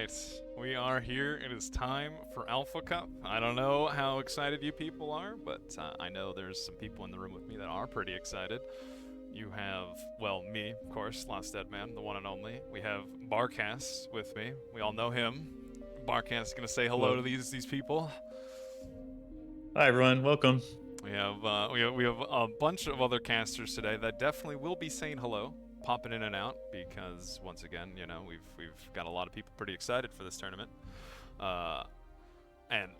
right, we are here. It is time for Alpha Cup. I don't know how excited you people are, but I know there's some people in the room with me that are pretty excited. You have, well, me, of course, Last Dead Man, the one and only. We have Barcast with me. We all know him. Barcast is gonna say hello Hello. to these people. Hi everyone, welcome. We have a bunch of other casters today that definitely will be saying hello, popping in and out because once again, we've got a lot of people pretty excited for this tournament, uh, and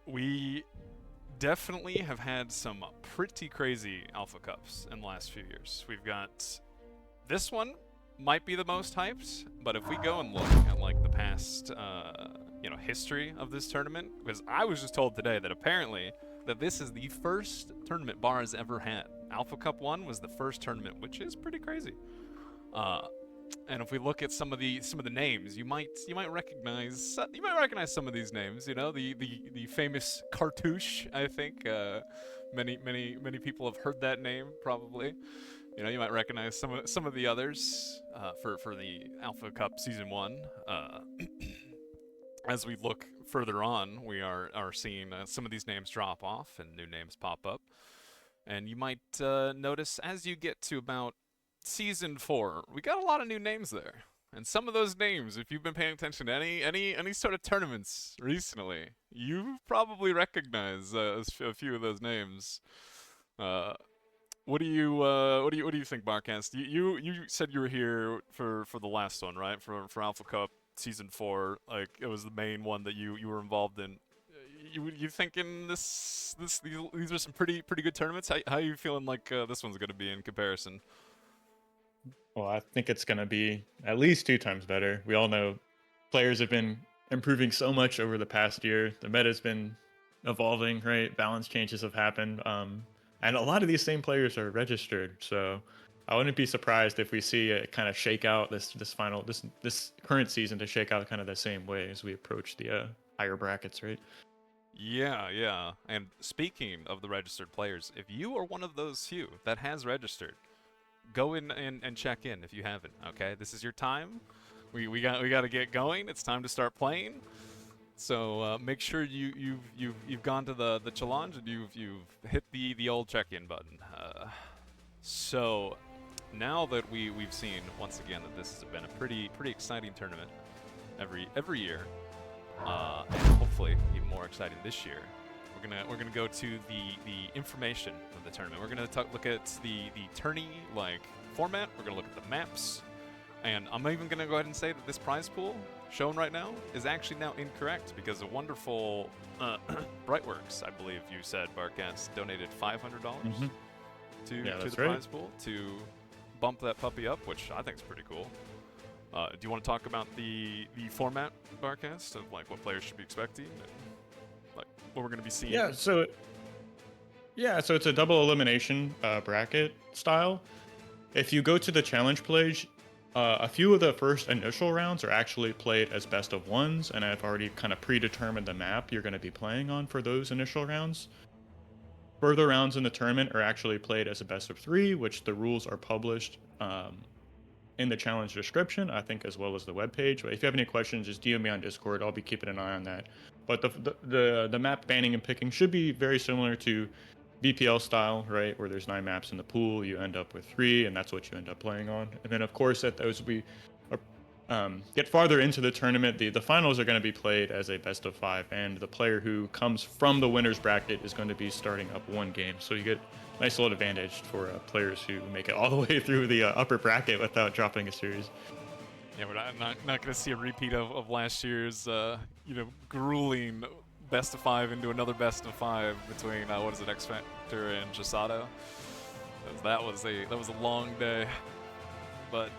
we definitely have had some pretty crazy Alpha Cups in the last few years. We've got this one might be the most hyped, but if we go and look at like the past, history of this tournament, because I was just told today that apparently that this is the first tournament Bar has ever had. Alpha Cup 1 was the first tournament, which is pretty crazy. And if we look at some of the names, you might recognize some of these names. You know, the famous Cartouche. I think many people have heard that name probably. You know, you might recognize some of the others for the Alpha Cup Season 1. As we look further on, we are seeing some of these names drop off and new names pop up. And you might notice as you get to about Season 4, we got a lot of new names there. And some of those names, if you've been paying attention to any sort of tournaments recently, you probably recognize a few of those names. What do you think, Barcast? You said you were here for the last one, right? For Alpha Cup Season 4, like it was the main one that you were involved in. You thinking these are some pretty good tournaments? How are you feeling like this one's gonna be in comparison? Well, I think it's going to be at least 2 times better. We all know players have been improving so much over the past year. The meta's been evolving, right? Balance changes have happened. And a lot of these same players are registered. So I wouldn't be surprised if we see it kind of shake out this current season to shake out kind of the same way as we approach the higher brackets, right? Yeah. And speaking of the registered players, if you are one of those few that has registered, go in and check in if you haven't. Okay, this is your time. We got to get going. It's time to start playing. So make sure you've gone to the challenge and you've hit the old check-in button. So now that we've seen once again that this has been a pretty exciting tournament every year, and hopefully even more exciting this year. We're gonna go to the information of the tournament. We're gonna look at the tourney format. We're gonna look at the maps, and I'm even gonna go ahead and say that this prize pool shown right now is actually now incorrect because a wonderful Brightworks, I believe you said, Barcast, donated $500 to the prize pool to bump that puppy up, which I think is pretty cool. Do you want to talk about the format, Barcast, of like what players should be expecting? And, like what we're going to be seeing. So it's a double elimination bracket style. If you go to the challenge page, a few of the first initial rounds are actually played as best of ones, and I've already kind of predetermined the map you're going to be playing on for those initial rounds. Further rounds in the tournament are actually played as a best of 3, which the rules are published in the challenge description, I think, as well as the webpage. But if you have any questions, just DM me on Discord. I'll be keeping an eye on that. But the map banning and picking should be very similar to VPL style, right? Where there's 9 maps in the pool, you end up with 3, and that's what you end up playing on. And then, of course, as we get farther into the tournament, the finals are going to be played as a best of 5, and the player who comes from the winner's bracket is going to be starting up 1 game. So you get nice little advantage for players who make it all the way through the upper bracket without dropping a series. Yeah, we're not going to see a repeat of last year's grueling best of 5 into another best of 5 between X Factor and Chisato. That was a long day, but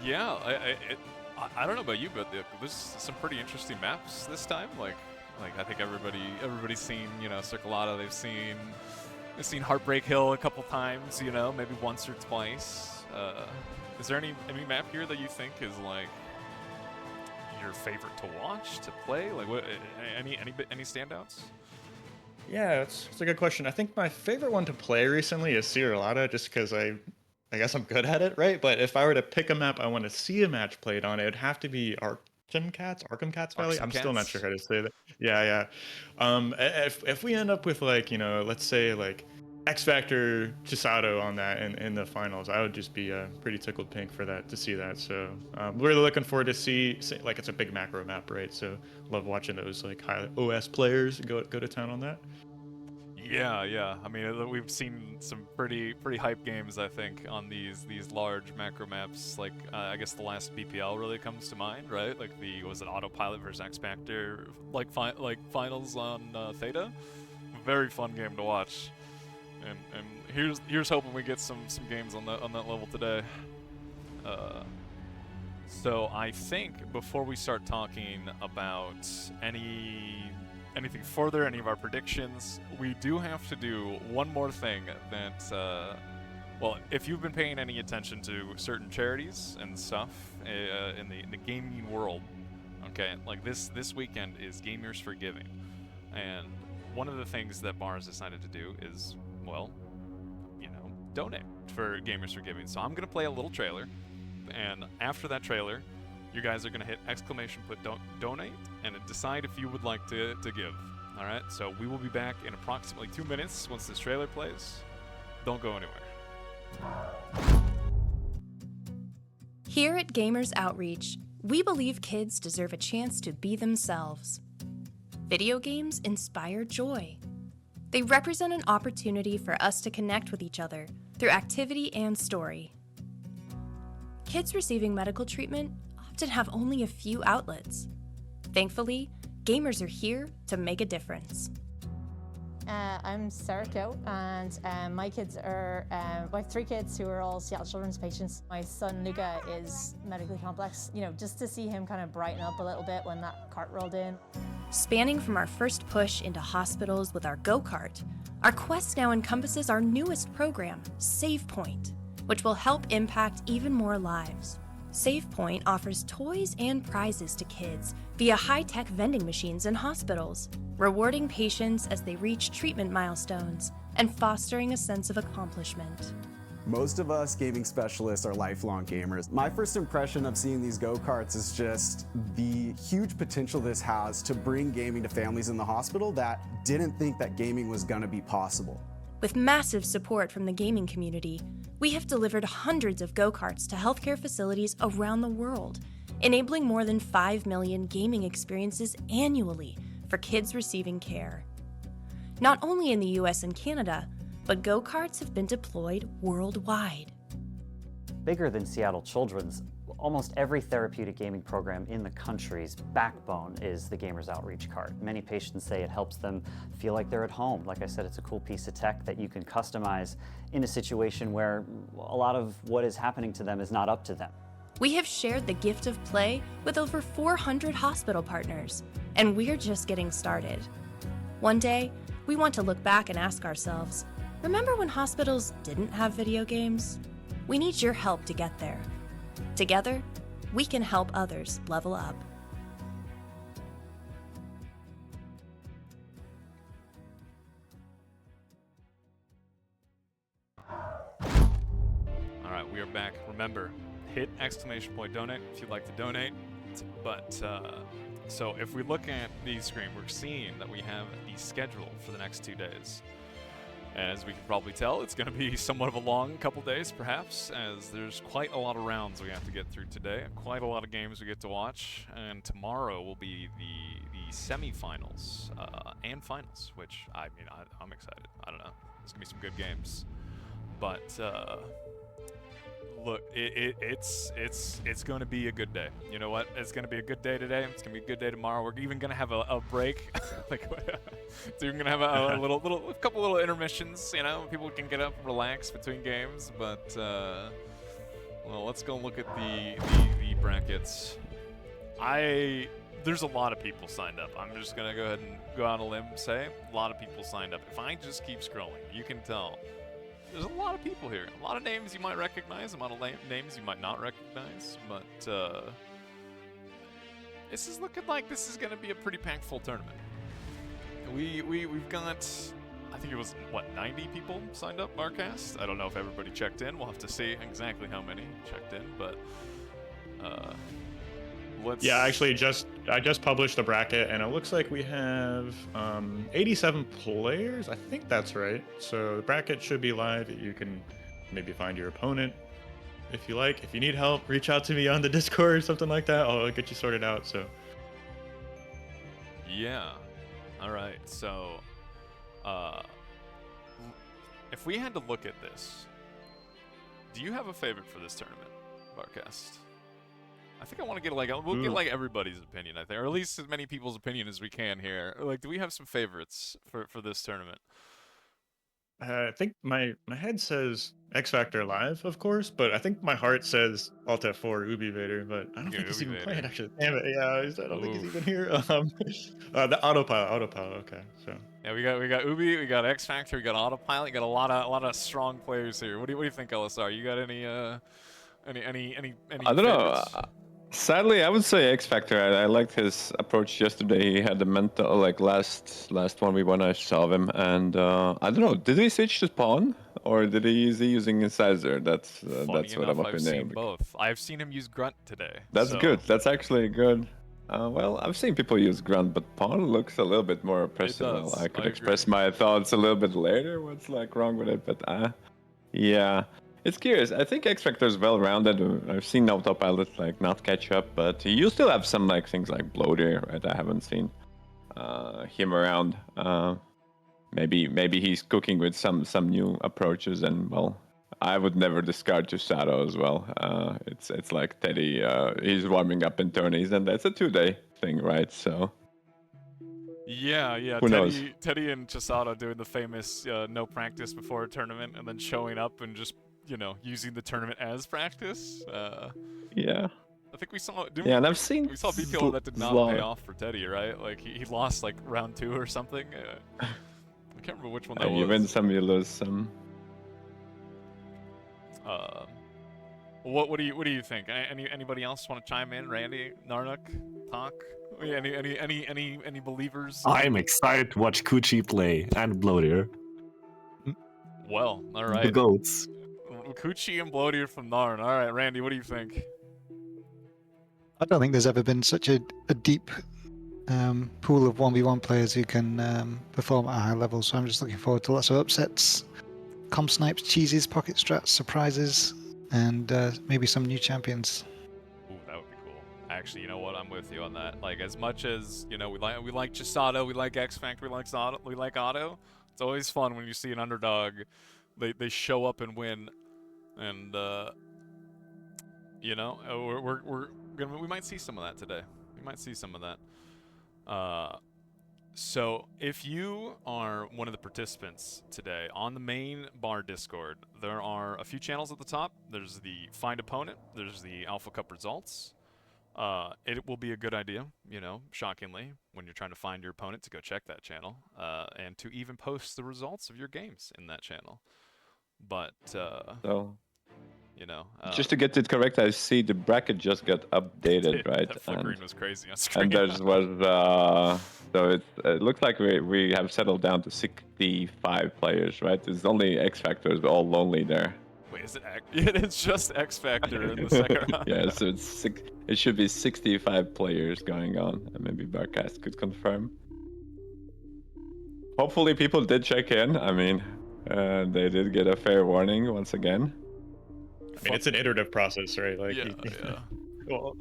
yeah, I don't know about you, but there's some pretty interesting maps this time. Like I think everybody's seen Circulata. They've seen Heartbreak Hill a couple times. Maybe once or twice. Is there any map here that you think is like your favorite to watch, to play? Like what? Any standouts? Yeah, it's a good question. I think my favorite one to play recently is Circulata, just because I guess I'm good at it, right? But if I were to pick a map I want to see a match played on, it'd have to be Arkham Cats Valley. Arxum I'm still not sure Cats? how to say that. Yeah, yeah. If we end up with like, let's say like X Factor Chisato on that in the finals, I would just be pretty tickled pink for that to see that. So really looking forward to see like it's a big macro map, right? So love watching those like high OS players go to town on that. Yeah, yeah. I mean, we've seen some pretty hype games, I think, on these large macro maps. Like, I guess the last BPL really comes to mind, right? Like was it Autopilot versus X Factor, like finals on Theta? Very fun game to watch. And here's hoping we get some games on that level today. So I think before we start talking about anything further, any of our predictions, we do have to do one more thing that, well, if you've been paying any attention to certain charities and stuff in the gaming world, okay, like this weekend is Gamers for Giving, and one of the things that Mars decided to do is, well, donate for Gamers for Giving. So I'm gonna play a little trailer, and after that trailer, you guys are gonna hit !donate and decide if you would like to give. All right. So we will be back in approximately 2 minutes once this trailer plays. Don't go anywhere. Here at Gamers Outreach, we believe kids deserve a chance to be themselves. Video games inspire joy. They represent an opportunity for us to connect with each other through activity and story. Kids receiving medical treatment often have only a few outlets. Thankfully, gamers are here to make a difference. I'm Sarah Coe, and my kids are, I have 3 kids who are all Seattle Children's patients. My son Luca is medically complex. Just to see him kind of brighten up a little bit when that cart rolled in. Spanning from our first push into hospitals with our go-kart, our quest now encompasses our newest program, SavePoint, which will help impact even more lives. SavePoint offers toys and prizes to kids via high-tech vending machines in hospitals, rewarding patients as they reach treatment milestones and fostering a sense of accomplishment. Most of us gaming specialists are lifelong gamers. My first impression of seeing these go-karts is just the huge potential this has to bring gaming to families in the hospital that didn't think that gaming was gonna be possible. With massive support from the gaming community, we have delivered hundreds of go-karts to healthcare facilities around the world, enabling more than 5 million gaming experiences annually for kids receiving care. Not only in the US and Canada, but go-karts have been deployed worldwide. Bigger than Seattle Children's, almost every therapeutic gaming program in the country's backbone is the Gamers Outreach cart. Many patients say it helps them feel like they're at home. Like I said, it's a cool piece of tech that you can customize in a situation where a lot of what is happening to them is not up to them. We have shared the gift of play with over 400 hospital partners, and we're just getting started. One day, we want to look back and ask ourselves, remember when hospitals didn't have video games? We need your help to get there. Together, we can help others level up. All right, we are back. Remember, hit !donate if you'd like to donate. But so if we look at the screen, we're seeing that we have the schedule for the next 2 days. As we can probably tell, it's going to be somewhat of a long couple days, perhaps, as there's quite a lot of rounds we have to get through today, quite a lot of games we get to watch, and tomorrow will be the semifinals and finals, which, I mean, I'm excited. I don't know. There's going to be some good games. But, look, it's going to be a good day. You know what? It's going to be a good day today. It's going to be a good day tomorrow. We're even going to have a break. Like, so you're going to have a couple little intermissions, people can get up and relax between games. But, well, let's go look at the brackets. There's a lot of people signed up. I'm just going to go ahead and go out on a limb and say a lot of people signed up. If I just keep scrolling, you can tell. There's a lot of people here. A lot of names you might recognize, a lot of names you might not recognize, but this is looking like this is going to be a pretty packed full tournament. We've got, I think it was, what, 90 people signed up, Marcast? I don't know if everybody checked in. We'll have to see exactly how many checked in, but let's... Yeah, actually, I just published the bracket, and it looks like we have 87 players. I think that's right. So the bracket should be live. You can maybe find your opponent if you like. If you need help, reach out to me on the Discord or something like that. I'll get you sorted out. So Yeah. All right. So, if we had to look at this, do you have a favorite for this tournament, Marcast? I think I want to get we'll get like everybody's opinion, I think, or at least as many people's opinion as we can here. Like, do we have some favorites for this tournament? I think my head says X Factor Live, of course, but I think my heart says Alt F4 Ubi Vader, but I don't think he's Ubi even Vader. playing actually. Damn it, yeah, I don't think he's Oof. even here. The autopilot, okay, so. Yeah, we got Ubi, we got X Factor, we got Autopilot, we got a lot of strong players here. What do you think, LSR? You got any I don't know. favorites? Sadly, I would say X Factor. I liked his approach yesterday. He had the mental, like last 1v1 I saw him, and I don't know. Did he switch to Spawn, or is he using Incisor? That's what I'm up I've in there. seen both. I've seen him use Grunt today. That's so. good. That's actually good. Well, I've seen people use Grunt, but Pawn looks a little bit more personal. does. I could I express agree. my thoughts a little bit later. What's like wrong with it? But yeah, it's curious. I think X Factor is well-rounded. I've seen Autopilot like not catch up, but you still have some like things like Blodir, right? I haven't seen him around. Maybe he's cooking with some new approaches, and well, I would never discard Tusado as well. It's like Teddy. He's warming up in tourneys, and that's a 2-day thing, right? So Yeah. Who knows? Teddy and Chisada doing the famous no practice before a tournament, and then showing up and just using the tournament as practice. yeah. I think we saw. And I've seen We saw BPL that did not pay off for Teddy, right? Like he lost like round 2 or something. I can't remember which one that was. You win some, you lose some. What do you think? Anybody else want to chime in? Randy, Narnuk, talk. Any believers? I'm excited to watch Kuchy play and Blodir. Well, all The right. goats. Kuchy and Blodir from Narn. All right, Randy, what do you think? I don't think there's ever been such a deep pool of 1v1 players who can perform at a high level, so I'm just looking forward to lots of upsets, comp snipes, cheeses, pocket strats, surprises, and maybe some new champions. Ooh, that would be cool. Actually, you know what? I'm with you on that. Like, as much as we like Chisado, we like X Factor, we like Otto. It's always fun when you see an underdog. They show up and win, and we might see some of that today. We might see some of that. So if you are one of the participants today on the main bar Discord, there are a few channels at the top. There's the Find Opponent. There's the Alpha Cup Results. It will be a good idea, shockingly, when you're trying to find your opponent, to go check that channel, and to even post the results of your games in that channel. But Just to get it correct, I see the bracket just got updated, right? That flickering was crazy on screen. And there was so it looks like we have settled down to 65 players, right? There's only X Factors all lonely there. Wait, is it? It's just X Factor in the second round. Yeah, so it should be 65 players going on, and maybe Barcast could confirm. Hopefully, people did check in. I mean, they did get a fair warning once again. I mean, it's an iterative process, right? Like, Yeah. Well,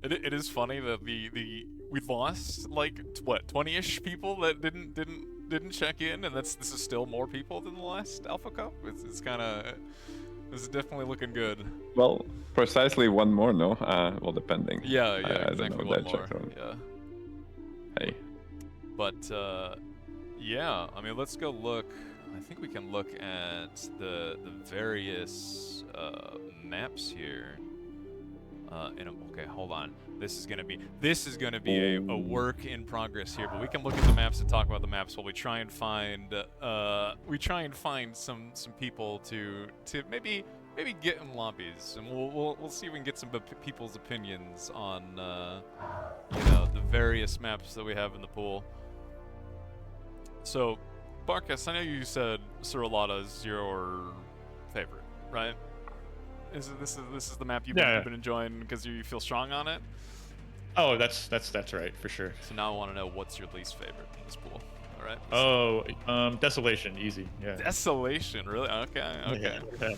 It is funny that we lost like 20-ish people that didn't check in, and this is still more people than the last Alpha Cup. It's kind of, this is definitely looking good. Well, precisely one more, no? Well, depending. Yeah, I exactly, don't know one that more. checked on. Yeah. Hey. But yeah, I mean, let's go look. I think we can look at the various maps here. Okay, hold on. This is gonna be a work in progress here, but we can look at the maps and talk about the maps while we try and find some people to maybe get in lobbies, and we'll see if we can get some people's opinions on the various maps that we have in the pool. So Barkas, I know you said Suralata is your favorite, right? This is the map you've been enjoying because you feel strong on it? Oh, that's right for sure. So now I want to know what's your least favorite in this pool. All right. Desolation, easy. Yeah. Desolation, really? Okay. Yeah.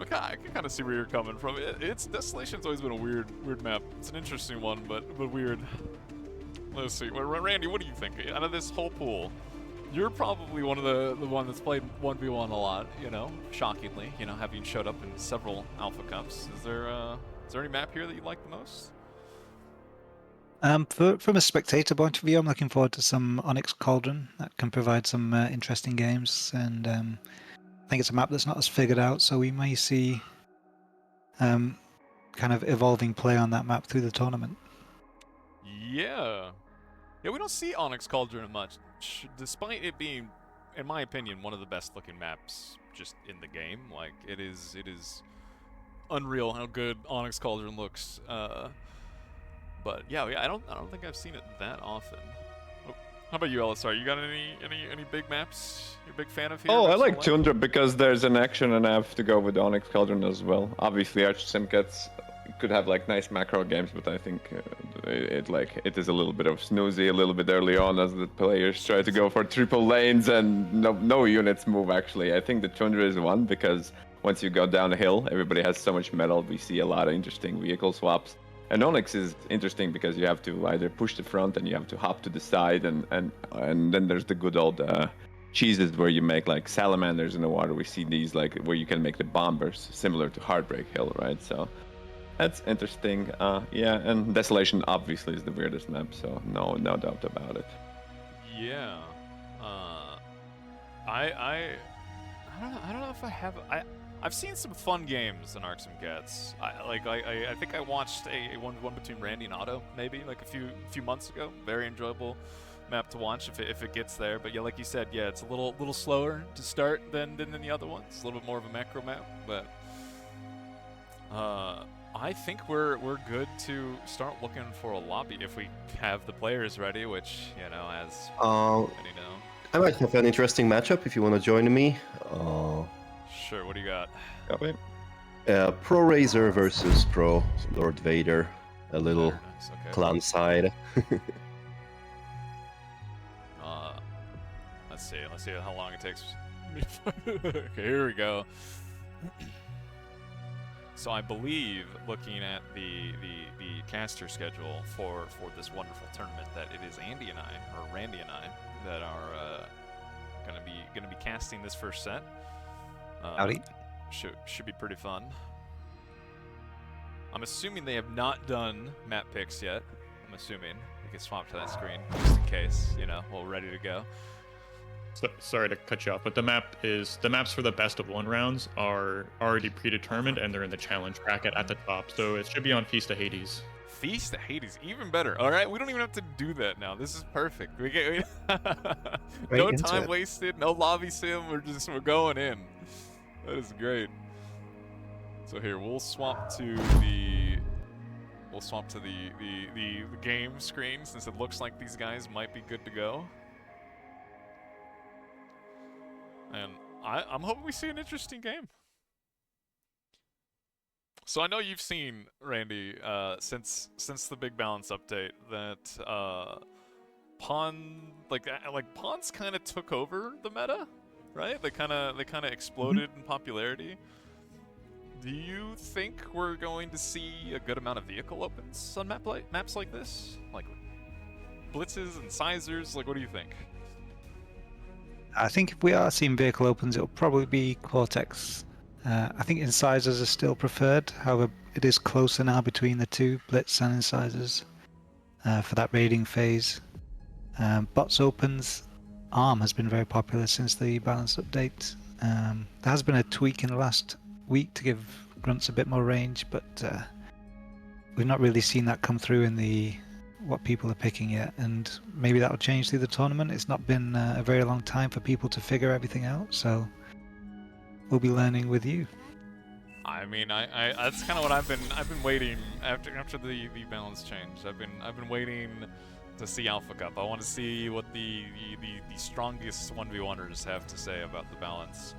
Okay, I can kind of see where you're coming from. Desolation's always been a weird map. It's an interesting one, but weird. Let's see. Randy, what do you think? Out of this whole pool, you're probably one of the one that's played 1v1 a lot. You know, shockingly, you know, having showed up in several Alpha Cups. Is there any map here that you like the most? From a spectator point of view, I'm looking forward to some Onyx Cauldron. That can provide some interesting games, and I think it's a map that's not as figured out, so we may see kind of evolving play on that map through the tournament. Yeah, we don't see Onyx Cauldron much, despite it being, in my opinion, one of the best looking maps just in the game. Like it is unreal how good Onyx Cauldron looks. But yeah, I don't think I've seen it that often. Oh, how about you, Elisar? You got any big maps you're a big fan of here? Oh, I like Tundra because there's an action, and I have to go with Onyx Cauldron as well. Obviously, Arch Simcats could have like nice macro games, but I think it is a little bit of snoozy, a little bit early on as the players try to go for triple lanes and no units move. Actually, I think the Tundra is one because once you go down a hill, everybody has so much metal. We see a lot of interesting vehicle swaps. And Onyx is interesting because you have to either push the front and you have to hop to the side, and then there's the good old cheeses where you make like salamanders in the water. We see these like where you can make the bombers similar to Heartbreak Hill, right? So that's interesting. Yeah, and Desolation obviously is the weirdest map, so no doubt about it. Yeah. I don't know if I have. I've seen some fun games in Arcs and Gets. I think I watched a one between Randy and Otto maybe like a few months ago. Very enjoyable map to watch if it gets there. But yeah, like you said, yeah, it's a little slower to start than the other ones. A little bit more of a macro map, but I think we're good to start looking for a lobby if we have the players ready, which you know as many know. I might have an interesting matchup if you want to join me. Sure, what do you got? Copy. Pro Razor versus Pro Lord Vader. A little Nice, okay. clan side. Let's see how long it takes. Okay, here we go. So I believe, looking at the caster schedule for this wonderful tournament, that it is Randy and I that are gonna be casting this first set. Howdy. Should be pretty fun. I'm assuming they have not done map picks yet. I'm assuming we can swap to that screen just in case, you know, we're ready to go. Sorry to cut you off, but the maps for the best of one rounds are already predetermined, and they're in the challenge bracket at the top, so it should be on Feast of Hades. Feast of Hades, even better. All right, we don't even have to do that now. This is perfect. We get no time wasted, no lobby sim. We're going in. That is great. So here we'll swap to the game screen since it looks like these guys might be good to go. And I'm hoping we see an interesting game. So I know you've seen, Randy, since the big balance update that pawns kind of took over the meta, right? They kind of exploded in popularity. Do you think we're going to see a good amount of vehicle opens on maps like this, like blitzes and sizers? Like, what do you think? I think if we are seeing vehicle opens, it'll probably be Cortex. I think incisors are still preferred. However, it is closer now between the two, blitz and incisors, for that raiding phase. Bots opens. ARM has been very popular since the balance update. There has been a tweak in the last week to give grunts a bit more range, but we've not really seen that come through in what people are picking yet, and maybe that will change through the tournament. It's not been a very long time for people to figure everything out, so we'll be learning with you. I mean, I that's kind of what I've been waiting after the balance change. I've been waiting see Alpha Cup. I want to see what the strongest 1v1ers have to say about the balance.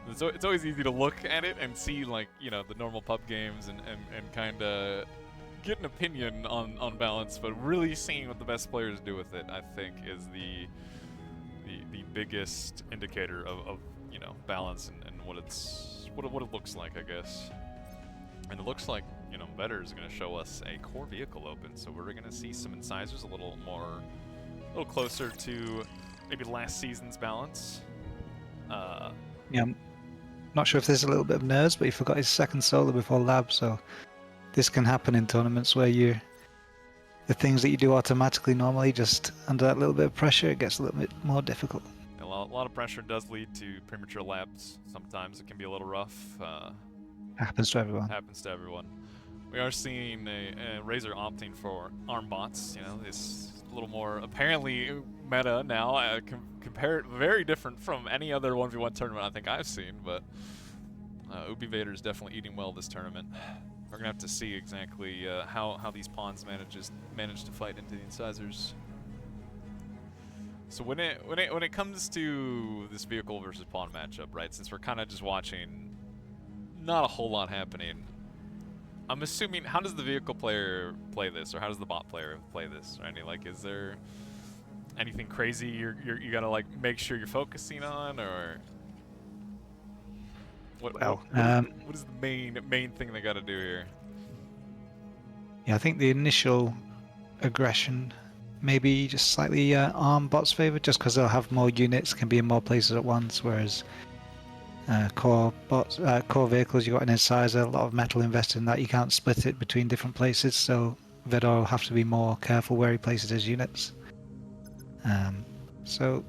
It's always easy to look at it and see, like, you know, the normal pub games and kind of get an opinion on balance, but really seeing what the best players do with it, I think, is the biggest indicator of you know, balance and what it looks like, I guess. And it looks like, you know, Better is going to show us a core vehicle open, so we're going to see some incisors a little closer to maybe last season's balance. Yeah, I'm not sure if there's a little bit of nerves, but he forgot his second solo before lab, so this can happen in tournaments where the things that you do automatically normally, just under that little bit of pressure, it gets a little bit more difficult. A lot of pressure does lead to premature labs. Sometimes it can be a little rough. Happens to everyone. Happens to everyone. We are seeing a Razor opting for arm bots. You know, this a little more apparently meta now. Compared, very different from any other 1v1 tournament I think I've seen. But Ubi Vader is definitely eating well this tournament. We're gonna have to see exactly how these pawns manage to fight into the incisors. So when it comes to this vehicle versus pawn matchup, right? Since we're kind of just watching, not a whole lot happening. I'm assuming, how does the vehicle player play this, or how does the bot player play this? Right? Like, is there anything crazy you gotta like make sure you're focusing on, or what is the main thing they gotta do here? Yeah, I think the initial aggression maybe just slightly arm bots favor, just because they'll have more units, can be in more places at once, whereas core vehicles, you got an incisor, a lot of metal invested in that, you can't split it between different places, so Vedor will have to be more careful where he places his units. So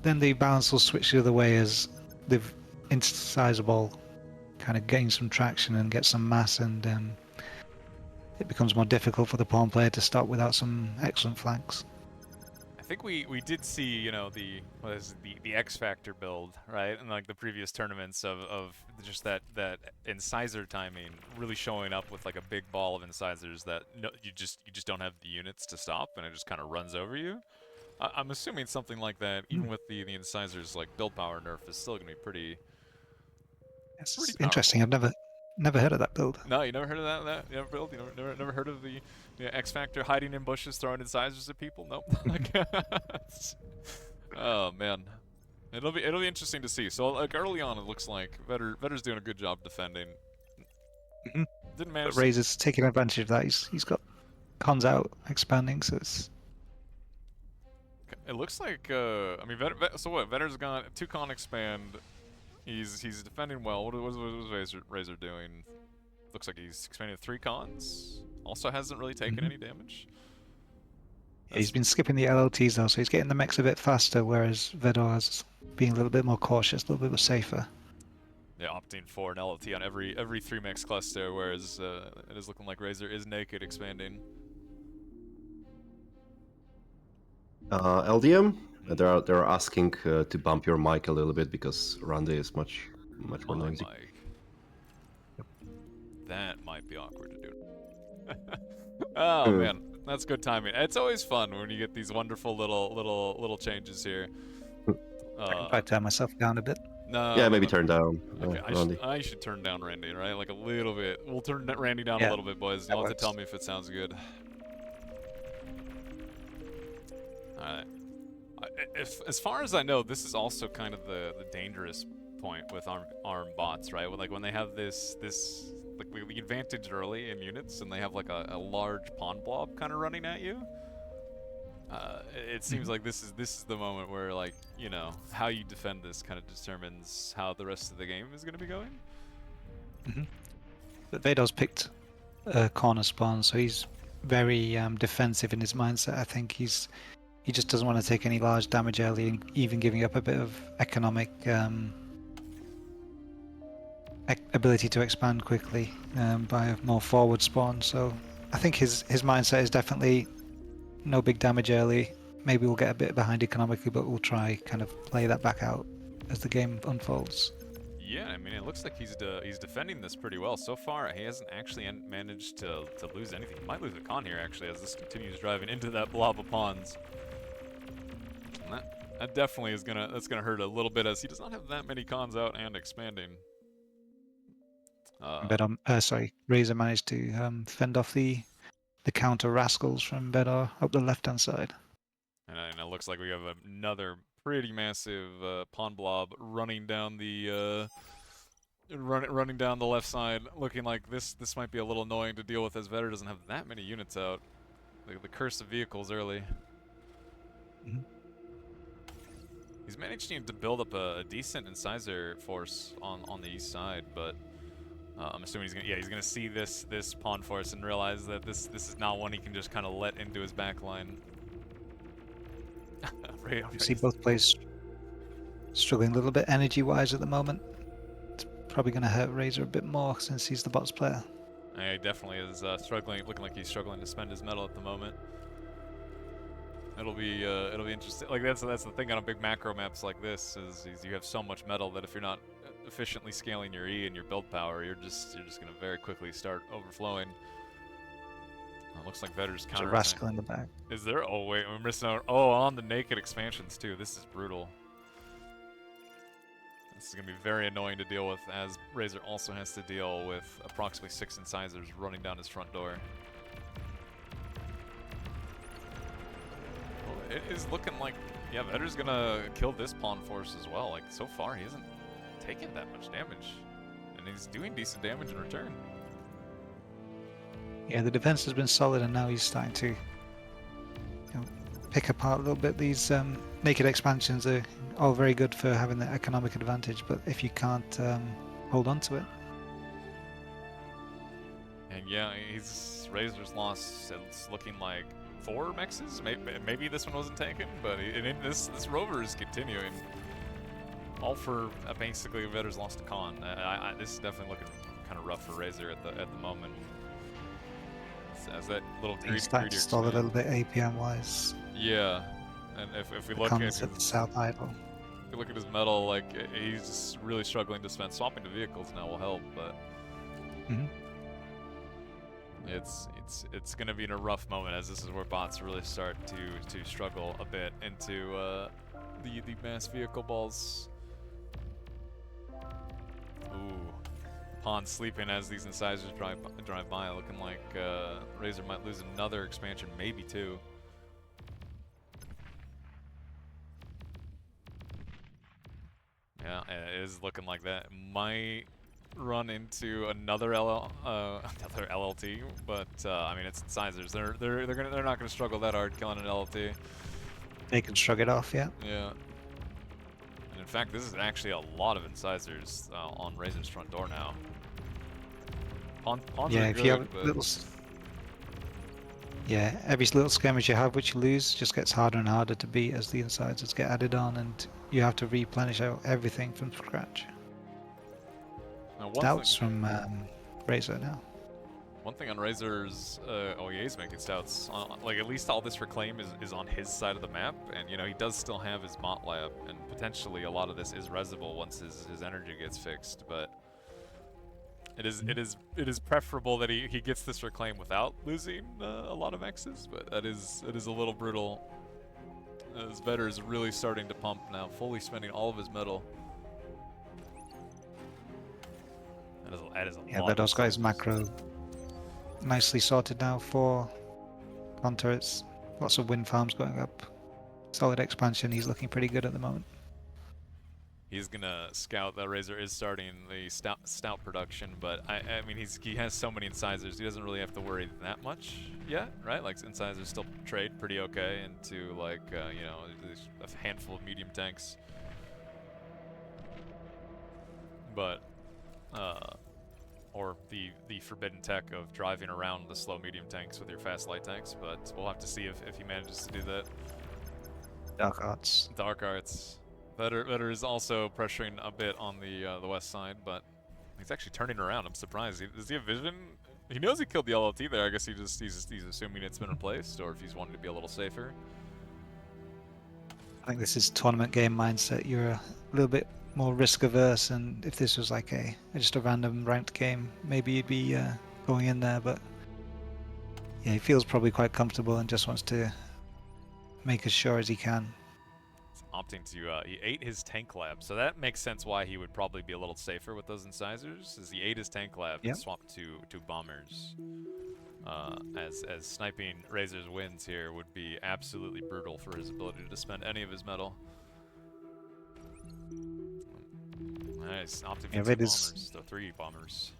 then the balance will switch the other way as the incisor ball kind of gains some traction and gets some mass, and it becomes more difficult for the pawn player to stop without some excellent flanks. I think we did see, you know, the X Factor build, right, and like the previous tournaments of just that incisor timing really showing up with like a big ball of incisors that you just don't have the units to stop, and it just kind of runs over you. I'm assuming something like that, even with the incisors, like build power nerf, is still gonna be pretty. It's interesting. I've never heard of that build. No, you never heard of that build? You never heard of the X Factor hiding in bushes, throwing incisors at people? Nope. Oh man, it'll be interesting to see. So like early on, it looks like Vetter's doing a good job defending. Mm-hmm. Didn't manage. But Razor's taking advantage of that. He's got cons out expanding, so it's. It looks like I mean, so what? Vetter's gone 2 con expand. He's defending well. What was Razor doing? Looks like he's expanded 3 cons. Also hasn't really taken any damage. Yeah, he's been skipping the LLTs though, so he's getting the mechs a bit faster, whereas Vedor's being a little bit more cautious, a little bit more safer. Yeah, opting for an LLT on every 3 mechs cluster, whereas it is looking like Razor is naked expanding. LDM, they're asking to bump your mic a little bit because Randy is much more noisy. That might be awkward to do. Oh man, that's good timing. It's always fun when you get these wonderful little changes here. I can probably turn myself down a bit. No. Yeah, maybe turn down. Okay, Randy. I should turn down Randy, right? Like a little bit. We'll turn Randy down a little bit, boys. You'll have to tell me if it sounds good. Alright. As far as I know, this is also kind of the dangerous point with arm bots, right? Like when they have this like the advantage early in units, and they have like a large pawn blob kind of running at you. It seems like this is the moment where, like, you know, how you defend this kind of determines how the rest of the game is going to be going. Mm-hmm. But Vedor's picked a corner spawn, so he's very defensive in his mindset. I think he just doesn't want to take any large damage early, and even giving up a bit of economic ability to expand quickly by a more forward spawn. So I think his mindset is definitely no big damage early. Maybe we'll get a bit behind economically, but we'll try kind of play that back out as the game unfolds. Yeah, I mean, it looks like he's defending this pretty well so far. He hasn't actually managed to lose anything. He might lose a con here actually as this continues driving into that blob of pawns. And that definitely is that's gonna hurt a little bit as he does not have that many cons out and expanding. Razor managed to fend off the counter rascals from Bedar up the left-hand side. And it looks like we have another pretty massive pawn blob running down the running down the left side, looking like this might be a little annoying to deal with as Vedder doesn't have that many units out. The curse of vehicles early. Mm-hmm. He's managed to build up a decent incisor force on the east side, but I'm assuming he's gonna see this pawn force and realize that this is not one he can just kind of let into his back line. You see both players struggling a little bit energy-wise at the moment. It's probably going to hurt Razor a bit more since he's the bots player. He definitely is struggling, looking like he's struggling to spend his metal at the moment. It'll be interesting. Like that's the thing on big macro maps like this is you have so much metal that if you're not efficiently scaling your E and your build power, you're just gonna very quickly start overflowing. It looks like Vedder's counter. There's a rascal in the back. Is there? Oh wait, we're missing out. Oh, on the naked expansions too. This is brutal. This is gonna be very annoying to deal with, as Razor also has to deal with approximately 6 incisors running down his front door. Well, it is looking like, yeah, Vedder's gonna kill this pawn force as well. Like so far, he hasn't taken that much damage, and he's doing decent damage in return. Yeah, the defense has been solid, and now he's starting to pick apart a little bit. These naked expansions are all very good for having the economic advantage, but if you can't hold on to it. And yeah, Razor's lost. It's looking like 4 mexes. Maybe this one wasn't taken, but this rover is continuing. All for basically Vedder's lost a con. This is definitely looking kind of rough for Razor at the moment. As that little He's starting to stall a little bit APM wise. Yeah, and if we look at his, the south idle. If we look at his metal, like he's really struggling to spend. Swapping to vehicles now will help, but it's gonna be in a rough moment, as this is where bots really start to struggle a bit into the mass vehicle balls. Ooh. Pawn sleeping as these incisors drive by, looking like Razor might lose another expansion, maybe 2. Yeah, it is looking like that. Might run into another another LLT, but I mean it's incisors. They're not gonna struggle that hard killing an LLT. They can shrug it off, yeah. Yeah. In fact, this is actually a lot of incisors on Razor's front door now. Pawns yeah, are if good, you have but... little, yeah, every little skirmish you have which you lose just gets harder and harder to beat as the incisors get added on, and you have to replenish out everything from scratch. Stouts from Razor now. One thing on Razor's OEA's making stouts, like at least all this reclaim is on his side of the map, and you know he does still have his bot lab, and potentially a lot of this is resible once his energy gets fixed, but it is preferable that he gets this reclaim without losing a lot of X's, but it is a little brutal. As Vedder is really starting to pump now, fully spending all of his metal. That is a lot. Yeah, Vedder's got his macro nicely sorted now for con turrets. Lots of wind farms going up. Solid expansion. He's looking pretty good at the moment. He's gonna scout that Razor is starting the stout production, but I mean he has so many incisors, he doesn't really have to worry that much yet, right? Like incisors still trade pretty okay into like you know, a handful of medium tanks, but or the forbidden tech of driving around the slow medium tanks with your fast light tanks, but we'll have to see if he manages to do that. Dark Arts. Dark Arts. Vedder is also pressuring a bit on the west side, but he's actually turning around. I'm surprised. Does he have vision? He knows he killed the LLT there. I guess he's assuming it's been replaced, or if he's wanting to be a little safer. I think this is tournament game mindset. You're a little bit more risk averse, and if this was like just a random ranked game, maybe you'd be going in there. But yeah, he feels probably quite comfortable and just wants to make as sure as he can. He's opting to he ate his tank lab, so that makes sense why he would probably be a little safer with those incisors. Is he ate his tank lab and swapped to bombers. As sniping Razor's wins here would be absolutely brutal for his ability to spend any of his metal. Nice, opting for 2 bombers, the 3 bombers.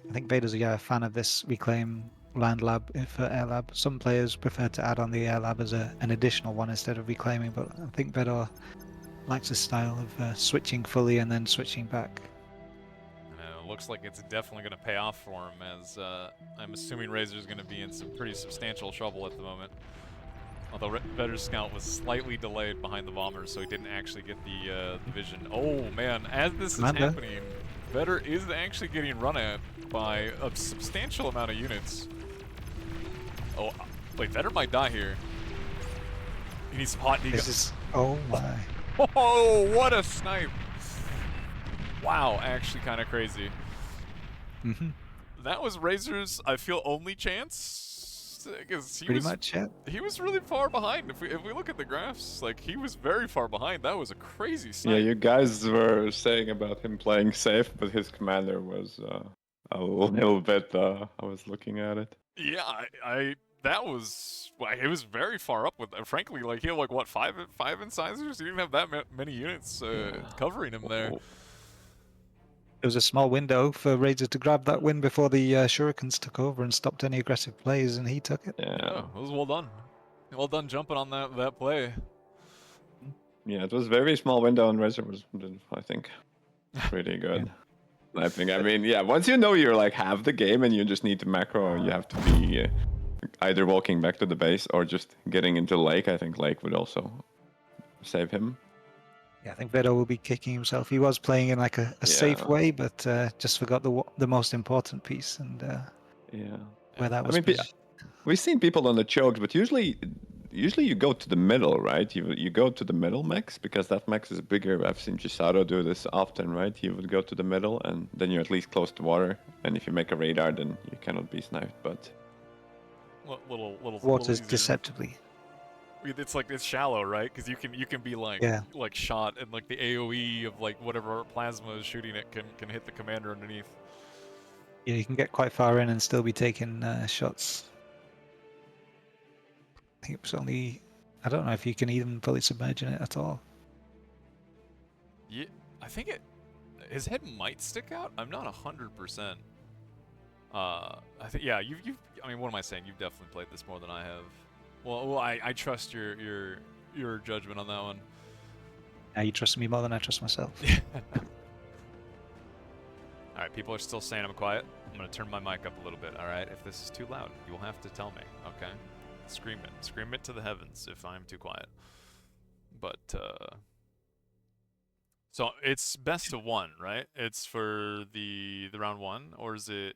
I think Vader's a fan of this reclaim land lab for air lab. Some players prefer to add on the air lab as an additional one instead of reclaiming, but I think Vader likes the style of switching fully and then switching back. Looks like it's definitely going to pay off for him, as I'm assuming Razor's going to be in some pretty substantial trouble at the moment. Although Vedder's scout was slightly delayed behind the bombers, so he didn't actually get the vision. Oh man, as this is happening, Vedder is actually getting run at by a substantial amount of units. Oh, wait, Vedder might die here. He needs some hot deco. Oh my. Oh, what a snipe! Wow, actually kind of crazy. That was Razor's, I feel, only chance. Because he was really far behind. If we look at the graphs, like, he was very far behind. That was a crazy snipe. Yeah, you guys were saying about him playing safe, but his commander was a little bit. I was looking at it. Yeah, that was, well, he was very far up with, frankly, like, he had, like, what, five incisors? He didn't have that many units covering him there. There was a small window for Razor to grab that win before the Shurikens took over and stopped any aggressive plays, and he took it. Yeah, it was well done. Well done jumping on that play. Yeah, it was a very small window, and Razor was, I think, pretty good. I think, I mean, yeah, once you know you're like half the game and you just need to macro, you have to be either walking back to the base or just getting into Lake. I think Lake would also save him. Yeah, I think Vedo will be kicking himself. He was playing in like a safe way, but just forgot the most important piece and where that was. I mean, we've seen people on the chokes, but usually you go to the middle, right? You go to the middle max because that max is bigger. I've seen Chisato do this often, right? He would go to the middle and then you're at least close to water. And if you make a radar, then you cannot be sniped. But water's deceptively. It's like it's shallow, right? Because you can be like like shot, and like the AOE of like whatever plasma is shooting it can hit the commander underneath. Yeah, you can get quite far in and still be taking shots. I think it was only, I don't know if you can even fully submerge in it at all. Yeah, I think his head might stick out. I'm not 100%. I think you've I mean, what am I saying? You've definitely played this more than I have. Well, I trust your judgment on that one. Now you trust me more than I trust myself. All right, people are still saying I'm quiet. I'm gonna turn my mic up a little bit. All right, if this is too loud, you will have to tell me. Okay, scream it to the heavens if I'm too quiet. But so it's best of 1, right? It's for the round 1, or is it?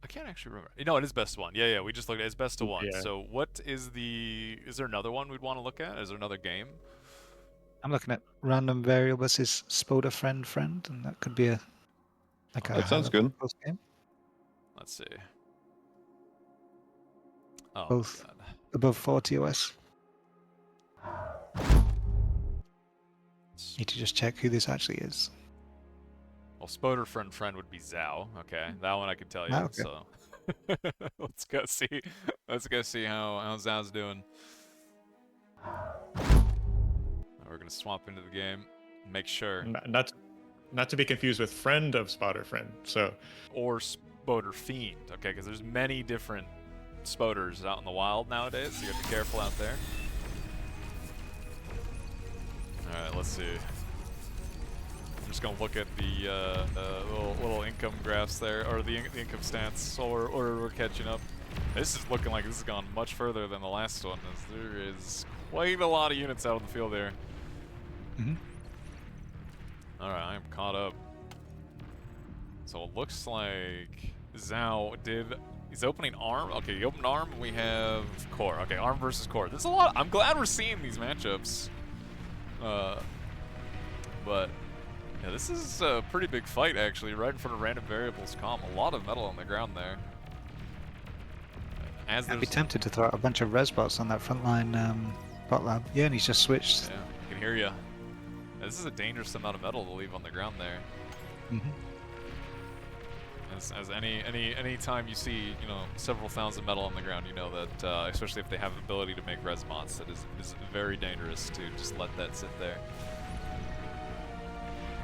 I can't actually remember. No, it is best of 1. Yeah, we just looked at it. It's best of 1. Yeah. So what is is there another one we'd want to look at? Is there another game? I'm looking at random variable versus spoderfriendfriend, and that could be a that sounds good. Game. Let's see. Oh, both above 40 OS. Need to just check who this actually is. Well, spoderfriendfriend would be Zhao. Okay, that one I can tell you. Okay. So let's go see. Let's go see how Zhao's doing. We're gonna swap into the game. Make sure. Not to be confused with friend of spoderfriend. So. Or spoderfiend. Okay, because there's many different spoders out in the wild nowadays. So you have to be careful out there. All right, let's see. I'm just gonna look at the little income graphs there, or the income stats, or we're catching up. This is looking like this has gone much further than the last one. As there is quite a lot of units out on the field there. All right, I am caught up. So it looks like Zhao he's opening arm. Okay, he opened arm, and we have core. Okay, arm versus core. There's a lot. I'm glad we're seeing these matchups. But yeah, this is a pretty big fight actually, right in front of random variables comm. A lot of metal on the ground there. As I'd be there's tempted to throw out a bunch of res bots on that frontline bot lab. Yeah, and he's just switched. yeah, I can hear you. This is a dangerous amount of metal to leave on the ground there. Mm-hmm. As any time you see, you know, several thousand metal on the ground, you know that especially if they have the ability to make res bots, that is very dangerous to just let that sit there.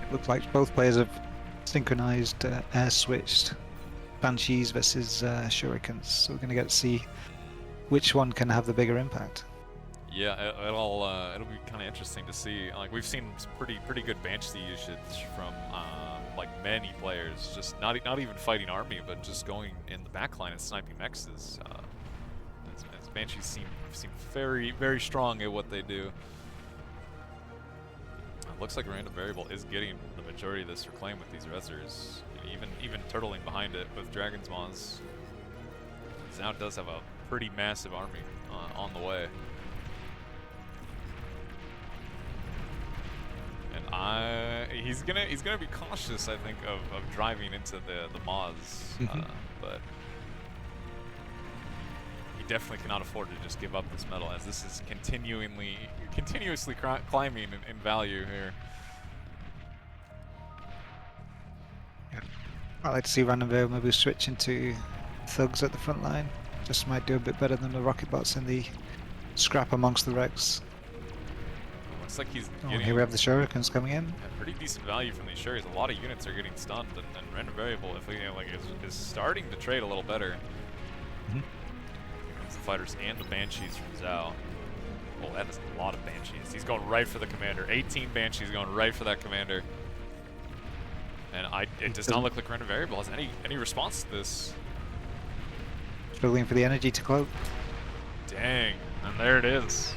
It looks like both players have synchronized air switched Banshees versus Shurikens, so we're going to get to see which one can have the bigger impact. Yeah, it'll be kind of interesting to see. Like we've seen some pretty good Banshee usage from like many players, just not even fighting army, but just going in the backline and sniping mexes. As Banshees seem very strong at what they do. It looks like a random variable is getting the majority of this reclaim with these resers, even turtling behind it with Dragon's Maws. Now does have a pretty massive army on the way. And he's gonna be cautious, I think, of driving into the Maws, but he definitely cannot afford to just give up this metal, as this is continuously climbing in value here. Yeah. I'd like to see random variable maybe switch into thugs at the front line. Just might do a bit better than the rocket bots in the scrap amongst the wrecks. Looks like he's Oh, getting here we have the Shurikens coming in. pretty decent value from these Shurries. A lot of units are getting stunned, and random variable, if is starting to trade a little better. Here comes the fighters and the Banshees from Zhao. Oh, that is a lot of Banshees. He's going right for the commander. 18 Banshees going right for that commander. And it does not look like random variable has any response to this. Struggling for the energy to cloak. Dang, and there it is.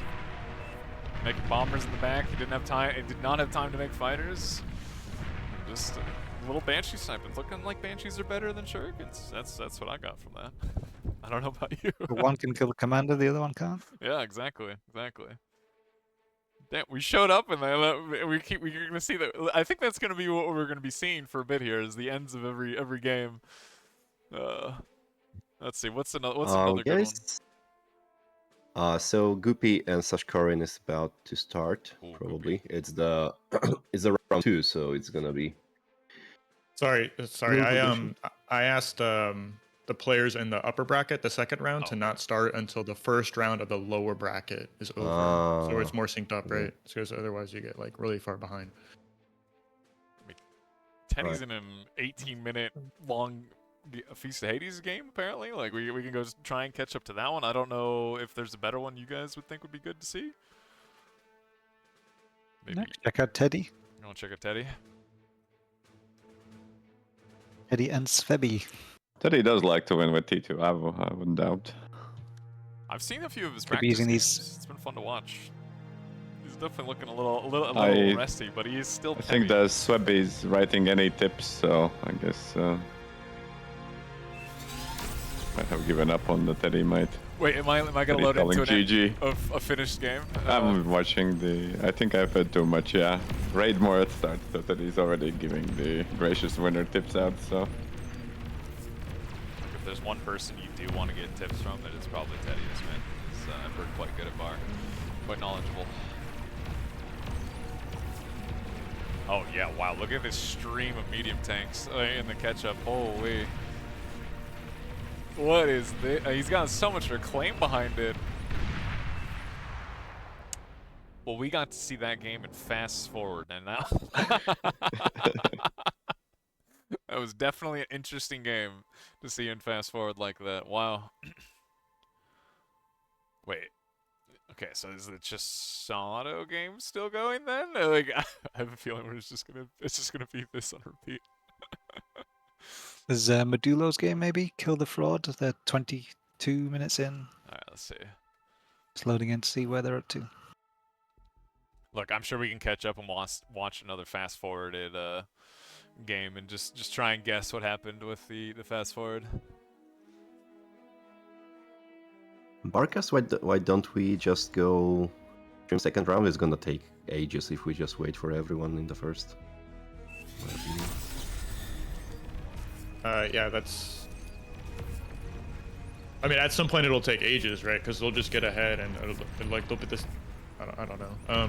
Making bombers in the back. He didn't have time. It did not have time to make fighters. Just a little Banshee sniping. Looking like Banshees are better than Shurikens. That's what I got from that. I don't know about you. One can kill the commander, the other one can't. Yeah, exactly. Damn, we showed up and we're gonna see that. I think that's gonna be what we're gonna be seeing for a bit here, is the ends of every game. Let's see. What's another good one? So Goopy and Sashkarin is about to start. Ooh, probably it's the it's the round 2, so it's gonna be. Sorry. I asked the players in the upper bracket, the second round, to not start until the first round of the lower bracket is over, so it's more synced up, right? Because otherwise you get like really far behind. Teddy's in an 18-minute long Feast of Hades game, apparently. Like, we can go try and catch up to that one. I don't know if there's a better one you guys would think would be good to see. Maybe. Next, check out Teddy. You want to check out Teddy? Teddy and Svebi. Teddy does like to win with T2, I wouldn't doubt. I've seen a few of his Could practice be using games. these- It's been fun to watch. He's definitely looking a little rusty, but he is still I think heavy. the Swebby's writing any tips, so I guess might have given up on the Teddy might. Wait, am I gonna Teddy load calling into GG. a finished game? I'm watching I think I've had too much, yeah. Raid more at start, so Teddy's already giving the gracious winner tips out, so. If there's one person you do want to get tips from, then it's probably Teddy Smith. He's heard quite good at bar, quite knowledgeable. Oh yeah, wow! Look at this stream of medium tanks in the catch-up. Holy! What is this? He's got so much reclaim behind it. Well, we got to see that game in fast forward, and now that was definitely an interesting game to see in fast forward like that. Wow. Wait. Okay, so is it just Sato game still going then? Like, I have a feeling it's just gonna be this on repeat. There's Modulo's game maybe. Kill the Fraud. They're 22 minutes in. All right, let's see. Just loading in to see where they're up to. Look, I'm sure we can catch up and watch another fast forwarded game and just try and guess what happened with the fast forward. Barkas, why don't we just go stream second round? It's gonna take ages if we just wait for everyone in the first. My opinion. Yeah, that's. I mean, at some point it'll take ages, right? Because they'll just get ahead and like they'll put this. I don't know.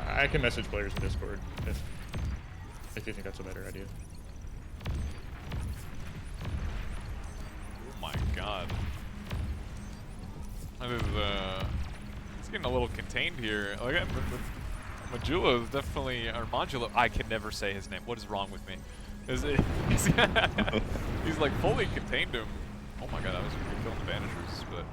I can message players in Discord if you think that's a better idea. Oh my god. That is, it's getting a little contained here. Like, modulo is definitely, or modulo, I can never say his name. What is wrong with me? He's like fully contained him. Oh my god, I was really killing the banishers, but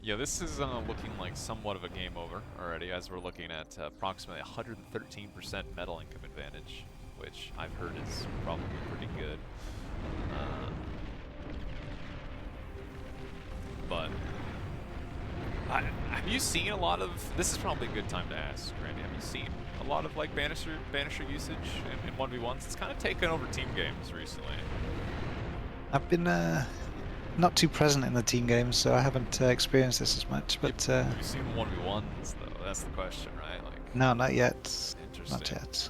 yeah, this is looking like somewhat of a game over already, as we're looking at approximately 113% metal income advantage, which I've heard is probably pretty good. But have you seen a lot of? This is probably a good time to ask, Randy. Have you seen a lot of like banisher usage in 1v1s? It's kind of taken over team games recently. I've been not too present in the team games, so I haven't experienced this as much. But have you seen 1v1s though? That's the question, right? Like, no, not yet. Interesting. Not yet.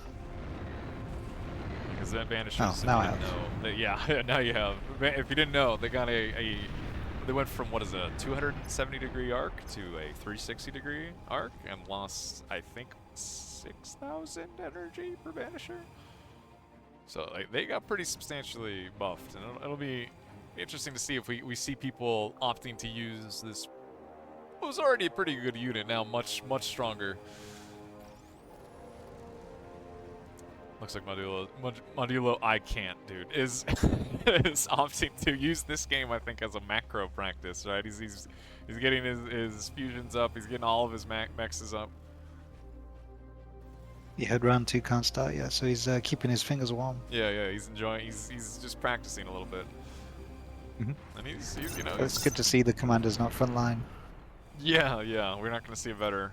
Because that banishers, oh, now I have. Yeah, now you have. If you didn't know, they got they went from what is a 270-degree arc to a 360-degree arc and lost, I think, 6,000 energy per banisher. So like, they got pretty substantially buffed, and it'll be interesting to see if we see people opting to use this. It was already a pretty good unit, now much stronger. Looks like modulo I can't, dude, is is opting to use this game, I think, as a macro practice, right? He's getting his fusions up, he's getting all of his mexes up. He had round 2 can't start yet, so he's keeping his fingers warm. Yeah, he's enjoying. He's just practicing a little bit. And he's you know. It's good to see the commander's not front line. Yeah, we're not going to see a better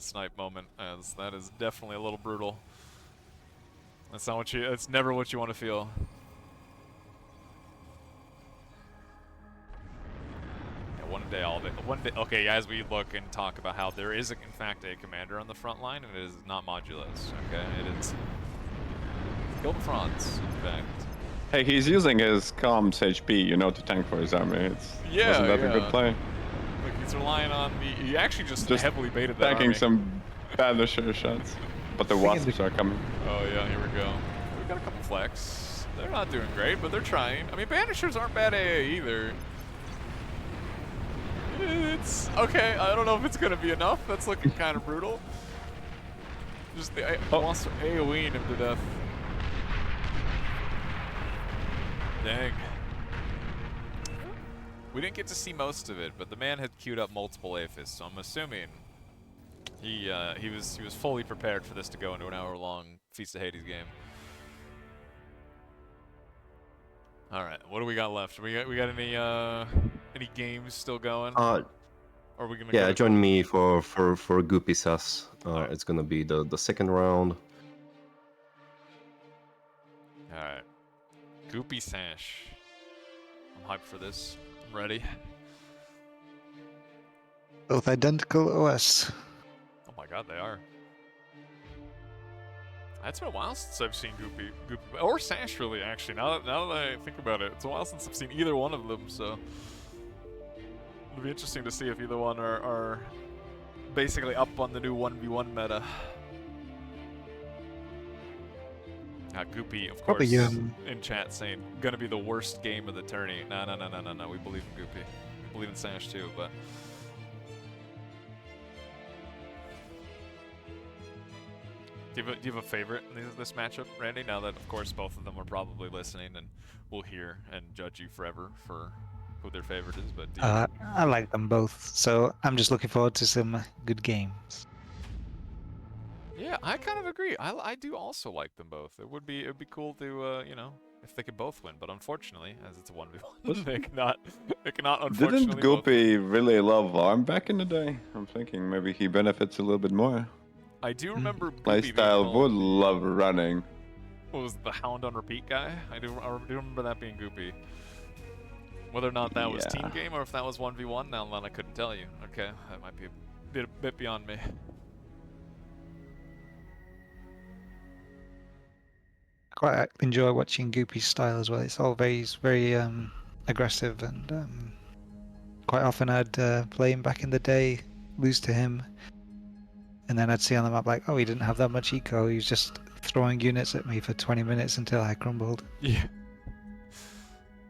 snipe moment, as that is definitely a little brutal. That's not what you. That's never what you want to feel. Yeah, one day, all day. One day. Okay, as we look and talk about how there is, in fact, a commander on the front line, and it is not modulos. Okay, it is Guild Franz, in fact. Hey, he's using his comms HP, you know, to tank for his army. Wasn't that a good play? Like, he's relying on the. He actually just heavily baited that tanking army. some banisher shots. But the wasps are coming. Oh yeah, here we go. We've got a couple flex. They're not doing great, but they're trying. I mean, banishers aren't bad AA either. It's okay. I don't know if it's gonna be enough. That's looking kind of brutal. Just the wants to AoEing him to death. Dang. We didn't get to see most of it, but the man had queued up multiple aphids, so I'm assuming he was fully prepared for this to go into an hour-long Feast of Hades game. All right, what do we got left? We got any games still going? Or are we gonna? Yeah, join me for goopy Sass. It's gonna be the second round. All right, goopy Sash. I'm hyped for this. I'm ready. Both identical OS. Oh my god, they are. It's been a while since I've seen Goopy or Sash, really, actually. Now that I think about it, it's a while since I've seen either one of them, so it'll be interesting to see if either one are basically up on the new 1v1 meta. Goopy, of course, in chat saying, gonna be the worst game of the tourney. No, we believe in Goopy. We believe in Sash too, but... Do you have a favorite in this matchup, Randy? Now that, of course, both of them are probably listening and will hear and judge you forever for who their favorite is, but do you... I like them both, so I'm just looking forward to some good games. Yeah, I kind of agree. I do also like them both. It would be cool to you know, if they could both win, but unfortunately, as it's a 1v1, they cannot unfortunately. Didn't Goopy really love ARM back in the day? I'm thinking maybe he benefits a little bit more. I do remember My style would love running. What was the Hound on Repeat guy? I do remember that being Goopy. Whether or not that was team game or if that was 1v1, now I couldn't tell you. Okay, that might be a bit beyond me. quite enjoy watching Goopy's style as well. It's all very aggressive, and quite often I'd play him back in the day, lose to him, and then I'd see on the map like, oh, he didn't have that much eco. He was just throwing units at me for 20 minutes until I crumbled. Yeah.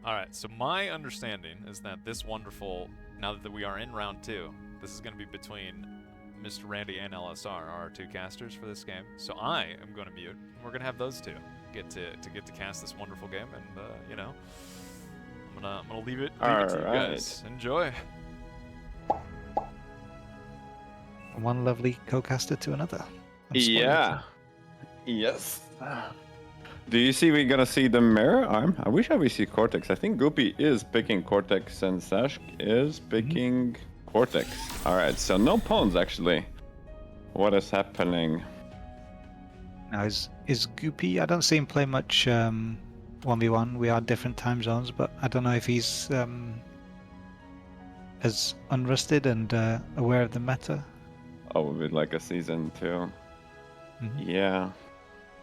Alright, so my understanding is that this wonderful, now that we are in round 2, this is going to be between Mr. Randy and LSR, our 2 casters for this game. So I am going to mute, and we're going to have those 2 get to cast this wonderful game, and, you know, I'm gonna leave it to you guys. Enjoy. From one lovely co-caster to another. I'm spoiled. Yeah. Yes. Do you see we're gonna see the mirror arm? I wish I would see Cortex. I think Goopy is picking Cortex and Sash is picking Cortex. Alright, so no pawns actually. What is happening? Now is Goopy? I don't see him play much 1v1. We are different time zones, but I don't know if he's as unrusted and aware of the meta. Oh, with like a season 2. Mhm. Yeah.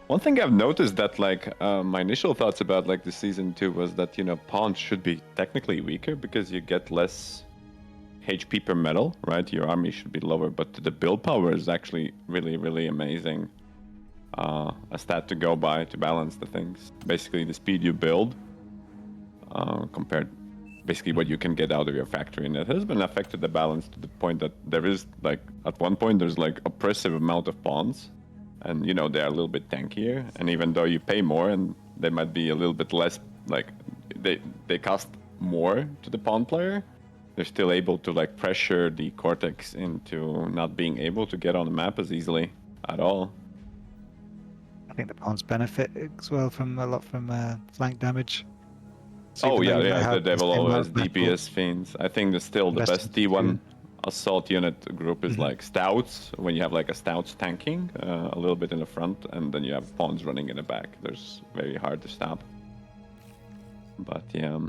One thing I've noticed that like my initial thoughts about like the season 2 was that, you know, pawns should be technically weaker because you get less HP per medal, right? Your army should be lower, but the build power is actually really amazing. A stat to go by to balance the things. Basically the speed you build compared basically what you can get out of your factory, and it has been affected the balance to the point that there is like at one point there's like oppressive amount of pawns, and you know they are a little bit tankier, and even though you pay more and they might be a little bit less, like they cost more to the pawn player, they're still able to like pressure the Cortex into not being able to get on the map as easily at all. I think the pawns benefit as well from a lot from flank damage. So Oh even though yeah, you might yeah. have The Devil same amount always of battle- DPS fiends. I think that's still the best T1 assault unit group is like stouts. When you have like a stouts tanking a little bit in the front, and then you have pawns running in the back. There's very hard to stop. But yeah,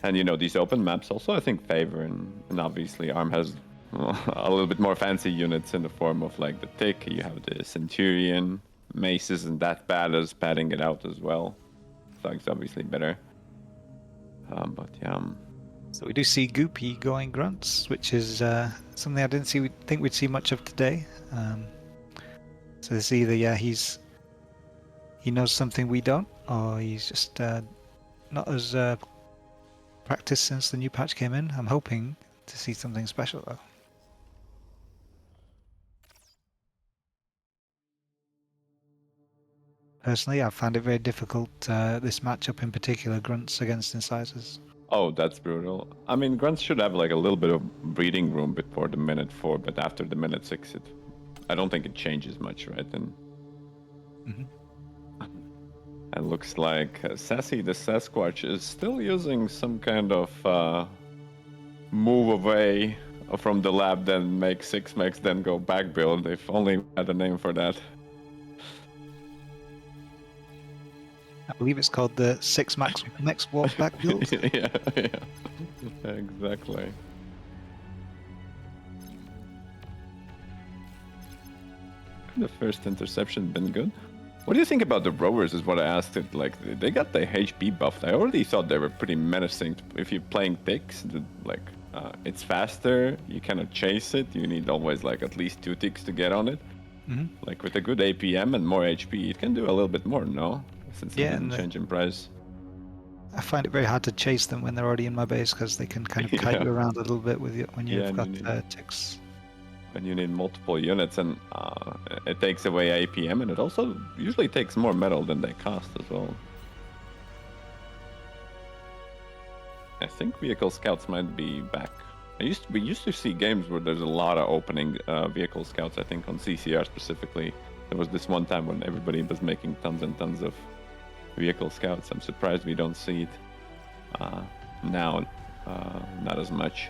and you know these open maps also I think favor, and obviously ARM has a little bit more fancy units in the form of like the Tick. You have the Centurion. Mace isn't that bad as padding it out as well. Thug's obviously better. But yeah. So we do see Goopy going grunts, which is something I didn't think we'd see much of today. So it's either he knows something we don't, or he's just not as practiced since the new patch came in. I'm hoping to see something special though. Personally, I found it very difficult, this matchup in particular, grunts against incisors. Oh, that's brutal. I mean, grunts should have like a little bit of breathing room before the minute 4, but after the minute 6, I don't think it changes much, right? And it looks like SassyTheSasquatch is still using some kind of move away from the lab, then make 6 mechs, then go back build. If only we had a name for that. I believe it's called the 6 max walk back build. yeah, exactly. The first interception been good. What do you think about the rowers is what I asked it. Like, they got the HP buffed. I already thought they were pretty menacing. If you're playing ticks, like, it's faster, you cannot chase it, you need always like at least 2 ticks to get on it. Like with a good APM and more HP, it can do a little bit more, no? Since it didn't change in price. I find it very hard to chase them when they're already in my base because they can kind of kite you around a little bit with you when you've got ticks. When you need multiple units, and it takes away APM, and it also usually takes more metal than they cost as well. I think vehicle scouts might be back. We used to see games where there's a lot of opening vehicle scouts. I think on CCR specifically, there was this one time when everybody was making tons and tons of vehicle scouts. I'm surprised we don't see it now, not as much.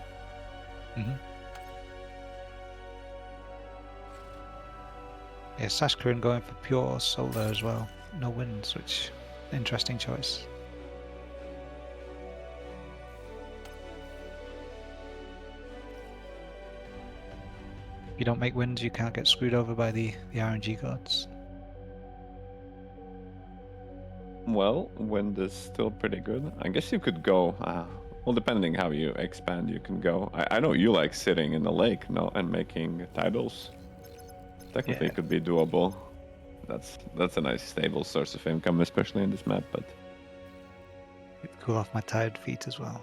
Yeah, Sashkarin going for pure solar as well. No winds, which interesting choice. If you don't make winds, you can't get screwed over by the RNG gods. Well, wind is still pretty good. I guess you could go. Well, depending how you expand, you can go. I know you like sitting in the lake, no, and making tidals. Technically, Yeah. it could be doable. That's a nice stable source of income, especially in this map. But Cool off my tired feet as well.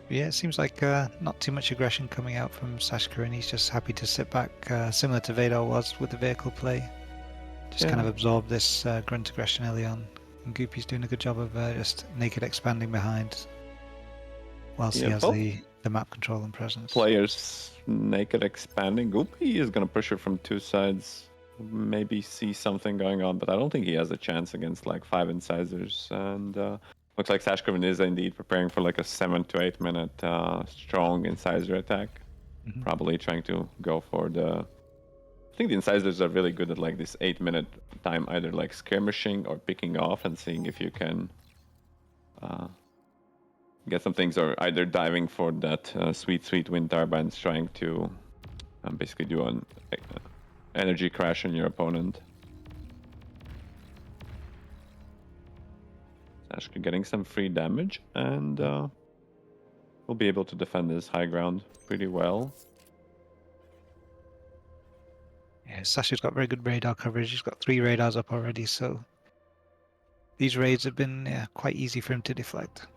Yeah, it seems like not too much aggression coming out from Sashka, and he's just happy to sit back, similar to Vadar was with the vehicle play. Just kind of absorb this grunt aggression early on. And Goopy's doing a good job of just naked expanding behind, whilst he has the map control and presence. Players naked expanding. Goopy is gonna push it from two sides. Maybe see something going on, but I don't think he has a chance against like 5 incisors. And looks like Sashka is indeed preparing for like a 7 to 8 minute strong incisor attack. Probably trying to go for the. I think the incisors are really good at like this 8-minute time, either like skirmishing or picking off and seeing if you can get some things, or either diving for that sweet wind turbines, trying to basically do an energy crash on your opponent. Sashka getting some free damage, and will be able to defend his high ground pretty well. Yeah, Sasha's got very good radar coverage. He's got 3 radars up already, so these raids have been quite easy for him to deflect.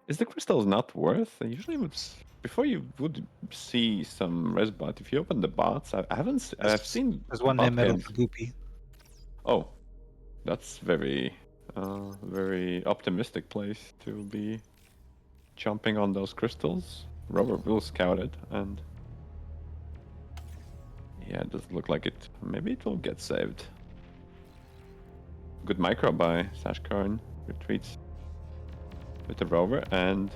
Is the crystals not worth? I usually would, before you would see some res bot, if you open the bots, I've seen. There's one near middle for Goopy. Oh, that's very optimistic place to be jumping on those crystals. Rover will scout it, and yeah, it doesn't look like it. Maybe it will get saved. Good micro by Sashkarn. Retreats with the rover, and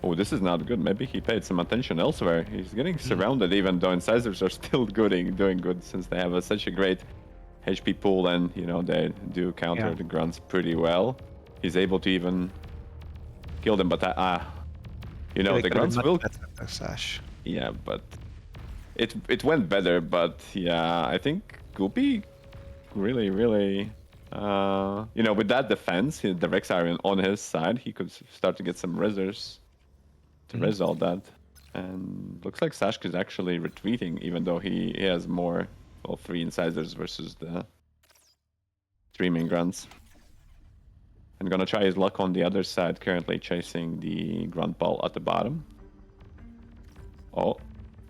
oh, this is not good. Maybe he paid some attention elsewhere. He's getting surrounded, even though incisors are still doing good, since they have such a great HP pool, and you know they do counter the grunts pretty well. He's able to even kill them, but you know the grunts will. Sash. Yeah, but it went better. But yeah, I think Goopy really you know, with that defense, the Wraxell on his side, he could start to get some resers to res all that. And looks like Sashka is actually retreating, even though he has more, well, 3 incisors versus the streaming grunts. And gonna try his luck on the other side, currently chasing the grunt ball at the bottom. Oh,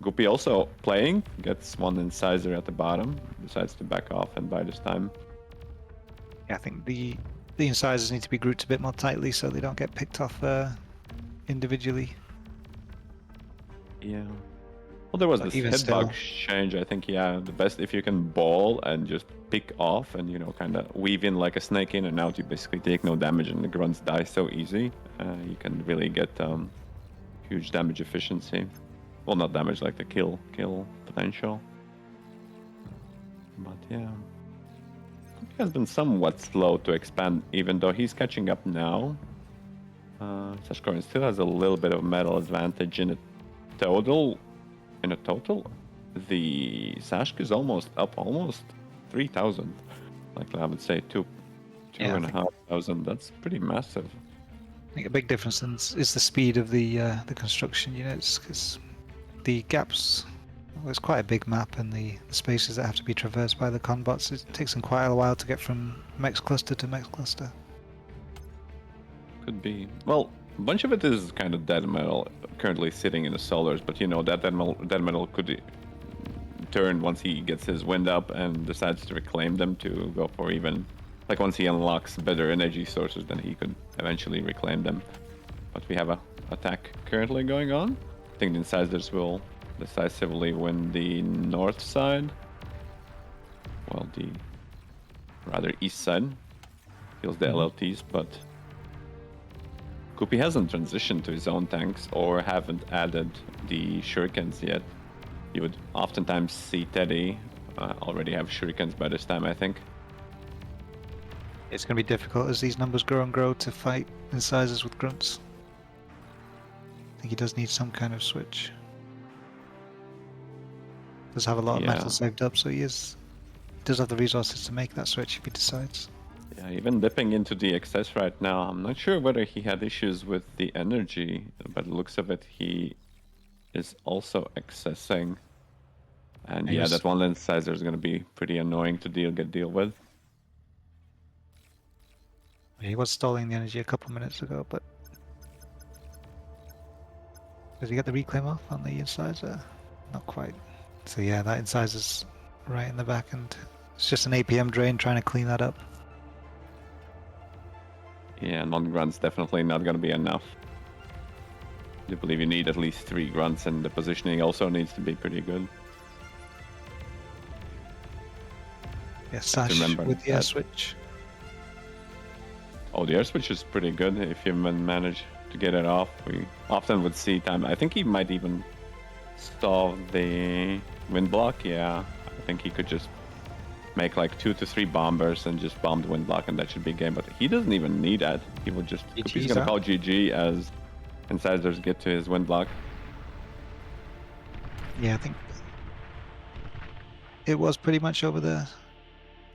Goopy also playing, gets 1 incisor at the bottom, decides to back off and buy this time. Yeah, I think the incisors need to be grouped a bit more tightly so they don't get picked off individually. Yeah. Well, there was this hitbox change. I think, yeah, the best if you can ball and just pick off and, you know, kind of weave in like a snake in and out. You basically take no damage and the grunts die so easy. You can really get huge damage efficiency. Well, not damage, like the kill potential. But yeah. He has been somewhat slow to expand, even though he's catching up now. Sashkorin still has a little bit of metal advantage in a total. The Sashka is almost up, almost 3,000. Like I would say, 2,500. That's pretty massive. I think a big difference is the speed of the construction units, because the gaps. Well, it's quite a big map, and the spaces that have to be traversed by the conbots, it takes them quite a while to get from mech cluster to mech cluster. Could be. Well, a bunch of it is kind of dead metal currently sitting in the solars, but you know that dead metal could turn once he gets his wind up and decides to reclaim them to go for even, like once he unlocks better energy sources, then he could eventually reclaim them. But we have a attack currently going on. I think the incisors will decisively win the north side. Well, the rather east side. Kills the LLTs, but Goopy hasn't transitioned to his own tanks or haven't added the shurikens yet. You would oftentimes see Teddy already have shurikens by this time, I think. It's going to be difficult as these numbers grow and grow to fight incisors with grunts. I think he does need some kind of switch. does have a lot of Yeah. metal saved up, so he does have the resources to make that switch if he decides. Yeah, even dipping into the excess right now, I'm not sure whether he had issues with the energy, but the looks of it, he is also accessing. And He yeah, was- that one lens sizer is going to be pretty annoying to deal with. He was stalling the energy a couple minutes ago, but does he get the reclaim off on the incisor? Not quite. So yeah, that incisor's right in the back, and it's just an APM drain trying to clean that up. Yeah, non-grunts definitely not going to be enough. I do believe you need at least 3 grunts, and the positioning also needs to be pretty good. Yeah, Sash remember with the air that. switch. Oh, the air switch is pretty good if you manage to get it off. We often would see time. I think he might even solve the wind block. Yeah, I think he could just make like 2 to 3 bombers and just bomb the wind block, and that should be game. But he doesn't even need that. He would just. GG's He's gonna out. call GG as incisors get to his wind block. Yeah, I think it was pretty much over the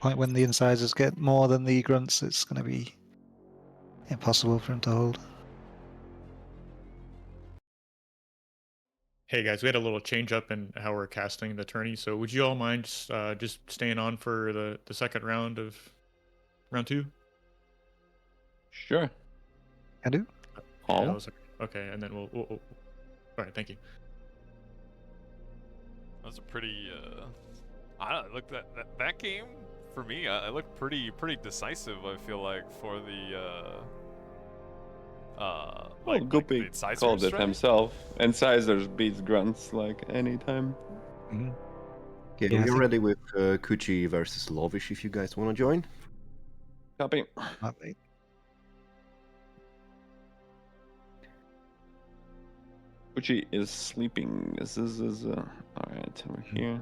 point when the incisors get more than the grunts. It's going to be impossible for him to hold. Hey guys, we had a little change up in how we're casting the tourney, so would you all mind just staying on for the second round of round 2? Sure. Can do. All? Yeah, okay, and then we'll all right, thank you. That was a pretty. I don't know. Look, that game for me, it looked pretty decisive. I feel like for the. Well, Like Goopy the incisors, called it right? himself. Incisors beats grunts like anytime. Mhm. Okay, Yeah, I we're think- ready with Kuchy versus Lovish if you guys want to join. Copy. Not late. Kuchy is sleeping. This is alright, we're here.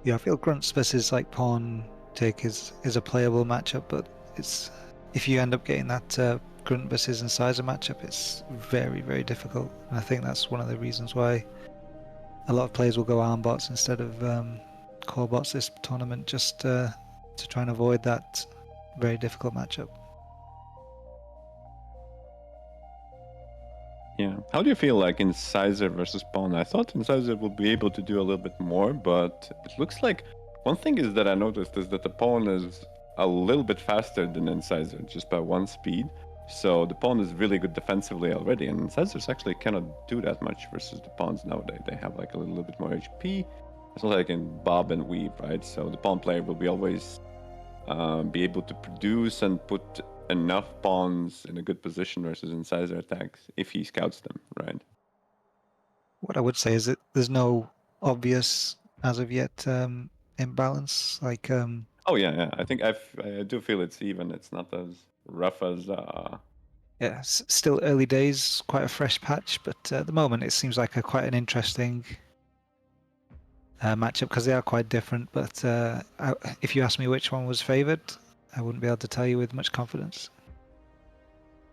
Yeah, I feel grunts versus like pawn take is a playable matchup, but it's if you end up getting that grunt versus incisor matchup, it's very difficult. And I think that's one of the reasons why a lot of players will go arm bots instead of core bots this tournament, just to try and avoid that very difficult matchup. Yeah. How do you feel like incisor versus pawn? I thought incisor would be able to do a little bit more, but it looks like one thing is that I noticed is that the pawn is a little bit faster than incisor, just by 1 speed. So the pawn is really good defensively already, and incisors actually cannot do that much versus the pawns nowadays. They have like a little bit more HP. It's not like in bob and weave, right? So the pawn player will be always be able to produce and put enough pawns in a good position versus incisor attacks if he scouts them, right? What I would say is that there's no obvious, as of yet, imbalance. Like, Oh yeah. I think I do feel it's even. It's not as rough as yeah, still early days, quite a fresh patch, but at the moment it seems like quite an interesting matchup because they are quite different. But if you ask me which one was favoured, I wouldn't be able to tell you with much confidence.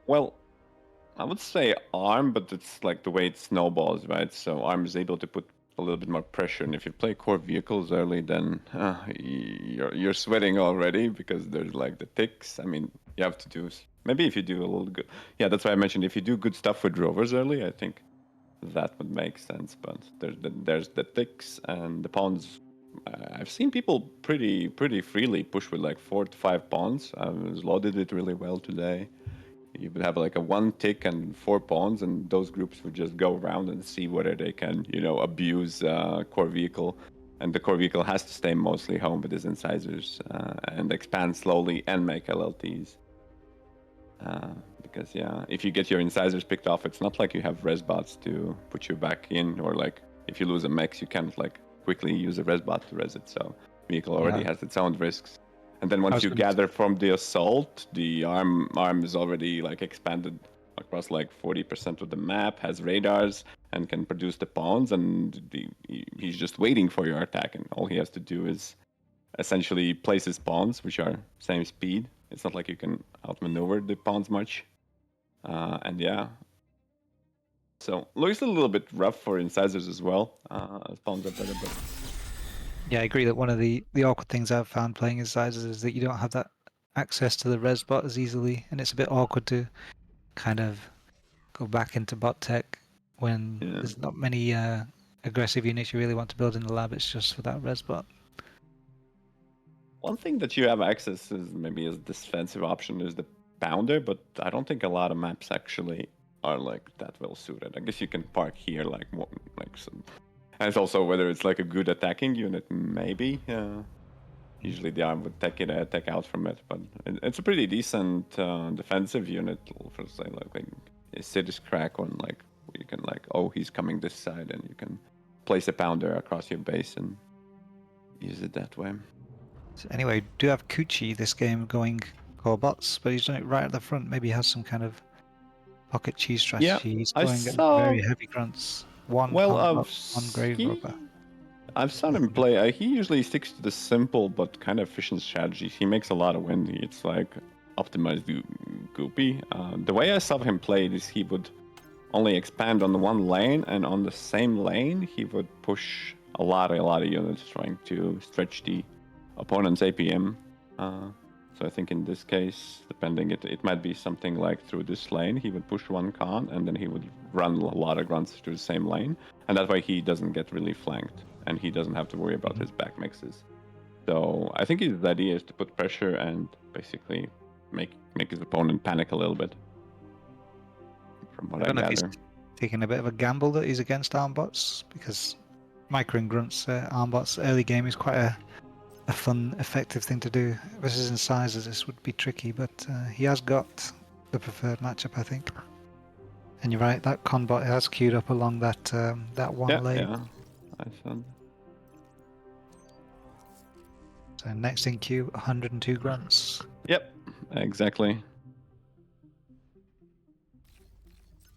well, I would say arm, but it's like the way it snowballs, right? So arm is able to put a little bit more pressure, and if you play core vehicles early, then you're sweating already because there's like the ticks. I mean, you have to do maybe if you do a little good. Yeah, that's why I mentioned if you do good stuff with rovers early, I think that would make sense. But there's the ticks and the pawns. I've seen people pretty freely push with like 4 to 5 pawns. Zlo did it really well today. You would have like a 1 tick and 4 pawns, and those groups would just go around and see whether they can, abuse core vehicle. And the core vehicle has to stay mostly home with his incisors and expand slowly and make LLTs. Because if you get your incisors picked off, it's not like you have res bots to put you back in, or like if you lose a mech, you can't like quickly use a res bot to res it. So vehicle already has its own risks. And then once you gather from the assault, the arm is already like expanded across like 40% of the map, has radars, and can produce the pawns, and he's just waiting for your attack, and all he has to do is essentially place his pawns, which are same speed. It's not like you can outmaneuver the pawns much. And So looks a little bit rough for incisors as well. Spawns are better, but Yeah, I agree that one of the awkward things I've found playing incisors is that you don't have that access to the res bot as easily, and it's a bit awkward to kind of go back into bot tech when there's not many aggressive units you really want to build in the lab. It's just for that res bot. one thing that you have access is maybe as defensive option is the pounder, but I don't think a lot of maps actually are like that well suited. I guess you can park here like some. And it's also whether it's like a good attacking unit, maybe. Usually the arm would take out from it, but it's a pretty decent defensive unit for say like a city's crack one, like where you can like, oh, he's coming this side, and you can place a pounder across your base and use it that way. So anyway, do have Kuchy this game going core bots, but he's done it right at the front. Maybe he has some kind of pocket cheese strategy. He's going at very heavy grunts. One grave robber. I've seen him play. He usually sticks to the simple but kind of efficient strategies. He makes a lot of wind. It's like optimized goopy. The way I saw him play is he would only expand on the one lane, and on the same lane he would push a lot of units trying to stretch the opponent's APM. So I think in this case, depending, it might be something like through this lane, he would push one con, and then he would run a lot of grunts through the same lane, and that way he doesn't get really flanked, and he doesn't have to worry about his back mixes. So I think his idea is to put pressure and basically make his opponent panic a little bit. From what I don't know gather. if he's taking a bit of a gamble that he's against arm bots, because micro and grunts arm bots early game is quite a fun, effective thing to do. Versus incisors, this would be tricky, but he has got the preferred matchup, I think. And you're right, that con bot has queued up along that one lane. Yeah, I found. So next in queue, 102 grunts. Yep, exactly.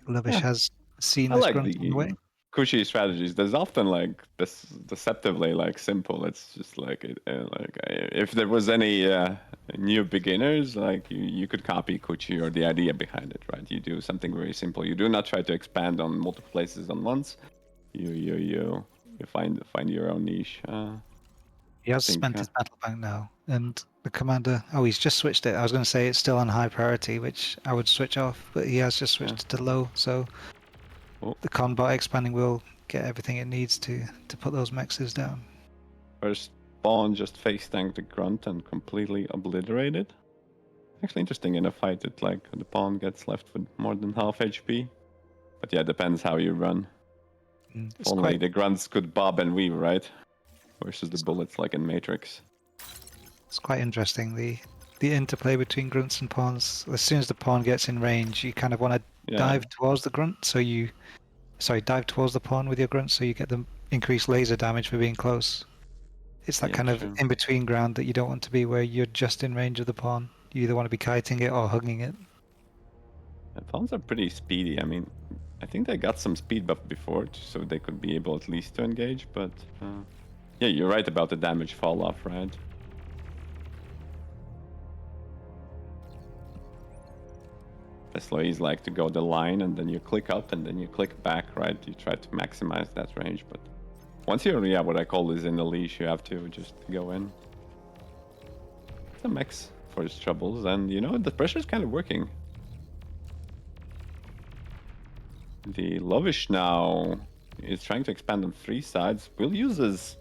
Lovish has seen I this like grunt on the way. Kuchy strategies. There's often like this deceptively like simple. It's just like if there was any new beginners, like you could copy Kuchy or the idea behind it, right? You do something very simple. You do not try to expand on multiple places at once. You find your own niche. He has spent his battle bank now, and the commander. Oh, he's just switched it. I was going to say it's still on high priority, which I would switch off, but he has just switched it to low. So the con bot expanding will get everything it needs to put those mexes down. First spawn just face tanked the grunt and completely obliterated. Actually interesting in a fight that like the pawn gets left with more than half HP. But yeah, it depends how you run. Only the grunts could bob and weave, right? Versus the bullets like in Matrix. It's quite interesting, the interplay between grunts and pawns. As soon as the pawn gets in range, you kind of want to dive towards the grunt, so dive towards the pawn with your grunt, so you get the increased laser damage for being close. It's that kind of in-between ground that you don't want to be, where you're just in range of the pawn. You either want to be kiting it or hugging it. The pawns are pretty speedy. I mean, I think they got some speed buff before, so they could be able at least to engage, but yeah, you're right about the damage fall off, right? Slowies like to go the line, and then you click up, and then you click back, right? You try to maximize that range, but once you're, what I call is in the leash, you have to just go in. It's a mix for his troubles, and the pressure's kind of working. The Lovish now is trying to expand on 3 sides. Will use his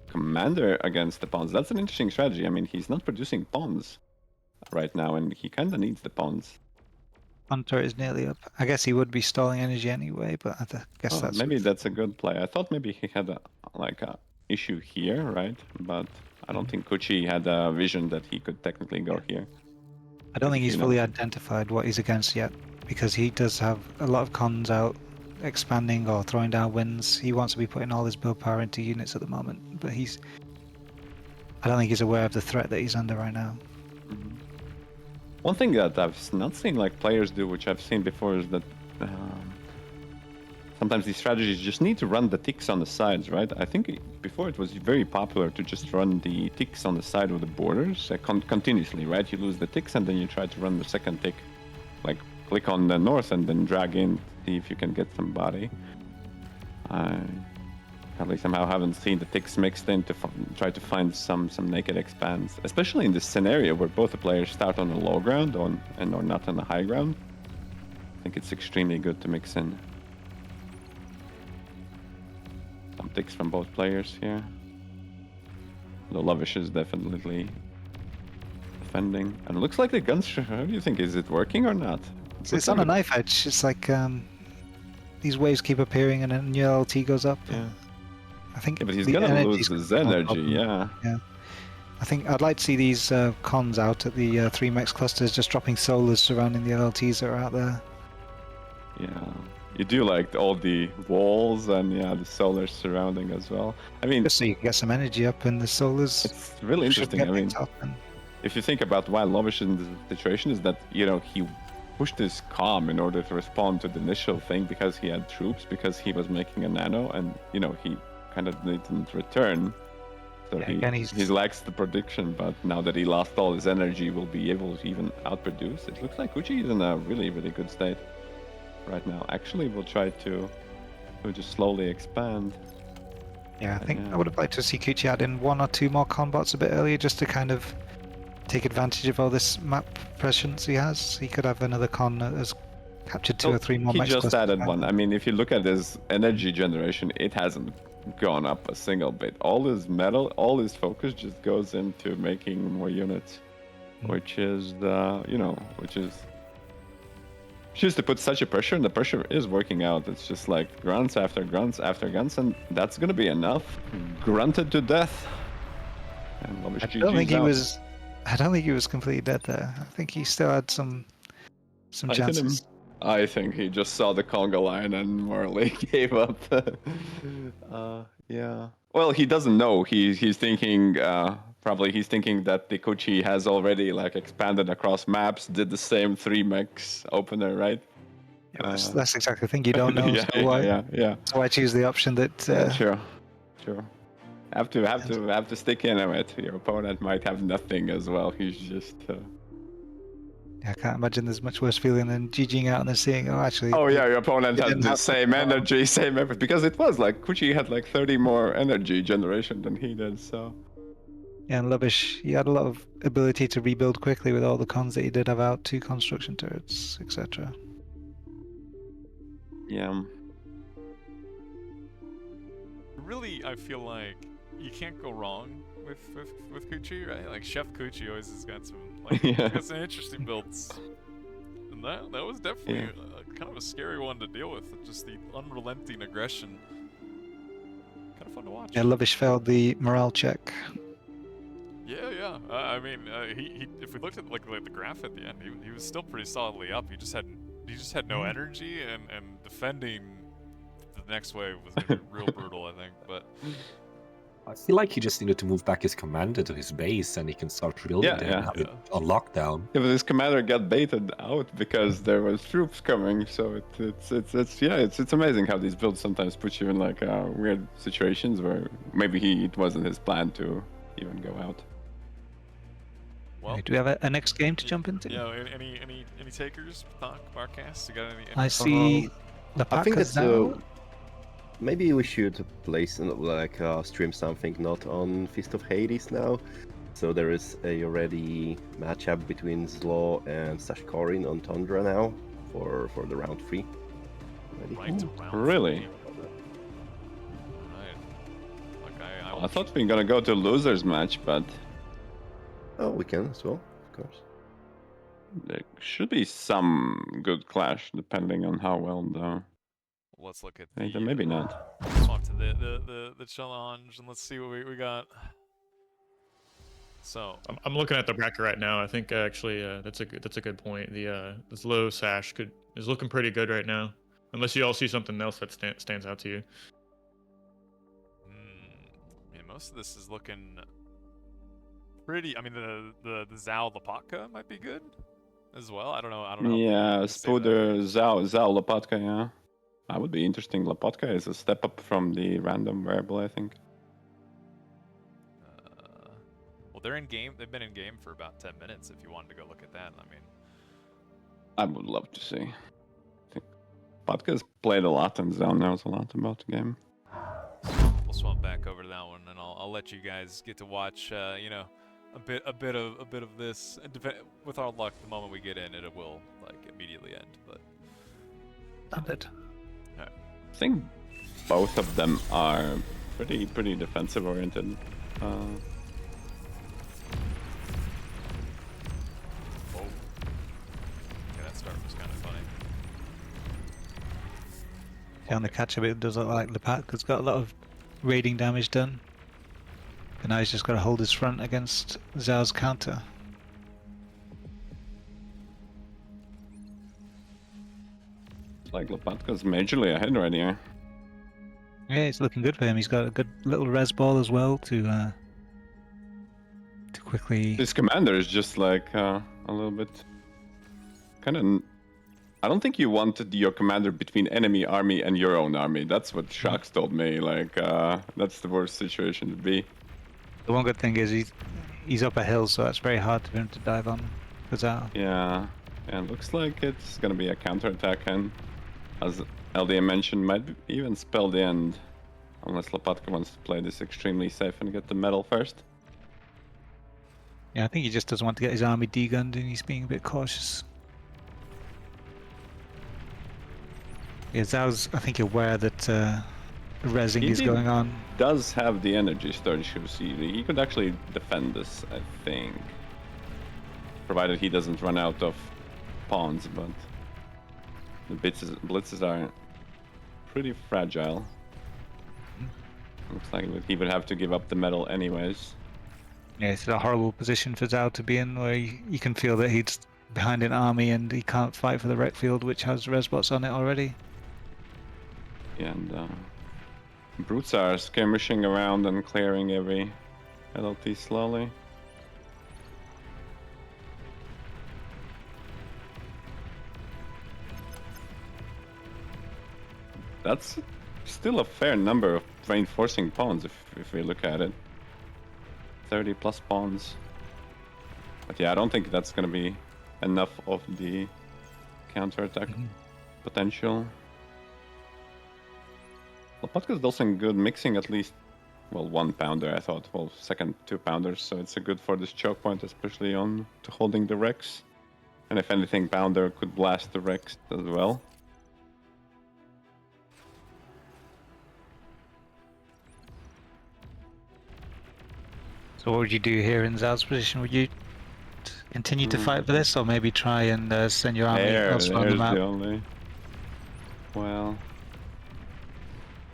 commander against the pawns. That's an interesting strategy. I mean, he's not producing pawns right now, and he kind of needs the pawns. Hunter is nearly up. I guess he would be stalling energy anyway, but I guess that's... Maybe that's a good play. I thought maybe he had a issue here, right? But I don't think Kuchy had a vision that he could technically go here. I don't think he's fully identified what he's against yet, because he does have a lot of cons out, expanding or throwing down winds. He wants to be putting all his build power into units at the moment, but I don't think he's aware of the threat that he's under right now. One thing that I've not seen like players do, which I've seen before, is that sometimes these strategies just need to run the ticks on the sides, right? I think before it was very popular to just run the ticks on the side of the borders continuously, right? You lose the ticks and then you try to run the second tick, like click on the north and then drag in see if you can get somebody. I probably somehow haven't seen the ticks mixed in to try to find some naked expands, especially in this scenario where both the players start on the low ground or not on the high ground. I think it's extremely good to mix in some ticks from both players here. The Lovish is definitely defending, and it looks like the guns. How do you think? Is it working or not? It's on a knife edge. It's like these waves keep appearing, and then your LT goes up. Yeah. I think. Yeah, but he's the gonna lose energy's his gonna be no energy. problem. Yeah. Yeah. I think I'd like to see these cons out at the 3 max clusters, just dropping solars surrounding the LTs that are out there. Yeah. You do like all the walls and the solar surrounding as well. I mean, Just so you can get some energy up, and the solars. it's really interesting. I mean, if you think about why Lovish in this situation is that, he pushed his calm in order to respond to the initial thing because he had troops, because he was making a nano, and, he kind of didn't return. So he lacks the prediction, but now that he lost all his energy, will be able to even outproduce. It looks like Kuchy is in a really, really good state right now. Actually, we'll try to just slowly expand. Yeah, I think I would have liked to see Kuchy add in 1 or 2 more combots a bit earlier, just to kind of take advantage of all this map presence he has. He could have another con that has captured 2 or 3 more. He max just clusters added back. 1. I mean, if you look at his energy generation, it hasn't gone up a single bit. All his metal, all his focus just goes into making more units, which is just to put such a pressure, and the pressure is working out. It's just like grunts after grunts after grunts, and that's gonna be enough. Grunted to death. And I don't think he was completely dead there. I think he still had some chances. I think he just saw the conga line and morally gave up. Yeah. Well, he doesn't know. He's thinking probably he's thinking that the Kuchy has already expanded across maps, did the same 3 mechs opener, right? Yeah, that's exactly the thing. You don't know. Yeah. So I choose the option that. Sure. Have to stick in it. Your opponent might have nothing as well. He's just. I can't imagine there's much worse feeling than GGing out and then seeing, actually. Oh yeah, your opponent had the same energy, same everything. Because it was like Kuchy had 30 more energy generation than he did, so. Yeah, and Lovish, he had a lot of ability to rebuild quickly with all the cons that he did have out, 2 construction turrets, etc. Yeah. Really, I feel like you can't go wrong with Kuchy, right? Like Chef Kuchy always has got some got some interesting builds, and that was definitely kind of a scary one to deal with. Just the unrelenting aggression, kind of fun to watch. Yeah, Lovish failed the morale check. Yeah. I mean, he if we looked at the graph at the end, he was still pretty solidly up. He just had no energy, and defending the next wave was gonna be real brutal, I think. But I feel like he just needed to move back his commander to his base, and he can start rebuilding there and have it on lockdown. Yeah, but his commander got baited out because there was troops coming. So it's amazing how these builds sometimes put you in weird situations where maybe it wasn't his plan to even go out. Well, do we have a next game to jump into? Yeah. Any takers? Marcast? You got any? I see. I think that's maybe we should place stream something not on Fist of Hades now. So there is a already matchup between Zlo and Sashkorin on Tundra now for the round 3. Really? I thought we were gonna go to losers match, but we can as well, of course. There should be some good clash depending on how well the. Let's look at maybe not. Let's on to the challenge and let's see what we got. So I'm looking at the bracket right now. I think actually that's a good point. This low Sash is looking pretty good right now, unless you all see something else that stands out to you. Yeah, most of this is looking pretty. I mean, the Zao Lopatka might be good as well. I don't know. Yeah, Spooder Zao Lopatka. Yeah. That would be interesting. Lopatka is a step up from the random variable, I think. Well, they're in game. They've been in game for about 10 minutes. If you wanted to go look at that, I mean, I would love to see. I think Lopatka's played a lot and Zone knows a lot about the game. We'll swap back over to that one, and I'll let you guys get to watch. You know, a bit of this. With our luck, the moment we get in, it will like immediately end. But Stop it. all right. I think both of them are pretty defensive oriented. Oh. Yeah, that start was kind of funny. Yeah, on the catch-up, it does look like Lopatka's got a lot of raiding damage done. But now he's just got to hold his front against Zhao's counter. It's like Lopatka's majorly ahead right here. Yeah, it's looking good for him. He's got a good little res ball as well to quickly. His commander is just like a little bit kind of. I don't think you wanted your commander between enemy army and your own army. That's what Shocks told me. Like that's the worst situation to be. The one good thing is he's up a hill, so that's very hard for him to dive on for Zhao. Yeah, and looks like it's gonna be a counterattack, and as LDM mentioned, might even spell the end, unless Lopatka wants to play this extremely safe and get the medal first. Yeah, I think he just doesn't want to get his army degunned, and he's being a bit cautious. Yeah, Zhao's, I think, aware that rezzing is going on. Does have the energy storage. He could actually defend this, I think, provided he doesn't run out of pawns. But the blitzes are pretty fragile. Looks like he would have to give up the medal anyways. Yeah, it's a horrible position for Zhao to be in, where you can feel that he's behind an army and he can't fight for the wreck field, which has resbots on it already. And brutes are skirmishing around and clearing every LLT slowly. That's still a fair number of reinforcing pawns if we look at it. 30 plus pawns. But yeah, I don't think that's gonna be enough of the counterattack potential. Lopatka's also good mixing at least, well, 1 pounder, I thought. Well, second 2 pounders, so it's a good for this choke point, especially on to holding the Rex. And if anything, pounder could blast the Rex as well. So what would you do here in Zhao's position? Would you continue to fight for this, or maybe try and send your army elsewhere on the map? The only... Well...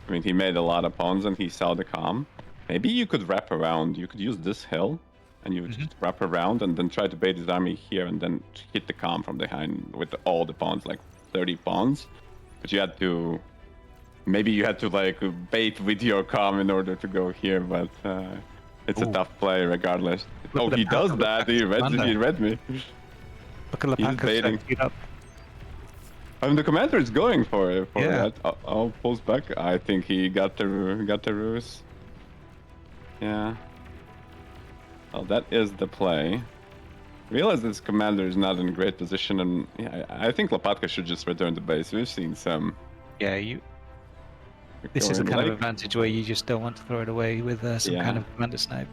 I mean, he made a lot of pawns and he saw the calm. Maybe you could wrap around. You could use this hill and you would just wrap around and then try to bait his army here and then hit the calm from behind with all the pawns, like 30 pawns. But you had to... Maybe you had to like bait with your calm in order to go here, but it's a tough play regardless. Oh, he does that. He read me. Look at Lopatka. I mean, the commander is going for that. I'll pulls back. I think he got the ruse. Yeah. Oh, that is the play. Realize this commander is not in a great position, and yeah, I think Lopatka should just return to base. We've seen some. Yeah, this is a kind of advantage where you just don't want to throw it away with some kind of commander snipe.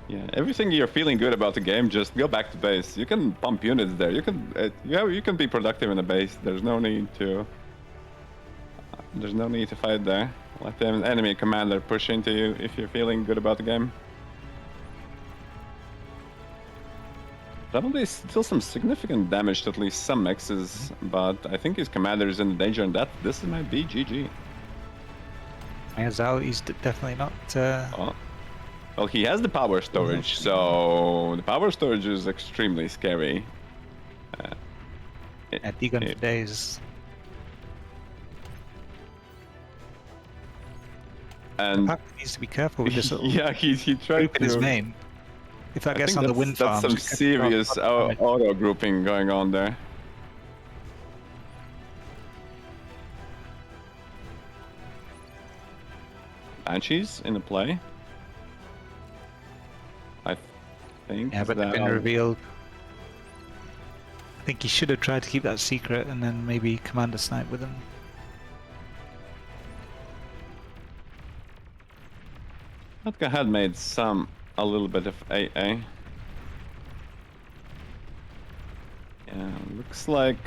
Yeah, everything you're feeling good about the game, just go back to base. You can pump units there. You can, you can be productive in the base. There's no need to. There's no need to fight there. Let the enemy commander push into you if you're feeling good about the game. Probably still some significant damage to at least some mexes, but I think his commander is in danger, and this might be GG. Yeah, Zhao, he's definitely not. Well, he has the power storage, so the power storage is extremely scary. Degun for days. And he needs to be careful with this little he tried to his main. If that gets on the wind farm, that's some serious auto grouping going on there. Banshees in the play. I think. Yeah, but they've been revealed. I think he should have tried to keep that secret and then maybe commander snipe with him. Notka had made a little bit of AA. Yeah, looks like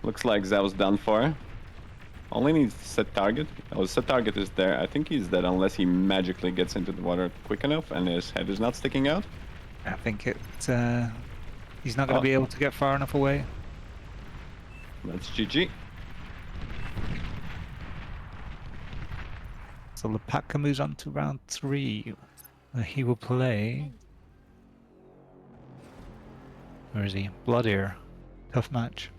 Zhao's done for. Only needs to set target. Oh, set target is there. I think he's dead unless he magically gets into the water quick enough and his head is not sticking out. I think he's not going to be able to get far enough away. That's GG. So Lepaka moves on to round 3. He will play... Where is he? Blodir. Tough match.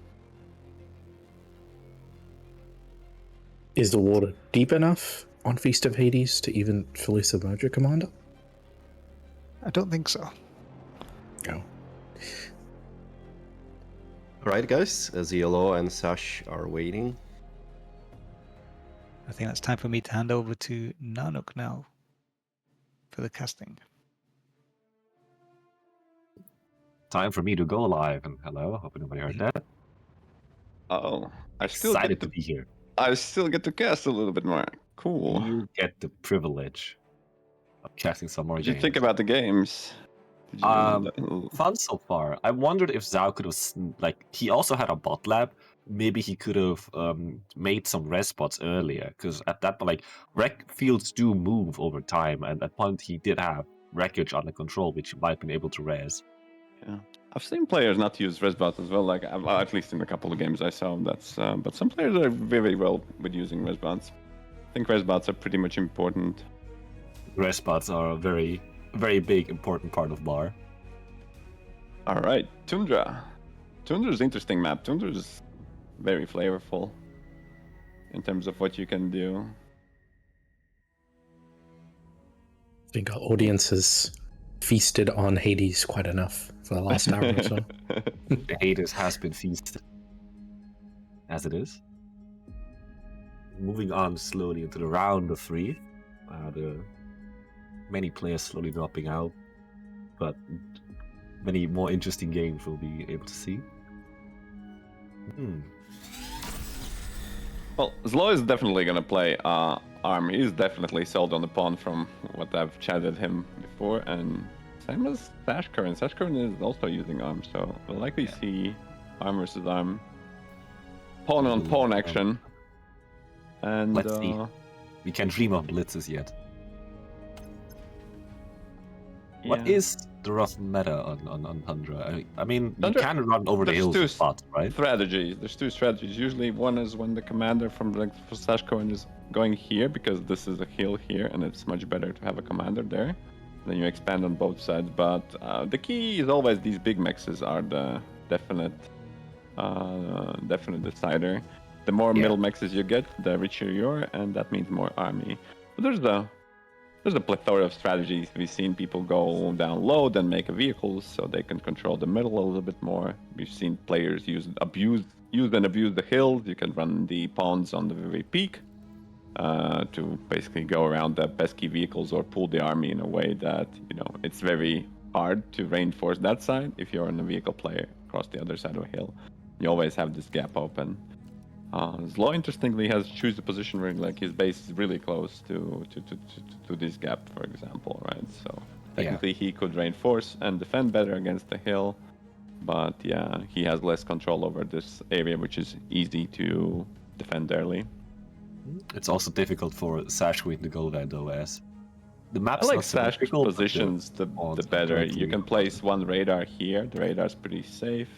Is the water deep enough on Feast of Hades to even fully submerge a commander? I don't think so. No. Alright guys, Yellow and Sash are waiting. I think it's time for me to hand over to Nanook now for the casting. Time for me to go live. And hello, hope nobody heard that. Oh, I still Excited get to be here. I still get to cast a little bit more. Cool. You get the privilege of casting some more What did you games. think about the games? Fun so far. I wondered if Zhao could have, he also had a bot lab. Maybe he could have made some res spots earlier, because at that point, rec fields do move over time, and at point he did have wreckage under control, which he might have been able to res. Yeah, I've seen players not use res bots as well. At least in a couple of games I saw. But some players are very well with using res bots. I think res bots are pretty much important. Res spots are a very, very big, important part of Bar. All right, Tundra. Tundra's interesting map. Tundra's very flavorful in terms of what you can do. I think our audience has feasted on Hades quite enough for the last hour or so. Hades has been feasted, as it is. Moving on slowly into the round of 3. The many players slowly dropping out, but many more interesting games we'll be able to see. Well, Zlo is definitely going to play ARM. He's definitely sold on the pawn from what I've chatted him before, and same as Sashkurn. Sashkurn is also using ARM, so we'll likely see ARM versus ARM. Pawn on pawn action. And let's see. We can't dream of blitzes yet. What is the rough meta on Tundra? I mean, Tundra, you can run over the hills with spots, right? There's two strategies. Usually one is when the commander from for Sashkurn is going here, because this is a hill here, and it's much better to have a commander there. Then you expand on both sides. But the key is always these big mixes are the definite decider. The more middle mixes you get, the richer you are, and that means more army. But there's a plethora of strategies. We've seen people go down low, then make a vehicle so they can control the middle a little bit more. We've seen players use and abuse the hills. You can run the pawns on the very peak to basically go around the pesky vehicles or pull the army in a way that, it's very hard to reinforce that side if you're an a vehicle player across the other side of a hill. You always have this gap open. Zlo, interestingly, has choose the position where his base is really close to this gap, for example, right? So technically he could reinforce and defend better against the hill, but he has less control over this area, which is easy to defend early. It's also difficult for Sashqueen to go there, though, as the map's I like not so Sash difficult, positions the better. You can place one radar here. The radar's pretty safe,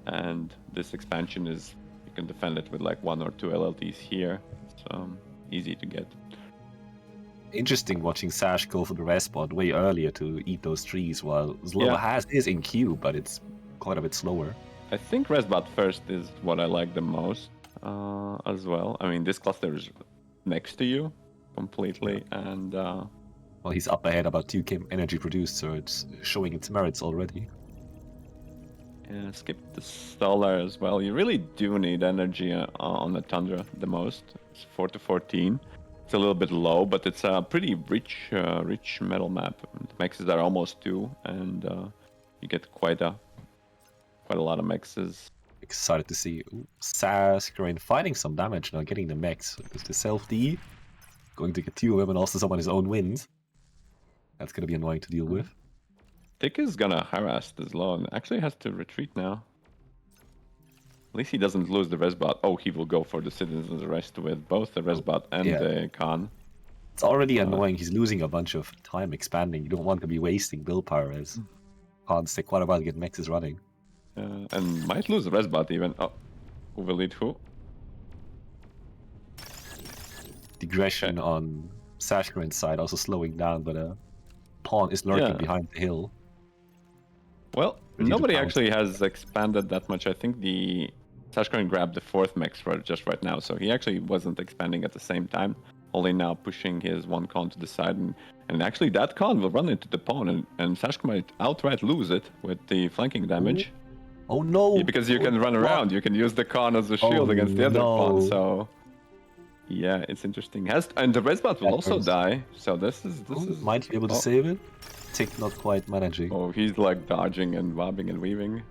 and this expansion is. You can defend it with 1 or 2 LLTs here. It's easy to get. Interesting watching Sash go for the res spot way earlier to eat those trees, while Zlo has his in queue, but it's quite a bit slower. I think Resbot first is what I like the most as well. I mean, this cluster is next to you completely, and well, he's up ahead about 2k energy produced, so it's showing its merits already. Yeah, skip the solar as well. You really do need energy on the Tundra the most. It's 4 to 14. It's a little bit low, but it's a pretty rich metal map. The mexes are almost 2, and you get quite a lot of mexes. Excited to see Sasquatch finding some damage now, getting the mex with the self D. going to get 2 of them and also someone his own wins. That's going to be annoying to deal with. Tick is gonna harass this law and actually has to retreat now. At least he doesn't lose the resbot. Oh, he will go for the citizen's arrest with both the resbot and the con. It's already annoying. He's losing a bunch of time expanding. You don't want to be wasting willpower as cons take quite a while to get mexes running. And might lose the resbot even. Oh, who will lead who? Digression on Sashkarin's side also slowing down, but pawn is lurking behind the hill. Well, nobody actually has expanded that much. I think the Sashkarin grabbed the 4th mex just right now, so he actually wasn't expanding at the same time. Only now pushing his 1 con to the side, and actually that con will run into the pawn, and Sashka might outright lose it with the flanking damage. Oh no! Yeah, because you can run around, you can use the con as a shield against the other pawn, so... Yeah, it's interesting. And the resbot will also die, so this is... Might be able to save it. Tick not quite managing. Oh, he's like dodging and bobbing and weaving.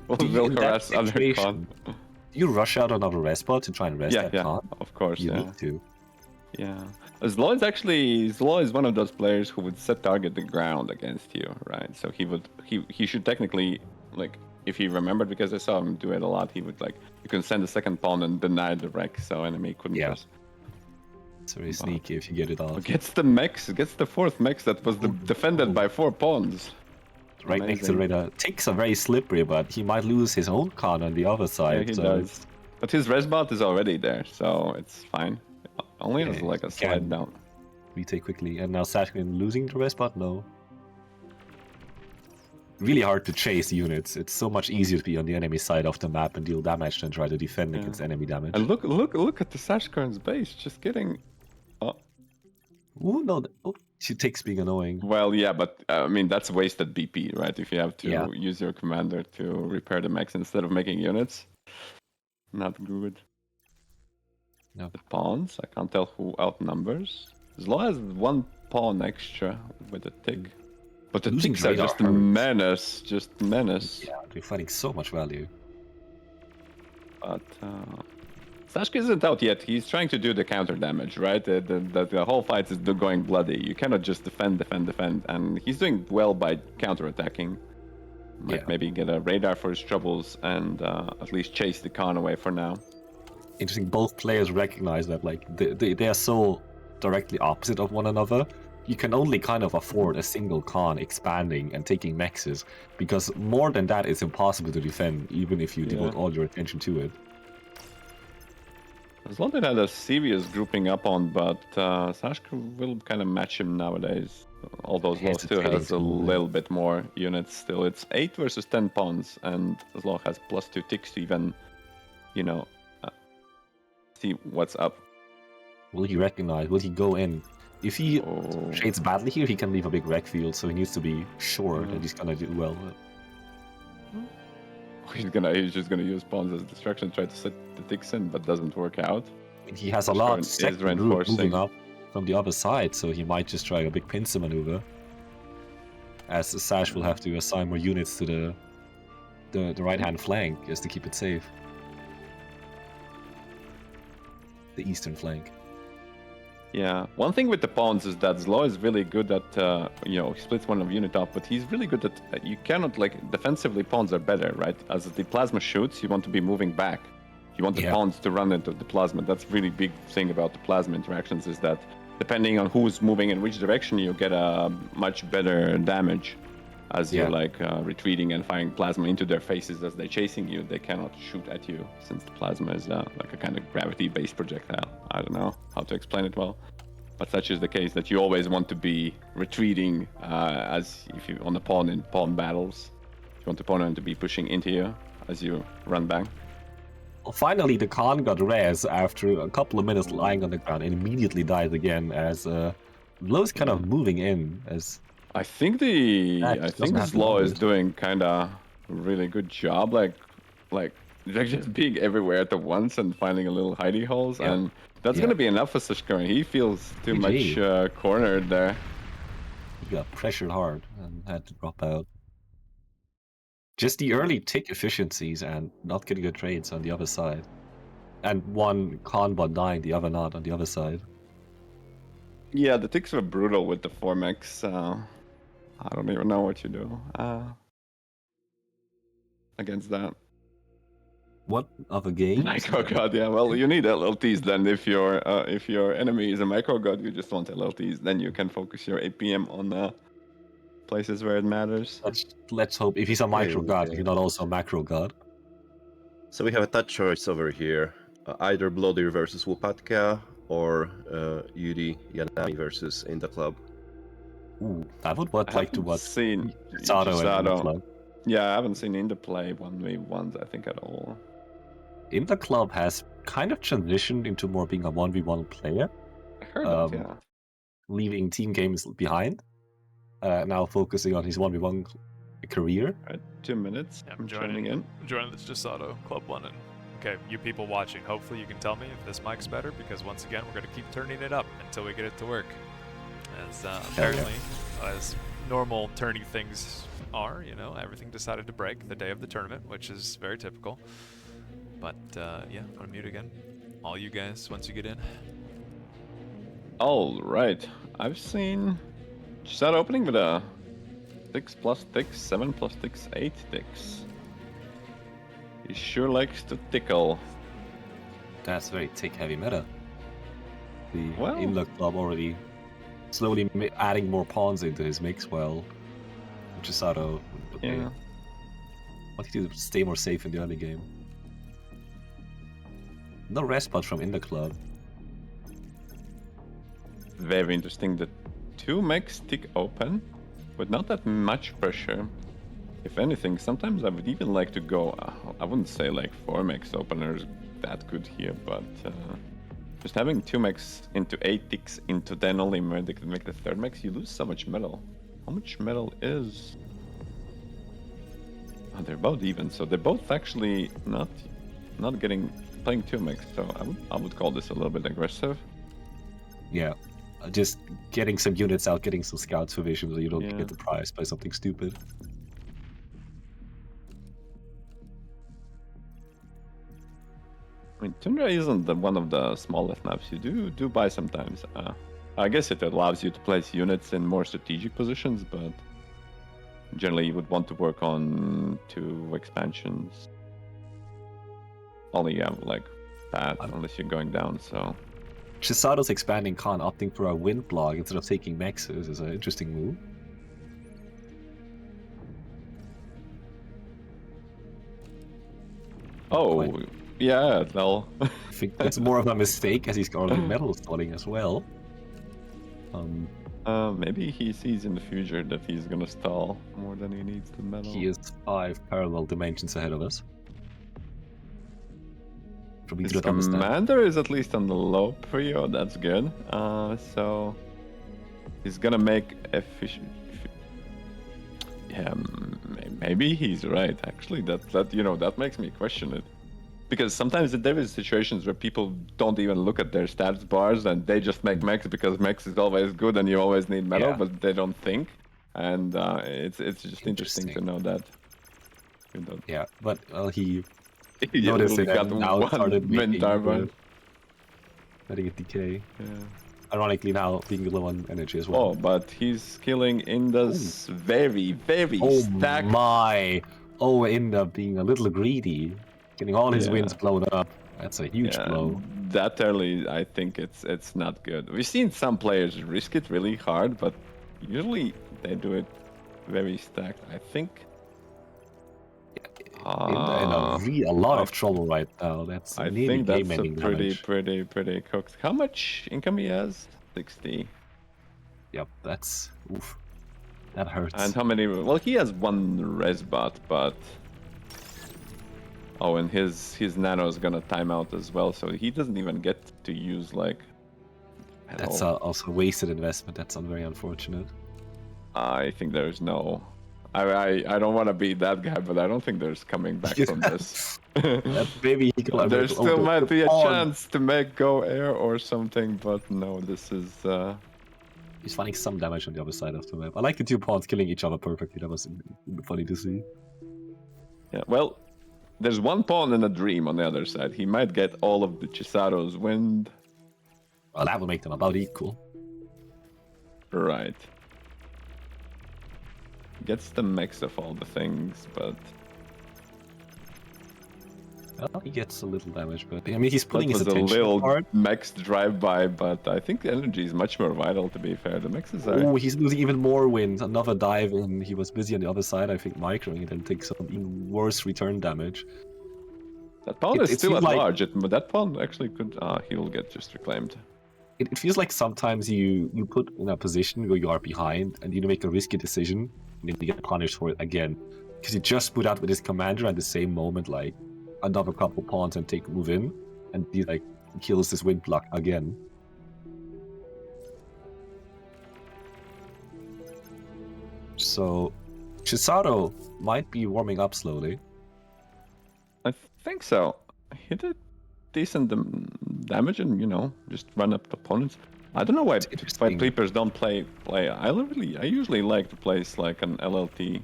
Will harass other con. Do you rush out another resbot to try and rest that con? Of course, you need to. Yeah. Zlo is one of those players who would set target the ground against you, right? So he should technically, like, if he remembered, because I saw him do it a lot, he would, like, you can send a second pawn and deny the wreck, so enemy couldn't press. It's very sneaky if you get it off. Gets the mex, gets the 4th mex that was defended by 4 pawns. Right next to the radar. Ticks are very slippery, but he might lose his own con on the other side. Yeah, he does. But his resbot is already there, so it's fine. Only has like a slide down. Retake quickly, and now Sashkarin losing the resbot? No. Really hard to chase units. It's so much easier to be on the enemy side of the map and deal damage than try to defend against enemy damage. And look at the Sashkarin's base, just getting... Oh. Ooh, no. Oh, Tick's being annoying. Well, yeah, but I mean, that's wasted BP, right? If you have to use your commander to repair the mechs instead of making units. Not good. No. The pawns, I can't tell who outnumbers. Zlo has 1 pawn extra with a tick. But the ticks are just menace, Yeah, they're fighting so much value. But Sashka isn't out yet. He's trying to do the counter damage, right? The whole fight is going bloody. You cannot just defend, and he's doing well by counter-attacking. Might maybe get a radar for his troubles and at least chase the con away for now. Interesting, both players recognize that like they are so directly opposite of one another. You can only kind of afford a single con expanding and taking mexes, because more than that is impossible to defend, even if you devote all your attention to it. Zlatan had a serious grouping up on, but Sashka will kind of match him nowadays. Although Zlo still has a little bit more units still. It's 8 versus 10 pawns, and Zlo has +2 ticks to even, see what's up. Will he recognize? Will he go in? If he trades badly here, he can leave a big wreck field, so he needs to be sure that he's gonna do well. He's just gonna use pawns as distraction, try to set the ticks in, but doesn't work out. He has a lot of second group moving up from the other side, so he might just try a big pincer maneuver. As Sash will have to assign more units to the right-hand flank just to keep it safe. The eastern flank. Yeah, one thing with the pawns is that Zlo is really good at, he splits one of unit off, but he's really good at, you cannot, defensively pawns are better, right? As the plasma shoots, you want to be moving back. You want the pawns to run into the plasma. That's really big thing about the plasma interactions is that depending on who's moving in which direction, you get a much better damage. As you're retreating and firing plasma into their faces as they're chasing you, they cannot shoot at you since the plasma is like a kind of gravity-based projectile. I don't know how to explain it well, but such is the case that you always want to be retreating as if you on the pawn in pawn battles. You want the opponent to be pushing into you as you run back. Well, finally, the Khan got res after a couple of minutes lying on the ground and immediately died again as Zlo's kind of moving in as. I think Zlo is doing kind of really good job, like just being everywhere at the once and finding a little hidey holes, and that's gonna be enough for Sashkarin. He feels too much cornered there. He got pressured hard and had to drop out. Just the early tick efficiencies and not getting good trades on the other side, and one con bot dying, the other not on the other side. Yeah, the ticks were brutal with the 4max. I don't even know what you do against that. What other game? Micro god, yeah. Well, you need LLTs then. If your enemy is a micro god, you just want LLTs. Then you can focus your APM on places where it matters. Let's hope if he's a micro god, Okay. he's not also a macro god. So we have a tough choice over here. Either Blodir versus Wupatka or Yuri Yanami versus IndaCluB. Ooh, I would like to watch Seen Sato and Sato. IndaCluB. Yeah, I haven't seen IndaCluB 1v1s, I think, at all. IndaCluB has kind of transitioned into more being a 1v1 player. I heard that, yeah. Leaving team games behind. Now focusing on his 1v1 career. Alright, 2 minutes. Yeah, I'm joining in. Joining the Sato Club 1. And okay, you people watching, hopefully you can tell me if this mic's better, because once again, we're going to keep turning it up until we get it to work. As apparently, as normal turny things are, you know, everything decided to break the day of the tournament, which is very typical. But yeah, I'm going to mute again. All you guys, once you get in. All right. I've seen Sato opening with a 6 plus ticks, 7 plus ticks, 8 ticks. He sure likes to tickle. That's very tick-heavy meta. The Well- IndaCluB already slowly adding more pawns into his mix, while Sato Yeah. wanting to stay more safe in the early game. No respot from IndaCluB. Very interesting. The 2 mechs tick open, but not that much pressure. If anything, sometimes I would even like to go. I wouldn't say like 4 mechs openers that good here, but just having 2 mechs into 8 ticks into then only make the 3rd mechs, you lose so much metal. How much metal is? Oh, they're both even, so they're both actually not playing 2 mechs. So I would call this a little bit aggressive. Yeah, just getting some units out, getting some scouts for vision so you don't Yeah. get surprised by something stupid. I mean, Tundra isn't one of the smallest maps. You do buy sometimes. I guess it allows you to place units in more strategic positions, but generally you would want to work on 2 expansions. Only like that, unless you're going down. So Chisato's expanding Khan, opting for a wind block instead of taking Nexus is an interesting move. oh yeah, well, I think it's more of a mistake as he's already metal stalling as well. maybe he sees in the future that he's gonna stall more than he needs the metal. He is 5 parallel dimensions ahead of us. Probably His do not understand. commander is at least on the low prio, that's good. So he's gonna make efficient. Yeah, maybe he's right. Actually, that makes me question it, because sometimes there is situations where people don't even look at their stats bars and they just make mechs because mechs is always good and you always need metal, Yeah. but they don't think. And it's just interesting to know that. You don't- Yeah, but he He noticed it literally and now started wind making turbine. letting it decay. Yeah. Ironically now being low on energy as well. Oh, but he's killing Inda's very, very Oh stacked. my! Oh, Inda being a little greedy, getting all his Yeah. wins blown up. That's a huge Yeah, blow. that early, I think it's not good. We've seen some players risk it really hard, but usually they do it very stacked. I think. Inda in a lot of trouble right now. That's I nearly think that's a game-ending damage. pretty cooked. How much income he has? 60. Yep, that's oof. That hurts. And how many? Well, he has 1 resbot, but oh, and his nano is gonna time out as well, so he doesn't even get to use like. at That's all. also wasted investment. That's very unfortunate. I think there's no. I don't want to be that guy, but I don't think there's coming back from this. Maybe he can There still might be a chance to make go air or something, but no, this is. He's finding some damage on the other side of the map. I like the 2 pawns killing each other perfectly. That was funny to see. Yeah, well, there's 1 pawn in a dream on the other side. He might get all of the Chisato's wind. Well, that would make them about equal. Right. Gets the mix of all the things, but Well, he gets a little damage, but I mean, he's putting that his was a attention little apart. max drive-by, but I think the energy is much more vital, to be fair. The mixes are... Oh, he's losing even more wind. Another dive, and he was busy on the other side, I think, microing it and take some even worse return damage. That pawn is it still feels at like- large, but that pawn actually could... he will get just reclaimed. It feels like sometimes you put in a position where you are behind, and you make a risky decision, and then you get punished for it again. Because you just put out with his commander at the same moment, like, another couple pawns and move in, and he, like, kills this wind block again. So, Chisato might be warming up slowly. I think so. He did decent damage and, just run up opponents. I don't know why Bleepers don't play. I usually like to place like an LLT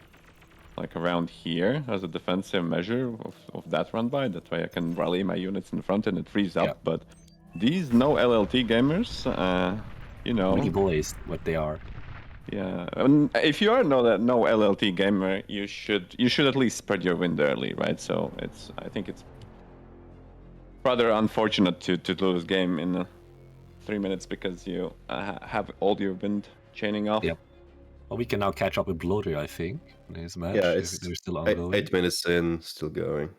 like around here as a defensive measure of that run by. That way I can rally my units in front and it frees up. But these no LLT gamers, Mini boys, what they are. Yeah, and if you are no LLT gamer, you should at least spread your wind early, right? So I think it's rather unfortunate to lose game in 3 minutes because you have all your wind chaining off. Yep. Well, we can now catch up with Blodir, I think, in his match. Yeah, if they're still ongoing. 8 minutes in, still going.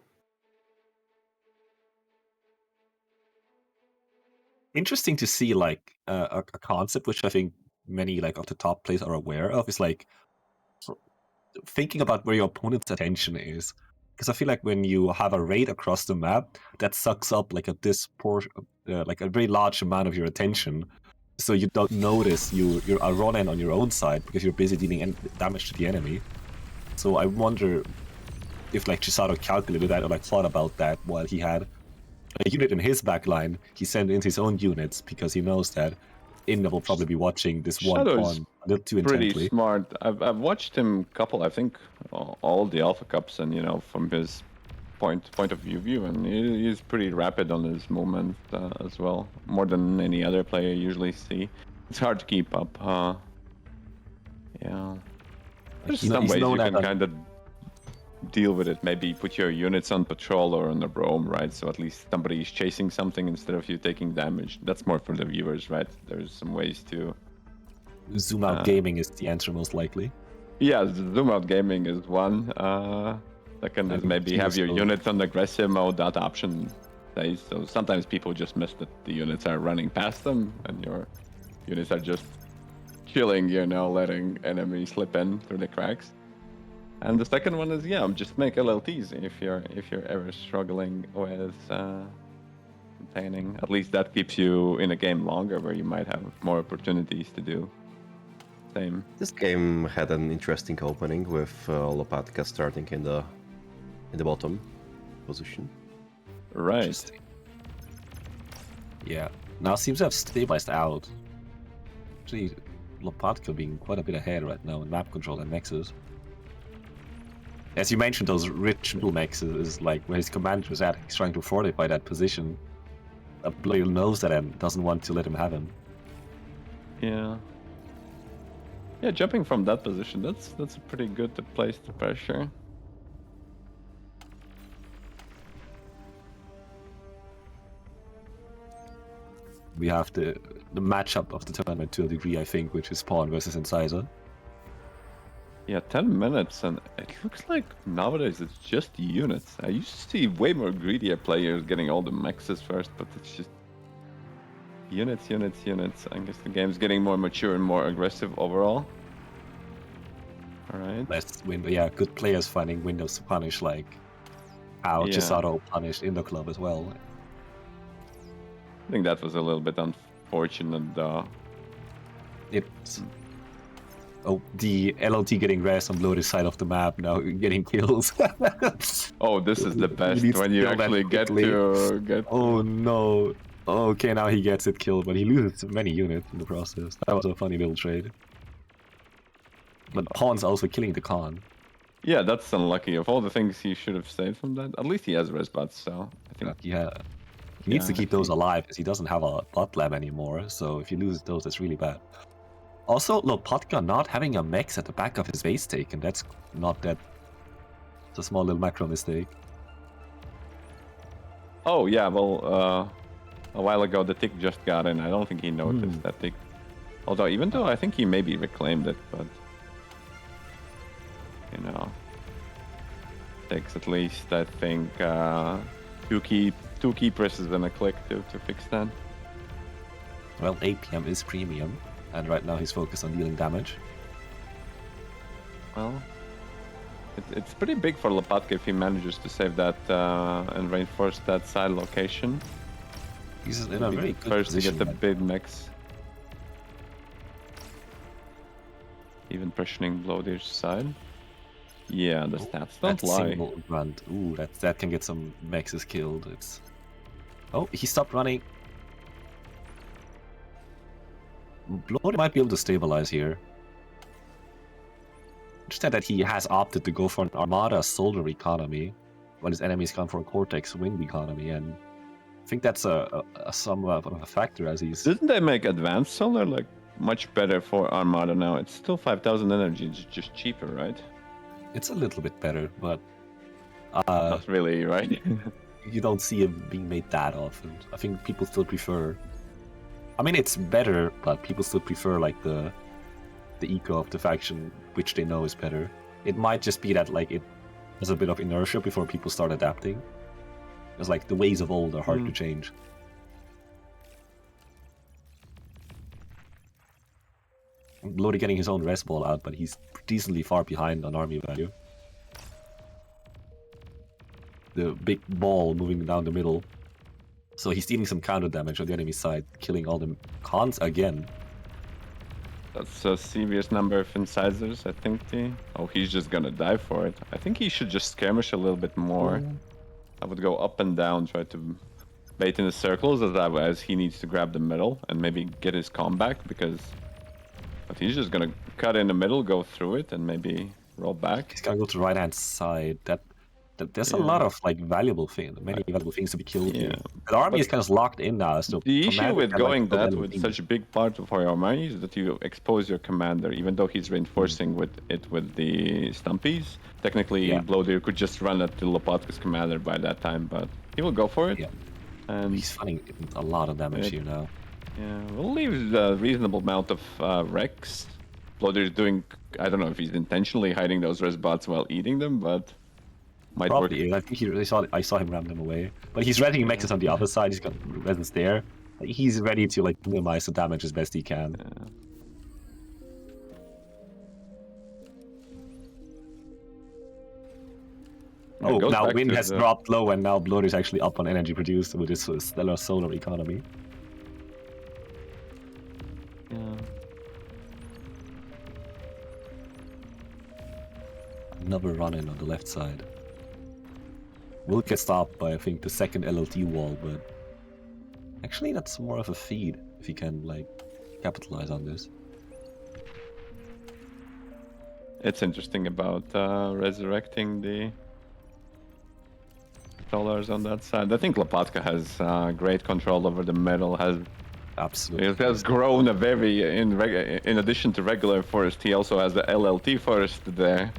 Interesting to see like a concept which I think many like of the top players are aware of is like thinking about where your opponent's attention is. Because I feel like when you have a raid across the map, that sucks up like like a very large amount of your attention. So you don't notice you're a run-in on your own side because you're busy dealing damage to the enemy. So I wonder if like Chisato calculated that or like thought about that while he had a unit in his backline. He sent in his own units because he knows that Inda will probably be watching this one pawn a little too intently. Pretty smart. I've watched him couple, I think, all the Alpha Cups, and from his point of view, and he's pretty rapid on his movement as well, more than any other player you usually see. It's hard to keep up. Yeah. There's some ways you can kind of deal with it. Maybe put your units on patrol or on the roam, right? So at least somebody is chasing something instead of you taking damage. That's more for the viewers, right? There's some ways to... Zoom out gaming is the answer most likely. Yeah, zoom out gaming is one. Second is maybe have your units on aggressive mode. That option stays. So sometimes people just miss that the units are running past them and your units are just chilling, letting enemies slip in through the cracks. And the second one is just make LLTs if you're ever struggling with containing. At least that keeps you in a game longer, where you might have more opportunities to do same. This game had an interesting opening with Lopatka starting in the bottom position. Right. Yeah. Now seems to have stabilized out. Actually, Lopatka being quite a bit ahead right now in map control and nexus. As you mentioned, those rich middle mexes is like where his commander is at. He's trying to fortify that position. Blodir knows that and doesn't want to let him have him. Yeah. Yeah, jumping from that position, that's a pretty good place to pressure. We have the matchup of the tournament to a degree, I think, which is Pawn versus Incisor. Yeah, 10 minutes, and it looks like nowadays it's just units. I used to see way more greedier players getting all the mexes first, but it's just units. I guess the game's getting more mature and more aggressive overall. Alright. Less window, yeah, good players finding windows to punish, like how Chisato punished IndaCluB as well. I think that was a little bit unfortunate, though. Oh, the LLT getting rest on Blodir's side of the map, now getting kills. Oh, this is the best when you actually get to... Oh no. Oh, okay, now he gets it killed, but he loses many units in the process. That was a funny little trade. But Pawn's also killing the Khan. Yeah, that's unlucky. Of all the things he should have saved from that, at least he has res bots, so I think... Yeah. He needs to keep those alive, because he doesn't have a bot lab anymore, so if you lose those, that's really bad. Also, Lopatka not having a mech at the back of his base taken, that's not that... It's a small little macro mistake. Oh, yeah, well, a while ago the tick just got in. I don't think he noticed that tick. Although, even though I think he maybe reclaimed it, but... You know... Takes at least, I think, two key presses and a click to fix that. Well, APM is premium, and right now he's focused on dealing damage. Well, it's pretty big for Lopatka if he manages to save that and reinforce that side location. He's in a very good first position. To get the big mechs. Even pressuring Blodir's side. Yeah, the stats don't lie. Single grunt. Ooh, that can get some mexes killed. It's... Oh, he stopped running. Blodir might be able to stabilize here. Interesting that he has opted to go for an Armada Solar economy, while his enemies come for a Cortex Wind economy, and I think that's a somewhat of a factor as he's... Didn't they make Advanced Solar like much better for Armada now? It's still 5,000 energy, it's just cheaper, right? It's a little bit better, but... Not really, right? You don't see it being made that often. I think people still prefer... I mean, it's better, but people still prefer like the eco of the faction, which they know is better. It might just be that like it has a bit of inertia before people start adapting. It's like the ways of old are hard to change. Blodir getting his own rest ball out, but he's decently far behind on army value. The big ball moving down the middle. So he's dealing some counter damage on the enemy side, killing all the cons again. That's a serious number of incisors, I think. Oh, he's just gonna die for it. I think he should just skirmish a little bit more. I would go up and down, try to bait in the circles as he needs to grab the middle and maybe get his comm back, because... But he's just gonna cut in the middle, go through it, and maybe roll back. He's gonna go to the right-hand side. There's a lot of like valuable things, many valuable things to be killed here. The army is kind of locked in now. So the issue with going that with such a big part of your army is that you expose your commander, even though he's reinforcing with the stumpies. Technically, Blodir could just run at the Lopatka's commander by that time, but he will go for it. Yeah. And he's fighting a lot of damage here now. Yeah, we'll leave a reasonable amount of Rex. Blodir is doing, I don't know if he's intentionally hiding those res bots while eating them, but might probably. work. I think I saw him ram them away. But he's ready mexes on the other side. He's got resins there. He's ready to like minimize the damage as best he can. Yeah. Oh, now wind has dropped low, and now Blodir is actually up on energy produced with his stellar solar economy. Yeah. Another run-in on the left side. Will get stopped by, I think, the second LLT wall, but... Actually, that's more of a feed, if he can, like, capitalize on this. It's interesting about resurrecting the dollars on that side. I think Lopatka has great control over the middle, Absolutely. It has grown a very, in addition to regular forest, he also has the LLT forest there.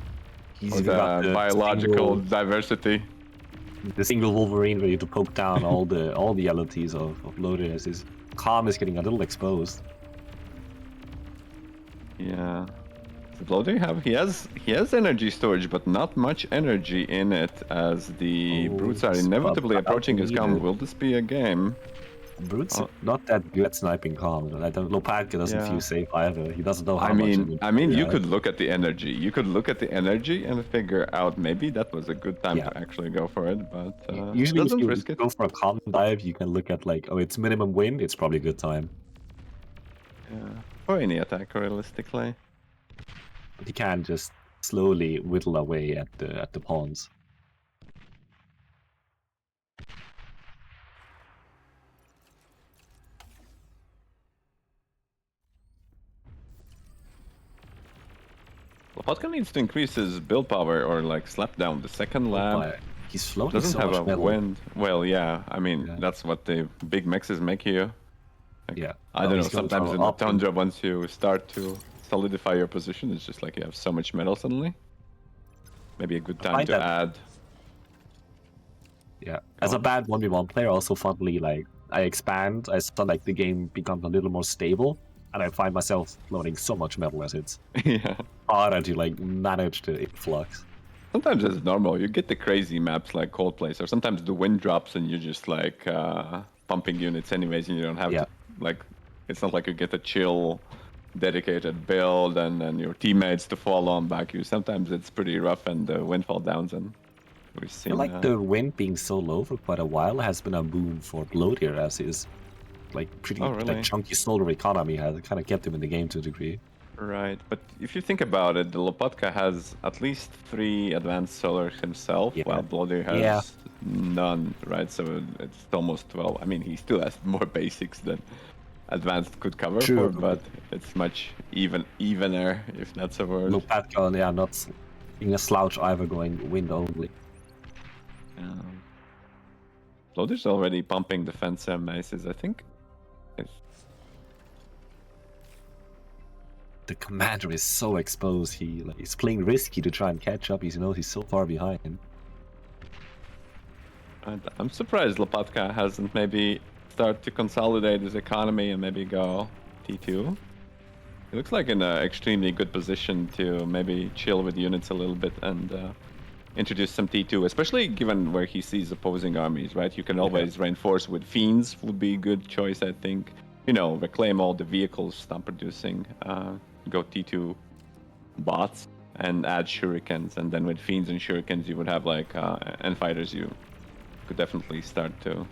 He's got the biological diversity. The single Wolverine ready to poke down all the LLTs of Blodir as his calm is getting a little exposed. Yeah. Blodir he has energy storage, but not much energy in it, as the brutes are inevitably approaching his calm. Will this be a game? Brutes not that good at sniping calm. Lopatka doesn't feel safe either. He doesn't know how much. I mean, you could look at the energy. You could look at the energy and figure out maybe that was a good time to actually go for it. But usually, if you go for a calm dive, you can look at like, oh, it's minimum wind. It's probably a good time. Yeah, for any attack, realistically. But he can just slowly whittle away at the pawns. Lopatka needs to increase his build power or like slap down the second lab. He's floating doesn't so have much a metal. wind. Well, yeah, I mean that's what the big mexes make you. Like, Yeah. I don't know. he's gonna Sometimes follow in the up and- tundra, once you start to solidify your position, it's just like you have so much metal suddenly. Maybe a good time find to that- add. Yeah. As a bad 1v1 player, also fondly like I expand, I saw like the game becomes a little more stable, and I find myself loading so much metal as it's Yeah. harder to like manage the influx. Sometimes it's normal. You get the crazy maps like Cold Place, or sometimes the wind drops and you're just like pumping units anyways, and you don't have to like. It's not like you get a chill, dedicated build and then your teammates to fall on back you. Sometimes it's pretty rough and the windfall downs, and we've I seen. feel like the wind being so low for quite a while has been a boon for Blodir, as his like pretty Oh, really? like chunky solar economy has kind of kept him in the game to a degree. Right, but if you think about it, the Lopatka has at least 3 advanced solar himself, while Blodir has none, right? So it's almost 12. I mean, he still has more basics than advanced could cover True. for, but it's much evener, if that's a word. Lopatka, yeah, not being a slouch either, going wind only. Blodir's already pumping defense maces, I think. The commander is so exposed. He's playing risky to try and catch up. He knows he's so far behind. I'm surprised Lopatka hasn't maybe started to consolidate his economy and maybe go T2. He looks like in an extremely good position to maybe chill with units a little bit and introduce some T2, especially given where he sees opposing armies, right? You can always reinforce with Fiends would be a good choice, I think. You know, reclaim all the vehicles, stop producing, go T2 bots, and add shurikens. And then with Fiends and shurikens, you would have like, and fighters, you could definitely start to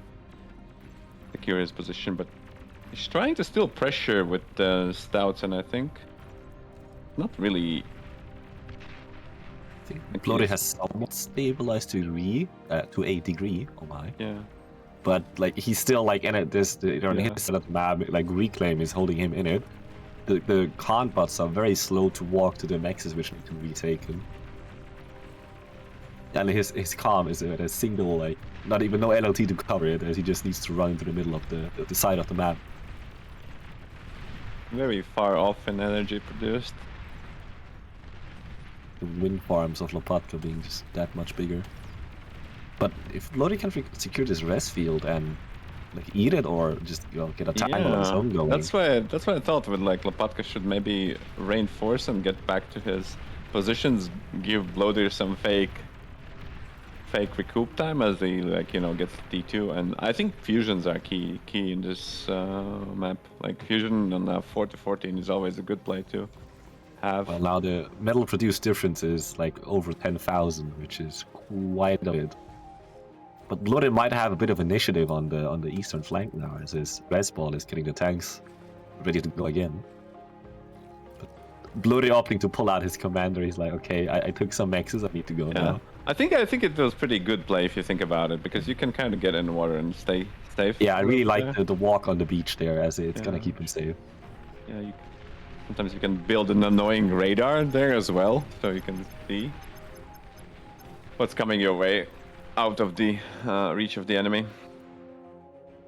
secure his position. But he's trying to still pressure with the stouts, and I think not really. I think Blodir has somewhat stabilized to a degree. Oh my. Yeah. But like he's still like in it. This on his side of the map, like Reclaim is holding him in it. The Khan bots are very slow to walk to the mexes which need to be retaken. And his calm is at a single, like not even no LLT to cover it, as he just needs to run into the middle of the side of the map. Very far off in energy produced. The wind farms of Lopatka being just that much bigger. But if Blodir can secure this rest field and like eat it, or just get a time on his own going. That's why I thought with like Lopatka should maybe reinforce and get back to his positions, give Blodir some fake recoup time as he gets T2, and I think fusions are key in this map. Like fusion on 4 to 14 is always a good play to have. Well, now the metal produced difference is like over 10,000, which is quite a bit. But Blodir might have a bit of initiative on the eastern flank now, as his res ball is getting the tanks ready to go again. But Blodir opting to pull out his commander. He's like, okay, I took some mexes, I need to go now. I think it was pretty good play if you think about it, because you can kind of get in the water and stay safe. Yeah, I really like the walk on the beach there, as it's gonna keep him safe. Yeah, sometimes you can build an annoying radar there as well, so you can see what's coming your way out of the reach of the enemy.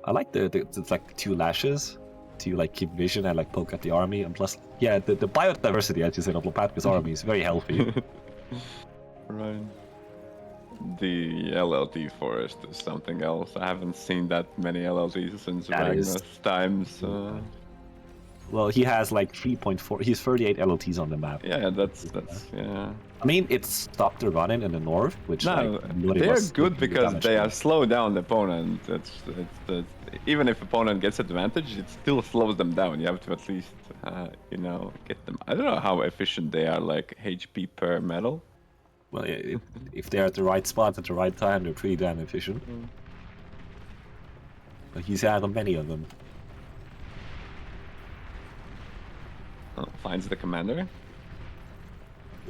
I like it's like 2 lashes to like keep vision and like poke at the army, and plus, yeah, the biodiversity, as you said, of Lopatka's army is very healthy. Right. The LLT forest is something else. I haven't seen that many LLTs since Magnus times. Well, he has like 3.4. He's 38 LLTs on the map. Yeah, that's yeah. I mean, it stopped the running in the north, which they're good because they are slow down the opponent. Even if opponent gets advantage, it still slows them down. You have to at least get them. I don't know how efficient they are, like HP per metal. Well, if they're at the right spot at the right time, they're pretty damn efficient. But he's had many of them. Finds the commander.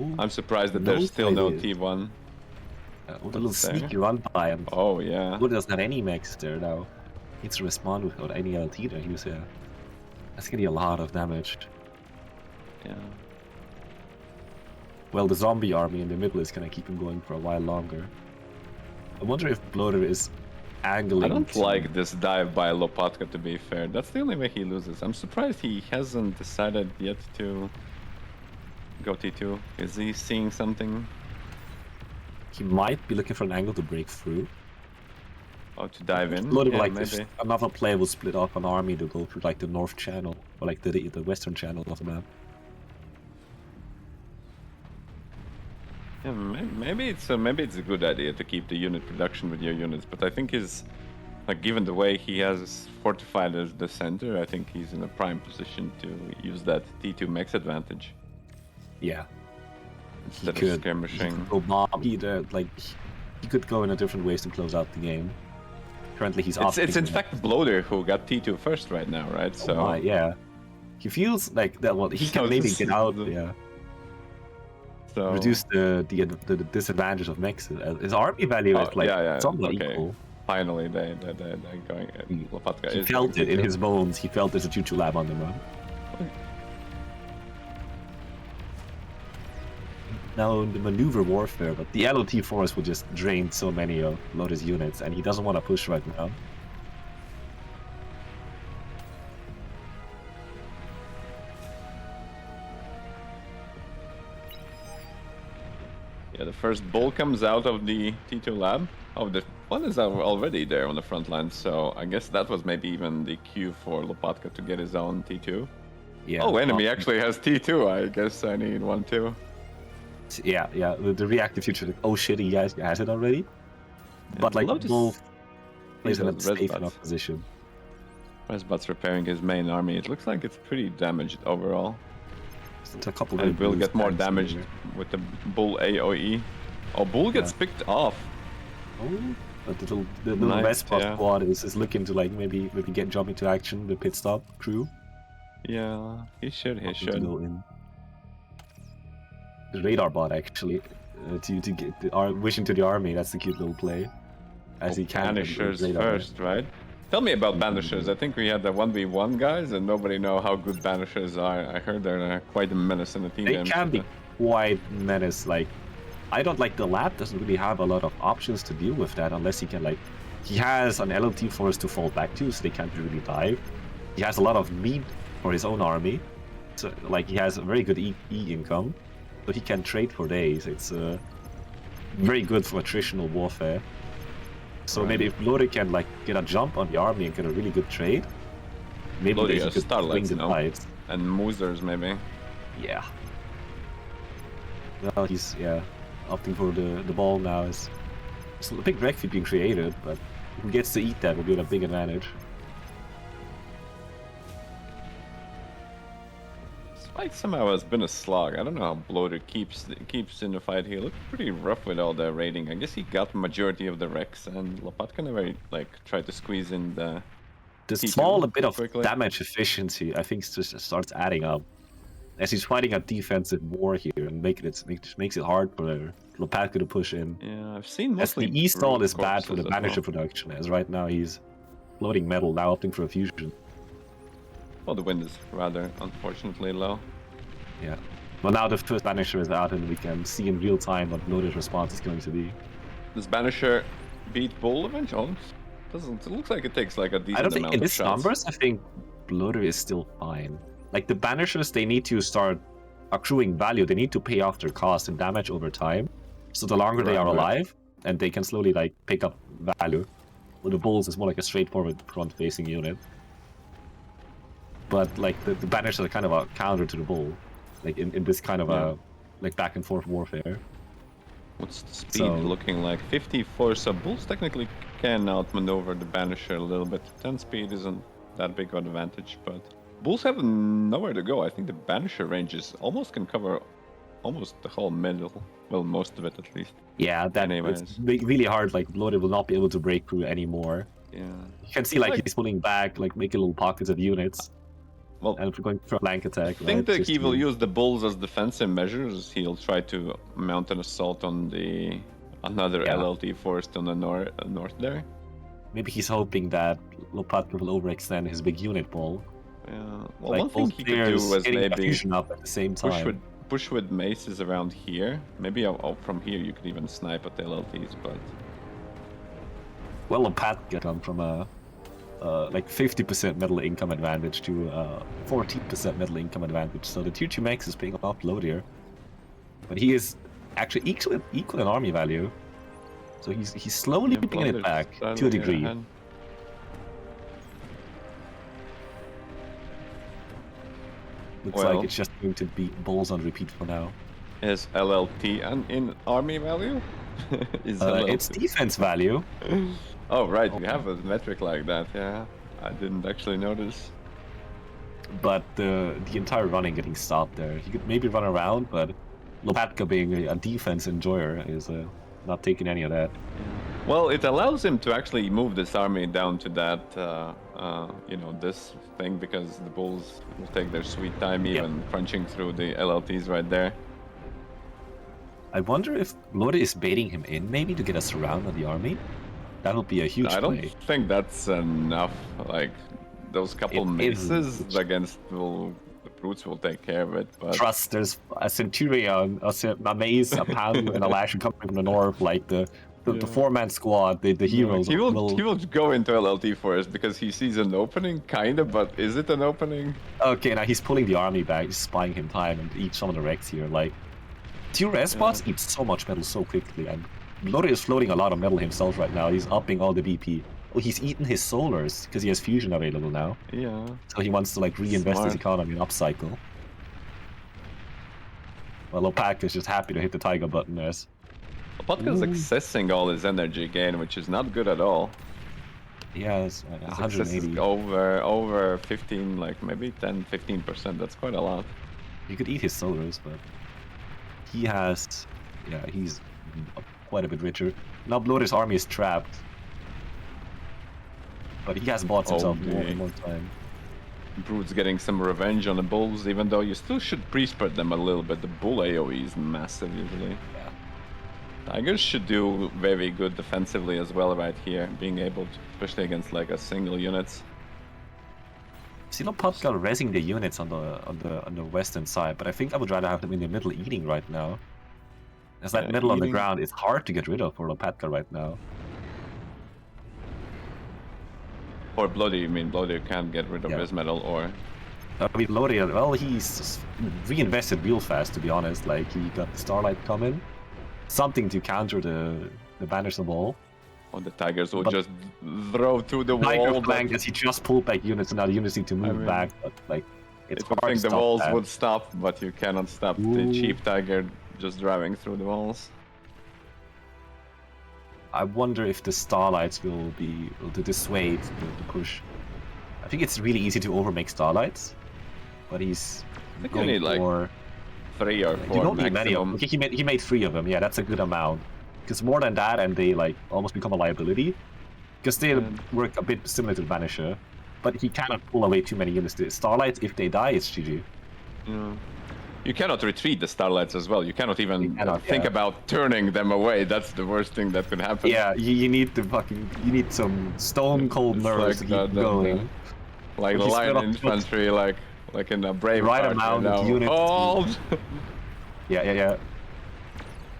Ooh, I'm surprised that there's still no T1. A little sneaky run by him. Oh, yeah. Who doesn't have any mechs there now? Needs to respond without any LT there. He was that's getting a lot of damage. Yeah. Well, the zombie army in the middle is gonna keep him going for a while longer. I wonder if Blodir is angling. I don't to- like this dive by Lopatka, to be fair. That's the only way he loses. I'm surprised he hasn't decided yet to go T2. Is he seeing something? He might be looking for an angle to break through. Oh, to dive in? Blodir, Yeah, like maybe. if another player will split up an army to go through like the north channel or like the western channel of the map. Yeah, maybe it's a good idea to keep the unit production with your units, but I think he's like, given the way he has fortified as the center, I think he's in a prime position to use that T2 max advantage Yeah. instead He of could skirmishing. go bomb. He could go in a different ways to close out the game. Currently, he's It's in opting- fact Blodir who got T2 first right now, right? Oh So my, yeah. He feels like that. Well, he So can maybe this get is out. the- Yeah. so Reduce the disadvantage of mixes. His army value is like somewhat equal. Finally, they're going. Lopatka He is felt going it in T2. his bones. He felt there's a Kuchy lab on the run. Now the maneuver warfare, but the LOT force will just drain so many of Lotus units, and he doesn't want to push right now. Yeah, the first bull comes out of the T2 lab. Oh, the one is already there on the front line, so I guess that was maybe even the cue for Lopatka to get his own T2. Yeah. Oh, enemy well, actually has T2. I guess I need one too. Yeah. The reactive future. Like, oh shit, he has it already. But like Lotus- both plays in a has safe Resbats. enough position. Resbats repairing his main army. It looks like it's pretty damaged overall. Just a couple. And of will boost get more tanks in damaged there. with the bull AOE. Oh, bull gets picked off. Oh, but the little Nice, Vespa yeah. squad is looking to like maybe get jump into action. The pit stop crew. Yeah, he should. He Opting to should. go in. The radar bot actually to get wishing to the army. That's the cute little play. As he can Banishers radar. first, right? Tell me about Banishers. I think we had the 1v1 guys, and nobody know how good Banishers are. I heard they're quite a menace in the team. They games. can be quite menace. Like, I don't like the lab doesn't really have a lot of options to deal with that unless he can like, he has an LLT force to fall back to, so they can't really dive. He has a lot of meat for his own army, so like he has a very good E income, so he can trade for days. It's very good for attritional warfare. So Right. maybe if Blodir can like get a jump on the army and get a really good trade, maybe Blodir he has could swing Starlights, the no? tides. And Moosers, maybe. Yeah. Well, he's opting for the ball now. Is a big wreck feed being created, but who gets to eat that will be a big advantage. This fight somehow has been a slog. I don't know how Blodir keeps in the fight. He looked pretty rough with all the raiding. I guess he got majority of the wrecks, and Lopatka never like tried to squeeze in the. The T2 small bit of quickly. damage efficiency, I think, just starts adding up as he's fighting a defensive war here and makes it hard for Lopatka to push in. Yeah, I've seen As mostly. the E stall brute is bad for the corpses as Banisher well. production, as right now he's floating metal, now opting for a fusion. Well, the wind is rather unfortunately low. Yeah. Well, now the first Banisher is out and we can see in real time what Blodir's response is going to be. Does Banisher beat Bull eventually? Doesn't. It looks like it takes like a decent I don't think amount in of these shots. numbers, I think Blodir is still fine. Like the Banishers, they need to start accruing value. They need to pay off their cost and damage over time. So the longer they Right, are right. alive, and they can slowly like pick up value. With the Bulls, it's more like a straightforward front-facing unit. But like the Banishers are kind of a counter to the Bull, like in this kind of a like back and forth warfare. What's the speed So- looking like? 54, so Bulls technically can outmaneuver the Banisher a little bit. 10 speed isn't that big of an advantage, but Bulls have nowhere to go. I think the Banisher ranges almost can cover almost the whole middle. Well, most of it at least. Yeah, that Anyways. it's really hard. Like Blodir will not be able to break through anymore. Yeah. You can see like he's pulling back, like making little pockets of units. Well, And if we're going for a flank attack, I think right, that just he will to- use the Bulls as defensive measures. He'll try to mount an assault on the another Yeah. LLT force on the north there. Maybe he's hoping that Lopatka will overextend his big unit ball. Yeah. Well, Like one thing both he could do players was getting a maybe fusion up at the same time. push with maces around here. Maybe from here you could even snipe at the LLTs, but Well, Lopatka gone from a like 50% metal income advantage to 14% metal income advantage. So the tier 2 max is paying off Blodir. But he is actually equal in army value. So he's slowly bringing it back to a degree. Looks like it's just going to be balls on repeat for now. Is LLT in army value? It's defense value. Oh, right. You have a metric like that, yeah. I didn't actually notice. But the entire running getting stopped there. He could maybe run around, but Lopatka being a defense enjoyer is not taking any of that. Well, it allows him to actually move this army down to that, you know, this thing, because the bulls will take their sweet time even crunching through the LLTs right there. I wonder if Blodir is baiting him in, maybe, to get a surround on the army. That would be a huge play. I don't think that's enough. Like, those couple maces against the brutes will take care of it. But trust, there's a centurion, a mace, a pound, and a lash coming from the north. Like the four-man squad, the heroes. He will go into LLT first because he sees an opening, kind of. But is it an opening? Okay, now he's pulling the army back, he's spying him time, and eat some of the wrecks here. Like, 2 res spots eat so much metal so quickly, and Blodir is floating a lot of metal himself right now. He's upping all the BP. Well, he's eaten his solars because he has fusion available now. Yeah. So he wants to like reinvest his economy and upcycle. Well, Lopatka is just happy to hit the tiger button there. Lopatka is accessing all his energy gain, which is not good at all. He has 180. Over 15, like maybe 10-15%. That's quite a lot. You could eat his solars, but he has, he's quite a bit richer. Now Blodir's army is trapped. But he has bought himself more time. Brute's getting some revenge on the bulls, even though you still should pre-spread them a little bit. The bull AoE is massive usually. Yeah. Tigers should do very good defensively as well right here, being able to, especially against like a single units. See Lopatka rezzing the units on the western side, but I think I would rather have them in the middle eating right now. As that middle on the ground is hard to get rid of for Lopatka right now. Or Blodir, you mean Blodir can't get rid of his metal, or? I mean, Blodir, well, he's reinvested real fast, to be honest. Like, he got the Starlight coming. Something to counter the Banish the Wall. Or the Tigers will just throw through the wall. Tiger flank, as he just pulled back units, and now the units need to move back. But, like, it's hard I think to the walls that. would stop, but you cannot stop the cheap Tiger just driving through the walls. I wonder if the Starlights will dissuade the push. I think it's really easy to overmake Starlights, but he's going you need for like 3 or 4 you don't need maximum. many of them. He made 3 of them. Yeah, that's a good amount. Because more than that, and they like almost become a liability. Because they work a bit similar to the Banisher, but he cannot pull away too many units. The Starlights, if they die, it's GG. Yeah. You cannot retreat the Starlights as well. You cannot even think about turning them away. That's the worst thing that could happen. Yeah, you need some stone cold nerves to keep going. Like the line infantry, like in a brave right amount of units. Hold! Yeah.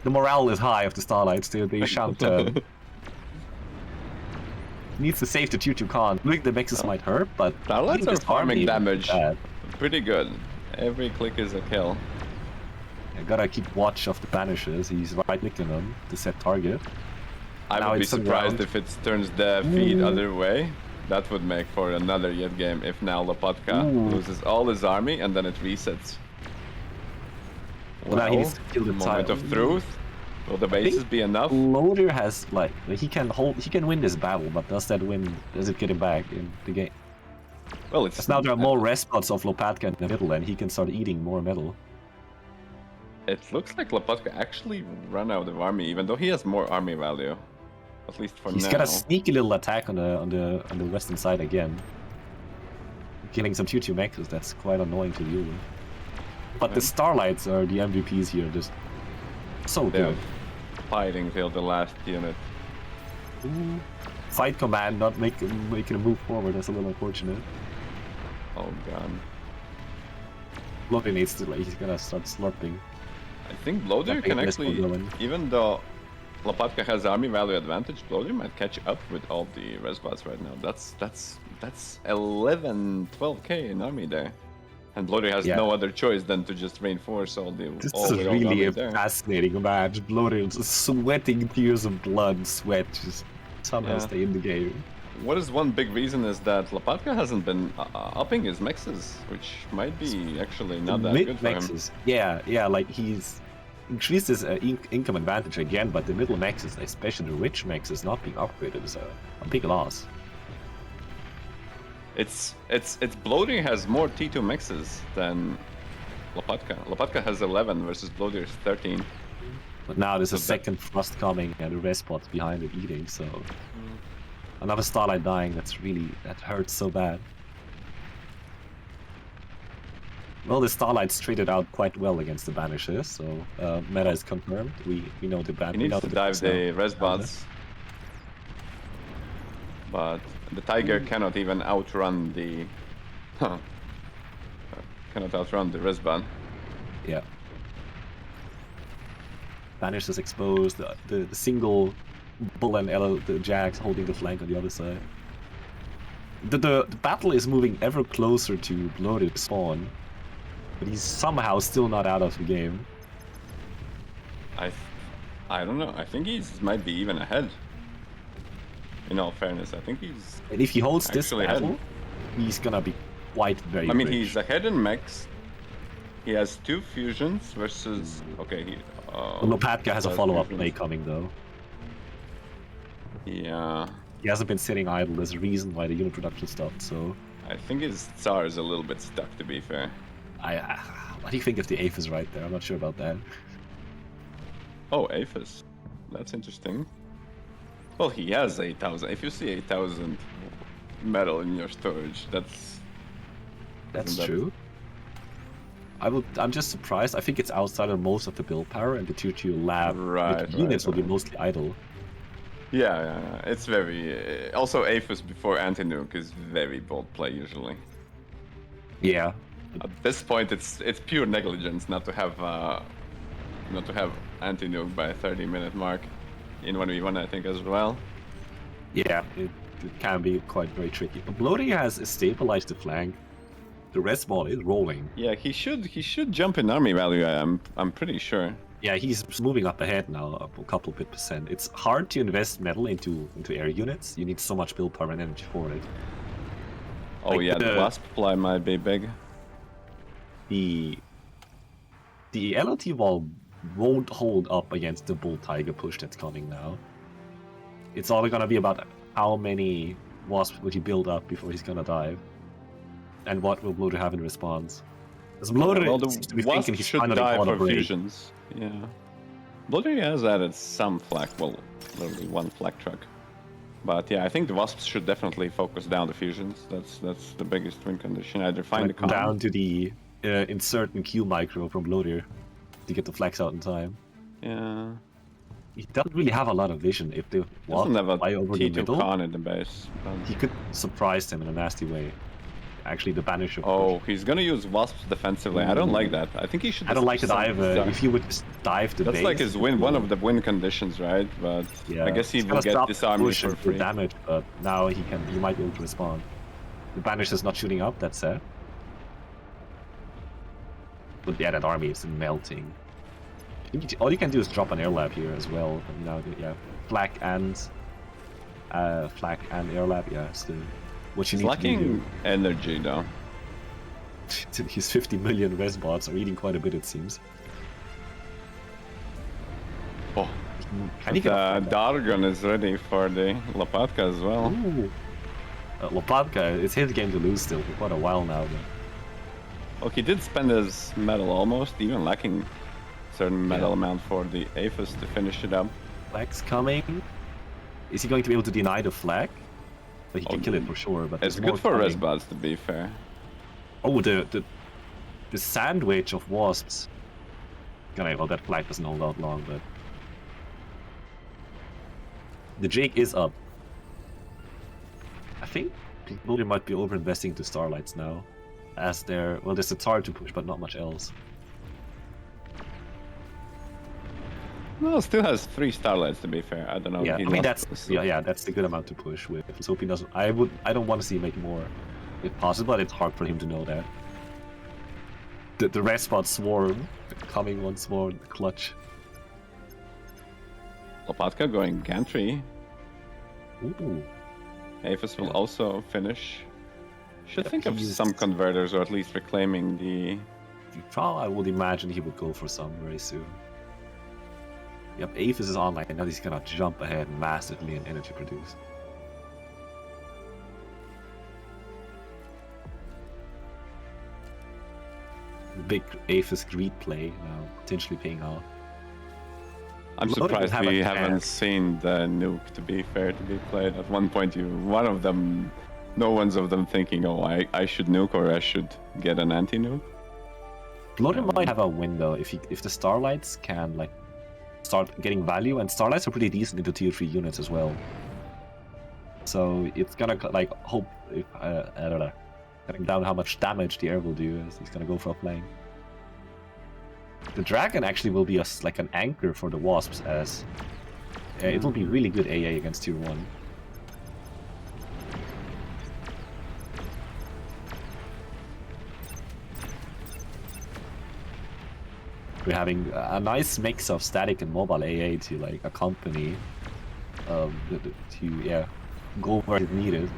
The morale is high of the Starlights. They shout. Needs to save the Tutu Khan. Look, the mixes might hurt, but Starlights are farming damage. Pretty good. Every click is a kill. I gotta keep watch of the Banishers. He's right-clicking them to set target. I would be surprised if it turns the feed other way. That would make for another yet game if now Lopatka loses all his army and then it resets. Well, now he needs to kill the moment of truth. Will the bases be enough? Blodir has like he can win this battle, but does it get him back in the game? Well, it's now there are more rest spots of Lopatka in the middle, and he can start eating more metal. It looks like Lopatka actually ran out of army, even though he has more army value, at least for now. He's got a sneaky little attack on the western side again, killing some 2-2 mechs. That's quite annoying to deal with. But the Starlights are the MVPs here, just so good. Fighting till the last unit. Fight command, not making a move forward. That's a little unfortunate. Oh god. Blodir needs to he's gonna start slurping. I think Blodir can actually, even though Lopatka has army value advantage, Blodir might catch up with all the res bots right now. That's 11, 12k in army there. And Blodir has no other choice than to just reinforce all the This all is the really army a there. fascinating match. Blodir just sweating tears of blood, sweat, just somehow stay in the game. What is one big reason is that Lopatka hasn't been upping his mixes, which might be actually not that good for him. Yeah, like he's increased his income advantage again, but the middle maxes, especially the rich maxes, not being upgraded is a big loss. It's Blodir has more T2 mixes than Lopatka. Lopatka has 11 versus Blodir's 13. But now there's a second thrust coming and the res bot behind it eating, so another Starlight dying. That hurts so bad. Well, the Starlights traded out quite well against the Banishers, so meta is confirmed. We know the ban. He needs to dive the res bots, but the Tiger cannot even outrun the res bot. Yeah. Banishers exposed. The single Bull and Elo, the Jags holding the flank on the other side. The battle is moving ever closer to Blodir's spawn, but he's somehow still not out of the game. I don't know. I think he's might be even ahead. In all fairness, I think he's. And if he holds this battle, ahead. he's gonna be quite very. I mean, rich. he's ahead in mechs. He has 2 fusions versus. Okay, Lopatka has a follow-up play coming though. Yeah. He hasn't been sitting idle. There's a reason why the unit production stopped. So. I think his Tsar is a little bit stuck, to be fair. What do you think if the Aphis right there? I'm not sure about that. Oh, Aphis. That's interesting. Well, he has 8,000. If you see 8,000 metal in your storage, that's true. I'm just surprised. I think it's outside of most of the build power, and the tier 2 lab units will be mostly idle. Yeah, it's very. Also, Aphis before anti-nuke is very bold play usually. Yeah. At this point, it's pure negligence not to have anti-nuke by 30-minute mark in 1v1, I think, as well. Yeah, it can be quite very tricky. Blodir has stabilized the flank. The res ball is rolling. Yeah, he should jump in army value. I'm pretty sure. Yeah, he's moving up ahead now, up a couple bit percent. It's hard to invest metal into air units. You need so much build power and energy for it. Oh like yeah, the wasp fly might be big. The LOT wall won't hold up against the bull tiger push that's coming now. It's all gonna be about how many wasps will he build up before he's gonna dive, and what will Blodir have in response. Because Blodir seems to be thinking he's should finally die caught for a break. fusions. Yeah, Blodir has added some flak, well, literally 1 flak truck. But yeah, I think the wasps should definitely focus down the fusions. That's the biggest win condition. Either find the calm. Down to the insert and Q micro from Blodir to get the flags out in time. Yeah. He doesn't really have a lot of vision. If the wasp fly over the middle, Khan in the base. He could surprise them in a nasty way. Actually, the Banisher. Oh, he's gonna use wasps defensively. I don't like that. I think he should. I don't like it either. If he would just dive the base. That's like his win, one of the win conditions, right? But yeah, I guess he will get disarmed for free. Damage, but now he might be able to respond. The Banisher's not shooting up. That's sad. But yeah, that army is melting. All you can do is drop an air lab here as well. Now, yeah, flak and air lab. Yeah, it's what you He's need lacking to do. Energy though. His 50 million res bots are eating quite a bit, it seems. Oh, and Dargon is ready for the Lopatka as well. Ooh. Lopatka, it's his game to lose still for quite a while now. But... Well, he did spend his metal almost, even lacking certain metal amount for the Aphis to finish it up. Flag's coming. Is he going to be able to deny the flag? But he can kill it for sure. But it's good for res bots, to be fair. Oh, the sandwich of wasps. Well, that flag doesn't hold out long, but the Jake is up. I think people might be over-investing into Starlights now, as there's a Tsar to push, but not much else. Well, still has 3 starlights to be fair. I don't know. Yeah, if he I mean lost that's those. that's a good amount to push with. Let's hope he doesn't. I don't want to see him make more, if possible. But it's hard for him to know that. The red spot swarm coming once more in the clutch. Lopatka going gantry. Ooh. Aphis will also finish. Should Yep, think of he's- some converters, or at least reclaiming the... Probably, I would imagine he would go for some very soon. Yep, Aphis is online, and now he's gonna jump ahead massively in energy produce. Big Aphis greed play now, potentially paying off. I'm Blodir surprised have a we haven't chance. seen the nuke, to be fair, to be played. At one point, one of them, no one's of them thinking, oh, I should nuke or I should get an anti-nuke. Blodir might have a window if the Starlights can like start getting value, and Starlights are pretty decent into tier 3 units as well. So it's gonna like hope if I don't know, cutting down how much damage the air will do as he's gonna go for a flank. The dragon actually will be like an anchor for the wasps, as it will be really good AA against tier 1. We're having a nice mix of static and mobile AA to like accompany, to go where it's needed.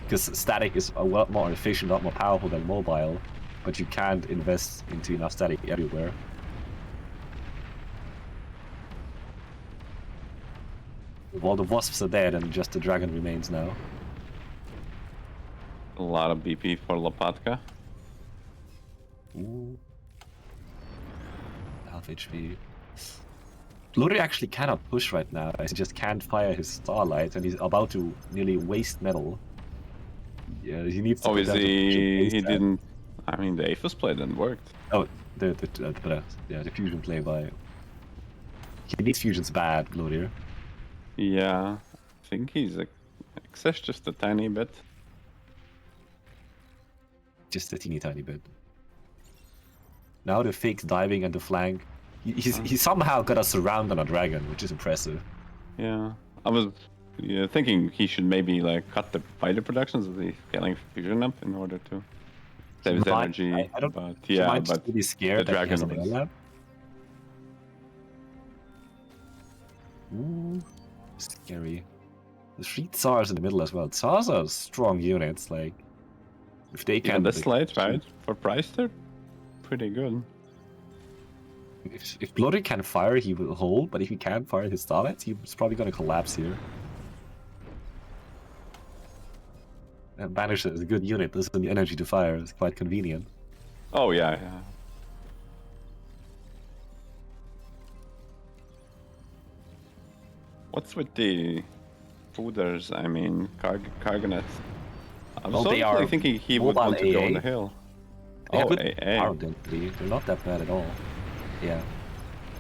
Because static is a lot more efficient, a lot more powerful than mobile, but you can't invest into enough static everywhere. All the wasps are dead, and just the dragon remains now. A lot of BP for Lopatka. Ooh. Half HP. Blodir actually cannot push right now, as he just can't fire his starlight, and he's about to nearly waste metal. Yeah, he needs to. Oh, put is down he? the He didn't. I mean, the Aphis play didn't work. Oh, the fusion play by. He needs fusions bad, Blodir. Yeah, I think he's excess just a tiny bit. Just a teeny tiny bit. Now the fake diving and the flank. He somehow got a surround on a dragon, which is impressive. Yeah, I was thinking he should maybe like cut the fighter productions of the scaling fusion up in order to save his energy. I don't. But He yeah, might but be scared the that he has dragon a was... lab. Ooh, scary. The 3 Tsars in the middle as well. Tsars are strong units, like if they can. Yeah, this late, right? For price, they're pretty good. If Blodir can fire, he will hold, but if he can't fire his starlights, he's probably gonna collapse here. And Banisher is a good unit, doesn't need energy to fire, it's quite convenient. Oh yeah, yeah. What's with the fooders? I mean, Cargonets. I was Well, they are thinking he would mobile want to go on AA. the hill. They have Oh, good AA. power density, they're not that bad at all. Yeah.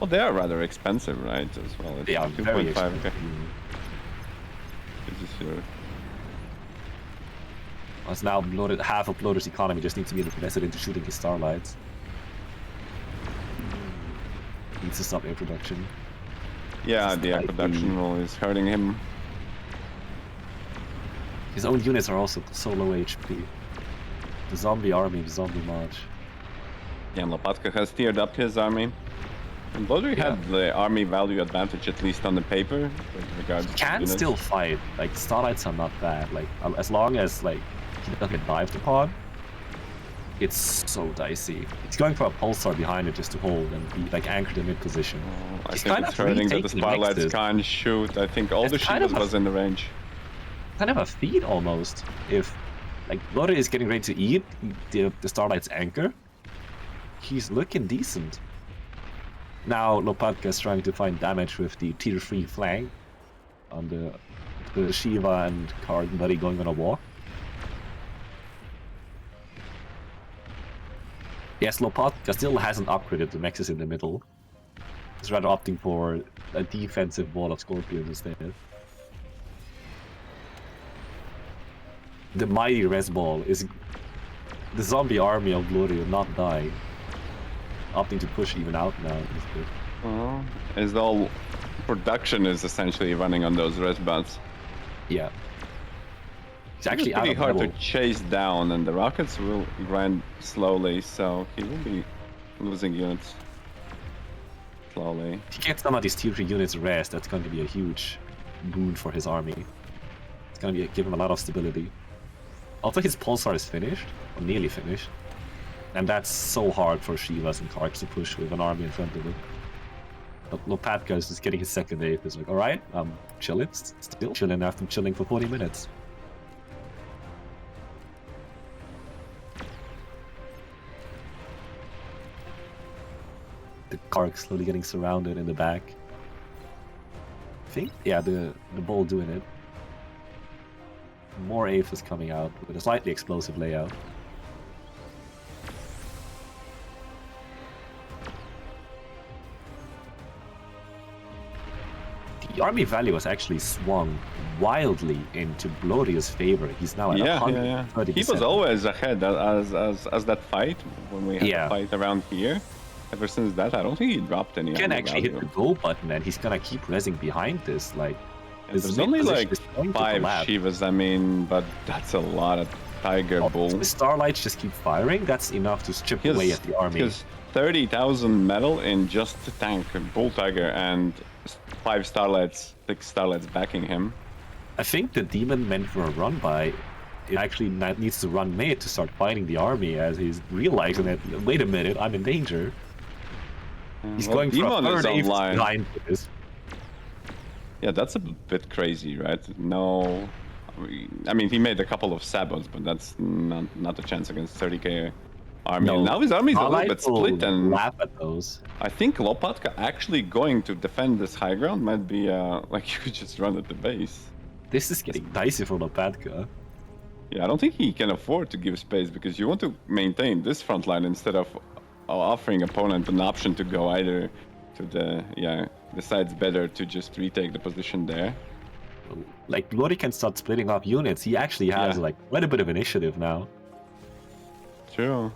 Well, they are rather expensive, right? As well. It's They are very 2.5. expensive. This is your... As now half of Blodir's economy just needs to be invested into shooting his starlights. Needs to stop air production. Yeah, the air production rule is hurting him. His own units are also so low HP. The zombie army, the zombie march. Yeah, and Lopatka has tiered up his army. And Blodir had the army value advantage, at least on the paper, with regards to Can units. still fight. Like starlights are not bad. Like as long as like he doesn't get dived upon, it's so dicey. He's going for a pulsar behind it just to hold and be like anchored in mid position. I He's think kind it's of hurting that the retaking spotlights Nexus. can't shoot. I think all the It's kind shields of a- was in the range. Kind of a feat almost. If like Blodir is getting ready to eat the starlight's anchor, he's looking decent. Now Lopatka is trying to find damage with the tier 3 flank on the Shiva and Card buddy going on a walk. Yes, Lopatka still hasn't upgraded the Nexus in the middle. He's rather opting for a defensive wall of Scorpions instead. The mighty res ball is the zombie army of Blodir not dying. opting to push even out now. Is good. Well, as all production is essentially running on those res buds. Yeah. It's actually pretty out of hard level. to chase down, and the rockets will grind slowly, so he will be losing units slowly. If he gets some of these tier 3 units rest, that's going to be a huge boon for his army. It's going to give him a lot of stability. Also, his pulsar is finished, or nearly finished. And that's so hard for Shivas and Karks to push with an army in front of him. But Lopatka is just getting his second wave. He's like, alright, I'm chilling. Still chilling after chilling for 40 minutes. The Kark slowly getting surrounded in the back. I think, yeah, the bull doing it. More Aphis coming out with a slightly explosive layout. The army value has actually swung wildly into Blodir's favor. He's now at 130%. He was always ahead as that fight when we had the fight around here. Ever since that, I don't think he dropped any. He can actually hit the go button, and he's gonna keep rezzing behind this. Like, there's only like 5 Shivas. I mean, but that's a lot of Tiger Bull. The Starlights just keep firing. That's enough to chip away at the army. Because 30,000 metal in just the tank, Bull Tiger, and 5 Starlights, 6 Starlights backing him. I think the demon meant for a run by, it actually needs to run mid to start fighting the army, as he's realizing that, wait a minute, I'm in danger. He's going for a third Aphis behind this. Yeah, that's a bit crazy, right? No, I mean, he made a couple of sabots, but that's not a chance against 30k army. No, and now his army is a little bit will split, and laugh at those. I think Lopatka actually going to defend this high ground might be like you could just run at the base. This is getting dicey for Lopatka. Yeah, I don't think he can afford to give space, because you want to maintain this front line instead of offering opponent an option to go either to the decides better to just retake the position there. Like, Blodir can start splitting up units. He actually has like quite a bit of initiative now. True.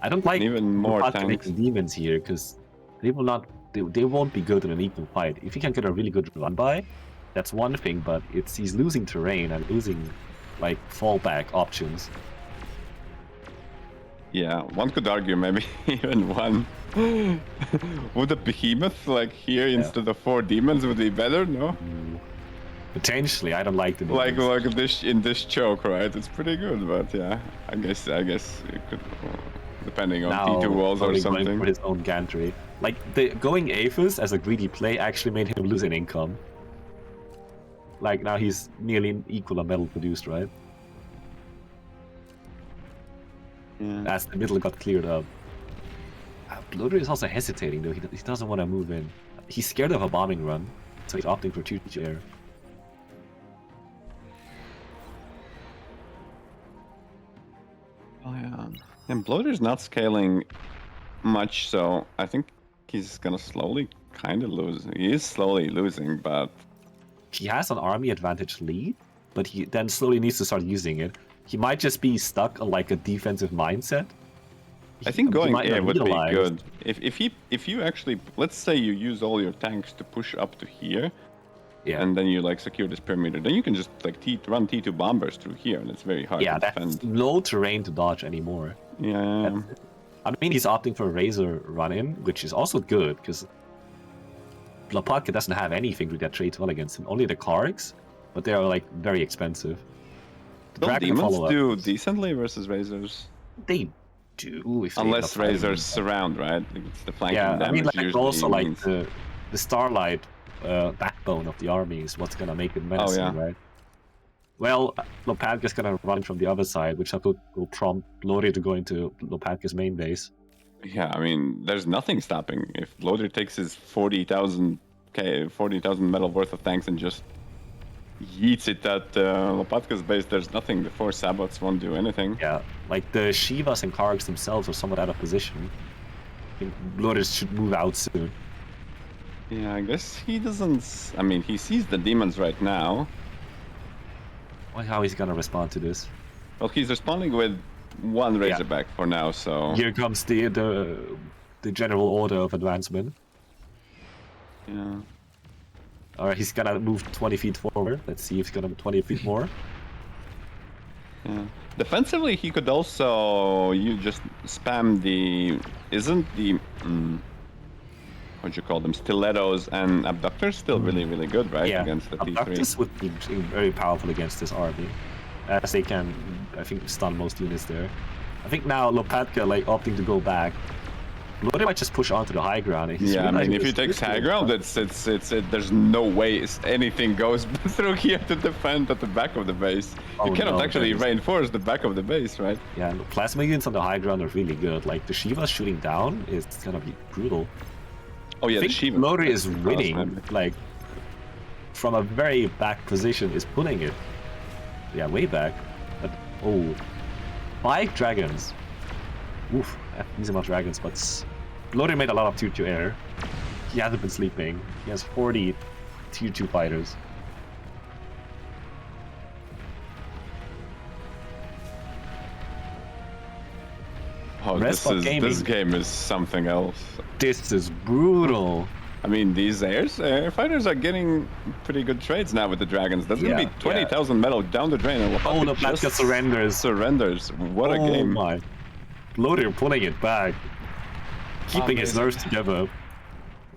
I don't like even more tanks. Demons here, because they will not. They won't be good in an equal fight. If he can get a really good run by, that's one thing. But he's losing terrain and losing like fallback options. Yeah, one could argue maybe even one. Would a behemoth like here instead of 4 demons would be better? No. Potentially, I don't like the like this in this choke, right? It's pretty good, but yeah, I guess it could, depending on T2 walls or something. Going for his own gantry. Like, going Aphis as a greedy play actually made him lose in income. Like, now he's nearly equal on metal produced, right? Yeah. As the middle got cleared up. Blodir is also hesitating though. He doesn't want to move in. He's scared of a bombing run, so he's opting for Kuchy air. Oh yeah. And Blodir's not scaling much, so I think he's gonna slowly kind of lose. He is slowly losing, but he has an army advantage lead, but he then slowly needs to start using it. He might just be stuck on like a defensive mindset. I think going air would be good. If you actually, let's say you use all your tanks to push up to here, and then you like secure this perimeter, then you can just like run T2 bombers through here, and it's very hard to defend. That's low terrain to dodge anymore. Yeah. I mean, he's opting for a Razor run-in, which is also good, because Lopatka doesn't have anything that trades well against him. Only the Karks, but they are like very expensive. Don't demons do decently versus Razors? They do. If unless Razors surround, right? It's the flanking damage. I mean, like, also like means... the Starlight backbone of the army is what's gonna make it menacing, right? Well, Lopatka's gonna run from the other side, which will prompt Blodir to go into Lopatka's main base. Yeah, I mean, there's nothing stopping. If Blodir takes his 40,000 metal worth of tanks and just yeets it at Lopatka's base, there's nothing. The 4 sabots won't do anything. Yeah, like the Shivas and Kargs themselves are somewhat out of position. I think Blodir should move out soon. Yeah, I guess he doesn't... I mean, he sees the demons right now. How he's gonna respond to this? Well, he's responding with 1 Razorback for now, so... Here comes the the general order of advancement. Yeah. Alright, he's gonna move 20 feet forward. Let's see if he's gonna move 20 feet more. Yeah. Defensively, he could also you just spam the what you call them, stilettos and abductors still really good, right? Yeah, Against the T3. abductors would be very powerful against this army, as they can, I think, stun most units there. I think now Lopatka like opting to go back. Blodir might just push onto the high ground. And Yeah, I mean, if he takes high ground, there's no way anything goes through here to defend at the back of the base. You cannot actually reinforce the back of the base, right? Yeah, plasma units on the high ground are really good. Like the Shiva shooting down is gonna be brutal. Oh yeah, I the think Shiva. Blodir is winning, like from a very back position, is putting it. Yeah, way back. But oh, 5 dragons. Oof, these are not dragons, but Blodir made a lot of tier 2 air. He hasn't been sleeping. He has 40 tier 2 fighters. Oh, this game is something else. This is brutal. I mean, these air fighters are getting pretty good trades now with the dragons. That's gonna be 20,000 metal down the drain. And oh, the Platka surrenders. Surrenders. What a game. Oh my. Blodir pulling it back. Keeping his nerves together.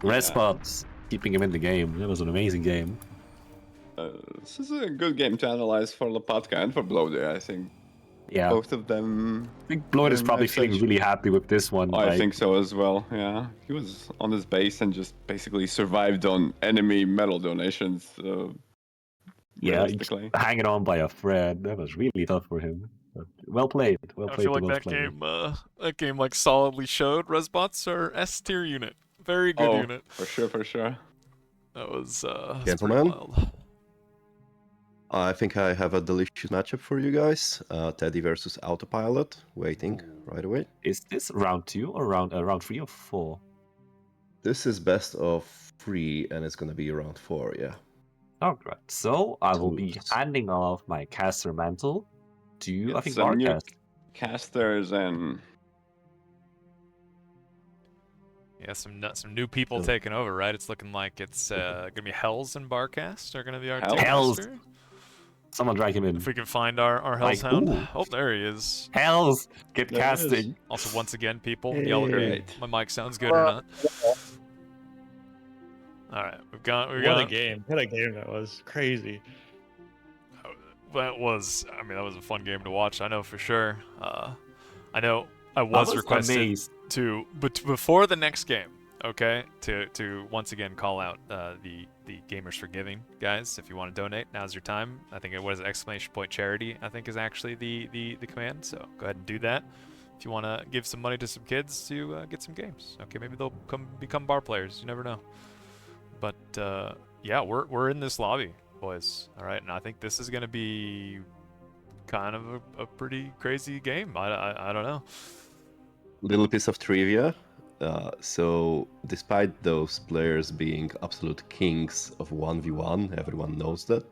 Red spots. Keeping him in the game. That was an amazing game. This is a good game to analyze for Lopatka and for Blodir, I think. Yeah. Both of them. I think Blodir is probably feeling really happy with this one. I think so as well, yeah. He was on his base and just basically survived on enemy metal donations. Yeah, hanging on by a thread. That was really tough for him. But well played. Well played. I feel like that game like solidly showed Resbots are S tier unit. Very good unit. For sure. That was Gentlemen, wild. I think I have a delicious matchup for you guys. Teddy versus Autopilot. Waiting right away. Is this round 2 or round 3 or 4? This is best of 3, and it's gonna be round 4. Yeah. Alright, so I will be handing off my caster mantle to I think Barcast. Casters and some new people taking over, right? It's looking like it's gonna be Hells and Barcast are gonna be our Hells. caster. Someone drag him in. If we can find our Hell's Hound. Oh, there he is. Hells! Get casting. Also, once again, people, yell at me. My mic sounds good or not. Alright, we've got... What a game. What a game that was. Crazy. That was a fun game to watch, I know for sure. I know I was requested to... But before the next game, okay, to once again call out the Gamers for Giving guys. If you want to donate, now's your time. I think it was ! charity. I think is actually the command. So go ahead and do that. If you want to give some money to some kids to get some games, okay, maybe they'll become bar players. You never know. But yeah, we're in this lobby, boys. All right, and I think this is gonna be kind of a pretty crazy game. I don't know. Little piece of trivia. So, despite those players being absolute kings of 1v1, everyone knows that,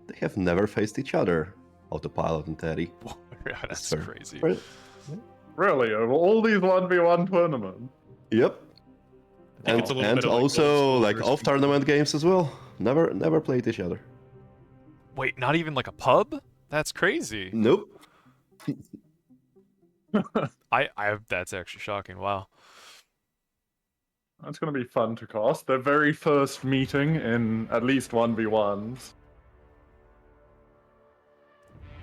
they have never faced each other, Autopilot and Teddy. Yeah, that's crazy. Right. Really? Over all these 1v1 tournaments? Yep. And also, like, off-tournament games as well. Never played each other. Wait, not even like a pub? That's crazy. Nope. That's actually shocking. Wow. That's going to be fun to cast. Their very first meeting in at least 1v1s.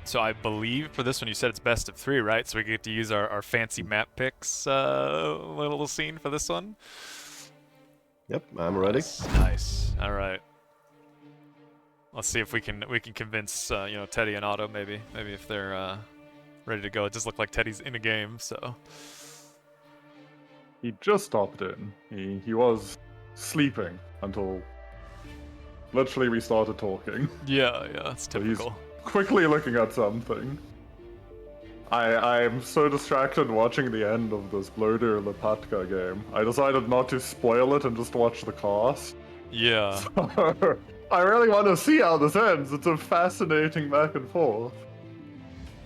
So I believe for this one you said it's best of 3, right? So we get to use our fancy map picks little scene for this one. Yep, I'm ready. Nice. All right. Let's see if we can convince Teddy and Otto maybe if they're ready to go. It does look like Teddy's in a game, so. He just stopped in. He was sleeping until literally we started talking. Yeah, that's typical. So he's quickly looking at something. I'm so distracted watching the end of this Blodir Lopatka game. I decided not to spoil it and just watch the cast. Yeah. So, I really want to see how this ends. It's a fascinating back and forth.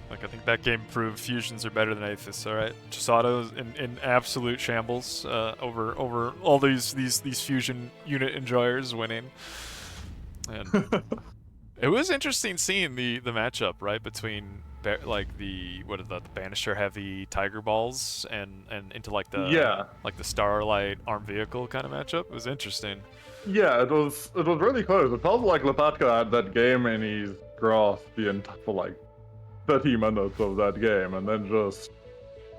Like, I think that game proved fusions are better than Aethys, alright? Chisato's in absolute shambles over all these fusion unit enjoyers winning. And it was interesting seeing the matchup, right, between like the Banisher heavy Tiger Balls and into like the Starlight armed vehicle kind of matchup. It was interesting. Yeah, it was really close. It felt like Lopatka had that game in his grasp for like 30 minutes of that game, and then just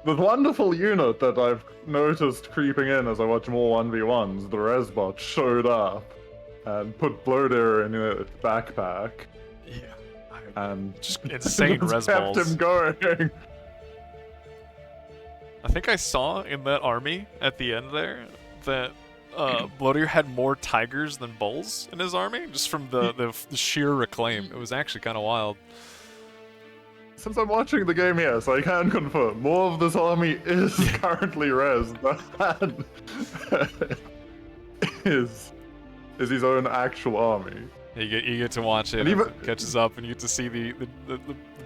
this wonderful unit that I've noticed creeping in as I watch more 1v1s, the Resbot, showed up and put Blodir in its backpack. Yeah. And just insane res kept balls. him going. I think I saw in that army at the end there that Blodir had more tigers than bulls in his army, just from the sheer reclaim. It was actually kind of wild. Since I'm watching the game, yes, I can confirm more of this army is currently res than is his own actual army. You get to watch it, and even, it catches up, and you get to see the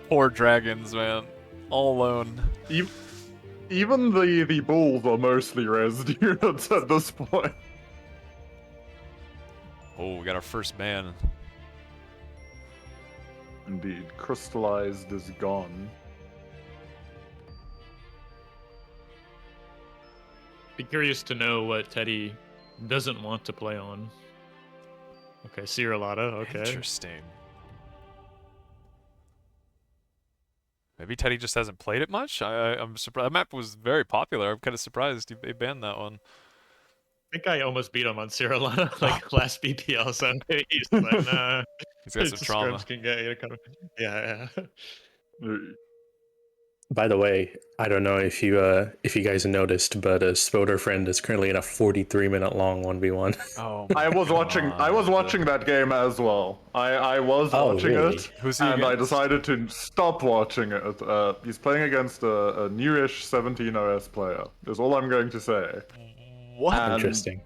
poor dragons, man, all alone. Even the bulls are mostly rezzed units at this point. Oh, we got our first ban. Indeed, crystallized is gone. Be curious to know what Teddy doesn't want to play on. Okay, Sierra-Lada, okay. Interesting. Maybe Teddy just hasn't played it much? I'm surprised. That map was very popular. I'm kind of surprised he banned that one. I think I almost beat him on Sierra-Lada, like last BPL, so he's like, nah. He's got some trauma. Can get you kind of, yeah. By the way, I don't know if you guys noticed, but spoderfriend is currently in a 43-minute long 1v1. Oh, I was watching that game as well. I was watching really? it, Who's he and against? I decided to stop watching it. He's playing against a newish 17 OS player. Is all I'm going to say. What? And Interesting.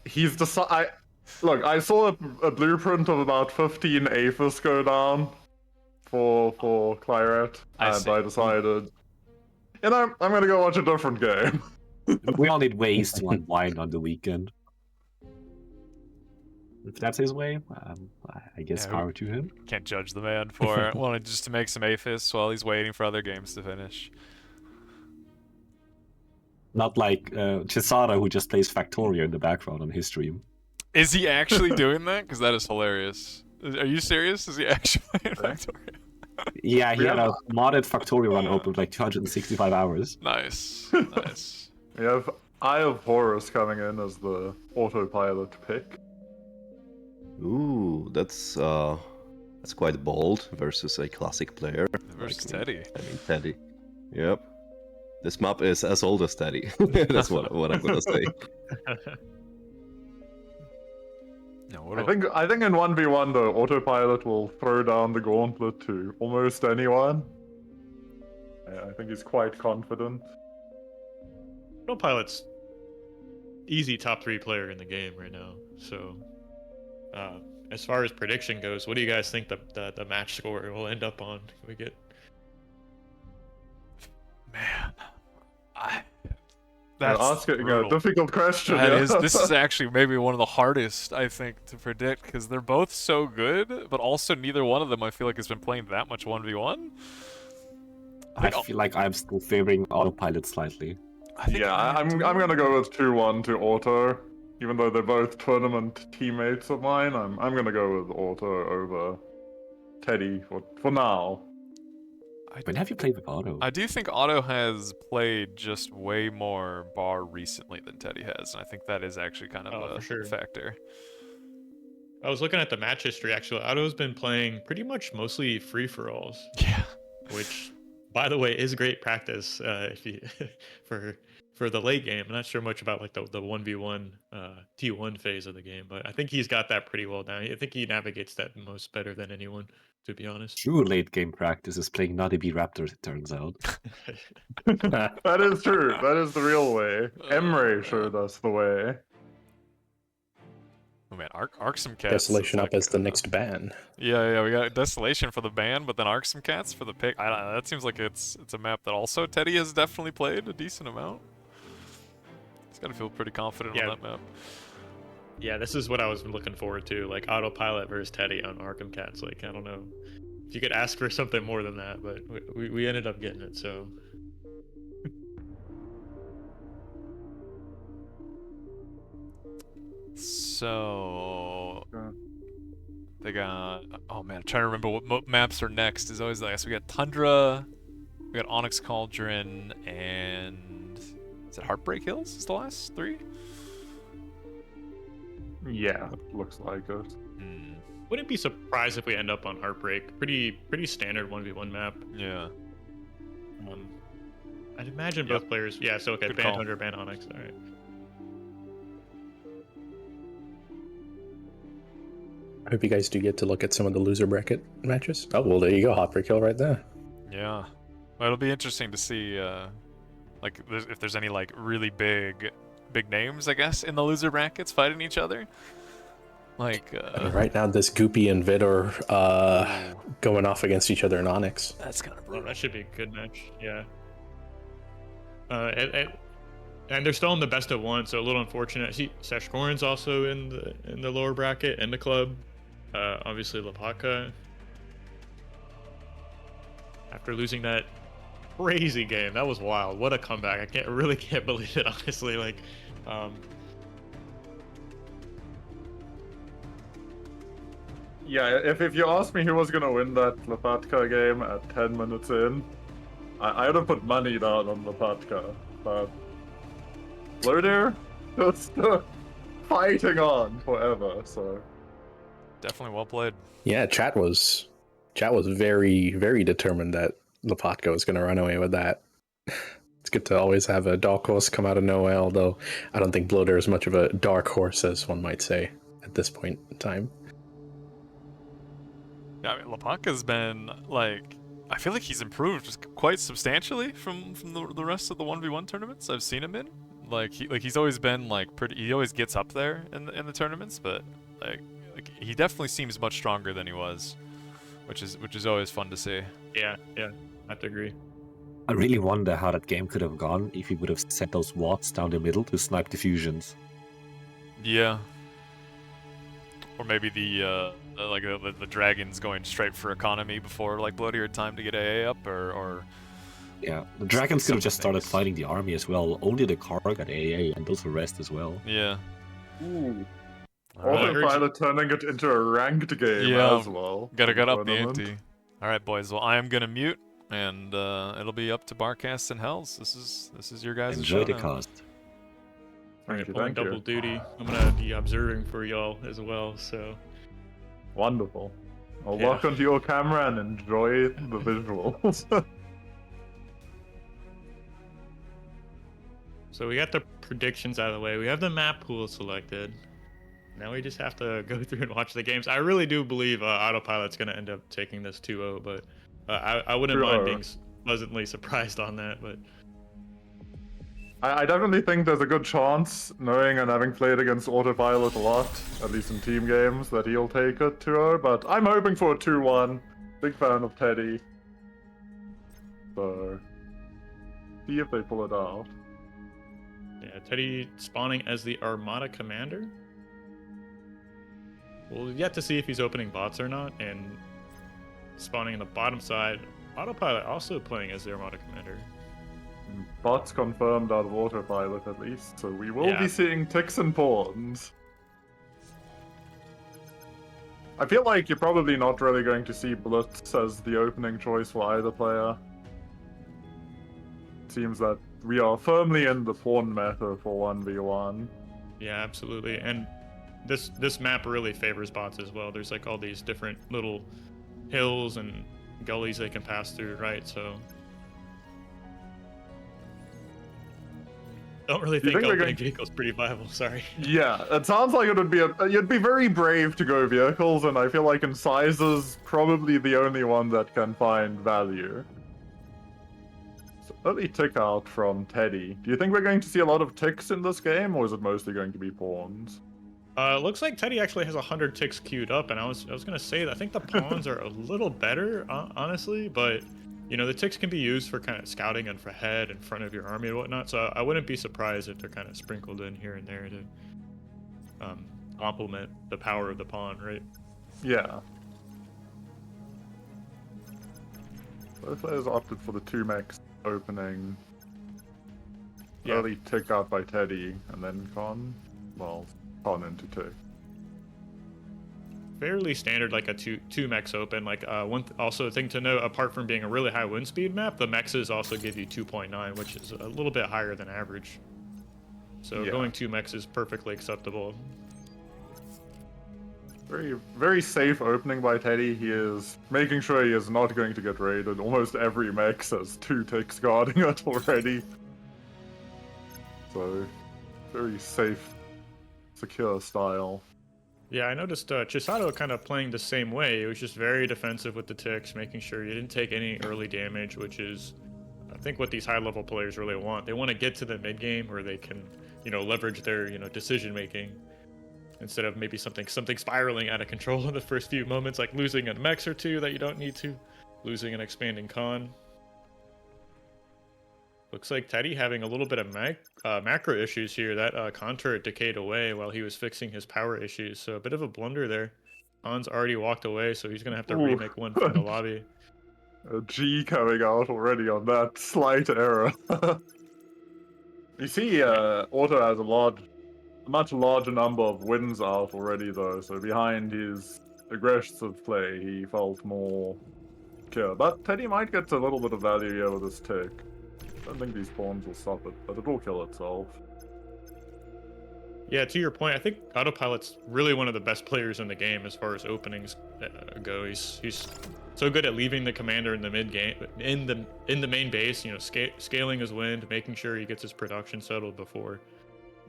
He's look. I saw a blueprint of about 15 Aphis go down for Claret, and I decided, I'm gonna go watch a different game. We all need ways to unwind on the weekend. If that's his way, I guess power to him. Can't judge the man for wanting just to make some Aphis while he's waiting for other games to finish. Not like Chisara, who just plays Factorio in the background on his stream. Is he actually doing that? Because that is hilarious. Are you serious? Is he actually playing Factorio? Yeah, he had a modded Factorio run open with like 265 hours. Nice. Nice. We have Eye of Horus coming in as the autopilot pick. Ooh, that's quite bold versus a classic player. Versus Teddy. I mean, Teddy. Yep. This map is as old as Teddy. That's what I'm gonna say. No, I think in 1v1 though, autopilot will throw down the gauntlet to almost anyone. I think he's quite confident. Autopilot's easy top 3 player in the game right now. So, as far as prediction goes, what do you guys think the match score will end up on? We get. Man, That's a difficult question. This is actually maybe one of the hardest, I think, to predict, because they're both so good, but also neither one of them I feel like has been playing that much 1v1. I feel like I'm still favoring autopilot slightly. I'm gonna go with 2-1 to Auto, even though they're both tournament teammates of mine. I'm gonna go with Auto over Teddy for now. When have you played with Otto? I do think Otto has played just way more bar recently than Teddy has, and I think that is actually kind of a factor. I was looking at the match history, actually. Otto's been playing pretty much mostly free-for-alls. Yeah. Which, by the way, is great practice if you, for the late game. I'm not sure much about like the 1v1 T1 phase of the game, but I think he's got that pretty well down. I think he navigates that most better than anyone, to be honest. True late game practice is playing Naughty B Raptors, it turns out. That is true. That is the real way. Emre showed us the way. Oh man, Arksome Cats. Desolation up as the next ban. Yeah, we got Desolation for the ban, but then Arksome Cats for the pick. I don't know, that seems like it's a map that also Teddy has definitely played a decent amount. He's got to feel pretty confident on that map. Yeah, this is what I was looking forward to, like Autopilot versus Teddy on Arkham Cats. Like, I don't know if you could ask for something more than that, but we ended up getting it, so. So they got, oh man, I'm trying to remember what maps are next. Is always like, so we got Tundra, we got Onyx Cauldron, and is it Heartbreak Hills? Is the last 3? Yeah, looks like it. Wouldn't be surprised if we end up on Heartbreak. Pretty standard 1v1 map. Yeah. I'd imagine both players. Yeah, so okay, Good ban call. Tundra, ban Onyx. All right. I hope you guys do get to look at some of the loser bracket matches. Oh, well, there you go. Heartbreak Hill right there. Yeah. Well, it'll be interesting to see, like, if there's any, like, really big names, I guess, in the loser brackets fighting each other. Like, And right now, this Goopy and Vid are going off against each other in Onyx. That's kind of Well, that should be a good match. Yeah. And they're still in the best of 1, so a little unfortunate. See, Sashkoran's also in the lower bracket, IndaCluB. Obviously, Lopatka. After losing that crazy game, that was wild. What a comeback! I really can't believe it, honestly. Like, Yeah, if you asked me who was gonna win that Lopatka game at 10 minutes in, I would have put money down on Lopatka, but Blodir just fighting on forever. So definitely well played. Yeah, chat was very, very determined that Lopatka was going to run away with that. It's good to always have a dark horse come out of nowhere, although I don't think Blodir is much of a dark horse, as one might say, at this point in time. Yeah, I mean, Lopatka's been, like, I feel like he's improved just quite substantially from the rest of the 1v1 tournaments I've seen him in. Like he's always been like he always gets up there in the tournaments, but like he definitely seems much stronger than he was, which is always fun to see. yeah, I have to agree. I really wonder how that game could have gone if he would have set those wards down the middle to snipe the fusions. Yeah. Or maybe the dragons going straight for economy before like Blodir had time to get AA up, or yeah, the dragons could have just started things. fighting the army as well. Only the car got AA, and those the rest as well. Yeah. Ooh. Alright. Autopilot turning it into a ranked game Yeah, as well. Gotta get up the Tournament. ante. All right, boys. Well, I am gonna mute, and it'll be up to Barcast and Hells. This is your guys' Enjoy the showdown. cast. Alright, you, pulling thank you. double duty. I'm gonna be observing for y'all as well. So Wonderful. I'll Yeah. lock onto your camera and enjoy the visuals. So we got the predictions out of the way. We have the map pool selected. Now we just have to go through and watch the games. I really do believe Autopilot's going to end up taking this 2-0, but I wouldn't mind being pleasantly surprised on that. But I definitely think there's a good chance, knowing and having played against Autopilot a lot, at least in team games, that he'll take it 2-0, but I'm hoping for a 2-1. Big fan of Teddy. So, see if they pull it out. yeah, Teddy spawning as the Armada Commander. We'll yet to see if he's opening bots or not, and spawning in the bottom side. Autopilot also playing as the Armada Commander. Bots confirmed out of Autopilot at least, so we will Yeah. be seeing ticks and pawns. I feel like you're probably not really going to see Blitz as the opening choice for either player. Seems that we are firmly in the pawn meta for 1v1. Yeah, absolutely. And this map really favors bots as well. There's like all these different little hills and gullies they can pass through, right? So don't really think think we're opening going- vehicles pretty viable. Sorry. Yeah, it sounds like it would be you'd be very brave to go vehicles, and I feel like Incisor's probably the only one that can find value. So early tick out from Teddy. Do you think we're going to see a lot of ticks in this game, or is it mostly going to be pawns? Looks like Teddy actually has 100 ticks queued up, and I was gonna say that I think the pawns are a little better, honestly, but you know the ticks can be used for kind of scouting and for head in front of your army and whatnot. So I wouldn't be surprised if they're kind of sprinkled in here and there to complement the power of the pawn, right? Yeah. Both players opted for the 2 mechs opening. Yeah. Early tick out by Teddy, and then Con. Well, Con into tick. Fairly standard, like a two mechs open. Like also a thing to note, apart from being a really high wind speed map, the mechs also give you 2.9, which is a little bit higher than average. So Yeah. going 2 mechs is perfectly acceptable. Very, very safe opening by Teddy. He is making sure he is not going to get raided. Almost every mech has 2 ticks guarding it already. So, very safe, secure style. Yeah, I noticed Chisato kind of playing the same way. It was just very defensive with the ticks, making sure you didn't take any early damage, which is, I think, what these high-level players really want. They want to get to the mid-game where they can, you know, leverage their, you know, decision-making instead of maybe something spiraling out of control in the first few moments, like losing a mechs or 2 that you don't need to, losing an expanding con. Looks like Teddy having a little bit of macro issues here. That contour decayed away while he was fixing his power issues, so a bit of a blunder there. Han's already walked away, so he's going to have to remake one from the lobby. A G coming out already on that slight error. You see, Otto has a much larger number of wins out already, though, so behind his aggressive play, he felt more secure. But Teddy might get a little bit of value here with this tick. I don't think these pawns will stop it, but it will kill itself. Yeah, to your point, I think Autopilot's really one of the best players in the game as far as openings go. He's so good at leaving the commander in the mid game, in the main base. You know, scaling his wind, making sure he gets his production settled before,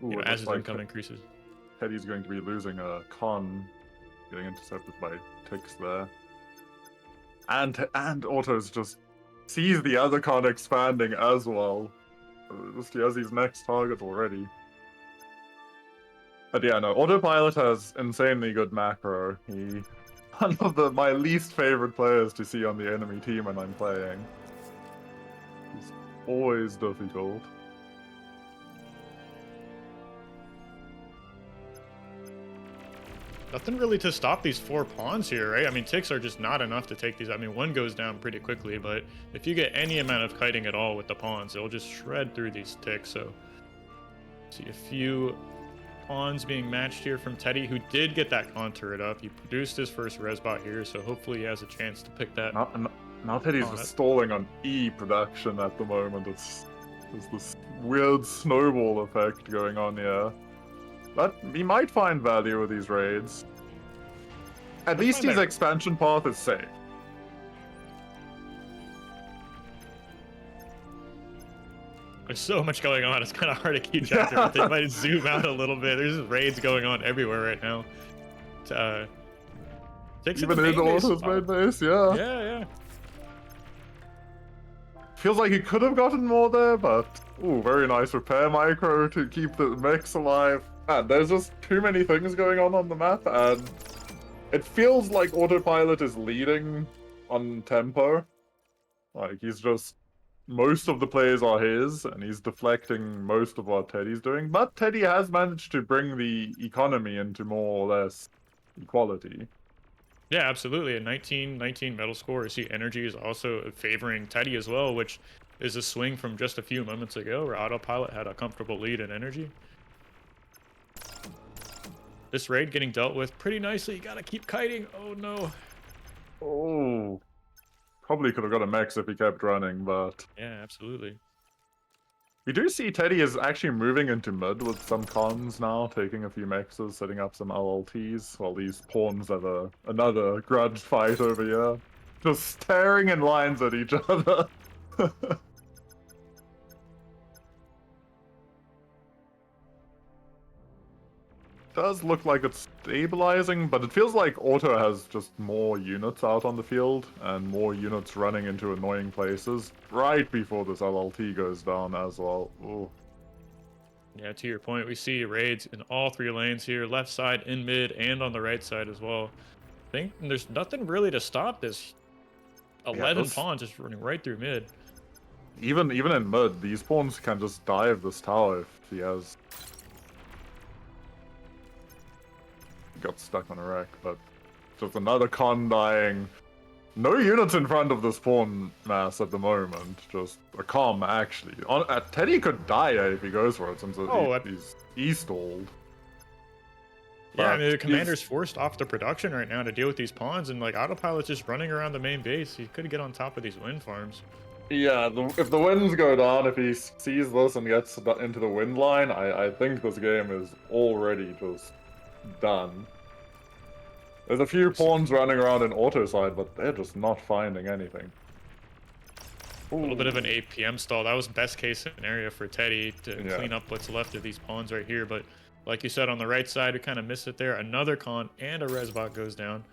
Ooh, you know, it as his looks income like increases. Teddy's going to be losing a con, getting intercepted by ticks there. And Otto's just sees the other con expanding as well. Just he has his next target already. But yeah, no, Autopilot has insanely good macro. He one of my least favorite players to see on the enemy team when I'm playing. He's always difficult. Nothing really to stop these 4 pawns here, right? I mean, ticks are just not enough to take these. I mean, one goes down pretty quickly, but if you get any amount of kiting at all with the pawns, it'll just shred through these ticks. So, see a few pawns being matched here from Teddy, who did get that contour it up. He produced his first resbot here, so hopefully he has a chance to pick that. Now Teddy's just stalling on E production at the moment. There's this weird snowball effect going on here. But he might find value with these raids. At least his expansion path is safe. There's so much going on, it's kind of hard to keep track of everything. Might zoom out a little bit. There's raids going on everywhere right now. Even in Auto's main base, yeah. Yeah. Feels like he could have gotten more there, but ooh, very nice repair micro to keep the mechs alive. Man, there's just too many things going on the map, and it feels like Autopilot is leading on tempo. Like, he's just... Most of the plays are his, and he's deflecting most of what Teddy's doing. But Teddy has managed to bring the economy into more or less equality. Yeah, absolutely. A 19 medal score. I see energy is also favoring Teddy as well, which is a swing from just a few moments ago where Autopilot had a comfortable lead in energy. This raid getting dealt with pretty nicely. You gotta keep kiting. Oh no. Oh. Probably could have got a mech if he kept running, but... Yeah, absolutely. We do see Teddy is actually moving into mid with some cons now, taking a few mexes, setting up some LLTs, while these pawns have another grudge fight over here. Just staring in lines at each other. Does look like it's stabilizing, but it feels like Auto has just more units out on the field and more units running into annoying places right before this LLT goes down as well. Ooh. Yeah, to your point, we see raids in all 3 lanes here, left side, in mid, and on the right side as well. I think there's nothing really to stop this 11 pawns just running right through mid. Even in mid, these pawns can just dive this tower if he has... Got stuck on a wreck, but just another con dying. No units in front of this pawn mass at the moment. Just a calm, actually. Teddy could die if he goes for it, since he's stalled. Yeah, I mean, the commander's forced off the production right now to deal with these pawns, and like autopilot's just running around the main base. He could get on top of these wind farms. Yeah, if the winds go down, if he sees this and gets into the wind line, I think this game is already just done. There's a few pawns running around in auto side, but they're just not finding anything. A little bit of an 8 PM stall. That was best case scenario for Teddy to clean up what's left of these pawns right here. But like you said, on the right side, we kind of missed it there. Another con and a resbot goes down.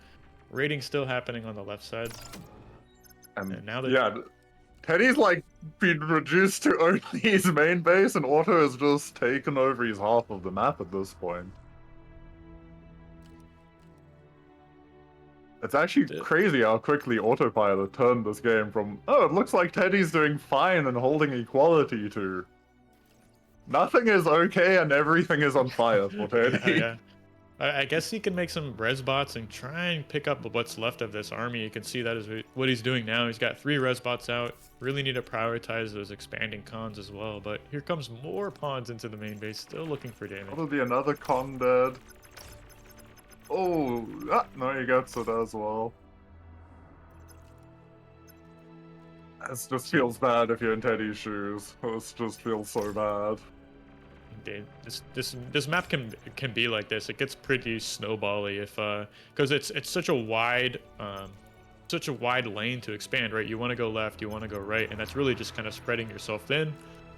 Raiding still happening on the left side. And now that Teddy's like been reduced to only his main base, and Auto has just taken over his half of the map at this point. It's actually crazy how quickly Autopilot turned this game from, oh, it looks like Teddy's doing fine and holding equality, to nothing is okay and everything is on fire for Teddy. I guess he can make some res bots and try and pick up what's left of this army. You can see that is what he's doing now. He's got 3 res bots out. Really need to prioritize those expanding cons as well. But here comes more pawns into the main base, still looking for damage. That'll be another con dead. Oh, no, he gets it as well. This just feels bad if you're in Teddy's shoes. This just feels so bad. This map can be like this. It gets pretty snowbally if because it's such a wide lane to expand, right? You want to go left, you want to go right, and that's really just kind of spreading yourself thin.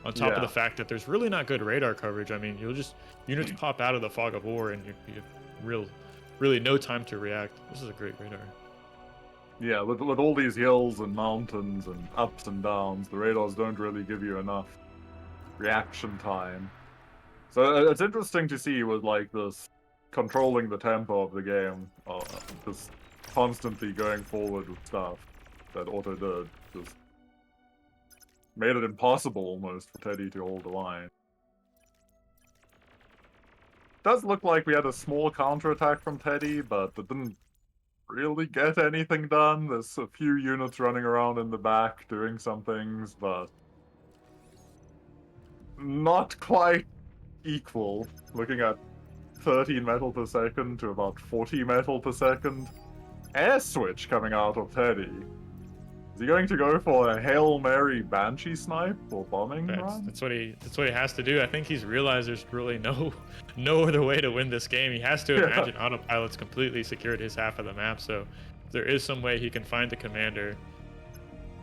On top of the fact that there's really not good radar coverage. I mean, units pop out of the fog of war, and you have really no time to react. This is a great radar. Yeah, with all these hills and mountains and ups and downs, the radars don't really give you enough reaction time. So it's interesting to see with like this controlling the tempo of the game, just constantly going forward with stuff that Auto did, just made it impossible almost for Teddy to hold the line. Does look like we had a small counterattack from Teddy, but it didn't really get anything done. There's a few units running around in the back doing some things, but not quite equal. Looking at 13 metal per second to about 40 metal per second. Air switch coming out of Teddy. Is he going to go for a Hail Mary Banshee snipe or bombing run? That's what he has to do. I think he's realized there's really no other way to win this game. He has to imagine Autopilot's completely secured his half of the map, so there is some way he can find the commander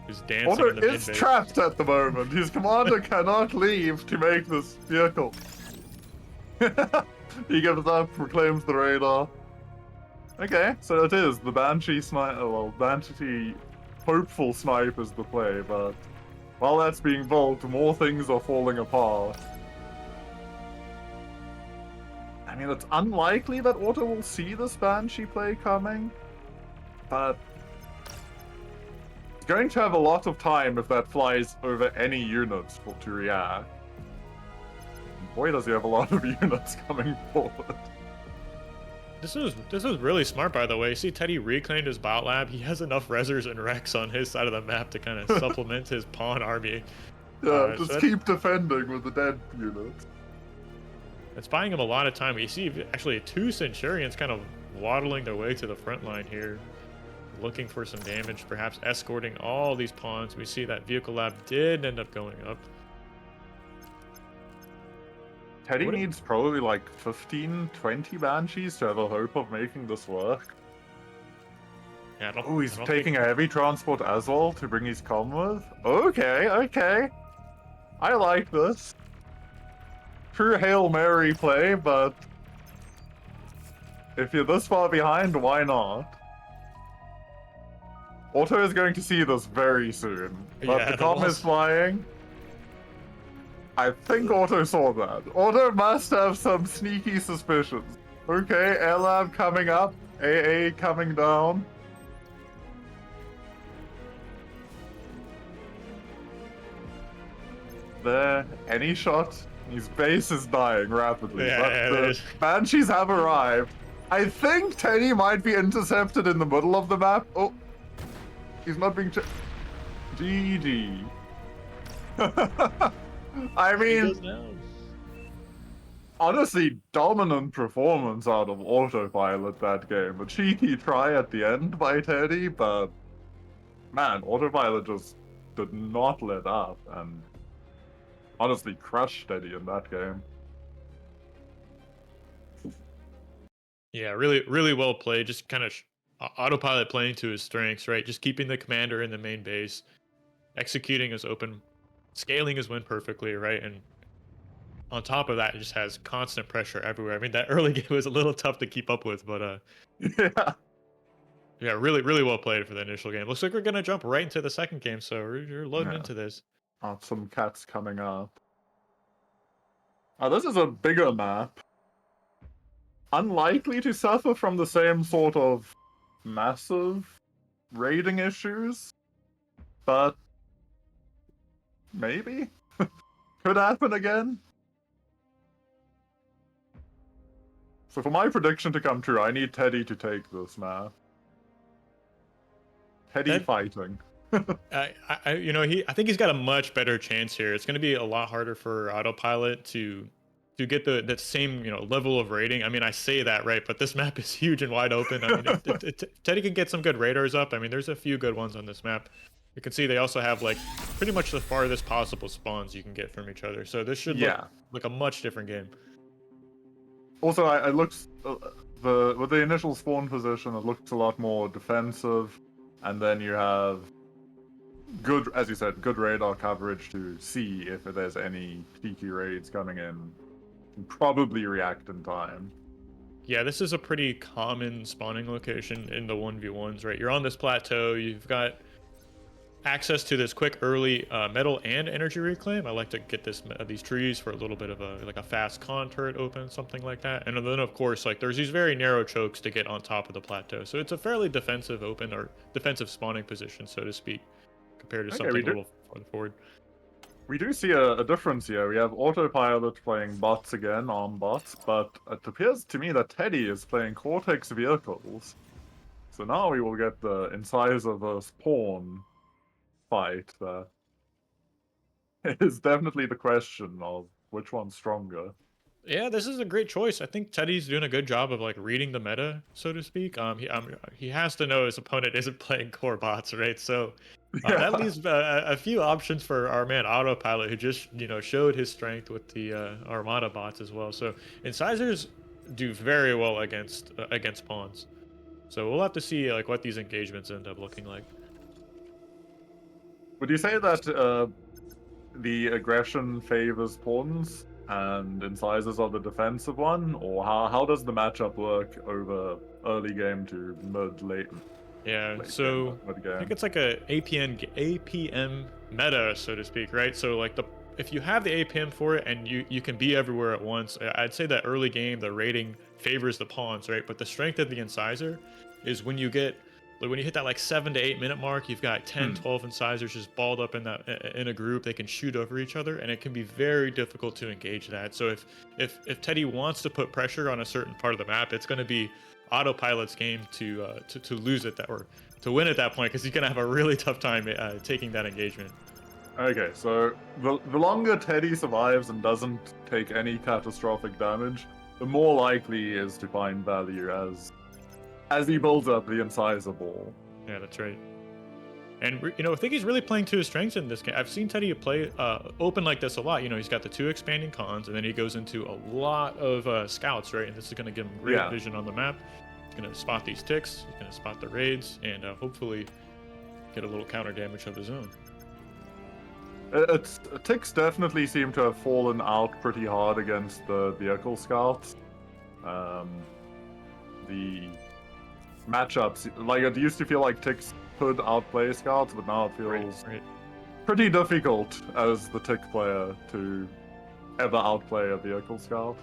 who's dancing Auto in the is trapped at the moment. His commander cannot leave to make this vehicle. He gives up, proclaims the radar. Okay, so it is the Banshee snipe. Well, Banshee hopeful snipe is the play, but while that's being built, more things are falling apart. I mean, it's unlikely that Auto will see this Banshee play coming, but he's going to have a lot of time if that flies over any units to react. Boy, does he have a lot of units coming forward. This was really smart, by the way. See, Teddy reclaimed his bot lab. He has enough rezzers and Rex on his side of the map to kind of supplement his pawn army. Yeah, just keep defending with the dead units. It's buying him a lot of time. You see, actually, 2 Centurions kind of waddling their way to the front line here, looking for some damage, perhaps escorting all these pawns. We see that vehicle lab did end up going up. Teddy needs probably like 15, 20 Banshees to have a hope of making this work. Yeah, oh, he's taking a heavy transport as well to bring his comm with? Okay, okay. I like this. True Hail Mary play, but if you're this far behind, why not? Auto is going to see this very soon, but the comm is flying. I think Otto saw that. Otto must have some sneaky suspicions. Okay, Lab coming up, AA coming down. There, any shot. His base is dying rapidly, Yeah, but yeah, the there's- Banshees have arrived. I think Teddy might be intercepted in the middle of the map. Oh, he's not being GG. I mean, honestly, dominant performance out of Autopilot that game. A cheeky try at the end by Teddy, but man, Autopilot just did not let up and honestly crushed Teddy in that game. Yeah, really, really well played. Just kind of Autopilot playing to his strengths, right? Just keeping the commander in the main base, executing his open, scaling his win perfectly, right? And on top of that, it just has constant pressure everywhere. I mean, that early game was a little tough to keep up with, but yeah, really, really well played for the initial game. Looks like we're gonna jump right into the second game, so you're loading Yeah. into this. Some cats coming up. Oh, this is a bigger map. Unlikely to suffer from the same sort of massive raiding issues, but maybe? Could happen again. So for my prediction to come true, I need Teddy to take this map. Teddy fighting. I think he's got a much better chance here. It's going to be a lot harder for Autopilot to get that same level of rating. I mean, I say that, right, but this map is huge and wide open. I mean, Teddy can get some good radars up. I mean, there's a few good ones on this map. You can see they also have like pretty much the farthest possible spawns you can get from each other. So this should look like a much different game. Also, I looked with the initial spawn position, it looks a lot more defensive, and then you have good, as you said, good radar coverage to see if there's any cheeky raids coming in. Probably react in time. Yeah, this is a pretty common spawning location in the 1v1s, right? You're on this plateau, you've got access to this quick early metal and energy reclaim. I like to get these trees for a little bit of a fast con turret open, something like that. And then of course, like there's these very narrow chokes to get on top of the plateau. So it's a fairly defensive open or defensive spawning position, so to speak, compared to something a little farther forward. We do see a difference here. We have Autopilot playing bots again, arm bots, but it appears to me that Teddy is playing Cortex vehicles. So now we will get the Incisor vs. Pawn fight. It is definitely the question of which one's stronger. Yeah, this is a great choice. I think Teddy's doing a good job of like reading the meta, so to speak. He has to know his opponent isn't playing core bots, right? So that leaves a few options for our man Autopilot, who just showed his strength with the Armada bots as well. So incisors do very well against pawns. So we'll have to see like what these engagements end up looking like. Would you say that the aggression favors pawns and incisors are the defensive one, or how does the matchup work over early game to late? Yeah, so I think it's like a APM meta, so to speak, right? So like if you have the APM for it and you can be everywhere at once, I'd say that early game the rating favors the pawns, right? But the strength of the incisor is when you hit that like 7 to 8 minute mark, you've got 10, 12 incisors just balled up in a group. They can shoot over each other, and it can be very difficult to engage that. So if Teddy wants to put pressure on a certain part of the map, it's going to be Autopilot's game to lose it or to win at that point, because he's gonna have a really tough time taking that engagement. Okay, so the longer Teddy survives and doesn't take any catastrophic damage, the more likely he is to find value as he builds up the incisor ball. Yeah, that's right. And I think he's really playing to his strengths in this game. I've seen Teddy play open like this a lot. He's got the 2 expanding cons, and then he goes into a lot of scouts, right? And this is going to give him great vision on the map. He's going to spot these ticks. He's going to spot the raids, and hopefully get a little counter damage of his own. Ticks definitely seem to have fallen out pretty hard against the vehicle scouts. The matchups, like it used to feel like ticks could outplay scouts, but now it feels pretty difficult as the tick player to ever outplay a vehicle scout.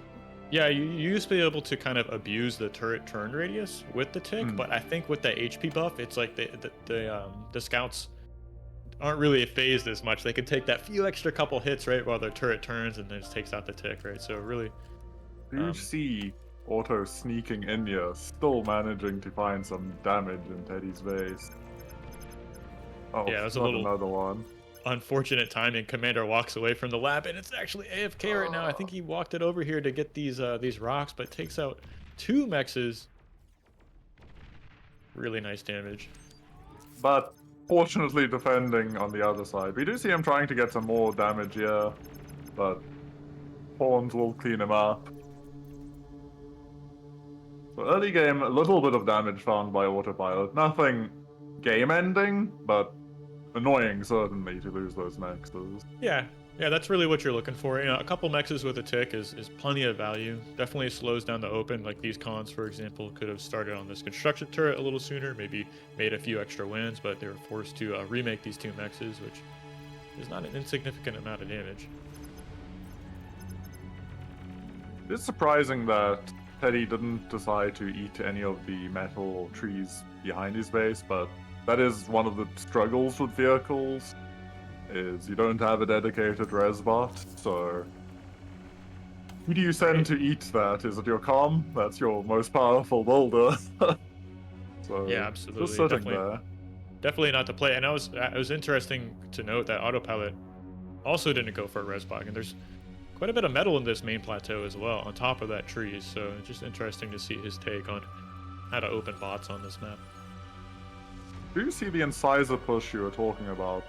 Yeah, you used to be able to kind of abuse the turret turn radius with the tick, but I think with the HP buff, it's like the scouts aren't really phased as much. They can take that few extra couple hits, right, while their turret turns and then just takes out the tick, right? So really, Do you see Auto sneaking in here, still managing to find some damage in Teddy's base? Oh, yeah, that's a not little another one. unfortunate timing. Commander walks away from the lab, and it's actually AFK right now. I think he walked it over here to get these rocks, but takes out 2 mexes. Really nice damage. But fortunately defending on the other side. We do see him trying to get some more damage here, but Pawns will clean him up. So early game, a little bit of damage found by Autopilot. Nothing game-ending, but annoying certainly to lose those mexes. Yeah, that's really what you're looking for. You know, a couple mexes with a tick is plenty of value. Definitely slows down the open. Like these cons, for example, could have started on this construction turret a little sooner, maybe made a few extra wins, but they were forced to remake these 2 mexes, which is not an insignificant amount of damage. It's surprising that Teddy didn't decide to eat any of the metal trees behind his base, but that is one of the struggles with vehicles, is you don't have a dedicated resbot, so who do you send to eat that? Is it your comm? That's your most powerful builder. So Yeah, absolutely. just sitting there. Definitely not the play. And it was interesting to note that Autopilot also didn't go for a resbot, and there's quite a bit of metal in this main plateau as well, on top of that tree, so it's just interesting to see his take on how to open bots on this map. Do you see the incisor push you were talking about?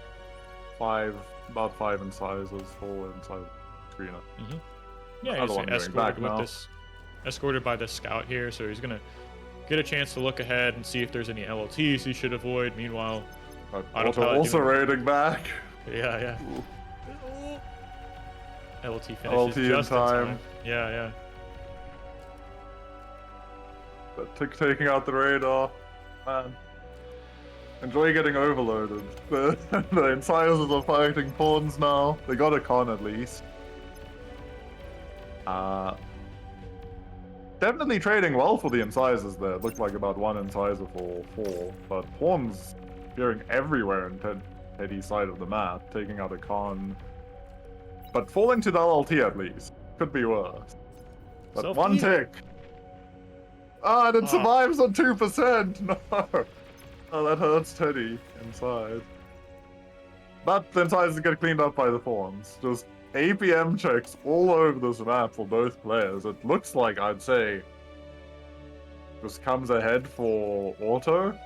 About 5 incisors, 4 inside screener. Yeah, he's escorted with this, escorted by the scout here, so he's gonna get a chance to look ahead and see if there's any LLTs he should avoid. Meanwhile, Autopilot also raiding back. Yeah. LLT finishes LLT just in in time. time. Yeah. But taking out the radar, man. Enjoy getting overloaded. The incisors are fighting pawns now. They got a con at least. Definitely trading well for the incisors there. Looked like about 1 incisor for 4, but pawns appearing everywhere in Teddy's side of the map, taking out a con. But falling to the LLT at least. Could be worse. But 1 tick. And it survives on 2%! No! Oh, that hurts Teddy inside. But the incisors get cleaned up by the pawns. Just APM checks all over this map for both players. It looks like, I'd say, just comes ahead for Auto.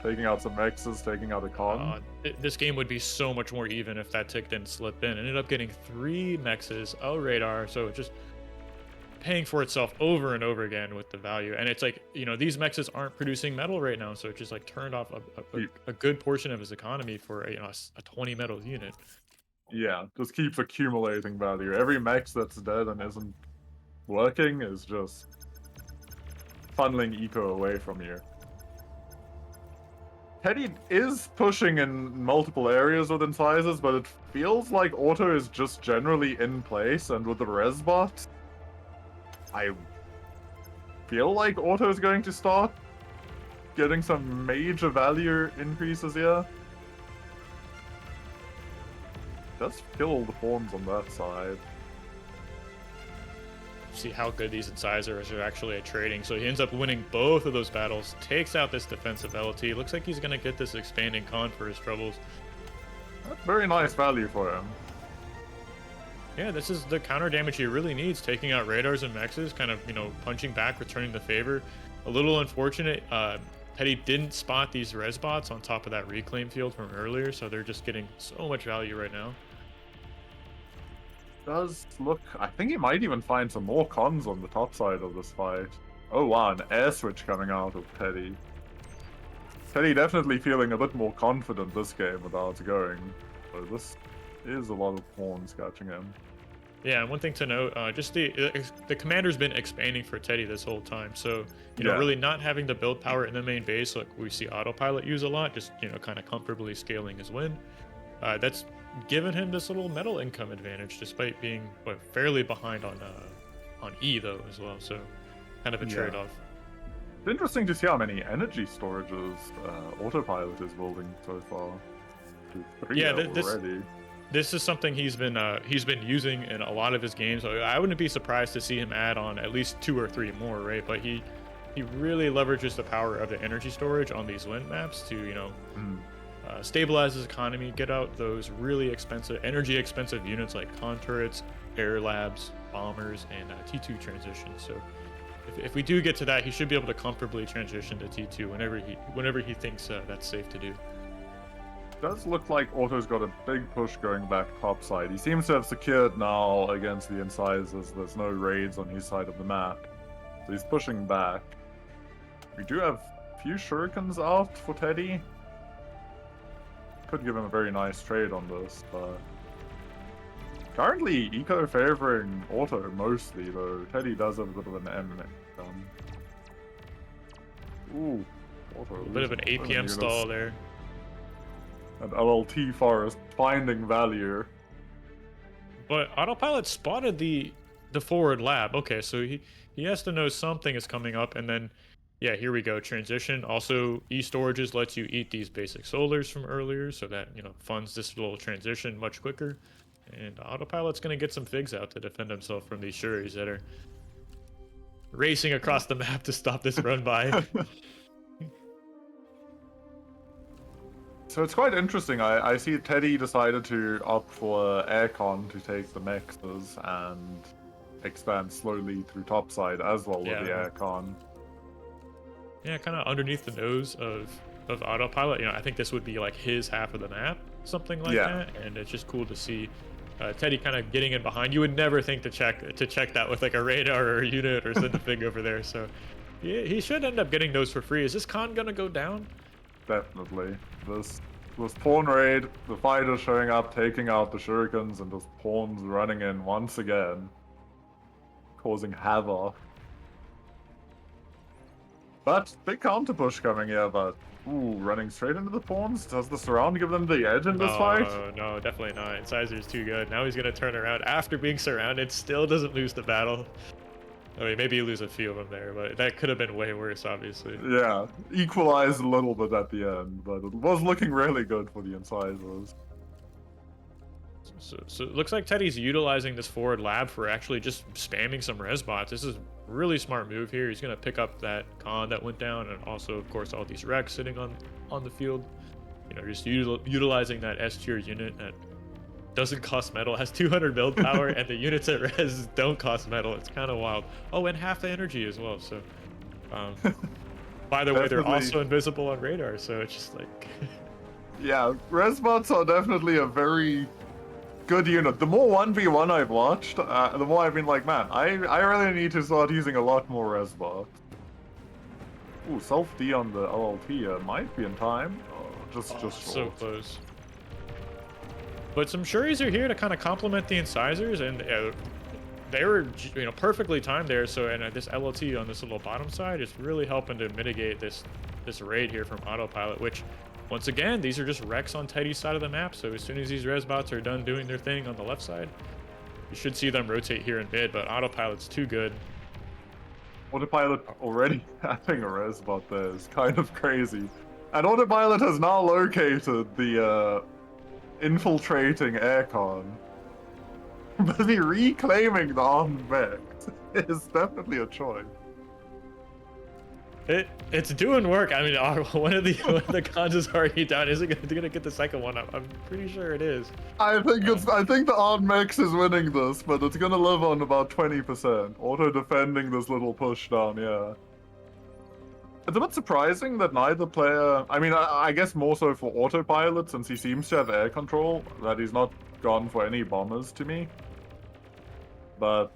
Taking out some Mexes, taking out a con. This game would be so much more even if that tick didn't slip in. Ended up getting 3 mexes, a radar, so just paying for itself over and over again with the value. And it's like, you know, these mexes aren't producing metal right now, so it just like turned off a good portion of his economy for a 20 metal unit. Yeah, just keeps accumulating value. Every mex that's dead and isn't working is just funneling eco away from you. Teddy is pushing in multiple areas with incisors, but it feels like Auto is just generally in place, and with the resbot, I feel like Auto is going to start getting some major value increases here. Does kill all the pawns on that side. See how good these incisors are actually at trading. So he ends up winning both of those battles, takes out this defensive LT. Looks like he's going to get this expanding con for his troubles. That's very nice value for him. Yeah, this is the counter damage he really needs, taking out radars and mexes, kind of, you know, punching back, returning the favor. A little unfortunate, Teddy didn't spot these res bots on top of that reclaim field from earlier, so they're just getting so much value right now. Does look, I think he might even find some more cons on the top side of this fight. Oh wow, an air switch coming out of Teddy. Teddy definitely feeling a bit more confident this game with how it's going. So this is a lot of pawns catching him. Yeah, and one thing to note, just the commander's been expanding for Teddy this whole time, so you know, really not having the build power in the main base like we see Autopilot use a lot, just, you know, kind of comfortably scaling his win. That's given him this little metal income advantage, despite being fairly behind on E though as well. So kind of a trade-off. It's interesting to see how many energy storages Autopilot is building so far. This is something he's been using in a lot of his games. So I wouldn't be surprised to see him add on at least 2 or 3 more, right? But he really leverages the power of the energy storage on these lint maps to stabilize his economy, get out those really expensive, energy expensive units like con turrets, air labs, bombers, and T2 transitions. So if we do get to that, he should be able to comfortably transition to T2 whenever he thinks that's safe to do. Does look like Auto's got a big push going back topside. He seems to have secured now against the incisors. There's no raids on his side of the map, so he's pushing back. We do have a few shurikens out for Teddy. Could give him a very nice trade on this, but currently eco favoring Auto mostly, though Teddy does have a bit of an M. Ooh, Auto. A bit of an APM stall there. And LLT Forest finding value. But Autopilot spotted the forward lab. Okay, so he has to know something is coming up, and then yeah, here we go. Transition. Also, e-storages lets you eat these basic solars from earlier, so that funds this little transition much quicker. And Autopilot's gonna get some figs out to defend himself from these Shuris that are racing across the map to stop this run by. So it's quite interesting. I see Teddy decided to opt for aircon to take the mexes and expand slowly through topside as well with the aircon. Yeah, kind of underneath the nose of Autopilot. I think this would be like his half of the map, something like that. And it's just cool to see Teddy kind of getting in behind. You would never think to check that with like a radar or a unit or send a fig over there. So yeah, he should end up getting those for free. Is this con gonna go down? Definitely. This pawn raid, the fighters showing up, taking out the shurikens, and just pawns running in once again, causing havoc. But big counter push coming here, but running straight into the pawns. Does the surround give them the edge in this fight? No, definitely not. Incisors too good. Now he's gonna turn around after being surrounded. Still doesn't lose the battle. I mean, maybe you lose a few of them there, but that could have been way worse, obviously. Yeah, equalized a little bit at the end, but it was looking really good for the incisors. So it looks like Teddy's utilizing this forward lab for actually just spamming some res bots. This is a really smart move here. He's going to pick up that con that went down, and also, of course, all these wrecks sitting on the field. Just utilizing that S tier unit that doesn't cost metal, has 200 build power, and the units at res don't cost metal. It's kind of wild. Oh, and half the energy as well. So, by the way, they're also invisible on radar. So it's just like, yeah, res bots are definitely a very good unit. The more 1v1 I've watched, the more I've been like, man, I really need to start using a lot more res bots. Ooh, self-D on the LLT might be in time. Just short. So close. But some Shuris are here to kind of complement the incisors, and they were perfectly timed there. So and this LLT on this little bottom side is really helping to mitigate this raid here from Autopilot, which once again, these are just wrecks on Teddy's side of the map. So as soon as these res bots are done doing their thing on the left side, you should see them rotate here in mid, but Autopilot's too good. Autopilot already having a res bot there is kind of crazy. And Autopilot has now located the infiltrating aircon. But the reclaiming the armed mech is definitely a choice. It's doing work. I mean, one of the cons is already down. Is it gonna get the second one up? I'm pretty sure it is. I think the armed mech is winning this, but it's gonna live on about 20%. Auto defending this little push down, yeah. It's a bit surprising that neither player, I mean, I guess more so for Autopilot, since he seems to have air control, that he's not gone for any bombers to me. But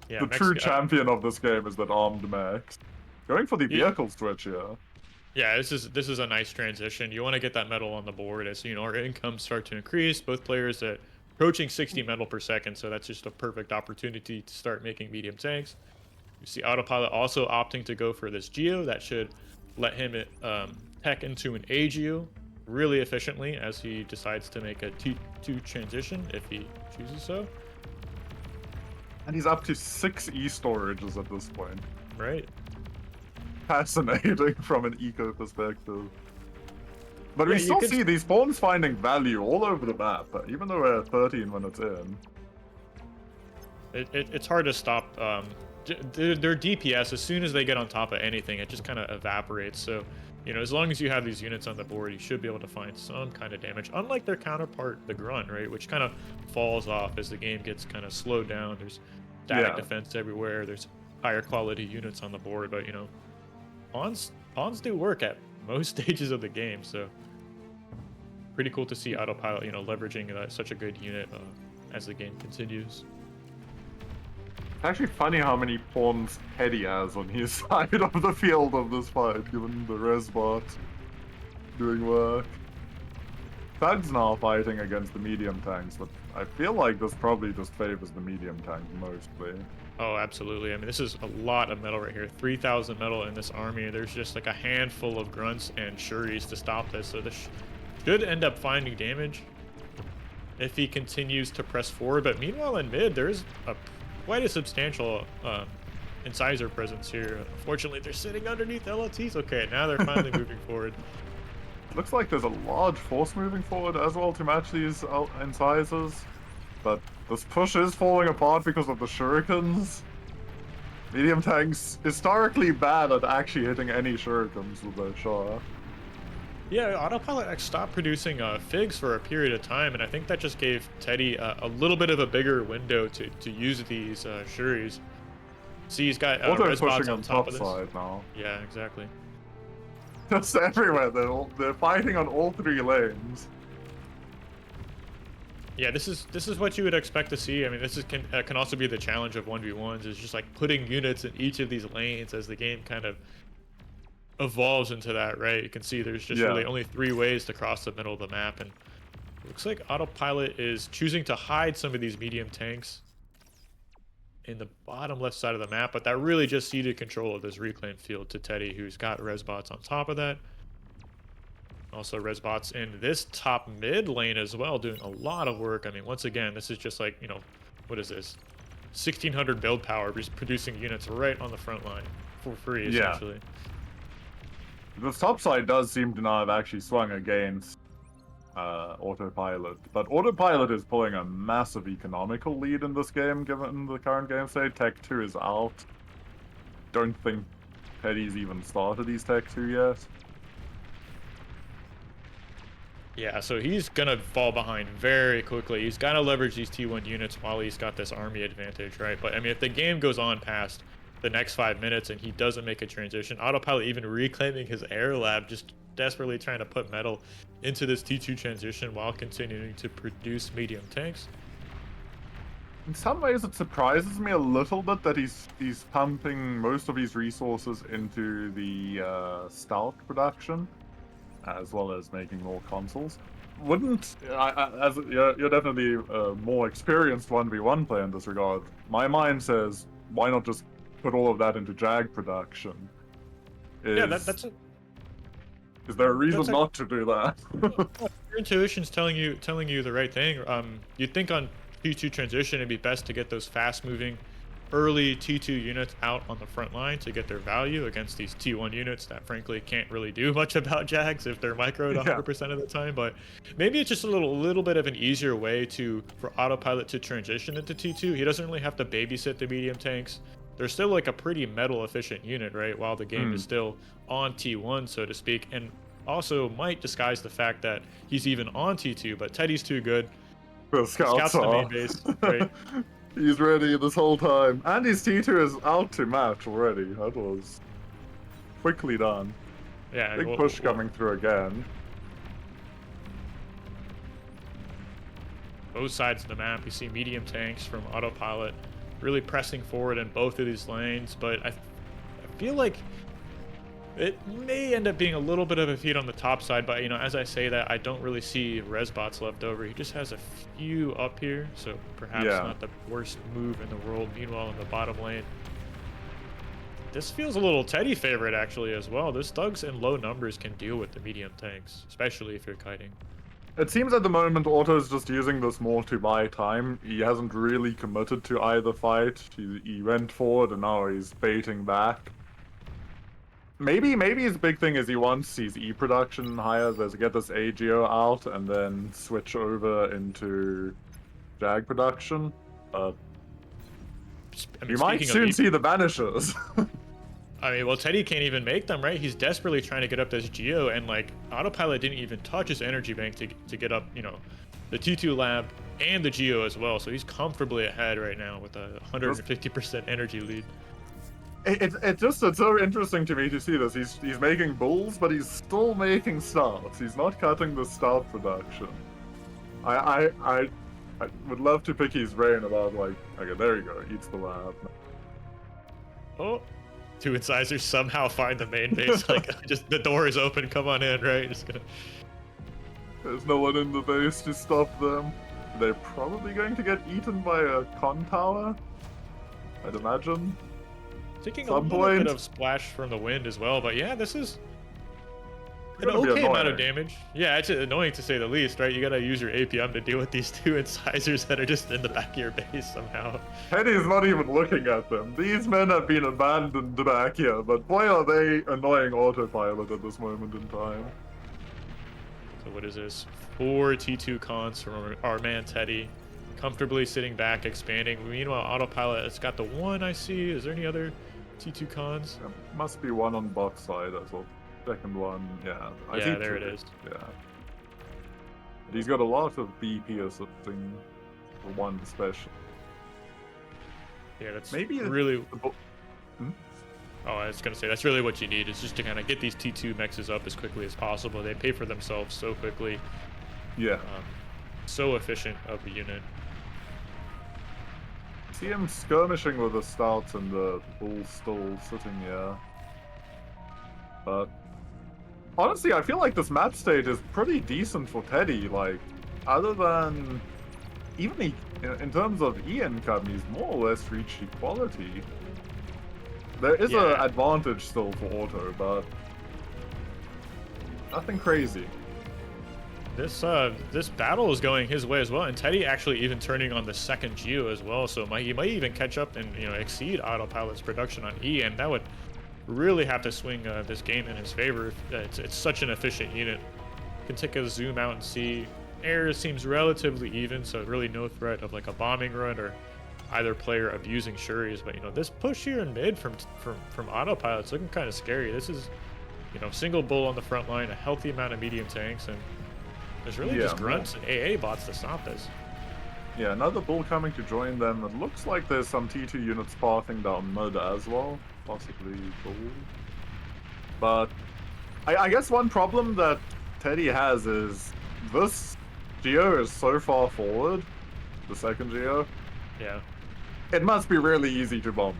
yeah, the true champion of this game is that armed mech. Going for the vehicle switch here. Yeah, this is a nice transition. You want to get that metal on the board as our incomes start to increase. Both players at approaching 60 metal per second, so that's just a perfect opportunity to start making medium tanks. You see Autopilot also opting to go for this Geo. That should let him tech into an A Geo really efficiently as he decides to make a T2 transition if he chooses so. And he's up to 6 e-storages at this point. Right. Fascinating from an eco perspective. But Yeah, we you still could- see these pawns finding value all over the map, even though we're at 13 minutes in. It's hard to stop. Their DPS, as soon as they get on top of anything, it just kind of evaporates. So, you know, as long as you have these units on the board, you should be able to find some kind of damage. Unlike their counterpart, the Grunt, right, which kind of falls off as the game gets kind of slowed down. There's static defense everywhere. There's higher quality units on the board, but you know, pawns do work at most stages of the game. So, pretty cool to see Autopilot, you know, leveraging such a good unit as the game continues. It's actually funny how many pawns Teddy has on his side of the field of this fight, given the Resbot doing work. Thug's now fighting against the medium tanks, but I feel like this probably just favors the medium tank mostly. Oh, absolutely. I mean, this is a lot of metal right here. 3,000 metal in this army. There's just like a handful of grunts and shuris to stop this, so this should end up finding damage if he continues to press forward. But meanwhile, in mid, there's quite a substantial incisor presence here. Unfortunately, they're sitting underneath LOTs. Okay, now they're finally moving forward. Looks like there's a large force moving forward as well to match these incisors, but this push is falling apart because of the shurikens. Medium tanks historically bad at actually hitting any shurikens with their shot. Yeah, Autopilot stopped producing figs for a period of time, and I think that just gave Teddy a little bit of a bigger window to use these shuris. See, he's got red spots on top of this. Side now. Yeah, exactly. Just everywhere. They're fighting on all 3 lanes. Yeah, this is what you would expect to see. I mean, this can also be the challenge of 1v1s, is just like putting units in each of these lanes as the game kind of evolves into that, right? You can see there's just really only 3 ways to cross the middle of the map, and it looks like Autopilot is choosing to hide some of these medium tanks in the bottom left side of the map, but that really just ceded control of this reclaimed field to Teddy, who's got resbots on top of that. Also resbots in this top mid lane as well, doing a lot of work. I mean, once again, this is just like, you know, what is this? 1600 build power, just producing units right on the front line for free, essentially. The top side does seem to now have actually swung against Autopilot, but Autopilot is pulling a massive economical lead in this game, given the current game state. Tech 2 is out. Don't think Teddy's even started his Tech 2 yet. Yeah, so he's gonna fall behind very quickly. He's gotta leverage these T1 units while he's got this army advantage, right? But I mean, if the game goes on past the next 5 minutes and he doesn't make a transition, Autopilot even reclaiming his air lab, just desperately trying to put metal into this T2 transition while continuing to produce medium tanks. In some ways, it surprises me a little bit that he's pumping most of his resources into the stout production, as well as making more consoles. Wouldn't, as you're definitely a more experienced 1v1 player in this regard, my mind says, why not just put all of that into Jag production? Yeah, that's it. Is there a reason not to do that? Your intuition's telling you the right thing. You'd think on T2 transition it'd be best to get those fast-moving early T2 units out on the front line to get their value against these T1 units that frankly can't really do much about Jags if they're microed 100% of the time. But maybe it's just a little bit of an easier way for Autopilot to transition into T2. He doesn't really have to babysit the medium tanks. They're still like a pretty metal efficient unit, right? While the game is still on T1, so to speak, and also might disguise the fact that he's even on T2, but Teddy's too good. The scouts the main base, right? He's ready this whole time. And his T2 is out to match already. That was quickly done. Yeah. Big push coming through again. Both sides of the map, you see medium tanks from Autopilot really pressing forward in both of these lanes, but I feel like it may end up being a little bit of a feat on the top side, but you know, as I say that, I don't really see resbots left over. He just has a few up here, so perhaps not the worst move in the world. Meanwhile, in the bottom lane, This feels a little Teddy favorite actually as well. This thugs in low numbers can deal with the medium tanks, especially if you're kiting. It seems at the moment Otto's just using this more to buy time. He hasn't really committed to either fight. He went forward and now he's baiting back. Maybe his big thing is he wants his E production higher, to get this AGO out and then switch over into Jag production. You might soon see the Banishers. I mean, well, Teddy can't even make them, right? He's desperately trying to get up this Geo, and like Autopilot didn't even touch his energy bank to get up, you know, the T2 lab and the Geo as well. So he's comfortably ahead right now with a 150% energy lead. It's so interesting to me to see this. He's making bulls, but he's still making starts. He's not cutting the start production. I would love to pick his brain about like, okay, there you go, eats the lab. Oh, two incisors somehow find the main base. Like, just the door is open. Come on in, right? Just gonna. There's no one in the base to stop them. They're probably going to get eaten by a con tower, I'd imagine. Taking a little bit of splash from the wind as well, but yeah, this is an okay amount of damage. Yeah, it's annoying to say the least, right? You gotta use your APM to deal with these two incisors that are just in the back of your base somehow. Teddy's not even looking at them. These men have been abandoned back here, but boy are they annoying Autopilot at this moment in time. So what is this? 4 T2 cons from our man Teddy. Comfortably sitting back, expanding. Meanwhile, Autopilot, it's got the one I see. Is there any other T2 cons? There must be one on bot side as well. Second one, yeah. I see there it is. Yeah. But he's got a lot of BP or something for one special. Yeah, that's maybe really... Oh, I was going to say, that's really what you need, is just to kind of get these T2 mexes up as quickly as possible. They pay for themselves so quickly. Yeah. So efficient of a unit. See him skirmishing with the starts and the bull still sitting here. But honestly, I feel like this map state is pretty decent for Teddy. Like, other than even in terms of E income, he's more or less reached equality. There is an advantage still for Auto, but nothing crazy. This battle is going his way as well, and Teddy actually even turning on the second Geo as well, so he might even catch up and, you know, exceed Autopilot's production on E, and that would really have to swing this game in his favor. It's such an efficient unit. You can take a zoom out and see air seems relatively even, so really no threat of like a bombing run or either player abusing Shuris. But you know, this push here in mid from Autopilot's looking kind of scary. This is, you know, single bull on the front line, a healthy amount of medium tanks, and there's really just grunts and AA bots to stop this. Yeah, another bull coming to join them. It looks like there's some T2 units pathing down mid as well, possibly bull. But I guess one problem that Teddy has is this Geo is so far forward, the second Geo. Yeah. It must be really easy to bomb.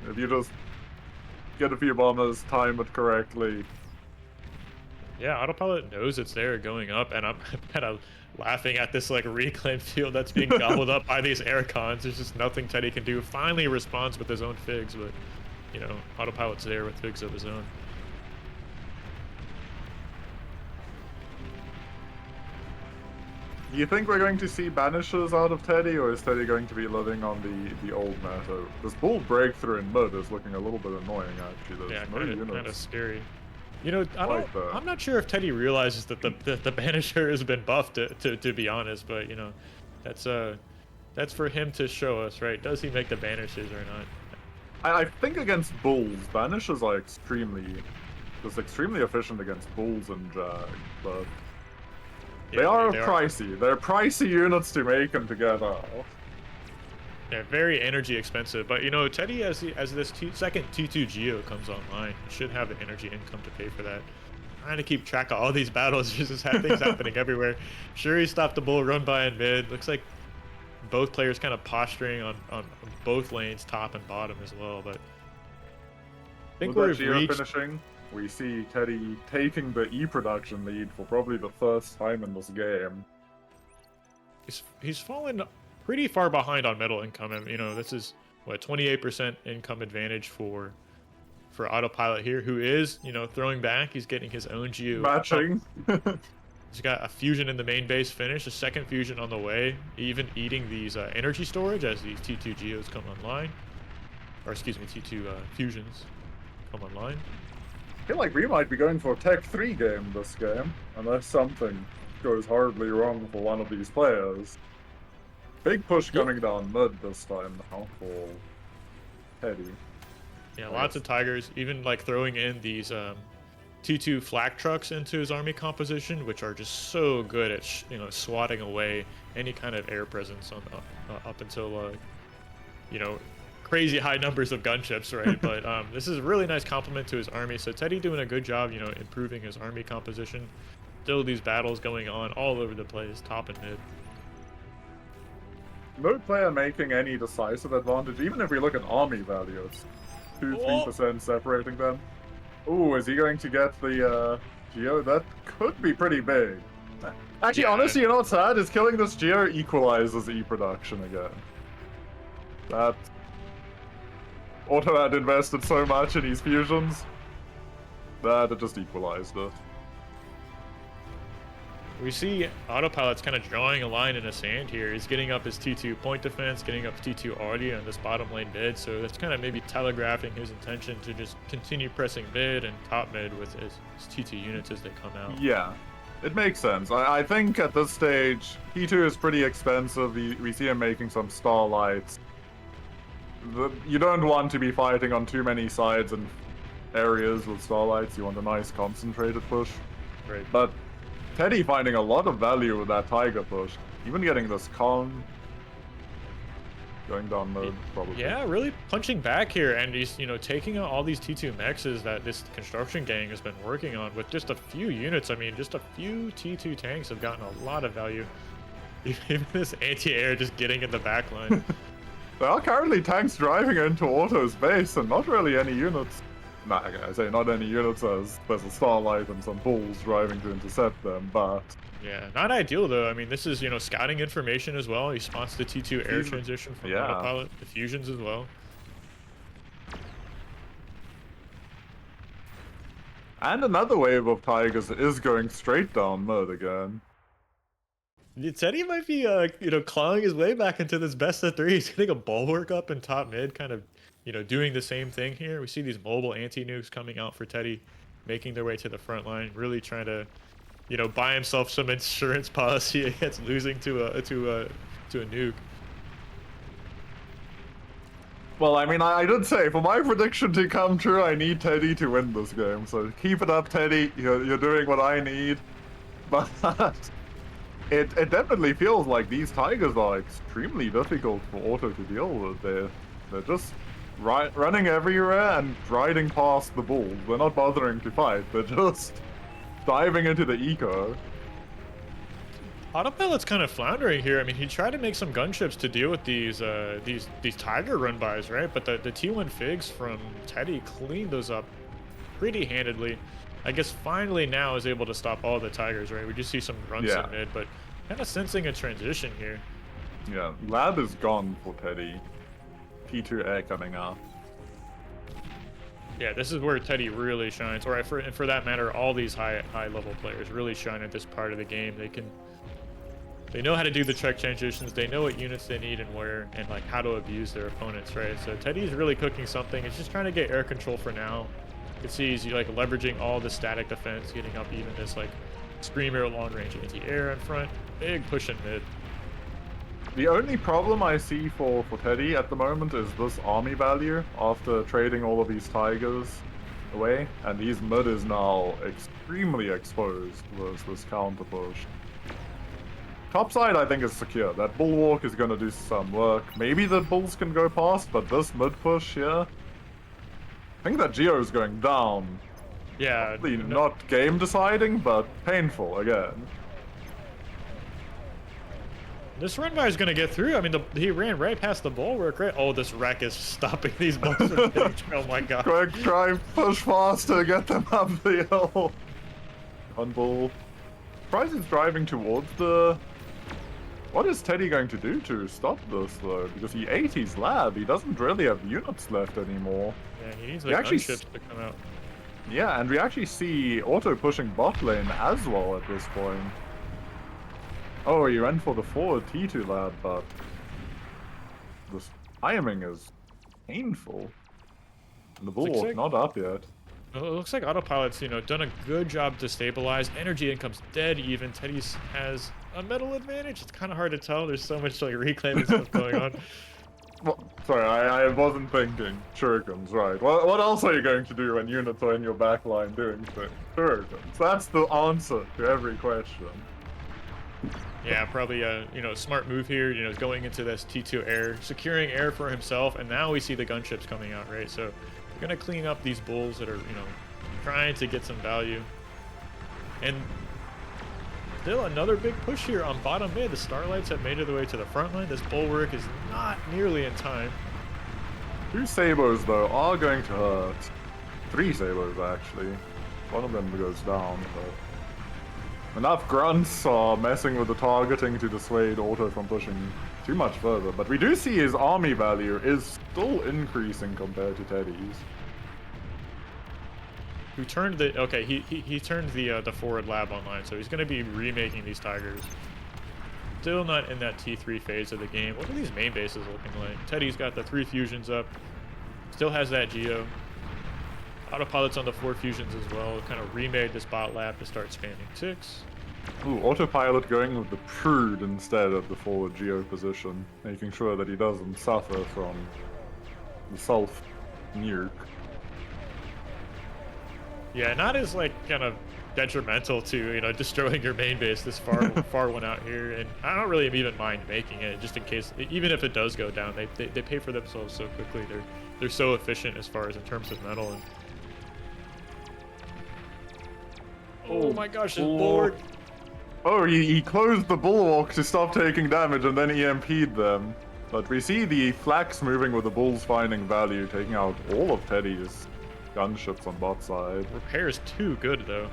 If you just get a few bombers, time it correctly. Yeah, Autopilot knows it's there going up, and I'm kind of laughing at this like reclaim field that's being gobbled up by these air cons. There's just nothing Teddy can do. Finally responds with his own figs, but you know, Autopilot's there with figs of his own. Do you think we're going to see banishers out of Teddy, or is Teddy going to be living on the old meta? This bull breakthrough in mid is looking a little bit annoying, actually. There's kind of scary. You know, I'm not sure if Teddy realizes that the banisher has been buffed, to be honest, but you know, that's for him to show us, right? Does he make the banishers or not? I think against bulls, banishers are extremely efficient against bulls and Jag, but they are pricey. They're pricey units to make them together. They're very energy expensive, but you know, Teddy, as this second T2 Geo comes online, should have the energy income to pay for that. Trying to keep track of all these battles, just things happening everywhere. Sure, he stopped the bull run by in mid. Looks like both players kind of posturing on both lanes, top and bottom as well. But I think with that Geo finishing, we see Teddy taking the E production lead for probably the first time in this game. He's fallen pretty far behind on metal income, and you know, this is 28% income advantage for Autopilot here, who is, you know, throwing back. He's getting his own geo. Matching. He's got a fusion in the main base finish, a second fusion on the way, even eating these energy storage as these T2 geos come online. Or excuse me, T2 fusions come online. I feel like we might be going for a Tech 3 game this game, unless something goes horribly wrong for one of these players. Big push coming down mid this time now for Teddy. Yeah, lots of Tigers, even like throwing in these T2 flak trucks into his army composition, which are just so good at you know, swatting away any kind of air presence on up until you know, crazy high numbers of gunships, right? But this is a really nice compliment to his army. So Teddy doing a good job, you know, improving his army composition. Still these battles going on all over the place, top and mid. No player making any decisive advantage, even if we look at army values. 2-3% separating them. Ooh, is he going to get the Geo? That could be pretty big. Actually, Yeah. honestly, you know what's sad? Is killing this Geo equalizes E-production again. That... Auto had invested so much in these fusions that it just equalized it. We see Autopilot's kind of drawing a line in the sand here. He's getting up his T2 point defense, getting up T2 audio on this bottom lane mid, so that's kind of maybe telegraphing his intention to just continue pressing mid and top mid with his T2 units as they come out. Yeah, it makes sense. I think at this stage, T2 is pretty expensive. We see him making some starlights. You don't want to be fighting on too many sides and areas with starlights. You want a nice concentrated push. Right. But Teddy finding a lot of value with that Tiger push. Even getting this con going down mode, probably. Yeah, really punching back here, and he's, you know, taking out all these T2 mexes that this construction gang has been working on with just a few units. I mean, just a few T2 tanks have gotten a lot of value. Even this anti-air just getting in the back line. There are currently tanks driving into Auto's base, and not really any units. Nah, I say not any units, as there's a Starlight and some bulls driving to intercept them, but... Yeah, not ideal though. I mean, this is, you know, scouting information as well. He spots the T2 air transition from Autopilot, the fusions as well. And another wave of Tigers is going straight down mid again. Teddy might be, you know, clawing his way back into this best of three. He's getting a bulwark up in top mid, kind of, you know, doing the same thing here. We see these mobile anti-nukes coming out for Teddy, making their way to the front line, really trying to, you know, buy himself some insurance policy against losing to a nuke. Well, I mean, I did say, for my prediction to come true, I need Teddy to win this game. So keep it up, Teddy. You're doing what I need. But it definitely feels like these Tigers are extremely difficult for Auto to deal with. They're just running everywhere and riding past the bulls. They're not bothering to fight. They're just diving into the eco. Autopilot's kind of floundering here. I mean, he tried to make some gunships to deal with these Tiger run-bys, right? But the T1 Figs from Teddy cleaned those up pretty handedly. I guess finally now is able to stop all the Tigers, right? We just see some runs in mid, but kind of sensing a transition here. Yeah, Lab is gone for Teddy. P2 Air coming up. Yeah, this is where Teddy really shines, or for that matter, all these high level players really shine at this part of the game. They know how to do the check transitions. They know what units they need and where, and like how to abuse their opponents, right? So Teddy's really cooking something. He's just trying to get air control for now. You can see he's like leveraging all the static defense, getting up even this like Screamer long range anti-air in front. Big push in mid. The only problem I see for Teddy at the moment is this army value after trading all of these Tigers away, and his mid is now extremely exposed with this counter push. Top side I think is secure. That bulwark is going to do some work. Maybe the bulls can go past, but this mid push here, I think that Geo is going down. Yeah. Probably not game deciding, but painful again. This run by is going to get through. I mean, he ran right past the bulwark, right? Oh, this wreck is stopping these bulls from hitting. Oh my god. Quick, try push faster, get them up the hill. One bull. Surprised he's driving towards the What is Teddy going to do to stop this, though? Because he ate his lab. He doesn't really have units left anymore. Yeah, he needs We like actually gunships to come out. Yeah, and we actually see Auto pushing bot lane as well at this point. Oh, he went for the forward T2 lab, but the timing is painful. And the bulwark's not up yet. Well, it looks like Autopilot's, done a good job to stabilize. Energy income's dead even. Teddy's has a metal advantage. It's kind of hard to tell. There's so much like reclaiming stuff going on. Well, sorry, I wasn't thinking. Shurikens, right. What else are you going to do when units are in your backline doing things? Shurikens. That's the answer to every question. Yeah, probably a smart move here, going into this T2 air, securing air for himself, and now we see the gunships coming out, right? So we're gonna clean up these bulls that are, trying to get some value. And still another big push here on bottom mid. The Starlights have made it their way to the front line. This bulwark is not nearly in time. 2 Sabers, though, are going to hurt. 3 Sabers, actually. One of them goes down, but... Enough grunts are messing with the targeting to dissuade Auto from pushing too much further. But we do see his army value is still increasing compared to Teddy's. Who turned the... Okay, he turned the forward lab online, so he's going to be remaking these Tigers. Still not in that T3 phase of the game. What are these main bases looking like? Teddy's got the 3 fusions up. Still has that Geo. Autopilot's on the 4 fusions as well. Kind of remade this bot lab to start spamming 6. Ooh, Autopilot going with the Prude instead of the forward Geo position, making sure that he doesn't suffer from the self-nuke. Yeah, not as kind of detrimental to destroying your main base this far one out here, and I don't really even mind making it just in case, even if it does go down, they pay for themselves so quickly. They're so efficient as far as in terms of metal. And oh my gosh, his bulwark. Oh, he closed the bulwark to stop taking damage and then EMP'd them. But we see the Flax moving with the Bulls finding value, taking out all of Teddy's gunships on bot side. Repair's too good, though.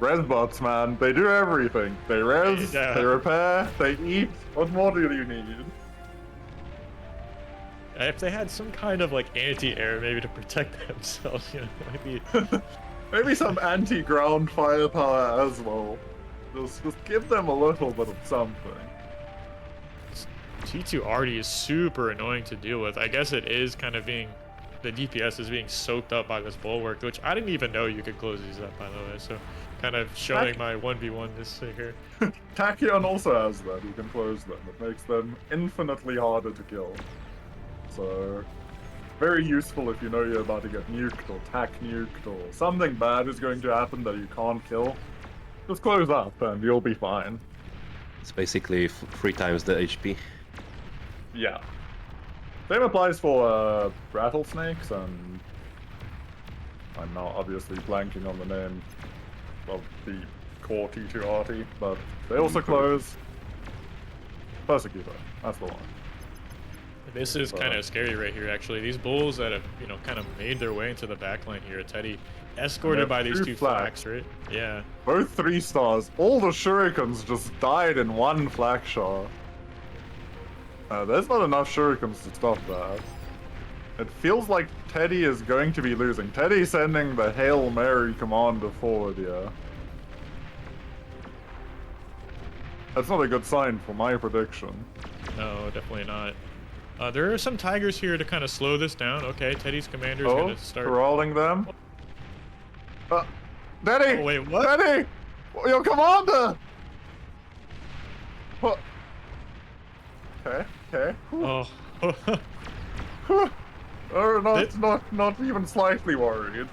Res bots, man. They do everything. They res, they repair, they eat. What more do you need? If they had some kind of anti-air maybe to protect themselves, maybe... Maybe some anti-ground firepower as well. Just give them a little bit of something. T2 already is super annoying to deal with. I guess it is kind of being... The DPS is being soaked up by this bulwark, which I didn't even know you could close these up, by the way. So kind of showing my 1v1 this here. Tachyon also has that. You can close them. It makes them infinitely harder to kill. So... very useful if you know you're about to get nuked or tack nuked or something bad is going to happen that you can't kill. Just close up and you'll be fine. It's basically 3 times the HP. Yeah. Same applies for rattlesnakes, and I'm now obviously blanking on the name of the core T2 arty, but they also close. Persecutor, that's the one. This is kind of scary right here, actually. These bulls that have, kind of made their way into the backline here at Teddy, escorted by these 2 flags, right? Yeah. Both 3 stars. All the shurikens just died in one flak shot. There's not enough shurikens to stop that. It feels like Teddy is going to be losing. Teddy sending the Hail Mary commander forward here. That's not a good sign for my prediction. No, definitely not. There are some Tigers here to kind of slow this down. Okay, Teddy's commander is going to start... corralling them. Teddy! Oh, wait, what? Teddy! Your commander! What? Okay. Oh. Not even slightly worried.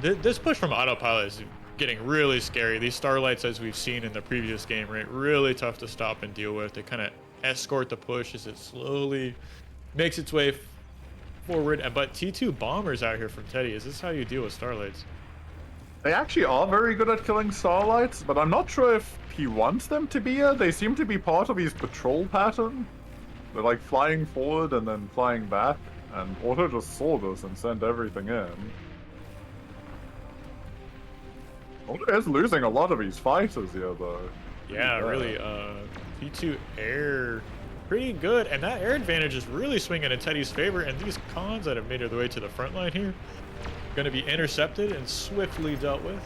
This push from Autopilot is getting really scary. These Starlights, as we've seen in the previous game, right, really tough to stop and deal with. They kind of escort the push as it slowly makes its way forward. But T2 bombers out here from Teddy. Is this how you deal with Starlights? They actually are very good at killing Starlights, but I'm not sure if he wants them to be here. They seem to be part of his patrol pattern. They're like flying forward and then flying back, and Auto just saw this and sent everything in. Auto is losing a lot of his fighters here, though. Yeah, really. T2 air, pretty good. And that air advantage is really swinging in Teddy's favor. And these cons that have made their way to the front line here, going to be intercepted and swiftly dealt with.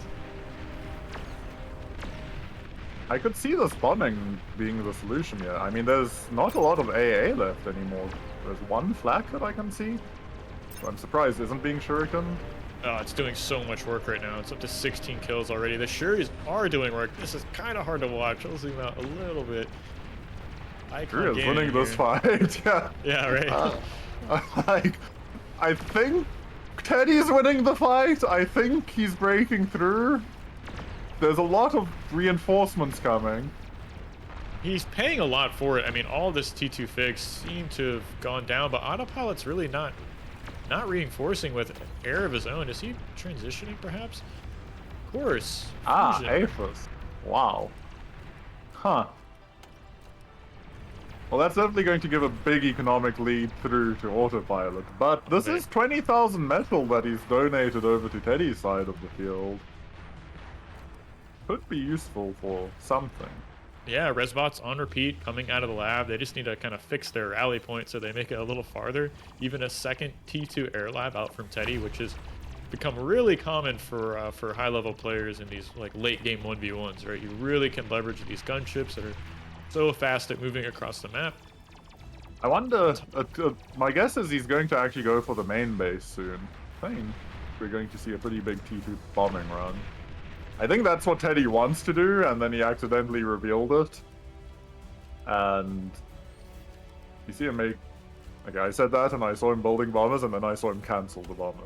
I could see this bombing being the solution here. I mean, there's not a lot of AA left anymore. There's one flak that I can see. So I'm surprised isn't being shuriken. Oh, it's doing so much work right now. It's up to 16 kills already. The Shuris are doing work. This is kind of hard to watch. I'll zoom out a little bit. Shuri is winning this fight. Yeah. Yeah, right. I think Teddy's winning the fight. I think he's breaking through. There's a lot of reinforcements coming. He's paying a lot for it. I mean, all this T2 fix seem to have gone down, but Autopilot's really not reinforcing with air of his own. Is he transitioning, perhaps? Of course. Aphis. Wow. Huh. Well, that's definitely going to give a big economic lead through to Autopilot. But this is 20,000 metal that he's donated over to Teddy's side of the field. Could be useful for something. Yeah, Resbots on repeat coming out of the lab. They just need to kind of fix their rally point so they make it a little farther. Even a second T2 air lab out from Teddy, which has become really common for high-level players in these like late game 1v1s, right? You really can leverage these gunships that are so fast at moving across the map. I wonder, my guess is he's going to actually go for the main base soon. I think we're going to see a pretty big T2 bombing run. I think that's what Teddy wants to do, and then he accidentally revealed it. And you see him make... Okay, I said that, and I saw him building bombers, and then I saw him cancel the bomber.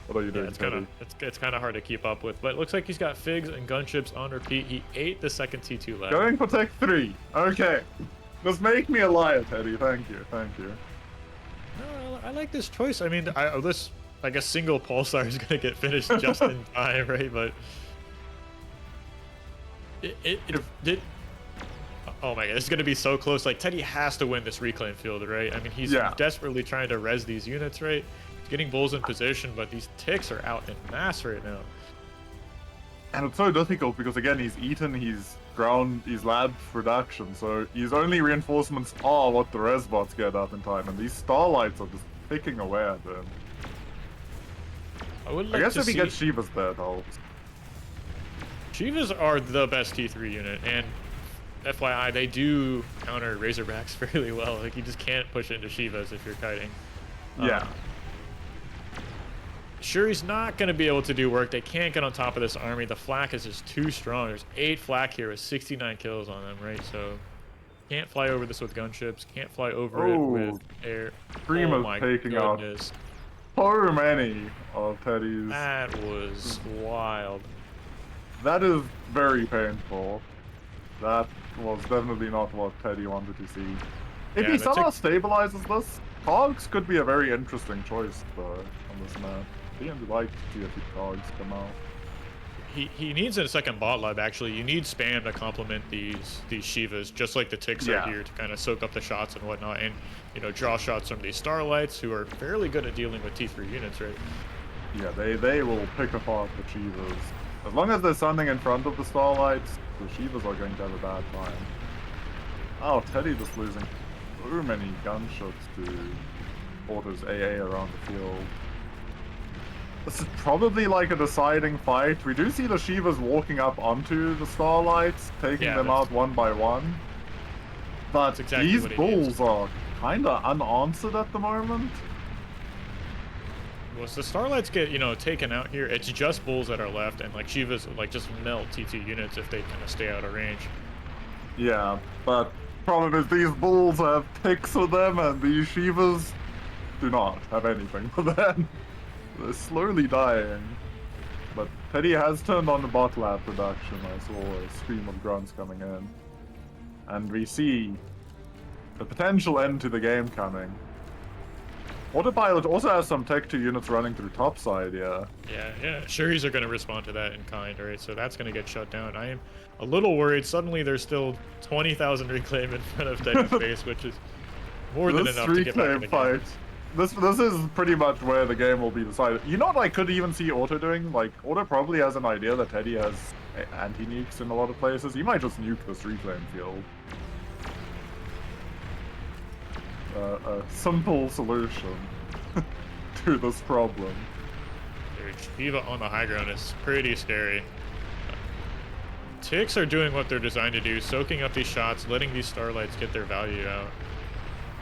What are you doing, Teddy? It's kind of hard to keep up with, but it looks like he's got figs and gunships on repeat. He ate the second T2 lab. Going for Tech 3. Okay. Just make me a liar, Teddy. Thank you. Thank you. No, I like this choice. I mean, I guess single pulsar is gonna get finished just in time, right? But it did. Oh my god, it's gonna be so close. Like Teddy has to win this reclaim field, right? I mean, he's desperately trying to res these units, right? He's getting bulls in position, but these ticks are out in mass right now. And it's so difficult because again, he's eaten his ground, his lab production, so his only reinforcements are what the res bots get up in time, and these starlights are just picking away at them. I guess if he gets Shivas there, it helps. Shivas are the best T3 unit, and FYI, they do counter Razorbacks fairly well. Like, you just can't push into Shivas if you're kiting. Yeah. Shuri's not going to be able to do work. They can't get on top of this army. The flak is just too strong. There's 8 flak here with 69 kills on them, right? So, can't fly over this with gunships. Can't fly over it with air. Primo's taking out so many of Teddy's. That was wild. That is very painful. That was definitely not what Teddy wanted to see. If he somehow stabilizes this, Cogs could be a very interesting choice on this map. He would like to see a few Cogs come out. He needs a second bot lab, actually. You need spam to complement these Shivas, just like the ticks are here, to kind of soak up the shots and whatnot, and draw shots from these Starlights, who are fairly good at dealing with T3 units, right? Yeah, they will pick apart the Shivas. As long as there's something in front of the Starlights, the Shivas are going to have a bad time. Oh, Teddy just losing so many gunshots to Porter's AA around the field. This is probably like a deciding fight. We do see the Shivas walking up onto the Starlights, taking them out one by one. But these bulls are kinda unanswered at the moment. Once the Starlights get, taken out here, it's just bulls that are left, and like Shivas just melt T2 units if they kind of stay out of range. Yeah, but problem is these bulls have ticks with them, and these Shivas do not have anything for them. They're slowly dying. But Teddy has turned on the bot lab production. I saw a stream of grunts coming in. And we see the potential end to the game coming. Autopilot also has some Tech 2 units running through topside, yeah. Yeah, Shuris are going to respond to that in kind, right? So that's going to get shut down. I am a little worried. Suddenly there's still 20,000 reclaim in front of Teddy's face, which is more than enough to get back in the game. this is pretty much where the game will be decided. You know what I could even see Auto doing? Like, Auto probably has an idea that Teddy has anti-nukes in a lot of places. He might just nuke this reclaim field. A simple solution to this problem. Dude, Shiva on the high ground is pretty scary. Ticks are doing what they're designed to do, soaking up these shots, letting these starlights get their value out.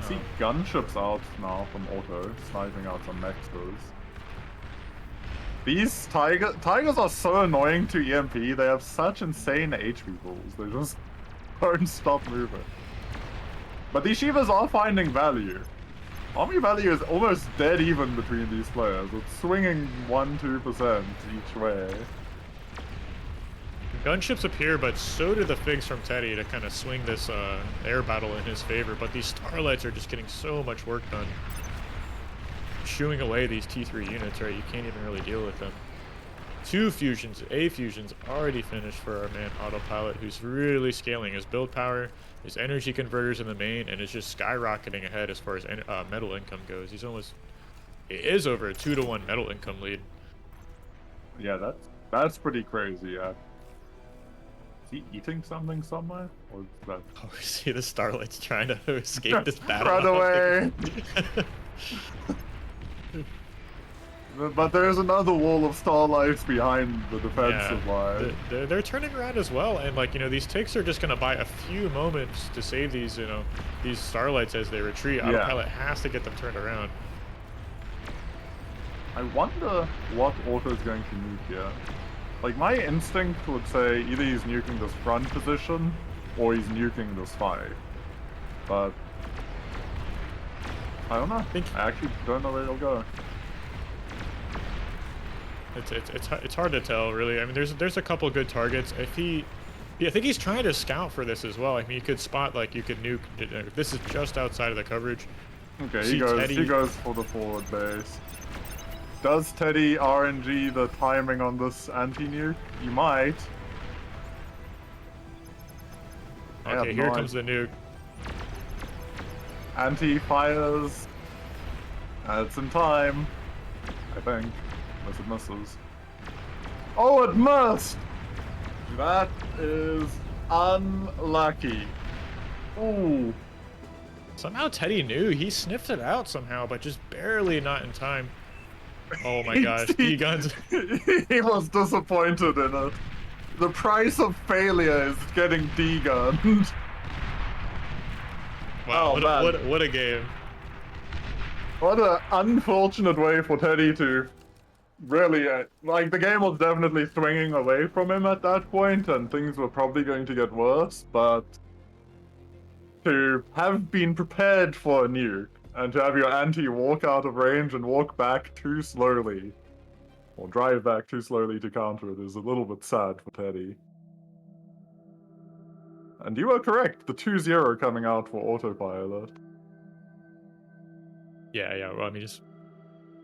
See gunships out now from Auto, sniping out some nexus. These tigers are so annoying to EMP. They have such insane HP pools. They just don't stop moving. But these Shivas are finding value. Army value is almost dead even between these players. It's swinging 1-2% each way. Gunships appear, but so do the figs from Teddy to kind of swing this air battle in his favor. But these starlights are just getting so much work done. Shooing away these T3 units, right? You can't even really deal with them. 2 fusions, A fusions already finished for our man Autopilot, who's really scaling his build power, his energy converters in the main, and is just skyrocketing ahead as far as metal income goes. He's almost, it is over a 2-to-1 metal income lead. Yeah, that's pretty crazy. Yeah. Is he eating something somewhere? Or is that... Oh, we see the starlights trying to escape this battle. Run away! But there's another wall of starlights behind the defensive line. They're turning around as well, and like, you know, these ticks are just gonna buy a few moments to save these, you know, these starlights as they retreat. Yeah. Autopilot has to get them turned around. I wonder what Auto's going to nuke here. Like, my instinct would say either he's nuking this front position or he's nuking this fight. But I don't know. I actually don't know where he'll go. It's hard to tell, really. I mean, there's a couple good targets. I think he's trying to scout for this as well. I mean, you could spot, like, you could nuke. This is just outside of the coverage. Okay, he goes for the forward base. Does Teddy RNG the timing on this anti-nuke? He might. Okay, here comes the nuke. Anti-fires. It's in time, I think. Unless it misses. Oh, it missed! That is unlucky. Ooh. Somehow Teddy knew. He sniffed it out somehow, but just barely not in time. Oh my gosh, D-guns. He was disappointed in it. The price of failure is getting D-gunned. Wow, what a game. What an unfortunate way for Teddy to really, like, the game was definitely swinging away from him at that point, and things were probably going to get worse, but to have been prepared for a nuke, and to have your anti walk out of range and walk back too slowly, or drive back too slowly to counter it, is a little bit sad for Teddy. And you are correct, the 2-0 coming out for Autopilot. Yeah, well, I mean,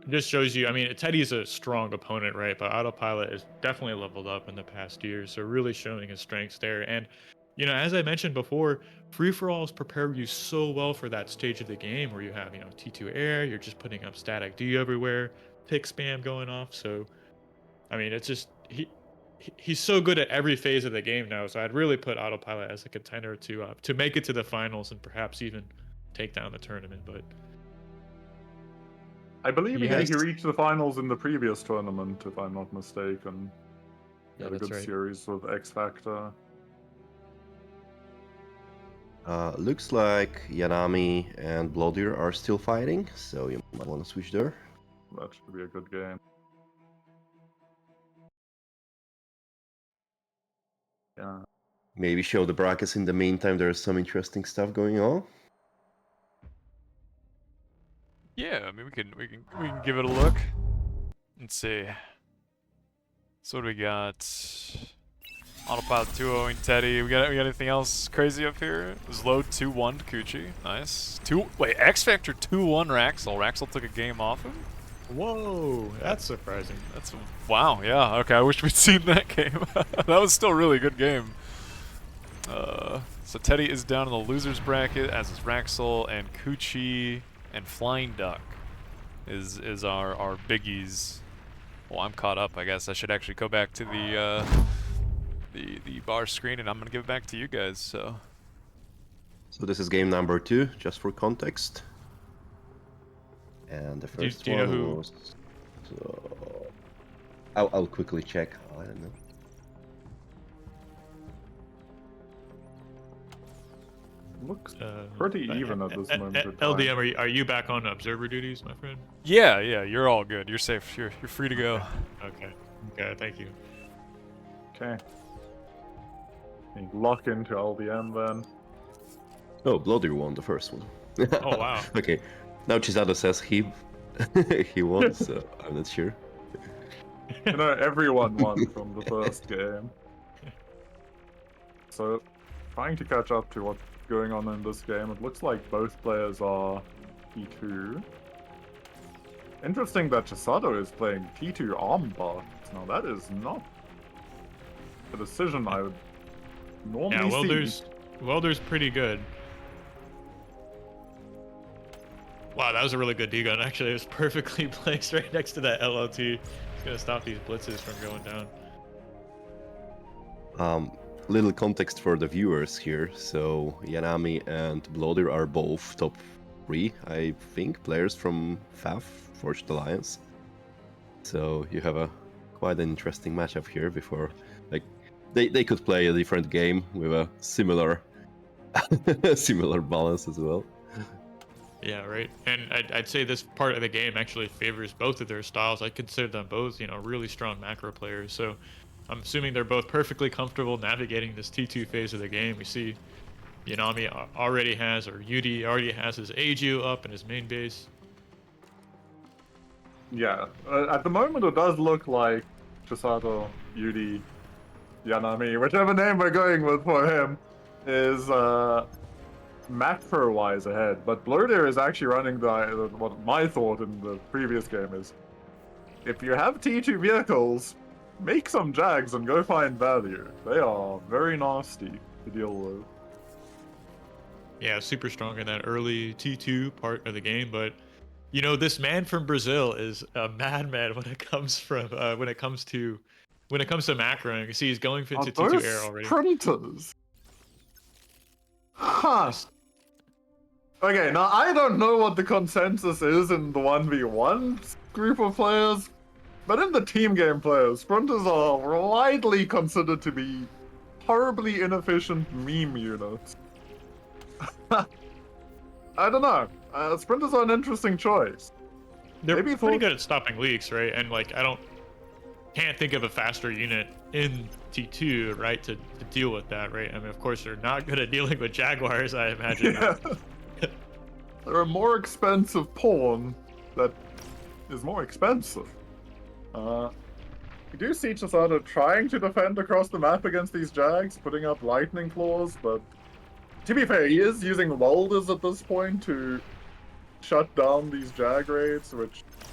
just shows you, I mean, Teddy's a strong opponent, right? But Autopilot has definitely leveled up in the past years, so really showing his strengths there. And, you know, as I mentioned before, free-for-alls prepare you so well for that stage of the game where you have, you know, T2 air, you're just putting up static D everywhere, pick spam going off. So, I mean, it's just, he's so good at every phase of the game now, so I'd really put Autopilot as a contender to make it to the finals and perhaps even take down the tournament. But I believe he reached the finals in the previous tournament, if I'm not mistaken. Yeah, had a good series with X Factor. Looks like Yanami and Blodir are still fighting, so you might want to switch there. That should be a good game. Yeah. Maybe show the brackets in the meantime. There's some interesting stuff going on. Yeah, I mean we can give it a look. Let's see. So what do we got? Autopilot 2-0ing Teddy. We got anything else crazy up here? Zlo 2-1 Kuchy. Nice. Wait, X Factor 2-1 Wraxell. Wraxell took a game off him? Whoa, that's surprising. That's wow, yeah. Okay, I wish we'd seen that game. That was still a really good game. So Teddy is down in the losers bracket, as is Wraxell and Kuchy and FlyingDuck. is our biggies. Well, I'm caught up. I guess I should actually go back to the bar screen, and I'm gonna give it back to you guys. So this is game number 2, just for context. And the first do you know one who... was. I'll quickly check. I don't know. Looks pretty even at this moment in time. LDM, are you back on observer duties, my friend? yeah, you're all good. You're safe. You're free to go. Okay, thank you. Okay. Lock into LDM then. Oh, Blodir won the first one. Oh wow. Okay, now Chisado says he he won, so I'm not sure. You know, everyone won from the first game. So, trying to catch up to what's going on in this game, it looks like both players are T2. Interesting that Chisado is playing T2 armbar. Now that is not a decision I would normally see. Welder's pretty good. Wow, that was a really good D-gun. Actually, it was perfectly placed right next to that LLT. It's gonna stop these blitzes from going down. Little context for the viewers here. So Yanami and Blodir are both top 3, I think, players from FAF, Forged Alliance. So you have a quite an interesting matchup here before, like, they could play a different game with a similar similar balance as well. Yeah, right. And I'd say this part of the game actually favors both of their styles. I consider them both, really strong macro players. So I'm assuming they're both perfectly comfortable navigating this T2 phase of the game. We see Yanami already has, or Yudi already has his Aju up in his main base. Yeah, at the moment it does look like Chisado, Yudi, Yanami, whichever name we're going with for him, is macro-wise ahead. But Blodir is actually running what my thought in the previous game is, if you have T2 vehicles, make some Jags and go find value. They are very nasty to deal with. Yeah, super strong in that early T2 part of the game, but this man from Brazil is a madman when it comes to macroing. You see, he's going into T2 air already. Sprinters. Huh. Okay, now I don't know what the consensus is in the 1v1 group of players, but in the team game players, sprinters are widely considered to be horribly inefficient meme units. I don't know. Sprinters are an interesting choice. They're pretty good at stopping leaks, right? And can't think of a faster unit in T2, right, to deal with that, right? I mean, of course, they're not good at dealing with Jaguars, I imagine. Yeah. They're a more expensive pawn that is more expensive. We do see Chisado trying to defend across the map against these Jags, putting up lightning claws, but to be fair, he is using welders at this point to shut down these Jag raids, which is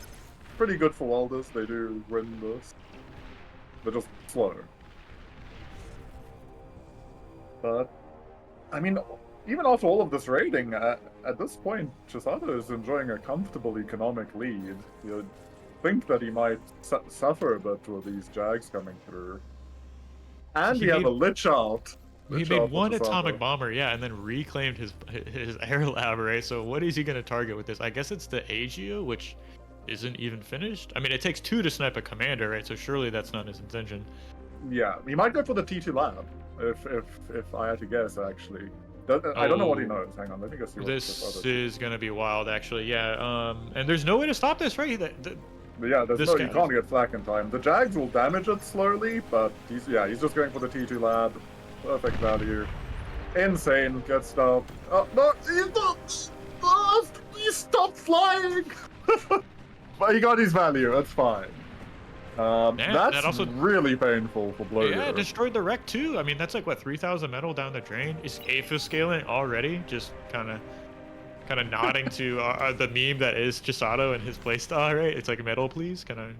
pretty good for welders. They do win this. They're just slow. But, I mean, even after all of this raiding, at this point, Chisado is enjoying a comfortable economic lead. You'd think that he might suffer a bit with these Jags coming through. And we have a Lich out. He made one atomic bomber, yeah, and then reclaimed his air lab, right? So what is he going to target with this? I guess it's the Agio, which isn't even finished. I mean, it takes 2 to snipe a commander, right? So surely that's not his intention. Yeah, he might go for the T2 lab, if I had to guess, actually. I don't know what he knows. Hang on, let me go see what this is going to be wild, actually. Yeah, and there's no way to stop this, right? Yeah, you can't get flak in time. The Jags will damage it slowly, but he's just going for the T2 lab. Perfect value. Insane. Get stopped. Oh, no! He stopped flying! But he got his value. That's fine. That's also really painful for Blodir. Yeah, destroyed the wreck too. I mean, that's like, what, 3,000 metal down the drain? Is Aphis scaling already? Just kind of nodding to the meme that is Chisado and his playstyle, right? It's like, metal, please. Can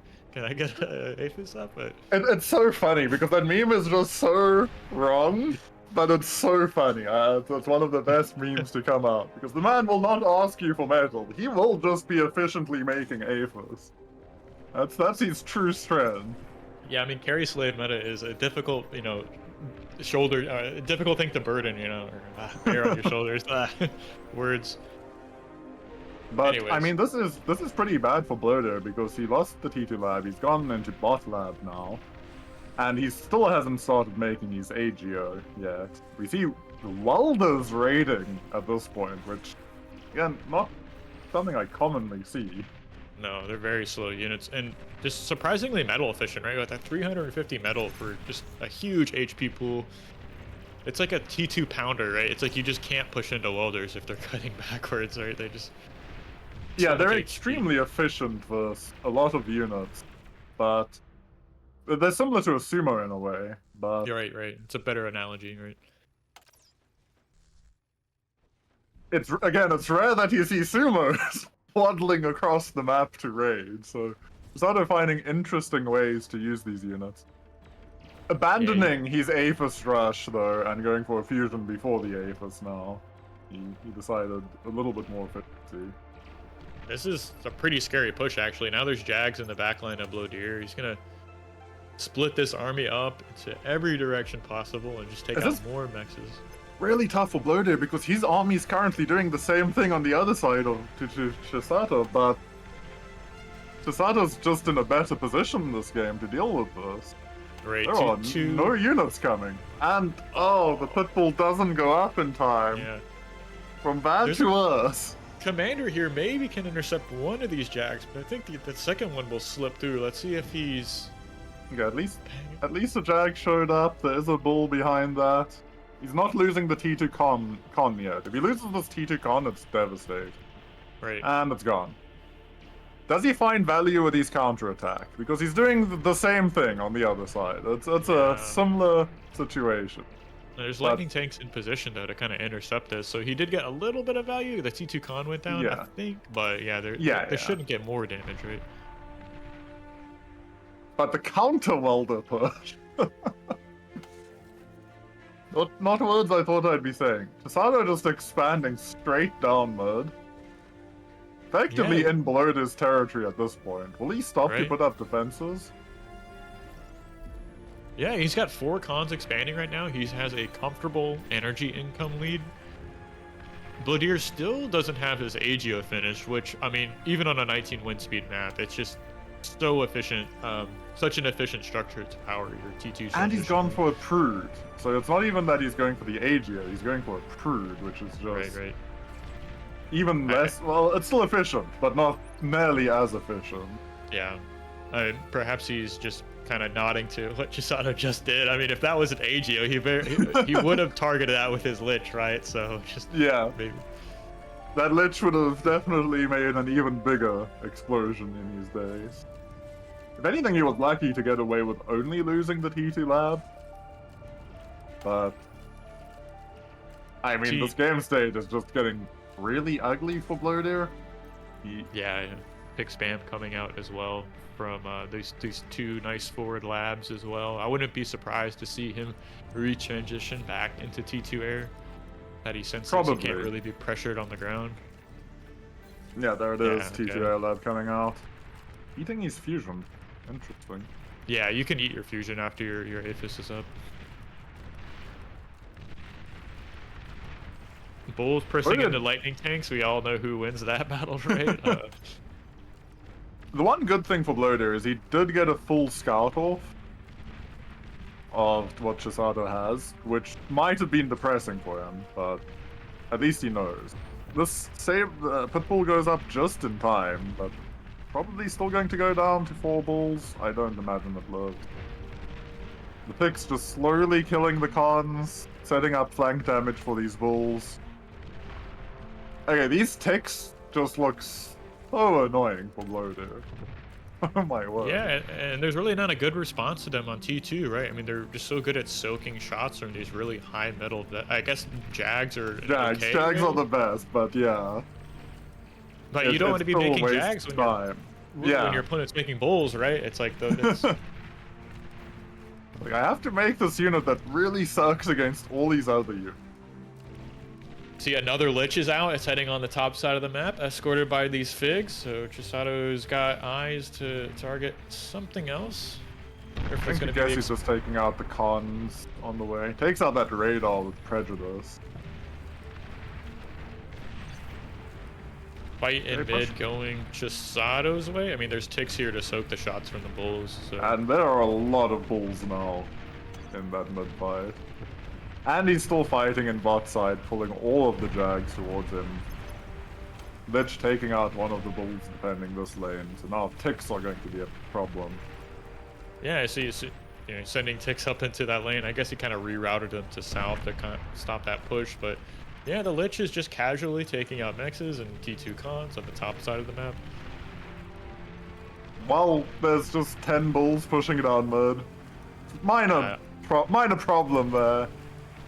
I get Aphis up? But it's so funny because that meme is just so wrong, But it's so funny. It's one of the best memes to come out because the man will not ask you for metal. He will just be efficiently making aphis. That's his true strength. Yeah, I mean, carry slave meta is a difficult, difficult thing to burden, or bear on your shoulders. Words. But Anyways. I mean, this is pretty bad for Blodir because he lost the T2 lab. He's gone into bot lab now, and he still hasn't started making his AGO yet. We see Welder's raiding at this point, which again, not something I commonly see. No, they're very slow units, and just surprisingly metal efficient, right? With that 350 metal for just a huge HP pool. It's like a T2 pounder, right? It's like you just can't push into welders if they're cutting backwards, right? They just... Yeah, they're extremely efficient with a lot of units, but they're similar to a sumo in a way, but... You're right. It's a better analogy, right? It's rare that you see sumos waddling across the map to raid, so started finding interesting ways to use these units. Abandoning his Aphis rush, though, and going for a fusion before the Aphis now. He decided a little bit more efficiency. This is a pretty scary push, actually. Now there's Jags in the backline of Blodir. He's gonna split this army up into every direction possible and just take out more mexes. Really tough for Blodir because his army is currently doing the same thing on the other side of Chisato, but Chisato's just in a better position in this game to deal with this. Right, there are no units coming. And, the Pitbull doesn't go up in time. Yeah. From bad to worse. Commander here maybe can intercept one of these Jags, but I think the second one will slip through. Let's see if he's... Yeah, at least a Jag showed up. There is a bull behind that. He's not losing the T2 con yet. If he loses this T2 con, it's devastating. Right. And it's gone. Does he find value with his counterattack? Because he's doing the same thing on the other side. It's a similar situation. There's lightning tanks in position, though, to kind of intercept this. So he did get a little bit of value. The T2 con went down, I think. But yeah, they shouldn't get more damage, right? But the counter welder push. Not words I thought I'd be saying. Chisato just expanding straight down mid. Effectively in Blodir's territory at this point. Will he stop to put up defenses? Yeah, he's got 4 cons expanding right now. He has a comfortable energy income lead. Blodir still doesn't have his AGO finished, which, I mean, even on a 19 wind speed map, it's just so efficient. Such an efficient structure to power your T2. And he's gone for a prude. So it's not even that he's going for the AGO, he's going for a prude, which is just... Right. Even less, well, it's still efficient, but not nearly as efficient. Yeah. Perhaps he's just kind of nodding to what Chisato just did. I mean, if that was an AGO, he would have targeted that with his Lich, right? So just maybe. That Lich would have definitely made an even bigger explosion in his days. If anything, he was lucky to get away with only losing the T2 lab. But I mean, this game state is just getting really ugly for Blodir. Yeah, pick spam coming out as well from these 2 nice forward labs as well. I wouldn't be surprised to see him retransition back into T2 air. That he senses he can't really be pressured on the ground. Yeah, there it is. T2 air lab coming out. Eating his fusion. Interesting. Yeah, you can eat your fusion after your Aphis is up. Bulls pressing into lightning tanks. We all know who wins that battle, right? The one good thing for Blodir is he did get a full scout off of what Chisato has, which might have been depressing for him, but at least he knows. This Pitbull goes up just in time, but probably still going to go down to 4 bulls. I don't imagine it lived. The pick's just slowly killing the cons, setting up flank damage for these bulls. Okay, these ticks just look so annoying for Blodir. Oh my word. Yeah, and there's really not a good response to them on T2, right? I mean, they're just so good at soaking shots from these really high metal. I guess Jags are okay, Jags are the best, but yeah. But you don't want to be making Jags when your opponent's making bulls, right? It's like Like, I have to make this unit that really sucks against all these other units. See, another Lich is out. It's heading on the top side of the map, escorted by these figs. So Chisato's got eyes to target something else. Or if I it's think gonna be he's just taking out the cons on the way. Takes out that radar with prejudice. fight in mid going Chisato's way. I mean, there's ticks here to soak the shots from the bulls. So. And there are a lot of bulls now in that mid fight. And he's still fighting in bot side, pulling all of the jags towards him. Lich taking out one of the bulls defending this lane, so now ticks are going to be a problem. Yeah, I see. You know, sending ticks up into that lane. I guess he kind of rerouted them to south to kind of stop that push, but yeah, the Lich is just casually taking out mexes and T2 cons on the top side of the map. Well, there's just 10 bulls pushing down mid. Minor problem there.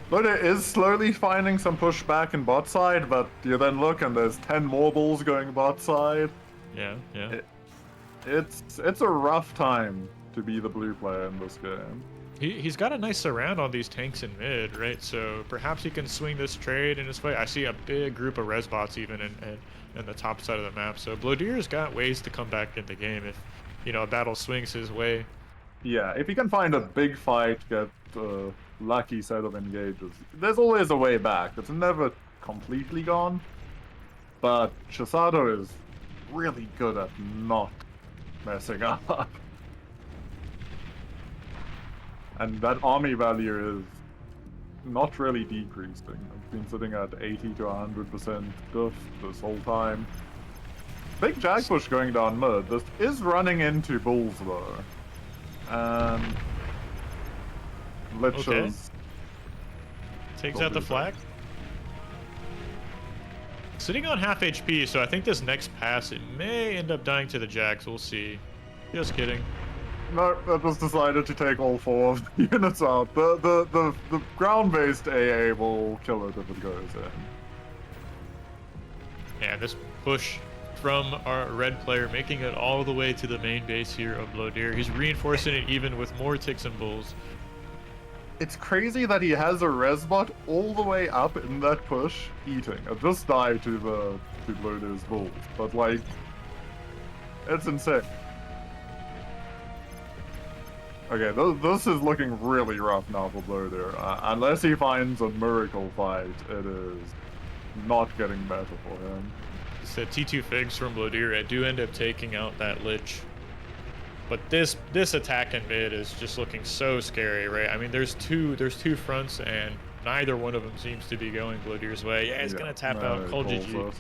Blodir is slowly finding some pushback in bot side, but you then look and there's 10 more bulls going bot side. Yeah. It's a rough time to be the blue player in this game. He's got a nice surround on these tanks in mid, right? So perhaps he can swing this trade in his way. I see a big group of res bots even in the top side of the map. So Blodir's got ways to come back in the game if, you know, a battle swings his way. Yeah, if he can find a big fight, get a lucky set of engages, there's always a way back. It's never completely gone. But Chisato is really good at not messing up. And that army value is not really decreasing. It's been sitting at 80 to 100% diff this whole time. Big jag push going down mid. This is running into bulls though. And Lich is... Takes out the flag. Sitting on half HP, so I think this next pass, it may end up dying to the jags. We'll see. Just kidding. No, that was decided to take all 4 of the units out. The ground-based AA will kill it if it goes in. Yeah, this push from our red player, making it all the way to the main base here of Blodir. He's reinforcing it even with more ticks and bulls. It's crazy that he has a resbot all the way up in that push, eating. It just died to Blodir's bulls, but like, it's insane. Okay, this is looking really rough now for Blodir. Unless he finds a miracle fight, it is not getting better for him. So T2 figs from Blodir do end up taking out that Lich. But this attack in mid is just looking so scary, right? I mean, there's two fronts, and neither one of them seems to be going Blodir's way. Yeah, he's gonna tap out Call GG.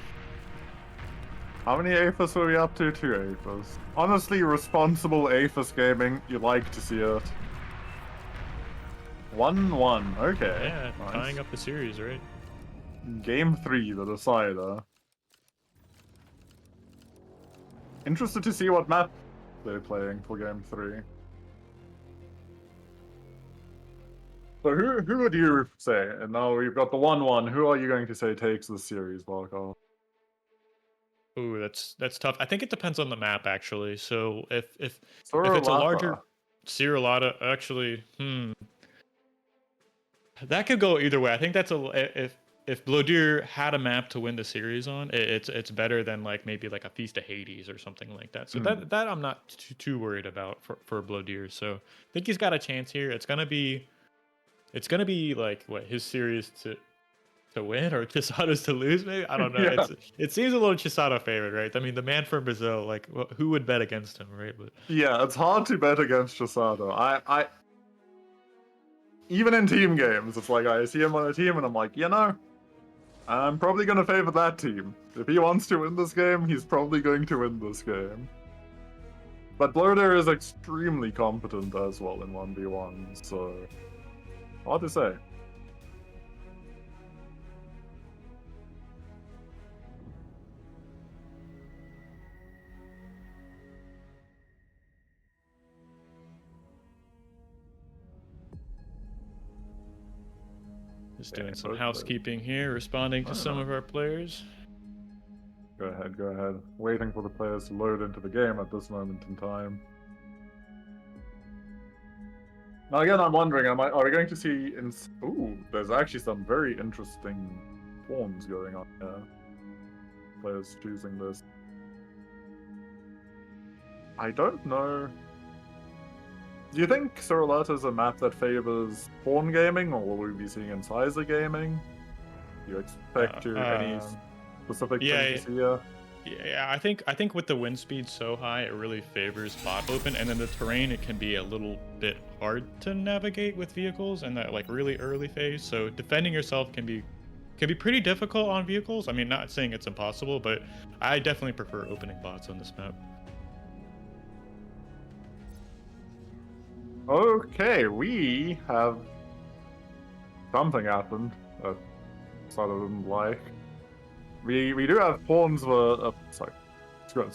How many APHIS are we up to? 2 APHIS. Honestly, responsible APHIS gaming, you like to see it. 1-1, okay. Yeah, nice. Tying up the series, right? Game 3, the decider. Interested to see what map they're playing for Game 3. So who would you say? And now we've got the 1-1. Who are you going to say takes the series, Barkov? Ooh, that's tough. I think it depends on the map, actually. So if it's a larger Cirolata, actually, that could go either way. I think that's if Blodir had a map to win the series on, it's better than like maybe like a Feast of Hades or something like that. So that I'm not too worried about for Blodir. So I think he's got a chance here. It's gonna be like what, his series to win or Chisato's to lose, maybe? I don't know. Yeah. It seems a little Chisato favored, right? I mean, the man from Brazil, like, who would bet against him, right? But yeah, it's hard to bet against Chisato. I even in team games, it's like I see him on a team and I'm like, you know, I'm probably going to favor that team. If he wants to win this game, he's probably going to win this game. But Blodir is extremely competent as well in 1v1, so hard to say. just doing some housekeeping here, responding to some of our players. Go ahead. Waiting for the players to load into the game at this moment in time. Now again, I'm wondering, are we going to see? Ooh, there's actually some very interesting pawns going on here. Players choosing this. I don't know. Do you think Surulata is a map that favors pawn gaming, or will we be seeing incisor gaming? Do you expect any specific things to see here? Yeah, I think with the wind speed so high, it really favors bot open, and then the terrain, it can be a little bit hard to navigate with vehicles in that like really early phase. So defending yourself can be pretty difficult on vehicles. I mean, not saying it's impossible, but I definitely prefer opening bots on this map. Okay, we have something happened that Sada didn't like. We do have pawns for sorry.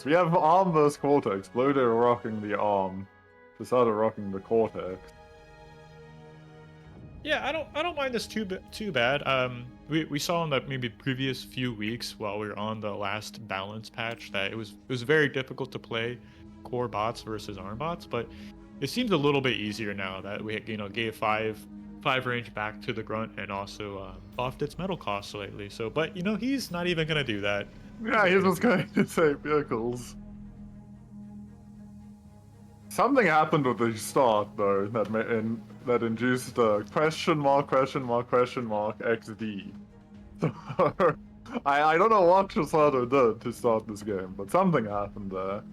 We have arm versus cortex. Blodir rocking the arm, Sada rocking the cortex. Yeah, I don't mind this too bad. We saw in the maybe previous few weeks while we were on the last balance patch that it was very difficult to play core bots versus arm bots, but it seems a little bit easier now that we gave five range back to the grunt and also buffed its metal cost slightly. So, but he's not even gonna do that. Yeah, he's just going to say vehicles. Something happened with the start though that induced question mark XD. I don't know what Chisato did to start this game, but something happened there.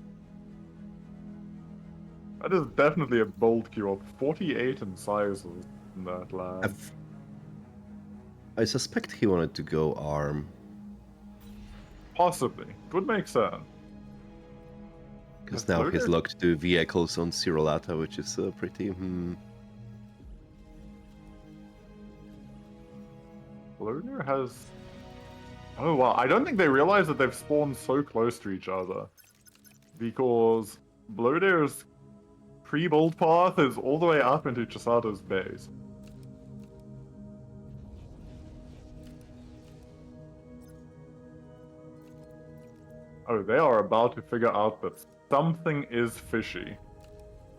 That is definitely a bold queue of 48 incisors in that lab. I suspect he wanted to go arm. Possibly. Would make sense. Because now he's locked to vehicles on Surulata, which is pretty... Blodir has... Oh wow, I don't think they realize that they've spawned so close to each other. Because Blodir's pre-build path is all the way up into Chisato's base. Oh, they are about to figure out that something is fishy.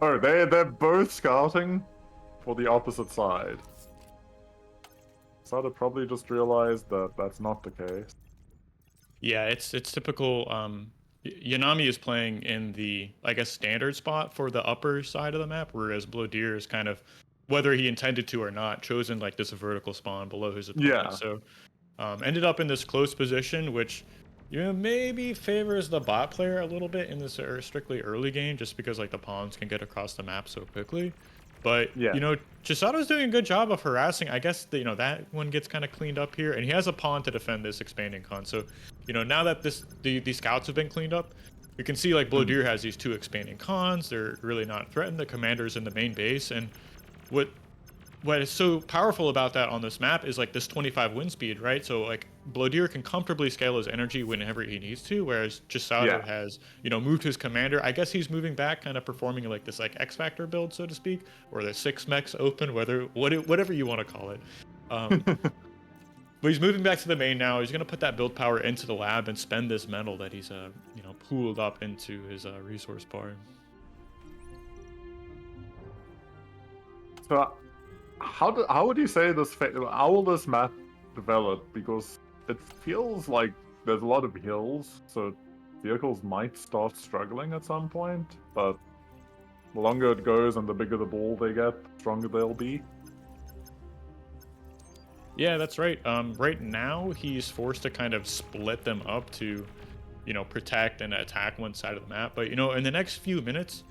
Oh, they're both scouting for the opposite side. Sada probably just realized that that's not the case. Yeah, it's typical. Yanami is playing in the, I guess, standard spot for the upper side of the map, whereas Blodir is kind of, whether he intended to or not, chosen like this vertical spawn below his opponent. Yeah. So ended up in this close position, which maybe favors the bot player a little bit in this strictly early game, just because like the pawns can get across the map so quickly. But yeah. Chisato's doing a good job of harassing. I guess that one gets kind of cleaned up here, and he has a pawn to defend this expanding con. So now that these scouts have been cleaned up, you can see like Blodir has these two expanding cons. They're really not threatened. The commander's in the main base, and what is so powerful about that on this map is like this 25 wind speed, right? So like Blodir can comfortably scale his energy whenever he needs to, whereas Chisato has, moved his commander. I guess he's moving back, kind of performing like this like X Factor build, so to speak, or the 6 mechs open, whatever you want to call it. But he's moving back to the main now. He's gonna put that build power into the lab and spend this metal that he's pooled up into his resource bar. So how would you say how will this map develop? Because it feels like there's a lot of hills, so vehicles might start struggling at some point, but the longer it goes and the bigger the ball they get, the stronger they'll be. Yeah, that's right. Right now he's forced to kind of split them up to, protect and attack one side of the map. But in the next few minutes,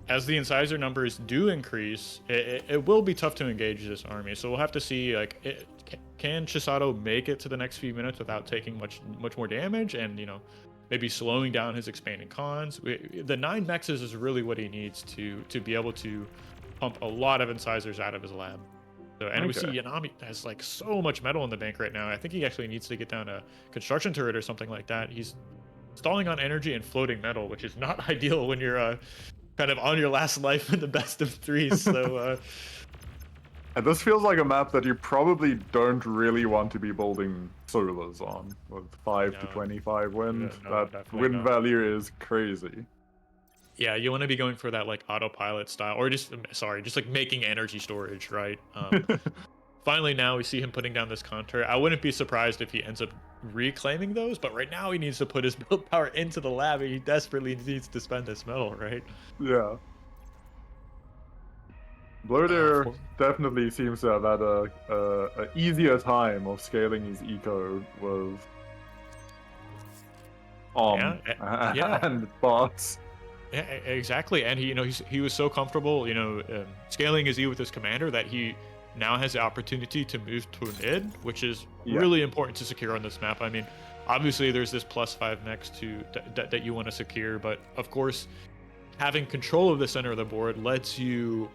as the incisor numbers do increase, it will be tough to engage this army. So we'll have to see, like, can Chisato make it to the next few minutes without taking much more damage and, maybe slowing down his expanding cons. The 9 mexes is really what he needs to be able to pump a lot of incisors out of his lab. So, and we see Yanami has like so much metal in the bank right now. I think he actually needs to get down a construction turret or something like that. He's stalling on energy and floating metal, which is not ideal when you're kind of on your last life in the best of 3s. So and this feels like a map that you probably don't really want to be building solas on with 5 to 25 wind. That wind value is crazy. Yeah, you want to be going for that like autopilot style, or just like making energy storage, right? Finally, now we see him putting down this counter. I wouldn't be surprised if he ends up reclaiming those, but right now he needs to put his build power into the lab. He desperately needs to spend this metal, right? Yeah. Blodir definitely seems to have had a easier time of scaling his eco with and bots. Yeah, exactly. And he was so comfortable, scaling his E with his commander that he now has the opportunity to move to mid, which is really important to secure on this map. I mean, obviously there's this +5 next to that you want to secure, but of course, having control of the center of the board lets you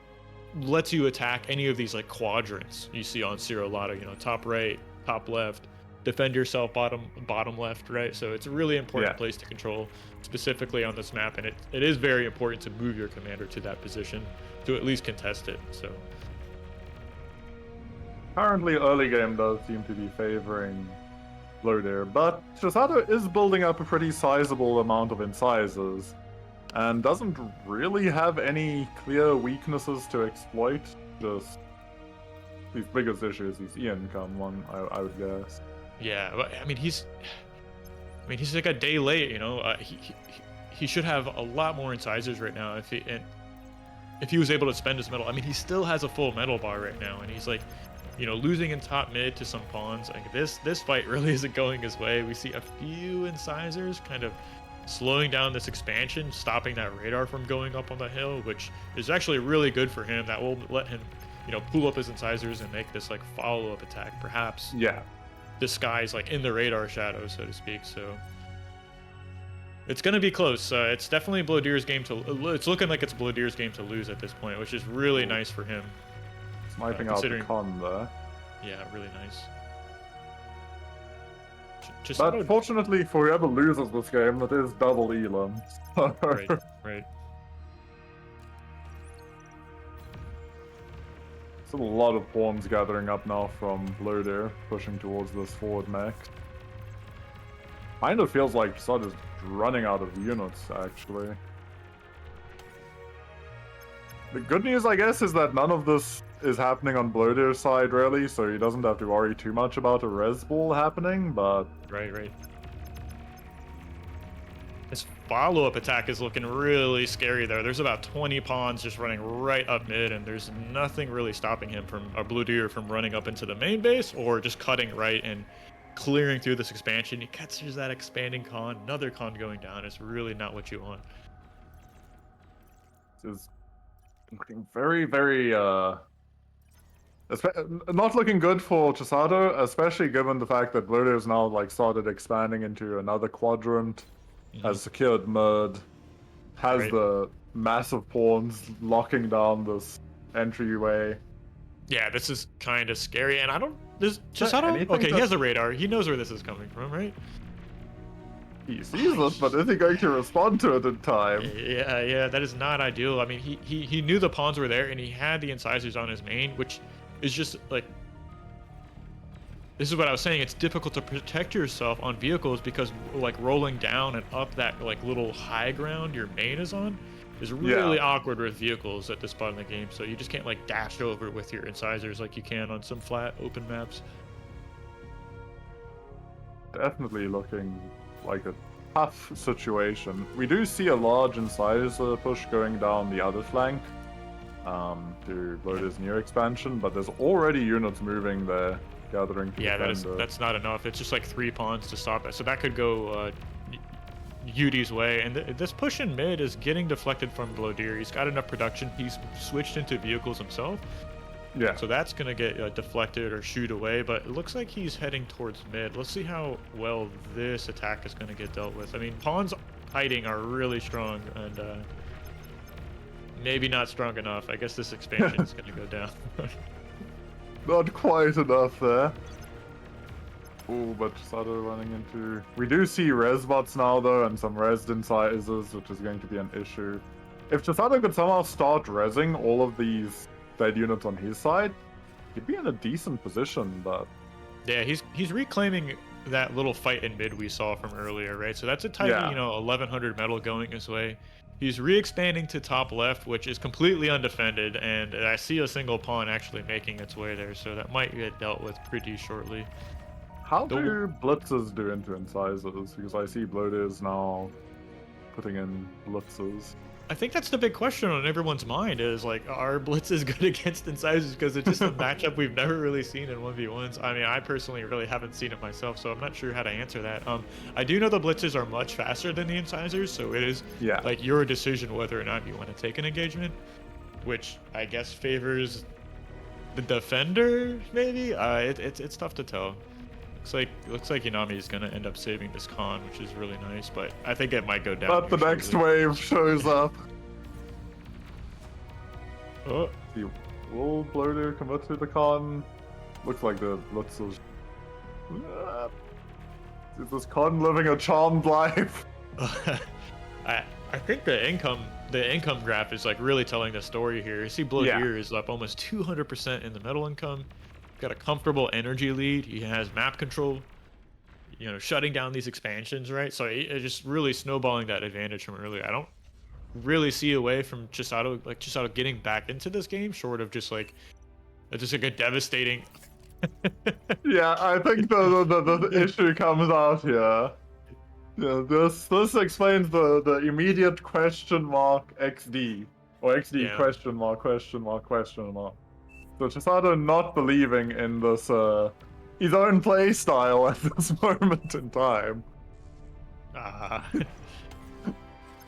attack any of these like quadrants you see on Zero Lotto, top right, top left, defend yourself bottom left, right? So it's a really important place to control, specifically on this map, and it is very important to move your commander to that position to at least contest it. So currently early game does seem to be favoring Blodir, but Chisato is building up a pretty sizable amount of incisors and doesn't really have any clear weaknesses to exploit. Just his biggest issue is his E-income one, I would guess. Yeah, but I mean he's like a day late, he should have a lot more incisors right now if he was able to spend his metal. I mean, he still has a full metal bar right now, and he's like, losing in top mid to some pawns. Like this fight really isn't going his way. We see a few incisors kind of slowing down this expansion, stopping that radar from going up on the hill, which is actually really good for him. That will let him, pull up his incisors and make this like follow-up attack, perhaps. Yeah. Disguise like in the radar shadow, so to speak. So it's gonna be close. It's definitely Blodir's game it's looking like it's Blodir's game to lose at this point, which is really nice for him. Sniping out the con there. Yeah, really nice. But fortunately for whoever loses this game, it is double Elam. Right. Still a lot of pawns gathering up now from Blodir, pushing towards this forward mech. Kind of feels like Sud is running out of units, actually. The good news, I guess, is that none of this is happening on Blodir's side, really, so he doesn't have to worry too much about a res ball happening, but... Right. This follow-up attack is looking really scary there. There's about 20 pawns just running right up mid, and there's nothing really stopping him Blodir from running up into the main base, or just cutting right and clearing through this expansion. He catches that expanding con, another con going down. It's really not what you want. This is looking very, very, not looking good for Chisato, especially given the fact that Blodir has now like started expanding into another quadrant, has secured mid, has the massive pawns locking down this entryway. Yeah, this is kind of scary, and Chisato, okay, he has a radar. He knows where this is coming from, right? He sees it, but is he going to respond to it in time? Yeah, that is not ideal. I mean, he knew the pawns were there, and he had the incisors on his main, which is just like, this is what I was saying. It's difficult to protect yourself on vehicles because like rolling down and up that like little high ground your main is on is really awkward with vehicles at this spot in the game. So you just can't like dash over with your incisors like you can on some flat open maps. Definitely looking like a tough situation. We do see a large incisor push going down the other flank to Blodir's new expansion, but there's already units moving there, gathering to that's not enough. It's just like 3 pawns to stop it. So that could go Yudi's way, and this push in mid is getting deflected from Blodir. He's got enough production. He's switched into vehicles himself. Yeah. So that's going to get deflected or shoot away, but it looks like he's heading towards mid. Let's see how well this attack is going to get dealt with. I mean, pawns hiding are really strong, and maybe not strong enough. I guess this expansion is going to go down. Not quite enough there. Ooh, but Chisato running into... We do see res bots now, though, and some res incisors, which is going to be an issue. If Chisato could somehow start resing all of these dead units on his side, he'd be in a decent position, but... Yeah, he's reclaiming that little fight in mid we saw from earlier, right? So that's a tiny, Yeah. 1100 metal going his way. He's re-expanding to top left, which is completely undefended, and I see a single pawn actually making its way there, so that might get dealt with pretty shortly. How do blitzes do into incisors? Because I see Blodir is now putting in blitzes. I think that's the big question on everyone's mind is, like, are blitzes good against incisors? Because it's just a matchup we've never really seen in 1v1s. I mean, I personally really haven't seen it myself, so I'm not sure how to answer that. I do know the blitzes are much faster than the incisors, so it is, like, your decision whether or not you want to take an engagement, which I guess favors the defender, maybe? It's tough to tell. Looks like Yanami is gonna end up saving this con, which is really nice, but I think it might go down. But the next wave shows up. Oh. Will Blodir commit to the con? Looks like the blitzes. Is this con living a charmed life? I think the income graph is like really telling the story here. You see Blodir is up almost 200% in the metal income. Got a comfortable energy lead. He has map control, shutting down these expansions, right? So it's just really snowballing that advantage from earlier. I don't really see a way from Chisato getting back into this game, short of just like a devastating. Yeah, I think the issue comes out here. Yeah, this explains the immediate question mark XD or XD question mark. So Chisato not believing in this his own play style at this moment in time.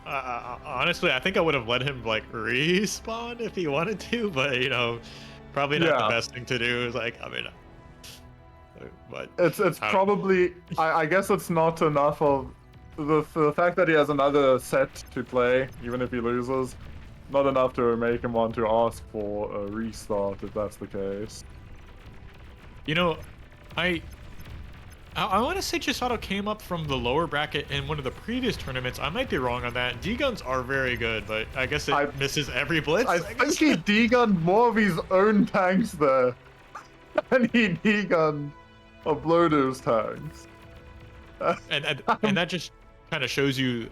Honestly, I think I would have let him like respawn if he wanted to, but probably not the best thing to do. Is like, but it's probably I guess it's not enough of the fact that he has another set to play, even if he loses. Not enough to make him want to ask for a restart if that's the case. I want to say Chisato came up from the lower bracket in one of the previous tournaments. I might be wrong on that. D-guns are very good, but I guess it misses every blitz. I think he D-gunned more of his own tanks there than he D-gunned of Blodir's tanks. And that just kind of shows you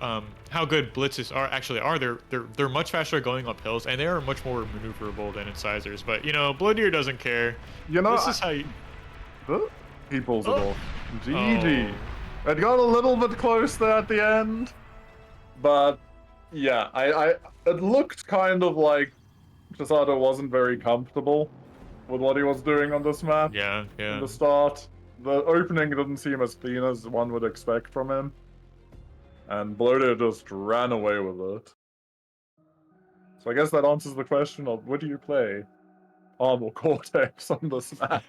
how good blitzes are. They're much faster going up hills, and they are much more maneuverable than incisors. But Blodir doesn't care. This is how you. He pulls it off. GG. It got a little bit close there at the end, but yeah, it looked kind of like Chisato wasn't very comfortable with what he was doing on this map. Yeah. At the start, the opening didn't seem as clean as one would expect from him. And Blodir just ran away with it. So I guess that answers the question of, would you play Arm or Cortex on this map?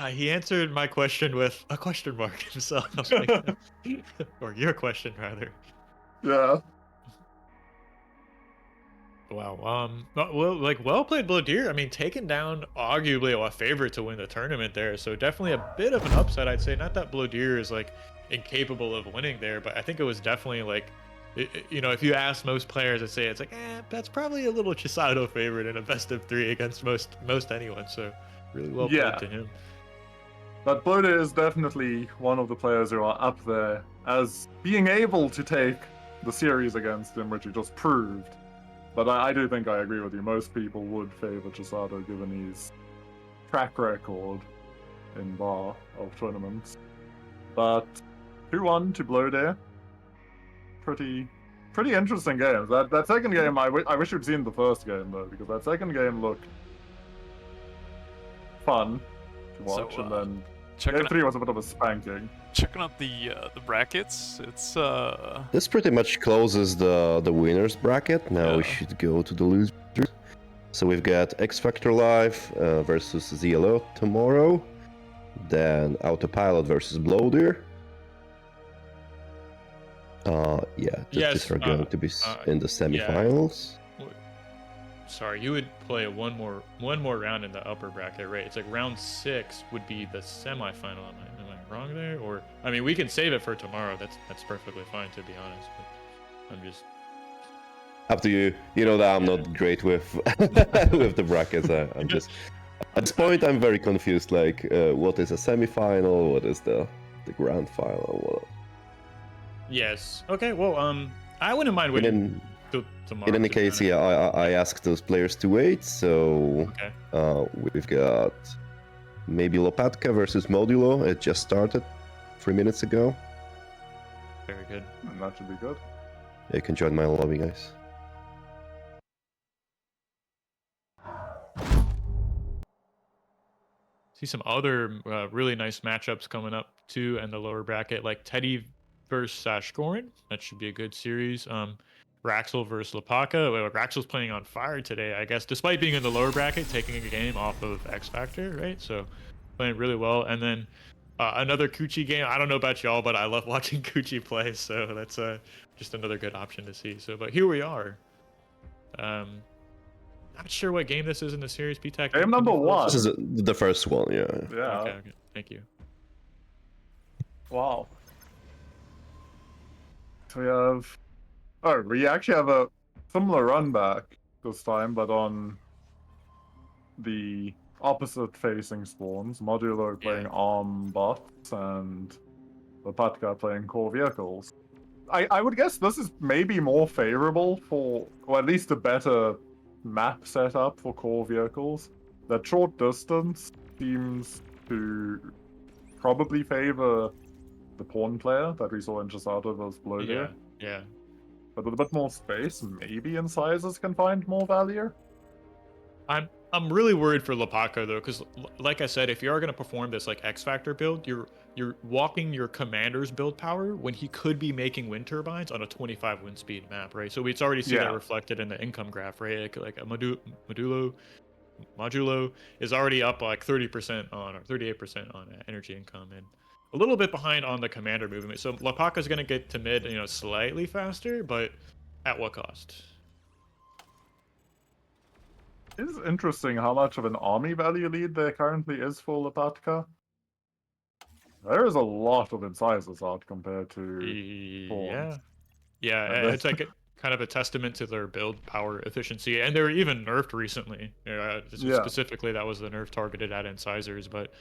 He answered my question with a question mark himself. Or your question, rather. Yeah. Wow. Well played, Blodir. I mean, taking down arguably a favorite to win the tournament there. So definitely a bit of an upset, I'd say. Not that Blodir is like incapable of winning there, but I think it was definitely like, if you ask most players, I'd say it's like, that's probably a little Chisato favorite in a best of 3 against most anyone. So really well played to him. But Blodir is definitely one of the players who are up there as being able to take the series against him, which he just proved. But I do think I agree with you. Most people would favor Chisato given his track record in bar of tournaments. But 2-1 to Blodir. Pretty interesting games. That second game, I wish you'd seen the first game though, because that second game looked fun to watch, and then game 3 was a bit of a spanking. Checking out the brackets, it's This pretty much closes the winners bracket. Now we should go to the losers. So we've got X Factor Live versus ZLO tomorrow, then Autopilot versus Blodir. These are going to be in the semifinals. Sorry, you would play one more round in the upper bracket, right? It's like round 6 would be the semifinal. Am I wrong there? Or I mean, we can save it for tomorrow. That's perfectly fine, to be honest. But I'm just up to you. You know that I'm not great with with the brackets. I'm just At this point, I'm very confused. Like, what is a semi-final? What is the grand final? What... Yes. Okay. Well, I wouldn't mind waiting till tomorrow. In any case, yeah, I asked those players to wait. So we've got maybe Lopatka versus Modulo. It just started 3 minutes ago. Very good. That should be good. You can join my lobby, guys. See some other really nice matchups coming up too in the lower bracket, like Teddy versus Sashkorin. That should be a good series. Wraxell versus Lapaka. Well, Wraxell's playing on fire today, I guess, despite being in the lower bracket, taking a game off of X Factor, right? So playing really well. And then another Kuchy game. I don't know about y'all, but I love watching Kuchy play, so that's just another good option to see. So, but here we are. Not sure what game this is in the series, P-Tech. Game number 1. This is the first one, yeah. Yeah. Okay, thank you. Wow. So we have... Oh, we actually have a similar run back this time, but on the opposite facing spawns. Modulo playing arm bots and Lopatka playing core vehicles. I would guess this is maybe more favorable for, or at least a better map setup for core vehicles. That short distance seems to probably favor the pawn player that we saw in Chisato versus Blodir. Yeah. But with a bit more space, maybe incisors can find more value. I'm really worried for Lopatka though, because like I said, if you are going to perform this like X Factor build, you're walking your commander's build power when he could be making wind turbines on a 25 wind speed map, right? So we already see that reflected in the income graph, right? Like a modulo is already up like 30% on or 38% on energy income, and a little bit behind on the commander movement. So Lopatka is going to get to mid, slightly faster, but at what cost? It is interesting how much of an army value lead there currently is for Lopatka. There is a lot of incisors out compared to pawns. Yeah, it's like kind of a testament to their build power efficiency, and they were even nerfed recently. Specifically, that was the nerf targeted at incisors. But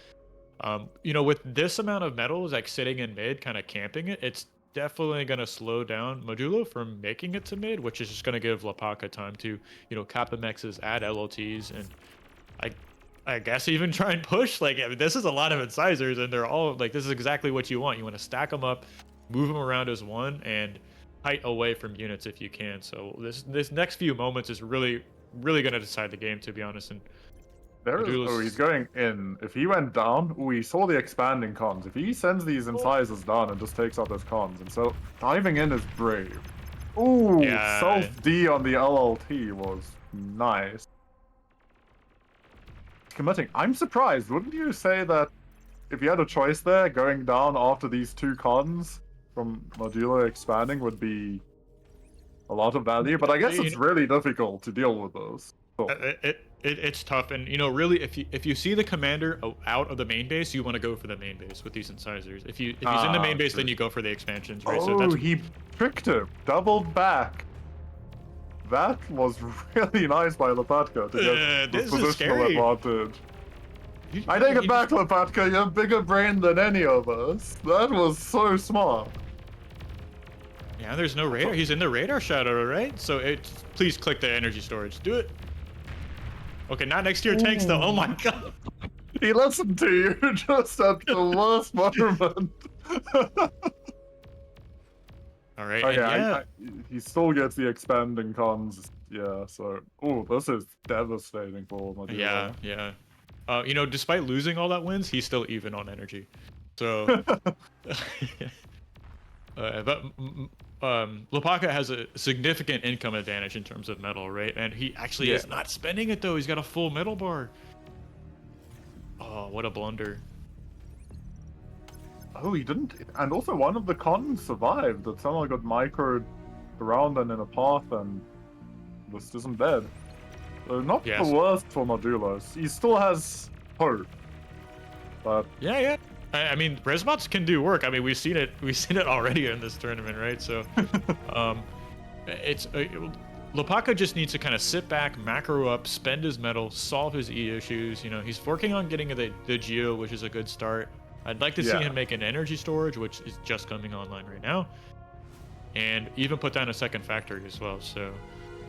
with this amount of metals like sitting in mid, kind of camping it, it's definitely going to slow down Modulo from making it to mid, which is just going to give Lopatka time to, cap the mexes, add LLTs, and I guess even try and push. This is a lot of incisors, and they're all this is exactly what you want. You want to stack them up, move them around as one, and height away from units if you can. So this next few moments is really going to decide the game, to be honest. And he's going in. If he went down, we saw the expanding cons. If he sends these incisors down and just takes out those cons, and so diving in is brave. Ooh, self D on the LLT was nice. Committing. I'm surprised. Wouldn't you say that if you had a choice there, going down after these two cons from Modulo expanding would be a lot of value? But I guess it's really difficult to deal with those. So. It's tough, and really, if you see the commander out of the main base, you want to go for the main base with these incisors. If he's in the main base, then you go for the expansions, right? Oh, so he tricked him, doubled back. That was really nice by Lopatka to get this positional advantage. I take it back, Lopatka. You have bigger brain than any of us. That was so smart. Yeah, there's no radar. He's in the radar shadow, right? So please click the energy storage. Do it. Okay, not next to your tanks though. Oh my god. He listened to you just at the worst moment. All right. Okay, he still gets the expanding cons. Yeah, so this is devastating for Modulo. Yeah. Despite losing all that wins, he's still even on energy. So but Lopatka has a significant income advantage in terms of metal, right? And he actually is not spending it though. He's got a full metal bar. Oh, what a blunder. Oh, he didn't. And also one of the cons survived. That somehow got microed around and in a path and was isn't dead. So not the worst for Modulo. He still has hope. But yeah. I mean, Resbots can do work. I mean, we've seen it already in this tournament, right? So, Lopaka just needs to kind of sit back, macro up, spend his metal, solve his E issues. You know, he's working on getting the Geo, which is a good start. I'd like to see him make an energy storage, which is just coming online right now, and even put down a second factory as well. So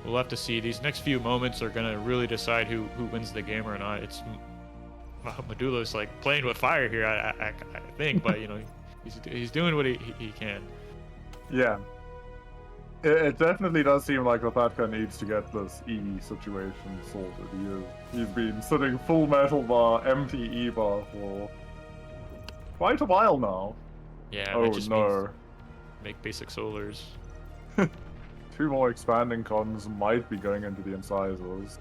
we'll have to see. These next few moments are going to really decide who wins the game or not. It's Modulo's like playing with fire here, I think, but you know, he's doing what he can. Yeah. It definitely does seem like Lopatka needs to get this E situation sorted. He's been sitting full metal bar, empty E bar for quite a while now. Yeah, oh that just no. means make basic solars. 2 more expanding cons might be going into the incisors.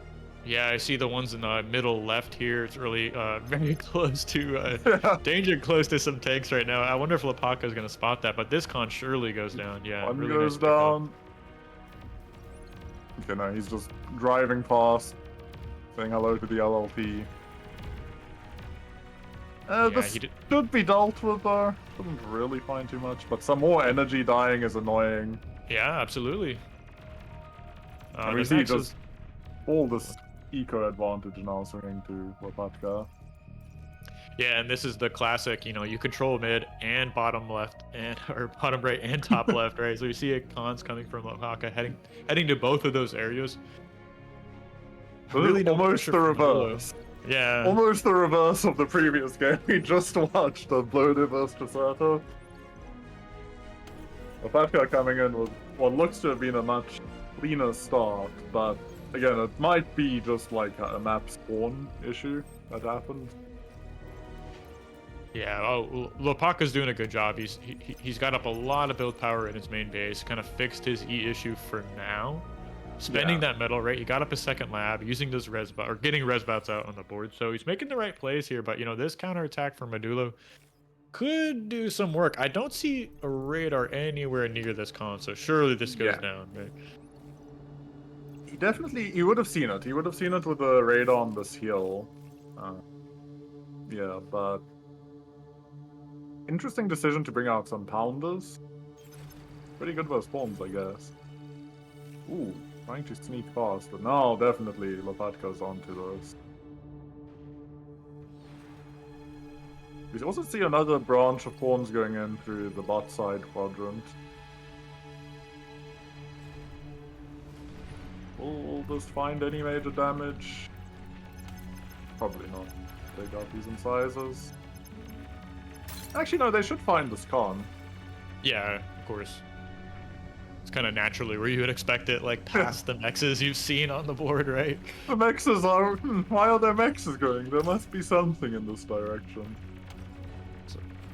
Yeah, I see the ones in the middle left here. It's really very close to danger close to some tanks right now. I wonder if Lopaka is going to spot that, but this con surely goes down. Yeah, One really goes nice down. Okay, no, he's just driving past, saying hello to the LLP. This should be dealt with though. Couldn't really find too much, but some more energy dying is annoying. Yeah, absolutely. And we see just all this eco advantage now swinging to Lopatka. Yeah, and this is the classic, you know, you control mid and bottom left and or bottom right and top left, right? So you see cons coming from Lopaka heading to both of those areas. Really almost the reverse. Yeah. Almost the reverse of the previous game we just watched, the Blodir vs Triceratops. Lopatka coming in with what looks to have been a much cleaner start, but again, it might be just like a map spawn issue that happened. Yeah, Lopaka's doing a good job. He's got up a lot of build power in his main base, kind of fixed his E issue for now. Spending that metal, right? He got up his second lab, using those resbout or getting resbouts out on the board. So he's making the right plays here, but you know, this counterattack from Modulo could do some work. I don't see a radar anywhere near this con, so surely this goes down, right? He would have seen it. He would have seen it with the radar on this hill. Yeah, but interesting decision to bring out some pounders. Pretty good versus spawns, I guess. Ooh, trying to sneak past, but now definitely Lopatka's onto this. We also see another branch of pawns going in through the bot side quadrant. Will this find any major damage? Probably not. Take out these incisors. Actually, no, they should find this con. Yeah, of course. It's kind of naturally where you would expect it, like past the mexes you've seen on the board, right? The mexes are... why are their mexes going? There must be something in this direction.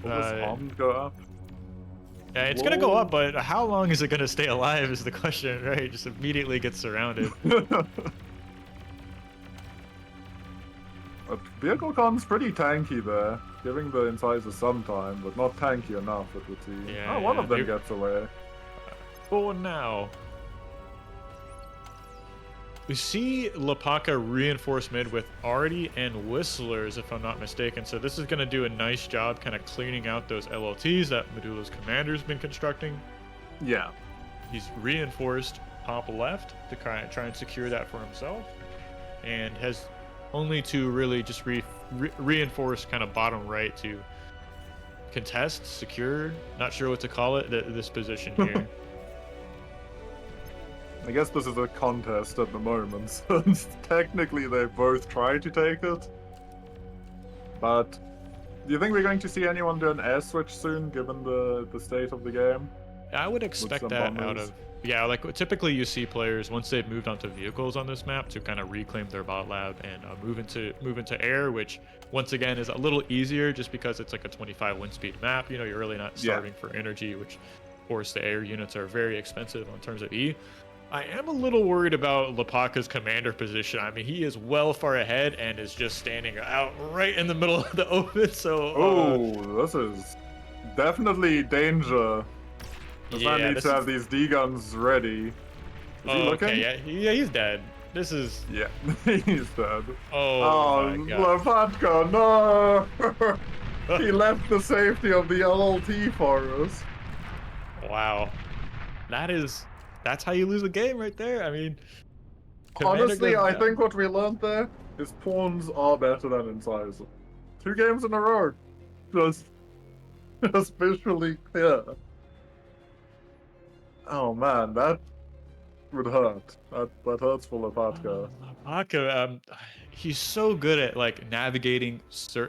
Will this arm go up? Yeah, it's gonna go up, but how long is it gonna stay alive is the question, right? It just immediately gets surrounded. But vehicle con's pretty tanky there, giving the incisors some time, but not tanky enough, it would seem. Yeah, one of them gets away. For now. We see Lopaka reinforce mid with Artie and Whistlers, if I'm not mistaken. So this is going to do a nice job kind of cleaning out those LLTs that Modulo's commander's been constructing. Yeah. He's reinforced top left to try and secure that for himself. And has only to really just reinforce kind of bottom right to contest, secure, not sure what to call it, this position here. I guess this is a contest at the moment, since technically they both try to take it. But do you think we're going to see anyone do an air switch soon, given the state of the game? I would expect that out of... Yeah, like typically you see players, once they've moved onto vehicles on this map, to kind of reclaim their bot lab and move into air, which once again is a little easier just because it's like a 25 wind speed map. You know, you're really not starving for energy, which of course the air units are very expensive in terms of E. I am a little worried about Lopaka's commander position. I mean, he is well far ahead and is just standing out right in the middle of the open, so... this is definitely danger. This man needs to have these D-guns ready. Is he looking? Okay, yeah, he's dead. This is... Yeah, he's dead. Oh my God. Lopatka, no! He left the safety of the LLT for us. Wow. That is that's how you lose a game right there. I mean, Commander Honestly, goes I down. think what we learned there is pawns are better than incisors. 2 games in a row. Just visually clear. Oh man, that would hurt. That hurts for Lopatka. Lopatka, he's so good at like navigating.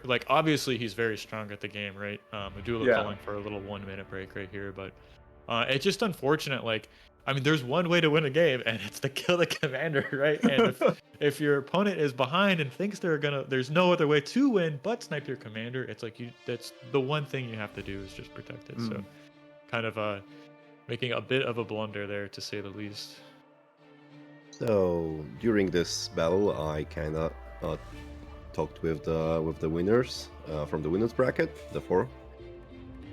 Like obviously he's very strong at the game, right? Modulo Yeah. calling for a little 1-minute break right here, but it's just unfortunate. Like, I mean, there's one way to win a game, and it's to kill the commander, right? And if your opponent is behind and thinks there's no other way to win but snipe your commander, it's like that's the one thing you have to do is just protect it. So, kind of making a bit of a blunder there, to say the least. So during this battle, I kind of talked with the winners from the winners bracket, the 4,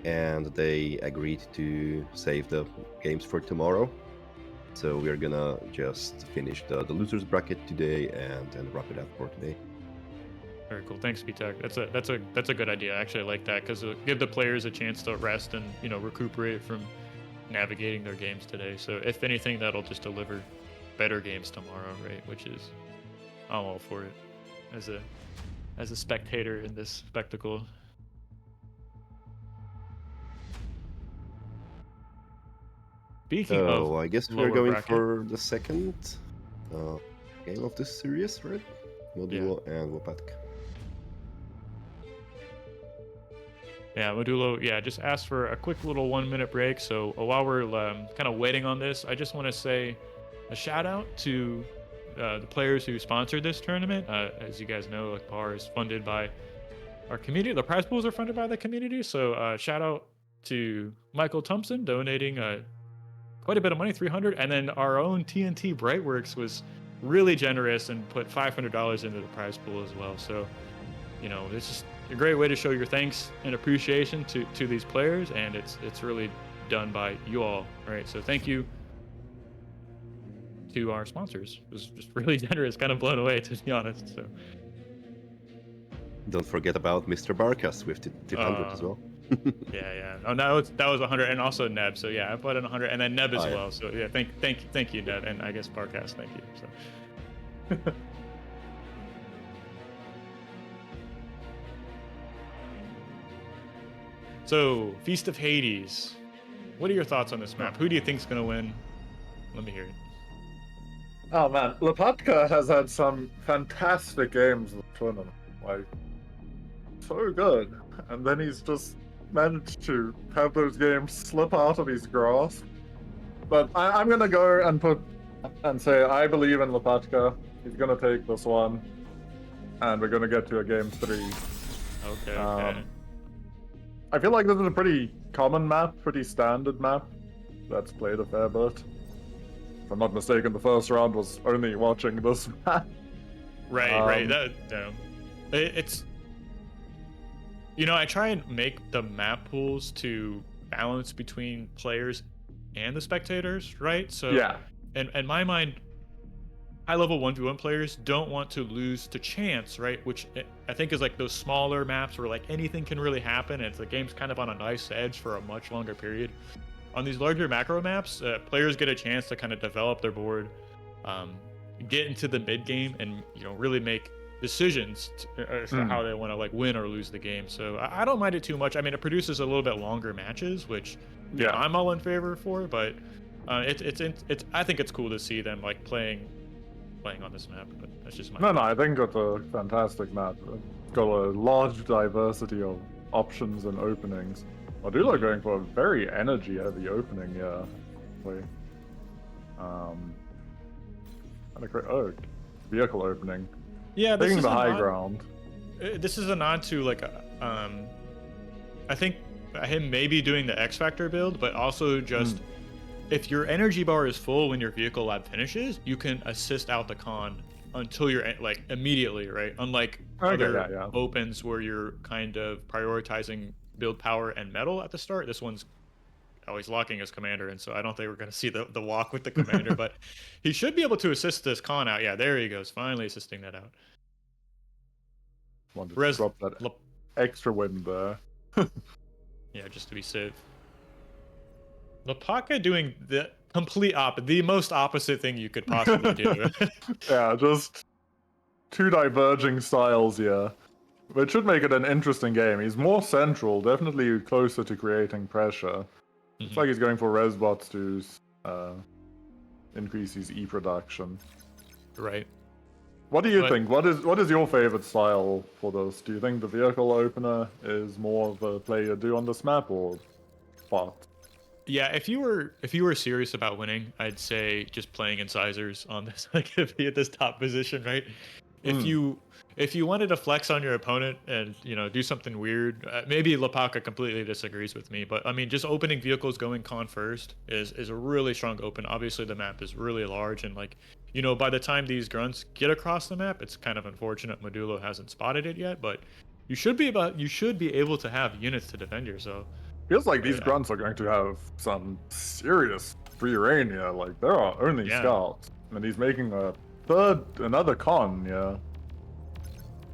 and they agreed to save the games for tomorrow. So we're gonna just finish the losers bracket today and wrap it up for today. Very cool. Thanks, Vitek. That's a good idea. I actually like that because it'll give the players a chance to rest and recuperate from navigating their games today. So if anything, that'll just deliver better games tomorrow, right? Which is, I'm all for it as a spectator in this spectacle. Speaking of, I guess we're lower going bracket, for the second game of this series, right? Modulo and Lopatka. Yeah, Modulo, just asked for a quick little 1-minute break. So while we're kind of waiting on this, I just want to say a shout out to the players who sponsored this tournament. As you guys know, like PAR is funded by our community. The prize pools are funded by the community. So shout out to Michael Thompson donating quite a bit of money, $300, and then our own TNT Brightworks was really generous and put $500 into the prize pool as well. So, it's just a great way to show your thanks and appreciation to these players, and it's really done by you all, right? So thank you to our sponsors. It was just really generous, kind of blown away, to be honest. So Don't forget about Mr. Barkas with the 200 as well. yeah. Oh, that was 100, and also Neb. So yeah, I put in 100, and then Neb as Oh, yeah. well. So yeah, thank you, Neb, and I guess Barkas, thank you. So. So, Feast of Hades. What are your thoughts on this map? Who do you think's gonna win? Let me hear it. Oh man, Lopatka has had some fantastic games in the tournament. Like, so good. And then he's just managed to have those games slip out of his grasp. But I'm gonna go and say I believe in Lopatka. He's gonna take this one. And we're gonna get to a game 3. Okay. I feel like this is a pretty common map, pretty standard map. That's played a fair bit. If I'm not mistaken, the first round was only watching this map. Right. It's I try and make the map pools to balance between players and the spectators, right? So Yeah. in my mind, high-level 1v1 players don't want to lose to chance, right? Which I think is like those smaller maps where like anything can really happen, and the game's kind of on a nice edge for a much longer period. On these larger macro maps, players get a chance to kind of develop their board, get into the mid game, and really make decisions as to how they want to like win or lose the game. So I don't mind it too much. I mean, it produces a little bit longer matches, which I'm all in favor for. But it's I think it's cool to see them like playing on this map. But that's just my No, I think it's a fantastic map. It's got a large diversity of options and openings. I do like going for a very energy-heavy opening, yeah. Vehicle opening. Yeah, this taking is the a high nod- ground. This is a nod to like I think him maybe doing the X Factor build, but also just if your energy bar is full when your vehicle lab finishes, you can assist out the con until you're like immediately, right? Unlike other opens where you're kind of prioritizing build power and metal at the start. This one's always locking his commander, and so I don't think we're going to see the walk with the commander, but he should be able to assist this con out. Yeah, there he goes, finally assisting that out. Wanted to drop that extra win there. Yeah, just to be safe. Lopatka doing the the most opposite thing you could possibly do. Yeah, just two diverging styles here. Which should make it an interesting game. He's more central, definitely closer to creating pressure. It's like he's going for resbots to increase his E production. Right. What do you think? What is your favorite style for this? Do you think the vehicle opener is more of a play you do on this map, or what? Yeah, if you were serious about winning, I'd say just playing incisors on this, like, be at this top position, right? If you wanted to flex on your opponent and do something weird, maybe Lapaka completely disagrees with me, but I mean, just opening vehicles going con first is a really strong open. Obviously, the map is really large, and by the time these grunts get across the map, it's kind of unfortunate Modulo hasn't spotted it yet, but you should be able to have units to defend yourself. Feels like these grunts are going to have some serious free reign here. Like, there are only scouts, and he's making another con,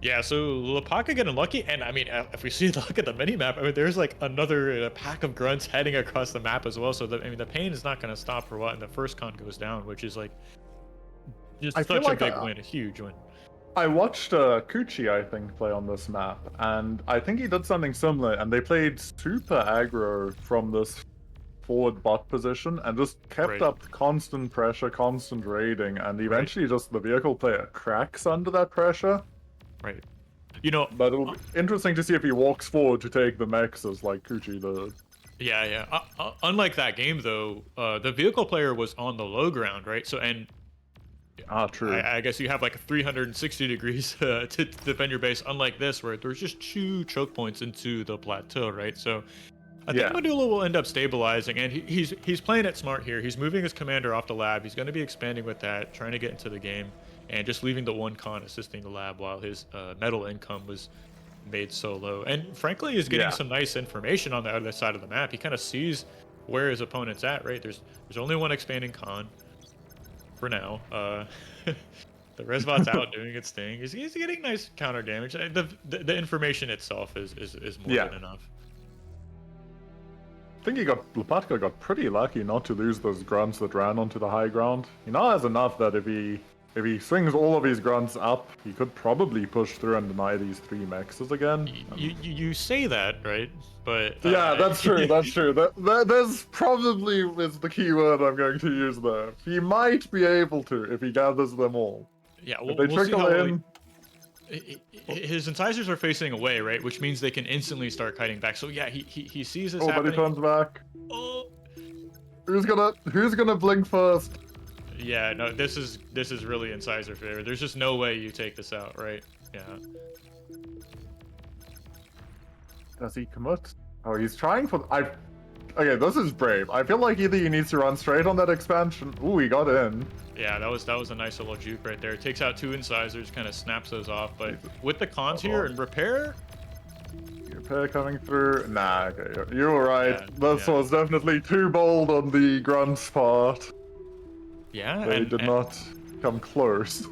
Yeah, so Lapaka getting lucky, and I mean, if we look at the mini-map, I mean, there's like another pack of grunts heading across the map as well, so the pain is not going to stop for what, and the first con goes down, which is like just such a big win, a huge win. I watched Kuchy, I think, play on this map, and I think he did something similar, and they played super aggro from this forward bot position, and just kept up constant pressure, constant raiding, and eventually just the vehicle player cracks under that pressure. Right. But it'll be interesting to see if he walks forward to take the mexes like Kuchy did. Yeah. Unlike that game, though, the vehicle player was on the low ground, right? So, and true. I guess you have like 360 degrees to defend your base, unlike this, where there's just 2 choke points into the plateau, right? So I think Modulo will end up stabilizing, and he's playing it smart here. He's moving his commander off the lab. He's going to be expanding with that, trying to get into the game, and just leaving the one con assisting the lab while his metal income was made so low. And frankly, he's getting some nice information on the other side of the map. He kind of sees where his opponent's at, right? There's only one expanding con for now. The Resbot's out doing its thing. He's getting nice counter damage. The information itself is more than enough. I think Lopatka got pretty lucky not to lose those grunts that ran onto the high ground. He now has enough that if he swings all of his grunts up, he could probably push through and deny these 3 mexes again. You say that, right? But yeah, that's true. That's true. There's probably is the key word I'm going to use there. He might be able to if he gathers them all. Yeah, if they trickle in. His incisors are facing away, right? Which means they can instantly start kiting back. So yeah, he sees this happening. But he turns back. Who's gonna blink first? Yeah, no, this is really incisor favor. There's just no way you take this out, right? Yeah. Does he commit? Oh, he's trying for. Okay, this is brave. I feel like either he needs to run straight on that expansion. Ooh, he got in. Yeah, that was a nice little juke right there. It takes out 2 incisors, kind of snaps those off. But with the cons here and repair. Repair coming through. Nah, okay, you were right. This was definitely too bold on the grunts part. Yeah, they did not come close.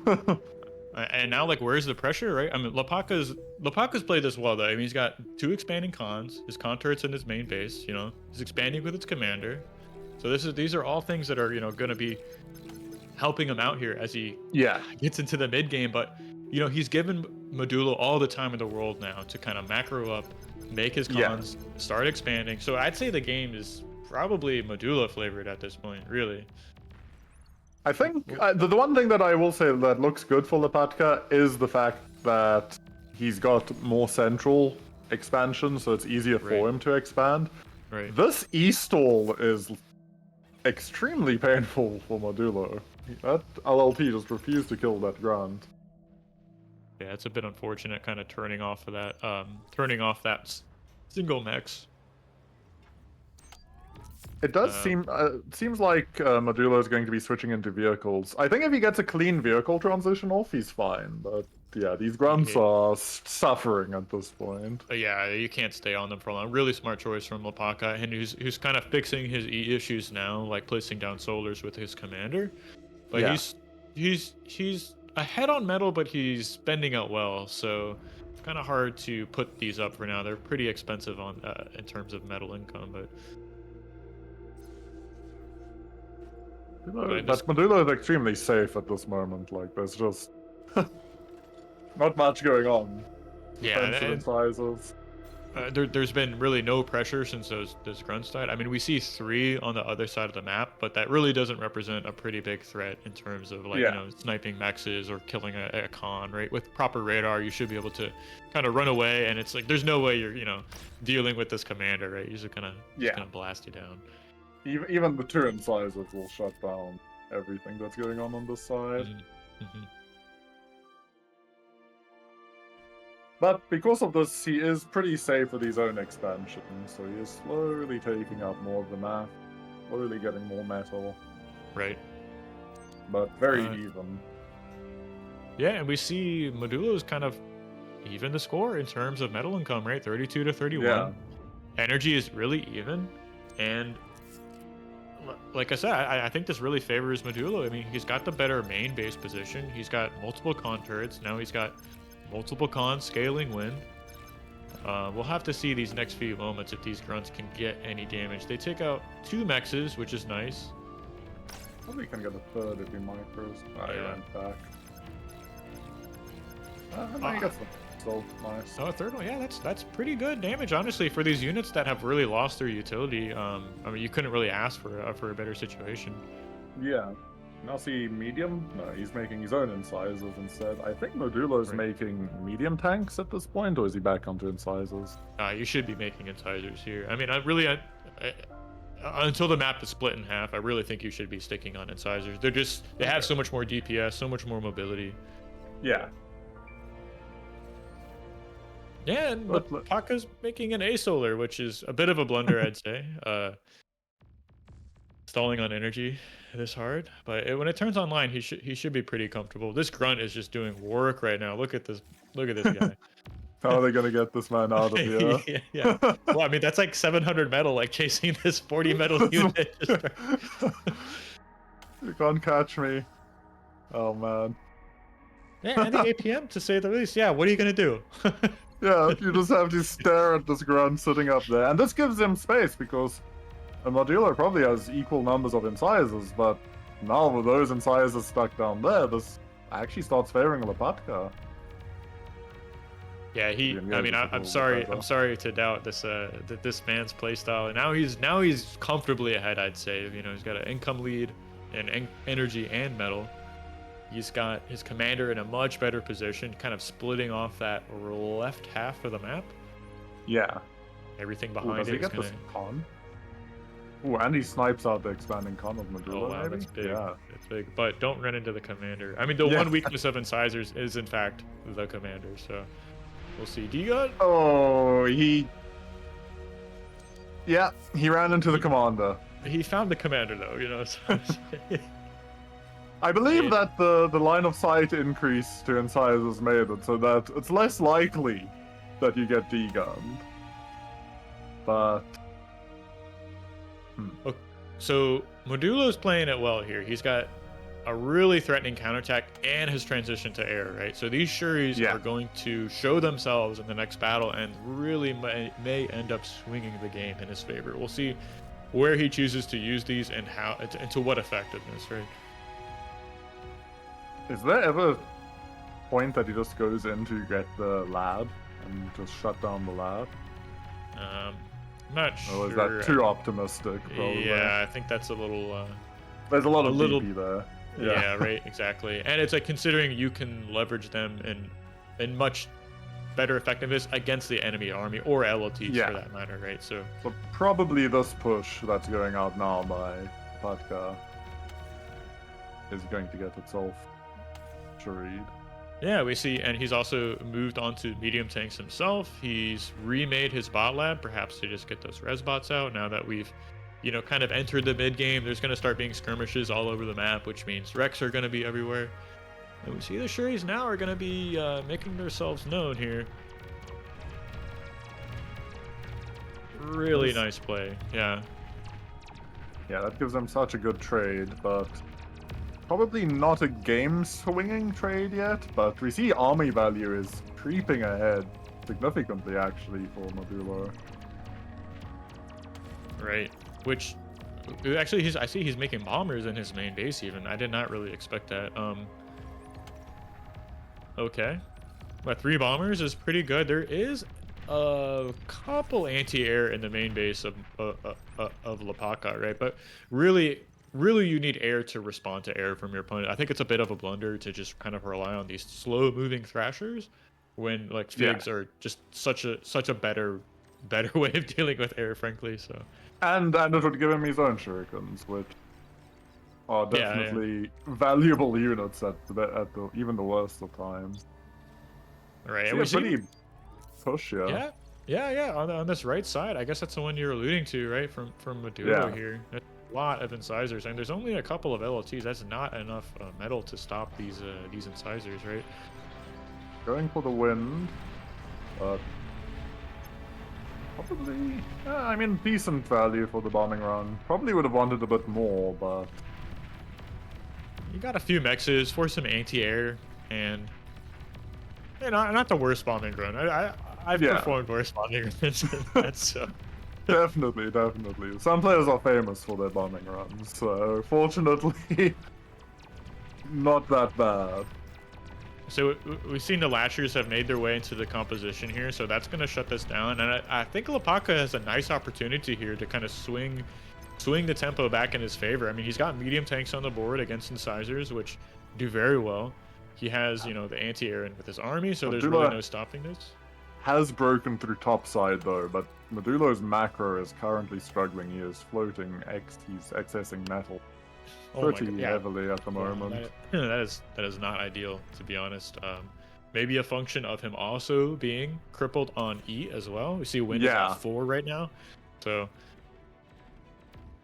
And now, like, where's the pressure, right? I mean, Lapaka's played this well, though. I mean, he's got 2 expanding cons. His con turret's in his main base. He's expanding with its commander. So these are all things that are going to be helping him out here as he gets into the mid game. But he's given Modulo all the time in the world now to kind of macro up, make his cons, start expanding. So I'd say the game is probably Modulo flavored at this point, really. I think the one thing that I will say that looks good for Lopatka is the fact that he's got more central expansion, so it's easier for him to expand. Right. This E-stall is extremely painful for Modulo. That LLT just refused to kill that grunt. Yeah, it's a bit unfortunate, kind of turning off that single mex. It does seems like Modulo is going to be switching into vehicles. I think if he gets a clean vehicle transition off, he's fine. But yeah, these grunts are suffering at this point. Yeah, you can't stay on them for long. Really smart choice from Lapaka, and who's kind of fixing his E issues now, like placing down solars with his commander. But he's ahead on metal, but he's spending out well, so it's kind of hard to put these up for now. They're pretty expensive in terms of metal income, but. But Modulo is extremely safe at this moment. Like, there's just not much going on. Yeah, Defensive incisors. There's been really no pressure since those grunts died. I mean, we see 3 on the other side of the map, but that really doesn't represent a pretty big threat in terms of, like, you know, sniping mexes or killing a con, right? With proper radar, you should be able to kind of run away, and it's like there's no way you're, you know, dealing with this commander, right? He's just gonna blast you down. Even the 2 incisors will shut down everything that's going on this side. But because of this, he is pretty safe with his own expansion, so he is slowly taking up more of the map, slowly getting more metal. Right. But very even. Yeah, and we see Modulo's kind of even the score in terms of metal income, right? 32 to 31. Yeah. Energy is really even, and like I said, I think this really favors Modulo. I mean, he's got the better main base position. He's got multiple con turrets. Now he's got multiple cons scaling wind. We'll have to see these next few moments if these grunts can get any damage. They take out 2 mexes, which is nice. Probably can get a 3rd if he micros. He went back. I guess that's so nice. Oh, a 3rd one, yeah, that's pretty good damage, honestly, for these units that have really lost their utility. I mean, you couldn't really ask for a better situation. Yeah. Now see medium. No, he's making his own incisors instead. I think Modulo's making medium tanks at this point, or is he back onto incisors? You should be making incisors here. I mean, until the map is split in half, I really think you should be sticking on incisors. They have so much more DPS, so much more mobility. Yeah. Yeah, and Paka's making an A-Solar, which is a bit of a blunder, I'd say. Stalling on energy this hard, but when it turns online, he should be pretty comfortable. This grunt is just doing work right now. Look at this guy. How are they gonna get this man out of here? yeah. Well, I mean, that's like 700 metal, like chasing this 40 metal unit. You can't catch me. Oh man. Yeah, and the APM, to say the least. Yeah, what are you gonna do? Yeah, you just have to stare at this grunt sitting up there, and this gives him space because a modulo probably has equal numbers of incisors, but now with those incisors stuck down there, this actually starts favoring Lopatka. Yeah, I'm sorry to doubt this this man's playstyle. And now he's comfortably ahead, I'd say. You know, he's got an income lead and energy and metal. He's got his commander in a much better position, kind of splitting off that left half of the map. Yeah. Everything behind does he get this con? Ooh, and he snipes out the expanding con of Modulo, wow, maybe? that's big. Yeah. That's big. But don't run into the commander. I mean, the one weakness of incisors is, in fact, the commander, so we'll see. D-God? Oh, yeah, he ran into the commander. He found the commander, though, you know. So I believe that the line of sight increase to incisors made it so that it's less likely that you get degunned. But so Modulo's playing it well here. He's got a really threatening counterattack and his transition to air, right? So these Shuris are going to show themselves in the next battle and really may end up swinging the game in his favor. We'll see where he chooses to use these and how and to what effectiveness, right? Is there ever a point that he just goes in to get the lab and just shut down the lab? I'm not sure. Or is that too optimistic? Probably? Yeah, I think that's a little. There's a lot of DP there. Yeah, right, exactly. And it's like considering you can leverage them in much better effectiveness against the enemy army or LOTs for that matter, right? So probably this push that's going out now by Patka is going to get itself shuried. Yeah, we see, and he's also moved on to medium tanks himself. He's remade his bot lab, perhaps to just get those res bots out. Now that we've, you know, kind of entered the mid game, there's going to start being skirmishes all over the map, which means Rex are going to be everywhere. And we see the Shuris now are going to be making themselves known here. Really nice play, yeah. Yeah, that gives them such a good trade, but probably not a game-swinging trade yet, but we see army value is creeping ahead significantly, actually, for Modulo. Right, which Actually, I see he's making bombers in his main base even. I did not really expect that. Okay. But 3 bombers is pretty good. There is a couple anti-air in the main base of Lapaka, right? But really you need air to respond to air from your opponent. I think it's a bit of a blunder to just kind of rely on these slow-moving thrashers when like figs are just such a better way of dealing with air, frankly. So. And it would give him his own shurikens, which are definitely valuable units at even the worst of times. Right, and we pretty push, yeah. On this right side, I guess that's the one you're alluding to, right? From modulo here. There's a lot of incisors, and there's only a couple of LLTs. That's not enough metal to stop these incisors, right? Going for the wind, but probably, I mean, decent value for the bombing run. Probably would have wanted a bit more, but you got a few mexes for some anti-air, and not the worst bombing run. I've performed worse bombing runs than that, so. Definitely. Some players are famous for their bombing runs, so fortunately, not that bad. So we've seen the Lashers have made their way into the composition here, so that's going to shut this down. And I think Lapaka has a nice opportunity here to kind of swing the tempo back in his favor. I mean, he's got medium tanks on the board against incisors, which do very well. He has, the anti-air in with his army, so there's really no stopping this. Has broken through topside though, but Modulo's macro is currently struggling. He is floating he's accessing metal pretty heavily at the moment. That is not ideal, to be honest. Maybe a function of him also being crippled on E as well. We see wind is at 4 right now, so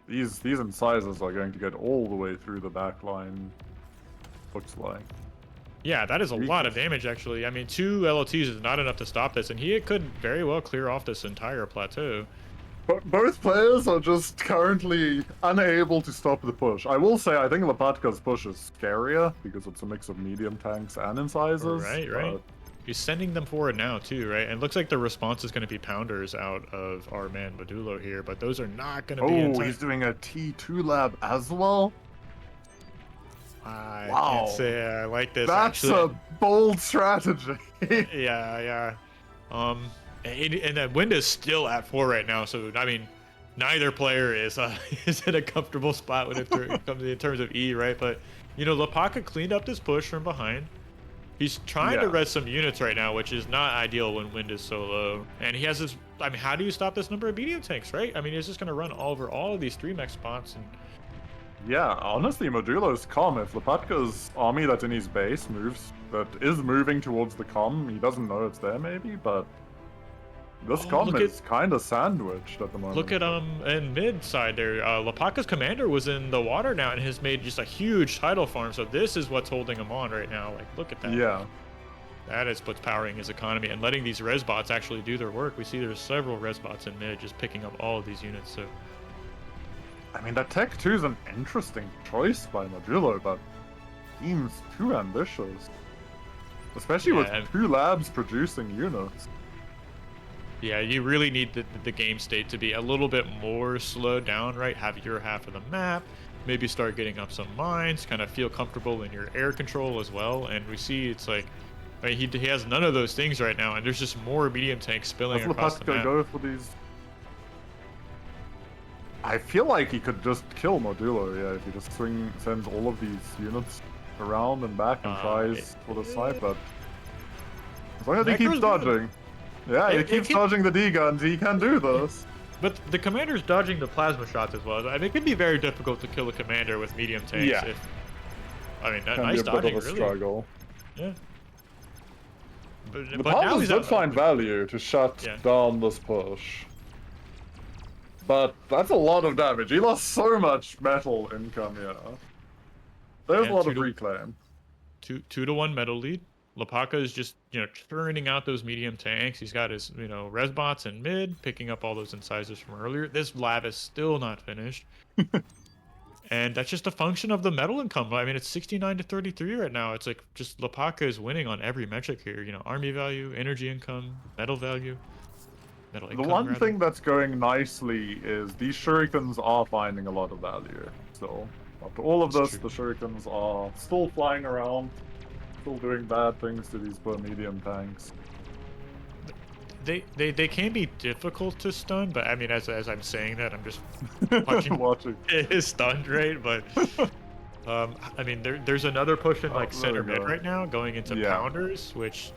these incisors are going to get all the way through the back line. Looks like. Yeah, that is a lot of damage, actually. I mean, 2 LLTs is not enough to stop this, and he could very well clear off this entire plateau. But both players are just currently unable to stop the push. I will say, I think Lapatka's push is scarier, because it's a mix of medium tanks and incisors. Right. He's sending them forward now, too, right? And it looks like the response is going to be pounders out of our man Modulo here, but those are not going to be in time. He's doing a T2 lab as well? I can't say I like this. That's actually. a bold strategy. yeah. And that wind is still at 4 right now, so I mean, neither player is in a comfortable spot when it comes in terms of E, right? But Lapaka cleaned up this push from behind. He's trying to res some units right now, which is not ideal when wind is so low. And he has this. I mean, how do you stop this number of medium tanks, right? I mean, he's just going to run over all of these 3-mech spots and. Yeah, honestly, Modulo's calm. If Lapatka's army that's in his base is moving towards the comm, he doesn't know it's there maybe, but this comm is kind of sandwiched at the moment. Look at in mid side there. Lapaka's commander was in the water now and has made just a huge tidal farm, so this is what's holding him on right now. Like, look at that. Yeah. That is what's powering his economy and letting these res bots actually do their work. We see there's several res bots in mid just picking up all of these units, so. I mean, that Tech 2 is an interesting choice by Modulo, but seems too ambitious. Especially with 2 labs producing units. Yeah, you really need the game state to be a little bit more slowed down, right? Have your half of the map, maybe start getting up some mines, kind of feel comfortable in your air control as well. And we see it's like, I mean, he has none of those things right now, and there's just more medium tanks spilling across the map. Go for these. I feel like he could just kill Modulo, if he just sends all of these units around and back and tries for the snipe, but as long as he keeps dodging. Yeah, he keeps dodging the D-guns, he can do this. But the commander's dodging the plasma shots as well. I mean, it can be very difficult to kill a commander with medium tanks. Yeah. I mean, can nice be a dodging, bit of a really. struggle. Yeah. The but now he's did find value to shut down this push. But that's a lot of damage. He lost so much metal income here. There's a lot of reclaim. 2-1 metal lead. Lapaka is just, churning out those medium tanks. He's got his, res bots in mid, picking up all those incisors from earlier. This lab is still not finished. And that's just a function of the metal income. I mean, it's 69-33 right now. It's like just Lapaka is winning on every metric here. Army value, energy income, metal value. middle The income. one rather. thing that's going nicely is these shurikens are finding a lot of value. So after all of this, the shurikens are still flying around, still doing bad things to these poor medium tanks. They can be difficult to stun, but I mean, as I'm saying that, I'm just watching his stun rate. But I mean, there's another push in like center mid right now, going into pounders, which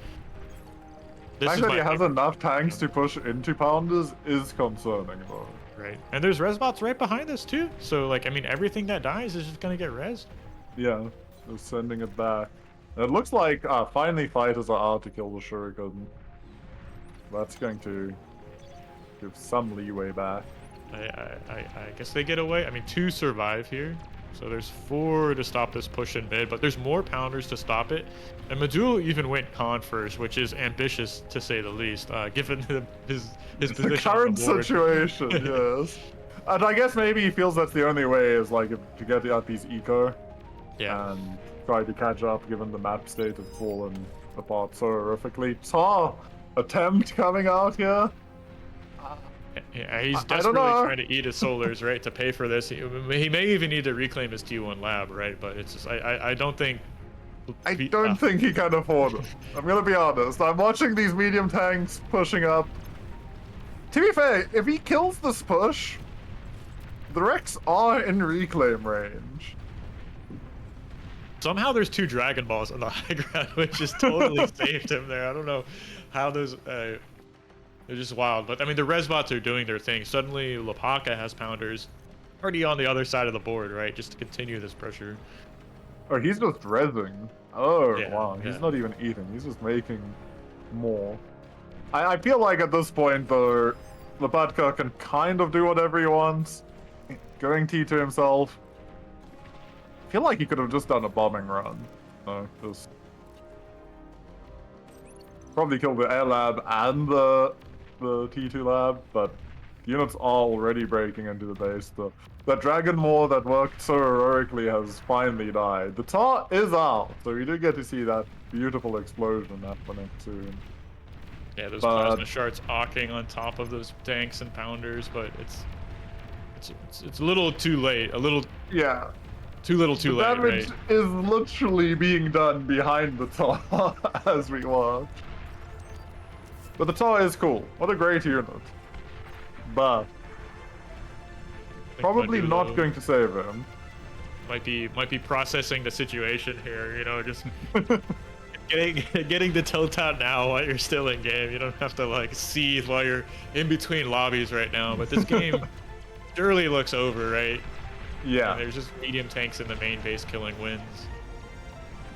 The fact that he has enough tanks to push into pounders is concerning, though. Right, and there's resbots right behind us too. So like, I mean, everything that dies is just gonna get res. Yeah, they're sending it back. It looks like finally fighters are out to kill the shuriken. That's going to give some leeway back. I guess they get away. I mean, 2 survive here. So there's 4 to stop this push in mid, but there's more pounders to stop it. And Modulo even went con first, which is ambitious to say the least, given his position. The current on the board. situation, yes. And I guess maybe he feels that's the only way is like to get out these eco. Yeah. And try to catch up, given the map state has fallen apart so horrifically. Saw attempt coming out here. Yeah, he's desperately trying to eat his solars, right, to pay for this. He may even need to reclaim his T1 lab, right? But it's just, I don't think... I don't think he can afford it. I'm gonna be honest. I'm watching these medium tanks pushing up. To be fair, if he kills this push, the Rex are in reclaim range. Somehow there's 2 Dragon Balls on the high ground, which just totally saved him there. I don't know how those... they're just wild. But, I mean, the Resbots are doing their thing. Suddenly, Lapaka has Pounders already on the other side of the board, right? Just to continue this pressure. Oh, he's just rezzing. Oh, Yeah, wow. He's yeah. not even eating. He's just making more. I feel like at this point, though, Lapatka can kind of do whatever he wants. Going T to himself. I feel like he could have just done a bombing run. No, just... Probably killed the air lab and the T2 lab, but units are already breaking into the base. The Dragon Maw that worked so heroically has finally died. The Tar is out, so we do get to see that beautiful explosion happening soon. Yeah, those plasma shards arcing on top of those tanks and pounders, but it's a little too late. A little too little too late, damage right? is literally being done behind the Tar as we watch. But the Tar is cool. What a great unit. But probably not going to save him. Might be processing the situation here, you know, just getting the tilt out now while you're still in game. You don't have to like seethe while you're in between lobbies right now. But this game surely looks over, right? Yeah. And there's just medium tanks in the main base killing wins.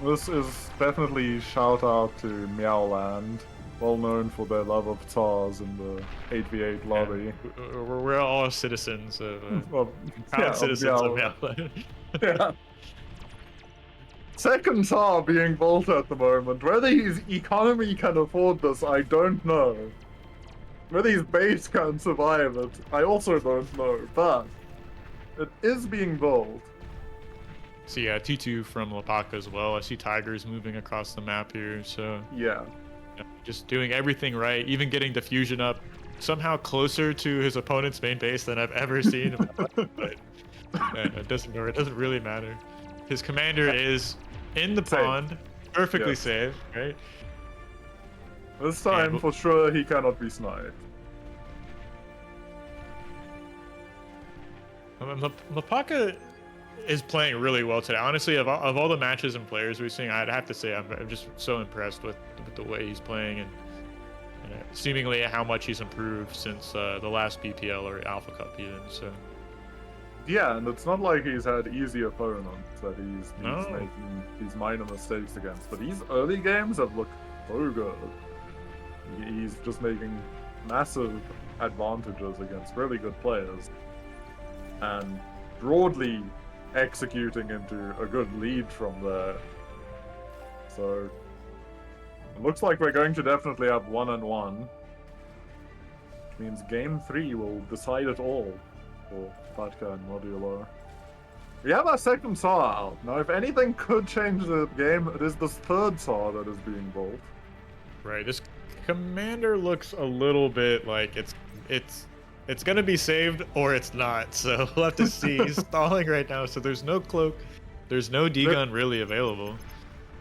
This is definitely shout out to Meowland, well known for their love of Tars in the 8v8 lobby. Yeah. We're all citizens of of citizens of Meowland. Meowland. Yeah. Second Tar being built at the moment. Whether his economy can afford this, I don't know. Whether his base can survive it, I also don't know. But it is being built. So yeah, T2 from Lapaka as well. I see Tigers moving across the map here, so... Yeah. Just doing everything right, even getting diffusion up somehow closer to his opponent's main base than I've ever seen. But it doesn't really matter. His commander is in the pond, perfectly safe, right? This time, for sure, he cannot be sniped. Lapaka is playing really well today. Honestly, of all the matches and players we've seen, I'd have to say I'm just so impressed with the way he's playing and seemingly how much he's improved since the last BPL or Alpha Cup even. So yeah, and it's not like he's had easy opponents that he's No. making these minor mistakes against. But these early games have looked so good. He's just making massive advantages against really good players. And broadly executing into a good lead from there. So it looks like we're going to definitely have 1-1. Which means game 3 will decide it all for Fatka and Modulo. We have our second Tar out. Now if anything could change the game, it is this third Tar that is being built. right, Commander looks a little bit like it's gonna be saved or it's not. So we'll have to see. He's stalling right now, so there's no cloak, there's no D-gun really available.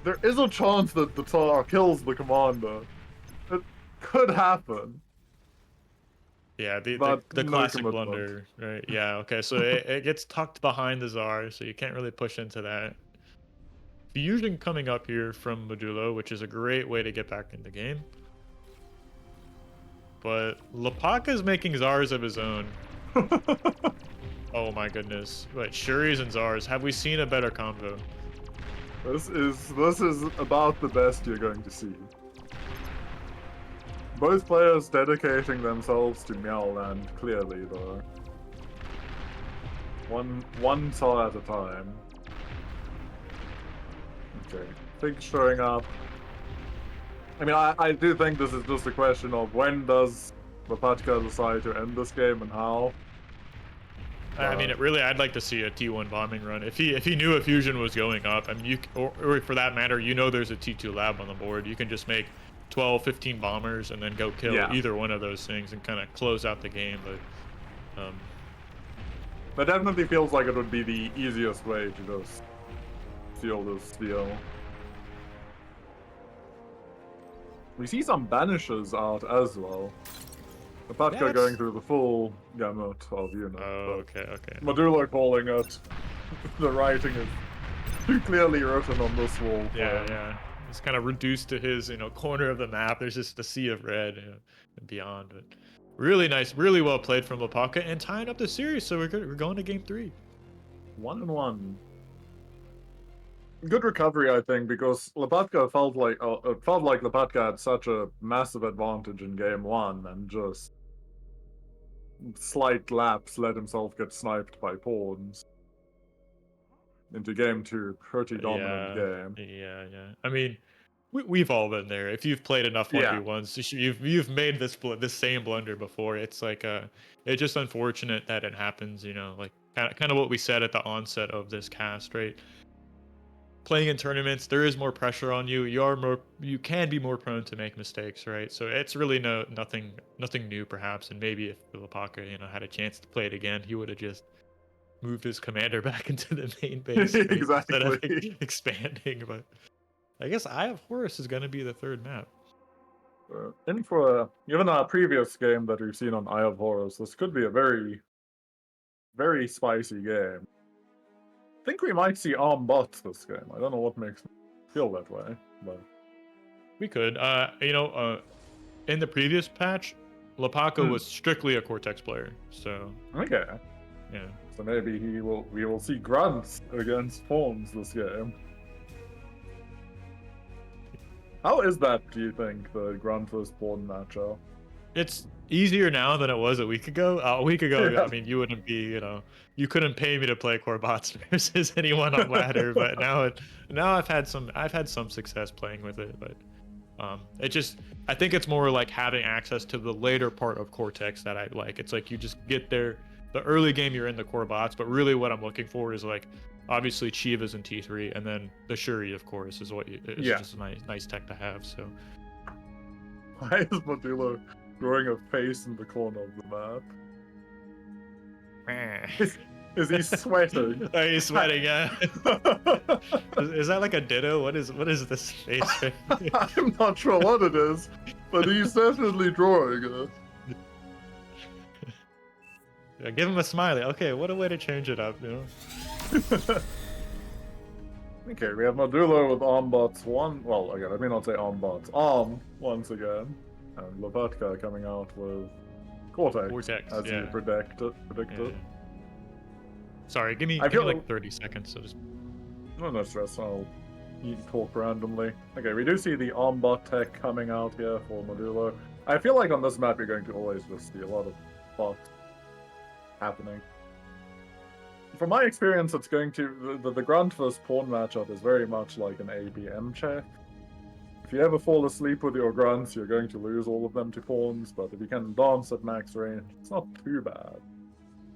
There is a chance that the Tar kills the commander. It could happen. Yeah, the But no classic commitment. blunder, right? Yeah, okay, so it gets tucked behind the Tsar, so you can't really push into that. Fusion coming up here from Modulo, which is a great way to get back in the game. But Lapaka's making Zars of his own. Oh my goodness. Wait, Shuris and Zars, have we seen a better combo? This is about the best you're going to see. Both players dedicating themselves to Meowland, clearly though. One Tsar at a time. Okay, Fig showing up. I mean, I do think this is just a question of when does Lopatka decide to end this game and how. I mean, I'd like to see a T1 bombing run. If he knew a fusion was going up, I mean, or for that matter, there's a T2 lab on the board. You can just make 12, 15 bombers and then go kill either one of those things and kind of close out the game. But that definitely feels like it would be the easiest way to just seal this deal. We see some banishes out as well. Lopatka going through the full gamut of units. Oh, okay. Modulo calling it. The writing is too clearly written on this wall. Yeah. It's kind of reduced to his, corner of the map. There's just a sea of red and beyond. But really nice, really well played from Lopatka and tying up the series. So we're good. We're going to game 3. 1-1. Good recovery, I think, because Lopatka felt like Lopatka had such a massive advantage in game 1 and just slight lapse let himself get sniped by pawns. Into game 2, pretty dominant game. Yeah. I mean, we've all been there. If you've played enough 1v1s, you've made this same blunder before. It's like it's just unfortunate that it happens. Like kind of what we said at the onset of this cast, right? Playing in tournaments, there is more pressure on you. You can be more prone to make mistakes, right? So it's really nothing new, perhaps. And maybe if Lopatka, had a chance to play it again, he would have just moved his commander back into the main base instead of expanding. But I guess Eye of Horus is going to be the third map. In for given our previous game that we've seen on Eye of Horus, this could be a very, very spicy game. I think we might see arm bots this game. I don't know what makes me feel that way, but we could. In the previous patch, Lopatka was strictly a Cortex player, so okay. Yeah. So maybe we will see grunts against pawns this game. How is that, do you think, the grunt vs pawn matchup? It's easier now than it was a week ago. A week ago, I mean, you wouldn't be, you couldn't pay me to play core bots versus anyone on ladder. But now I've had some success playing with it. But I think it's more like having access to the later part of Cortex that I like. It's like you just get there. The early game you're in the core bots, but really what I'm looking for is like obviously Chivas in T3, and then the Shuri, of course, is just a nice tech to have. So why is Modulo drawing a face in the corner of the map? Is he sweating? Oh, he's sweating, yeah. Is that like a ditto? What is this face? I'm not sure what it is, but he's definitely drawing it. Yeah, give him a smiley. Okay, what a way to change it up, Okay, we have Modulo with arm bots 1. Well, again, let me not say arm bots. Arm, once again. And Lopatka coming out with Cortex, as you predicted. Yeah. Sorry, give me like 30 seconds. So just... No stress, I'll talk randomly. Okay, we do see the arm bot tech coming out here for Modulo. I feel like on this map you're going to always just see a lot of bots happening. From my experience, it's going to the grunt vs pawn matchup is very much like an ABM check. If you ever fall asleep with your grunts, you're going to lose all of them to pawns, but if you can dance at max range, it's not too bad.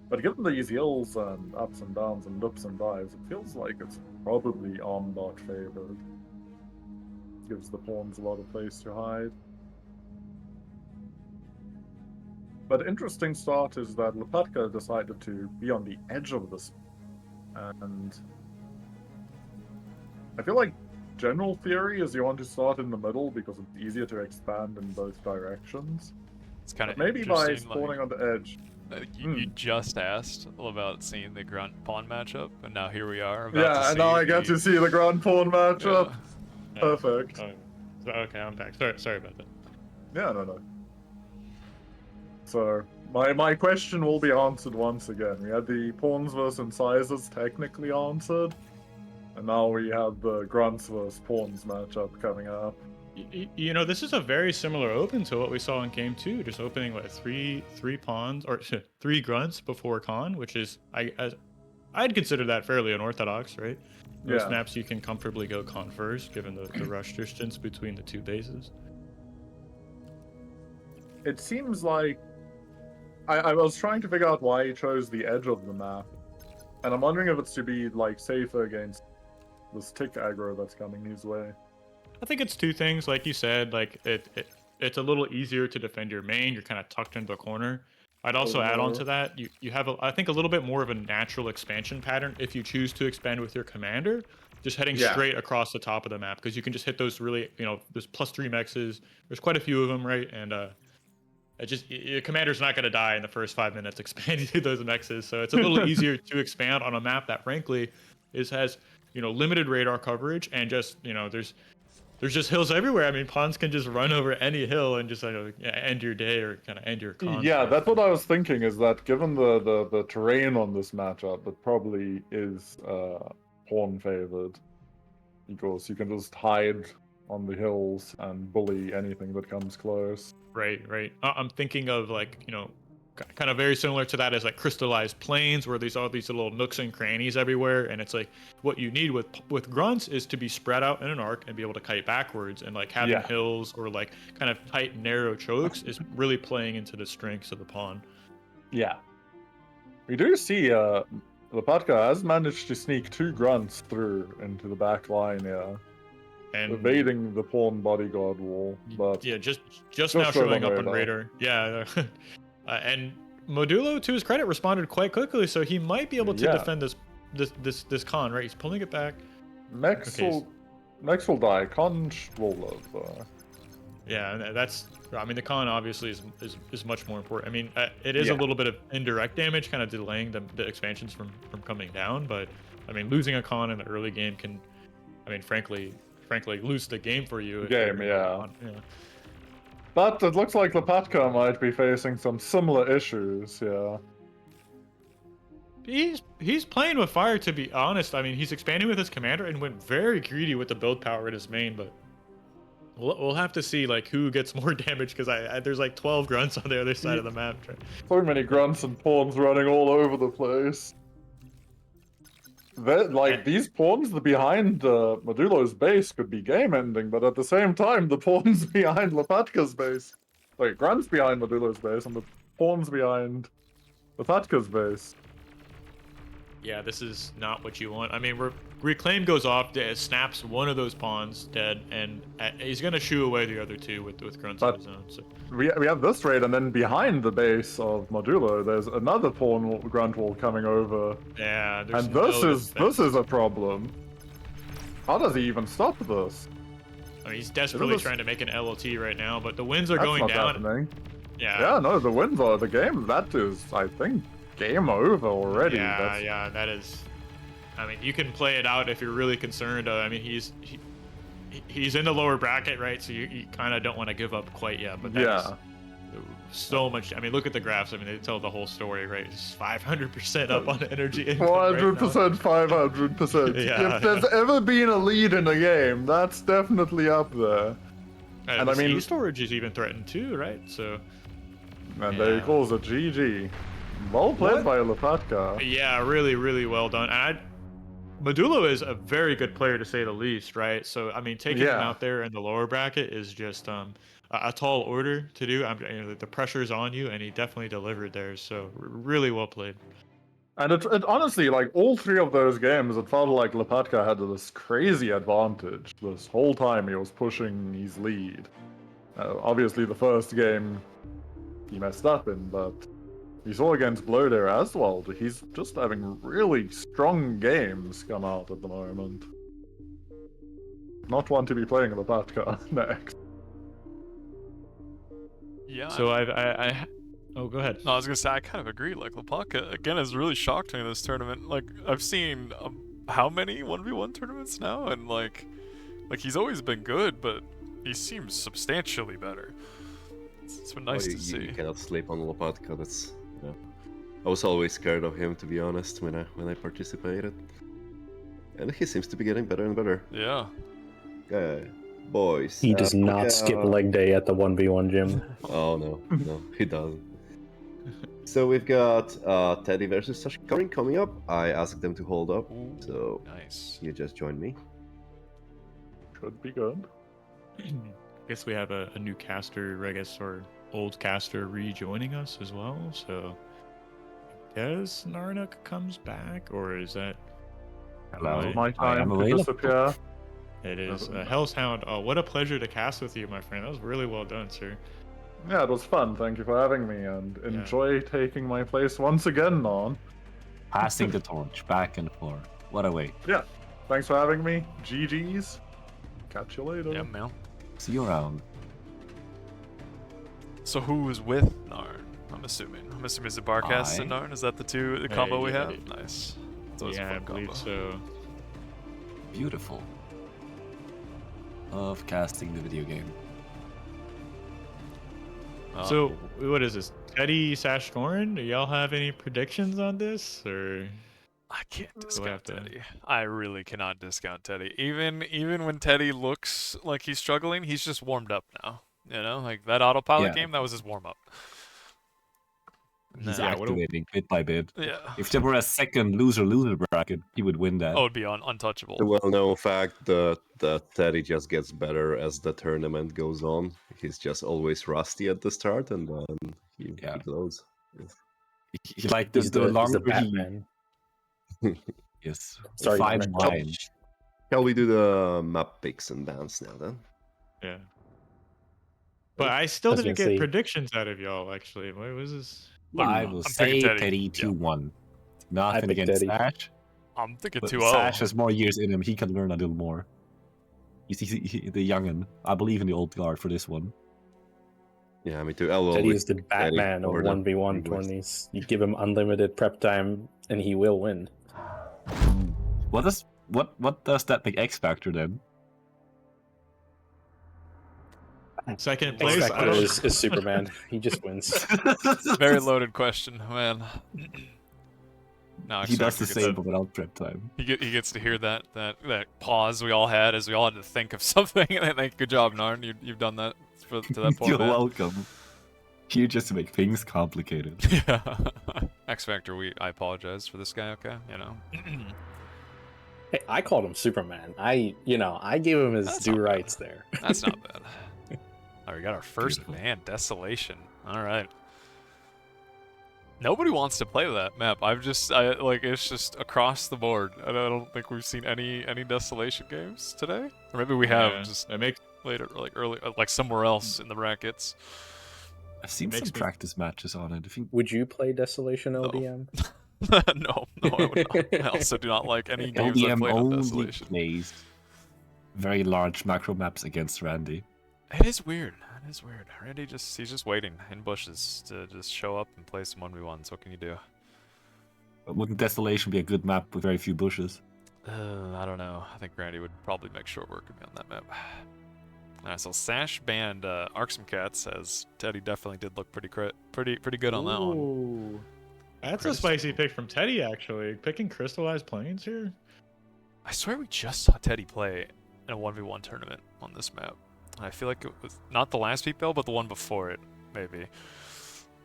But given these hills and ups and downs and loops and dives, it feels like it's probably arm bot favored. Gives the pawns a lot of place to hide. But interesting start is that Lopatka decided to be on the edge of this, and I feel like general theory is you want to start in the middle because it's easier to expand in both directions. It's kind of maybe by interesting, spawning on the edge. You just asked about seeing the grunt pawn matchup, and now here we are. Yeah, and now I get to see the ground pawn matchup. Yeah. Perfect. Okay, I'm back. Sorry about that. Yeah, no. So my question will be answered once again. We had the pawns versus incisors technically answered, and now we have the grunts versus pawns matchup coming up. You know, this is a very similar open to what we saw in game 2, just opening what three pawns or 3 grunts before con, which is I'd consider that fairly unorthodox, right? Most maps you can comfortably go con first, given the rush distance between the 2 bases. It seems like I was trying to figure out why he chose the edge of the map, and I'm wondering if it's to be like safer against this tick aggro that's coming his way. I think it's 2 things, like you said. Like it's a little easier to defend your main. You're kind of tucked into the corner. I'd also add on to that, you have I think a little bit more of a natural expansion pattern if you choose to expand with your commander, just heading straight across the top of the map, because you can just hit those really, there's +3 mexes. There's quite a few of them, right? And your commander's not going to die in the first 5 minutes expanding through those mexes, so it's a little easier to expand on a map that frankly has limited radar coverage, and just there's just hills everywhere. I mean, pawns can just run over any hill and just end your day or kind of end your con. Yeah, that's what I was thinking, is that given the terrain on this matchup, it probably is pawn favored, because you can just hide on the hills and bully anything that comes close. Right. I'm thinking of kind of very similar to that as like crystallized plains, where there's all these little nooks and crannies everywhere, and it's like what you need with grunts is to be spread out in an arc and be able to kite backwards, and like having hills or like kind of tight narrow chokes is really playing into the strengths of the pawn. Yeah, we do see Lopatka has managed to sneak 2 grunts through into the back line, and evading the pawn bodyguard wall. But just now showing up on radar. Yeah. And Modulo, to his credit, responded quite quickly, so he might be able to defend this con, right? He's pulling it back. Next will die. Con will live. Yeah, the con obviously is much more important. I mean, it is a little bit of indirect damage, kind of delaying the expansions from coming down, but I mean, losing a con in the early game can, frankly, lose the game for you. But it looks like Lopatka might be facing some similar issues, He's playing with fire, to be honest. I mean, he's expanding with his commander and went very greedy with the build power in his main, but we'll have to see like who gets more damage, because there's like 12 grunts on the other side of the map. So many grunts and pawns running all over the place. These pawns behind Modulo's base could be game-ending, but at the same time, the pawns behind Lopatka's base... grunts behind Modulo's base, and the pawns behind Lopatka's base. Yeah, this is not what you want. I mean, Reclaim goes off, snaps one of those pawns dead, and he's going to shoo away the other 2 with grunts of his own. So. We have this raid, and then behind the base of Modulo, there's another pawn grunt wall coming over. Yeah, and this is a problem. How does he even stop this? I mean, he's desperately trying to make an LLT right now, but the winds are going down. Happening. Yeah, no, the winds are the game. That is, I think, game over already. Yeah, that is. I mean, you can play it out if you're really concerned. I mean, he's in the lower bracket, right? So you kind of don't want to give up quite yet. But that's so much. I mean, look at the graphs. I mean, they tell the whole story, right? It's 500% up on energy. 400%, 500%. Yeah. If there's ever been a lead in a game, that's definitely up there. And I mean, storage is even threatened too, right? So. And there he calls it GG. Well played by Lopatka. Yeah, really, really well done. And Modulo is a very good player, to say the least, right? So, I mean, taking him out there in the lower bracket is just a tall order to do. The pressure's on you, and he definitely delivered there. So, really well played. And it honestly, like, all 3 of those games, it felt like Lopatka had this crazy advantage. This whole time he was pushing his lead. Obviously, the first game he messed up in, but we saw against Blodir as well. He's just having really strong games come out at the moment. Not one to be playing Lopatka next. Yeah. So oh, go ahead. No, I was gonna say I kind of agree. Like Lopatka again has really shocked me in this tournament. Like I've seen how many 1v1 tournaments now, and like he's always been good, but he seems substantially better. It's been nice to see. You cannot sleep on Lopatka. That's I was always scared of him, to be honest, when I participated, and he seems to be getting better and better. Yeah. Boys. He does not skip leg day at the 1v1 gym. Oh no, he doesn't. So we've got Teddy versus Sashkarin coming up. I asked them to hold up, so nice. You just joined me. Should be good. I guess we have a new caster, I guess, or old caster rejoining us as well. So, does Narnuk comes back, or is that? Hello, my time to disappear. It is Hellshound. Oh, what a pleasure to cast with you, my friend. That was really well done, sir. Yeah, it was fun. Thank you for having me, and enjoy taking my place once again, Non. Passing the torch back and forth. What a way. Yeah, thanks for having me. GG's. Catch you later. Yeah, man. See you around. So who is with Narn? I'm assuming it's a Barcast and Narn. Is that the combo we have? Nice. Yeah, I believe so. Beautiful. Of casting the video game. So, what is this? Teddy Sashkorin? Do y'all have any predictions on this, or? I can't discount Teddy. I really cannot discount Teddy. Even when Teddy looks like he's struggling, he's just warmed up now. You know, like that autopilot game, that was his warm up. He's activating bit by bit. Yeah. If there were a second loser bracket, he would win that. Oh, it'd be untouchable. The well-known fact that Teddy just gets better as the tournament goes on. He's just always rusty at the start, and then he glows. He like the longer Batman. Yes. Sorry, 5-9. Shall we do the map picks and bans now then? Yeah. But I still didn't get say- predictions out of y'all. Actually, what was this? I will say Teddy 2-1. Nothing picked against Teddy. Sash. I'm thinking But 2-0. Sash has more years in him. He can learn a little more. He's the youngin. I believe in the old guard for this one. Yeah, me too. I'll Teddy is the Teddy Batman of over the 1v1 tourneys. You give him unlimited prep time, and he will win. What does that make X Factor then? Second X place. Factor is Superman. He just wins. Very loaded question, man. No, He does the X-Factor gets same, but without prep time. He gets to hear that pause we all had as we all had to think of something. And I think, good job, Narn. You've done that to that point. You're man. welcome. Here just to make things complicated. Yeah. X Factor. I apologize for this guy. Okay, you know. Hey, I called him Superman. I gave him his due rights there. That's not bad. Oh, we got our first man, Desolation. All right. Nobody wants to play that map. It's just across the board. I don't think we've seen any Desolation games today. Or maybe we have just later, like early, like somewhere else in the brackets. I've seen some practice matches on it. Would you play Desolation LDM? No, I would not. I also do not like any games I've LDM played on only Desolation. plays very large macro maps against Randy. It is weird. It is weird. Randy he's just waiting in bushes to just show up and play some 1v1s. What can you do? But wouldn't Desolation be a good map with very few bushes? I don't know. I think Randy would probably make short work of me on that map. Alright, so Sash banned Arksome Cat says Teddy definitely did look pretty good on that one. Ooh. That's a spicy pick from Teddy, actually. Picking Crystallized Plains here? I swear we just saw Teddy play in a 1v1 tournament on this map. I feel like it was not the last peak bell, but the one before it, maybe.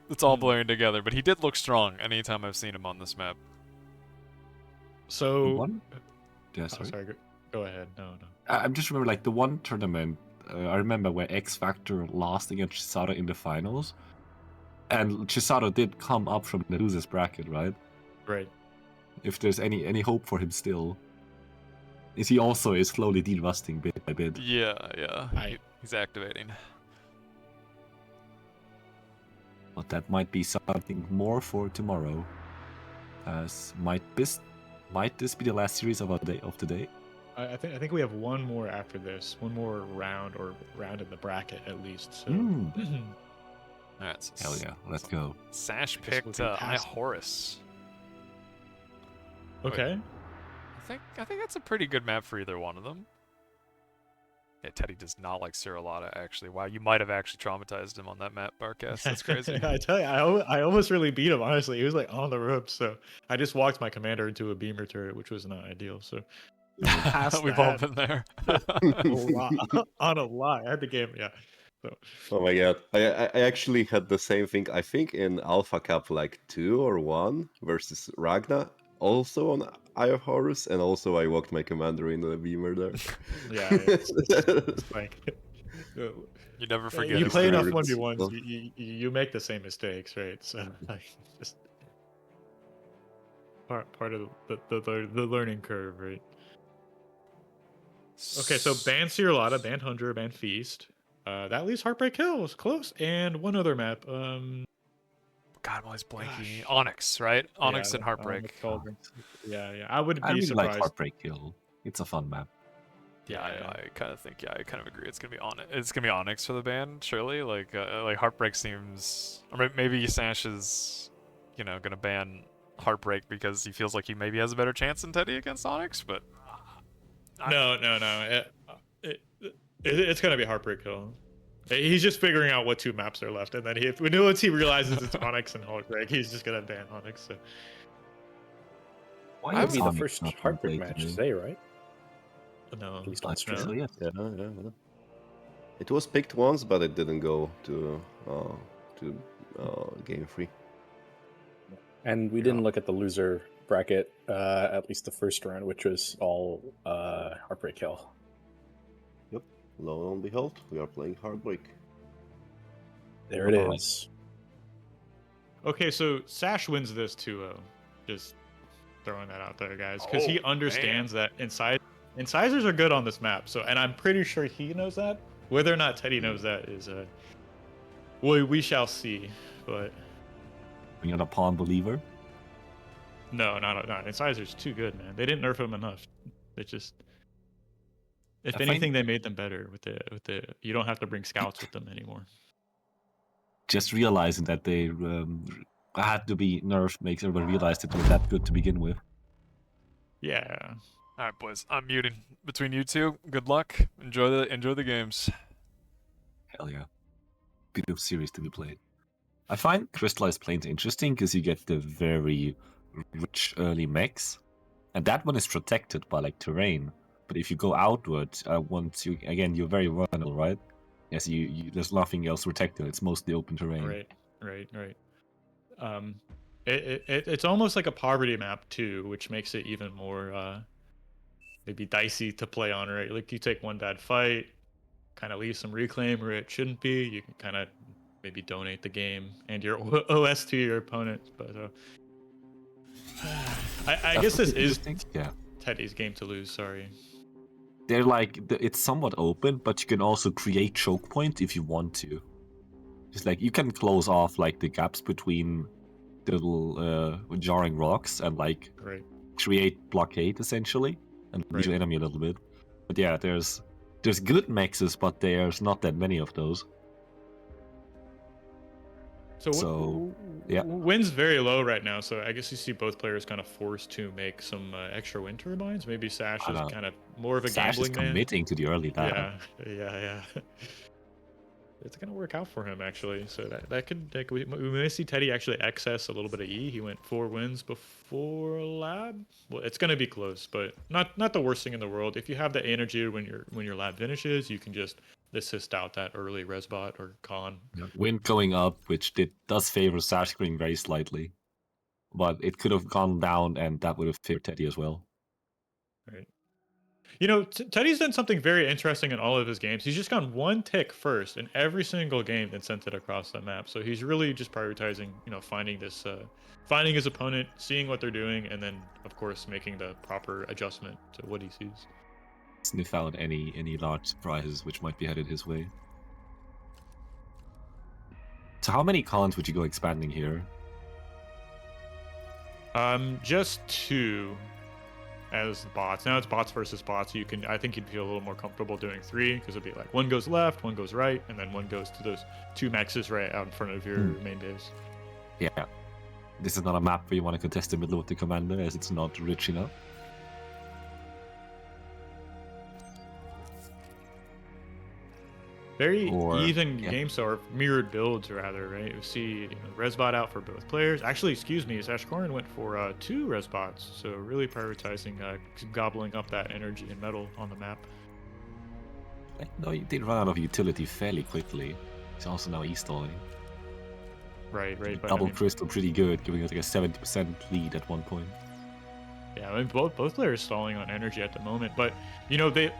It's all blurring together, but he did look strong anytime I've seen him on this map. So... Yeah, sorry. Go ahead. No. I just remember, like, the one tournament, I remember where X Factor lost against Chisado in the finals. And Chisado did come up from the losers bracket, right? Right. If there's any hope for him still. Is he also slowly de-rusting bit by bit? Yeah. He's activating. But that might be something more for tomorrow. As might this be the last series of the day? I think we have one more after this, one more round in the bracket at least. So. All right, so Hell yeah, let's go. Sash I guess picked we'll be past Horus. Okay. I think that's a pretty good map for either one of them. Yeah, Teddy does not like Cirillata, actually. Wow, you might have actually traumatized him on that map, Barcast. That's crazy. I tell you, I almost really beat him, honestly. He was like on the ropes, so I just walked my commander into a beamer turret, which was not ideal, so... We've all been there. On a lie. I had the game, yeah. So. Oh my god. I actually had the same thing, I think, in Alpha Cup like 2 or 1 versus Ragna. Also on Eye of Horus, and also I walked my commander into the beamer there. Yeah, it's like... You never forget. You it. play enough 1v1s, you make the same mistakes, right? So, like, just... Part of the learning curve, right? Okay, so ban Cirillata, ban Tundra, ban Feast. That leaves Heartbreak Hill. Was close. And one other map. God, I'm always blanking. Onyx, right? Onyx and Heartbreak. Yeah. I would be I really surprised. like Heartbreak Hill. It's a fun map. Yeah, I kind of think. Yeah, I kind of agree. It's gonna be It's gonna be Onyx for the ban, surely. Like Heartbreak seems, or maybe Sash is, gonna ban Heartbreak because he feels like he maybe has a better chance than Teddy against Onyx. But No. It's gonna be Heartbreak Hill. He's just figuring out what 2 maps are left, and then once he realizes it's Onyx and Heartbreak, he's just gonna ban Onyx. So. Why would be the first Heartbreak match today, right? No, that's true. Yeah. It was picked once, but it didn't go to game 3. And we didn't look at the loser bracket, at least the first round, which was all Heartbreak Hill. Yep. Lo and behold, we are playing Heartbreak. There it is. Okay, so Sash wins this 2-0. Just throwing that out there, guys, because he understands that incisors are good on this map. So, and I'm pretty sure he knows that. Whether or not Teddy knows that is we shall see. But you're a pawn believer. No. Incisors too good, man. They didn't nerf him enough. They just, if anything, they made them better with the. You don't have to bring scouts with them anymore. Just realizing that they had to be nerfed makes everyone realize that they were that good to begin with. Yeah. All right, boys. I'm muting between you two. Good luck. Enjoy the games. Hell yeah. Beautiful series to be played. I find Crystallized Plains interesting because you get the very rich early mechs, and that one is protected by like terrain. But if you go outward, you're very vulnerable, right? Yes, you there's nothing else protected. It's mostly open terrain. Right. It's almost like a poverty map too, which makes it even more maybe dicey to play on, right? Like you take one bad fight, kind of leave some reclaim where it shouldn't be. You can kind of maybe donate the game and your OS to your opponent. But I guess this is Teddy's game to lose. Sorry. They're like it's somewhat open, but you can also create choke point if you want to. Just like you can close off like the gaps between the little jarring rocks and like create blockade essentially and leave your enemy a little bit. But yeah, there's good mexes, but there's not that many of those. So wind's very low right now, so I guess you see both players kind of forced to make some extra wind turbines. Maybe Sash is kind of more of a gambling man. Sash is committing to the early data. Yeah. It's gonna work out for him actually. So that could we may see Teddy actually excess a little bit of E. He went 4 wins before lab. Well, it's gonna be close, but not the worst thing in the world. If you have the energy when your lab finishes, you can just assist out that early resbot or con. Wind going up, which does favor Sash screen very slightly, but it could have gone down, and that would have favored Teddy as well. Right. You know, Teddy's done something very interesting in all of his games. He's just gone 1 tick first in every single game and sent it across the map. So he's really just prioritizing, finding his opponent, seeing what they're doing, and then of course making the proper adjustment to what he sees. Sniff out any large surprises which might be headed his way. So how many cons would you go expanding here? Just 2 as bots. Now it's bots versus bots. I think you'd feel a little more comfortable doing 3 because it'd be like 1 goes left, 1 goes right, and then 1 goes to those 2 maxes right out in front of your main base. Yeah. This is not a map where you want to contest the middle with the commander, as it's not rich enough. Very even games, or mirrored builds rather, right? We see Resbot out for both players. Actually, excuse me, Sashkorin went for 2 Resbots, so really prioritizing gobbling up that energy and metal on the map. No, he did run out of utility fairly quickly. He's also now e-stalling. Right. But Double crystal pretty good, giving us like a 70% lead at one point. Yeah, I mean, both players stalling on energy at the moment, but they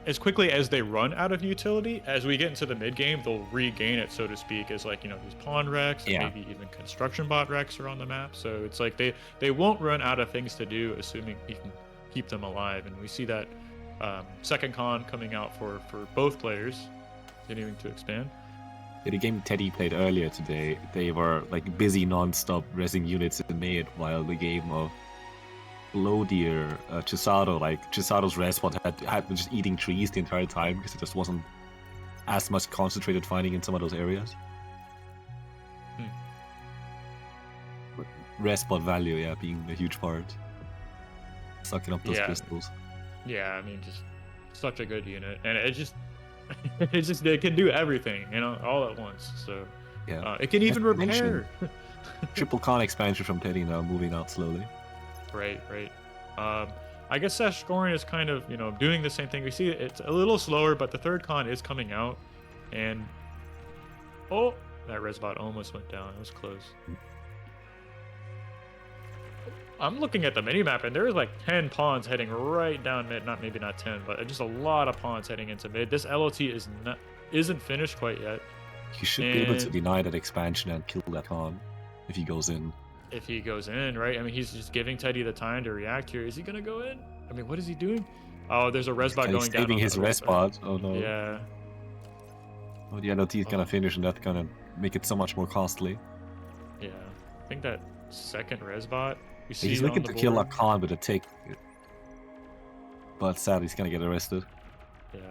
as quickly as they run out of utility, as we get into the mid game, they'll regain it, so to speak, as like these pawn wrecks, and maybe even construction bot wrecks are on the map. So it's like they won't run out of things to do, assuming you can keep them alive. And we see that second con coming out for both players, continuing to expand. The game Teddy played earlier today, they were like busy non-stop resing units in mid, while the game of Blodir, Chisaro's Resbot had been just eating trees the entire time because it just wasn't as much concentrated fighting in some of those areas. Resbot value, being a huge part. Sucking up those crystals. Yeah, I mean, just such a good unit, and it can do everything, all at once. So it can even repair. Triple con expansion from Teddy now, moving out slowly. Right. I guess Sashkorin is kind of, doing the same thing. We see it's a little slower, but the third con is coming out, and that Resbot almost went down. It was close. I'm looking at the minimap, and there's like 10 pawns heading right down mid. Maybe not 10, but just a lot of pawns heading into mid. This LOT isn't finished quite yet. He should be able to deny that expansion and kill that pawn if he goes in. If he goes in, right? I mean, he's just giving Teddy the time to react here. Is he gonna go in? I mean, what is he doing? Oh, there's a Resbot going down. Saving his Resbot. Oh no. Yeah. Oh, the LOT is gonna finish, and that's gonna make it so much more costly. Yeah, I think that second Resbot. He's looking to kill a Khan with a tick, but sadly he's gonna get arrested. Yeah.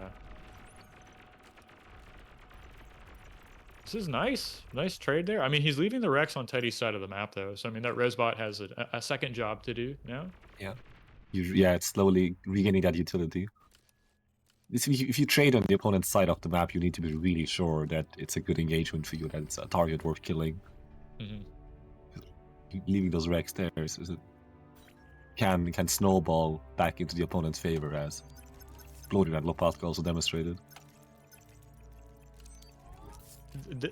This is nice trade there. I mean, he's leaving the Rex on Teddy's side of the map, though. So I mean, that Resbot has a second job to do now. Yeah. It's slowly regaining that utility. If you trade on the opponent's side of the map, you need to be really sure that it's a good engagement for you, that it's a target worth killing. Leaving those Rex there can snowball back into the opponent's favor, as Blodir and Lopatka also demonstrated.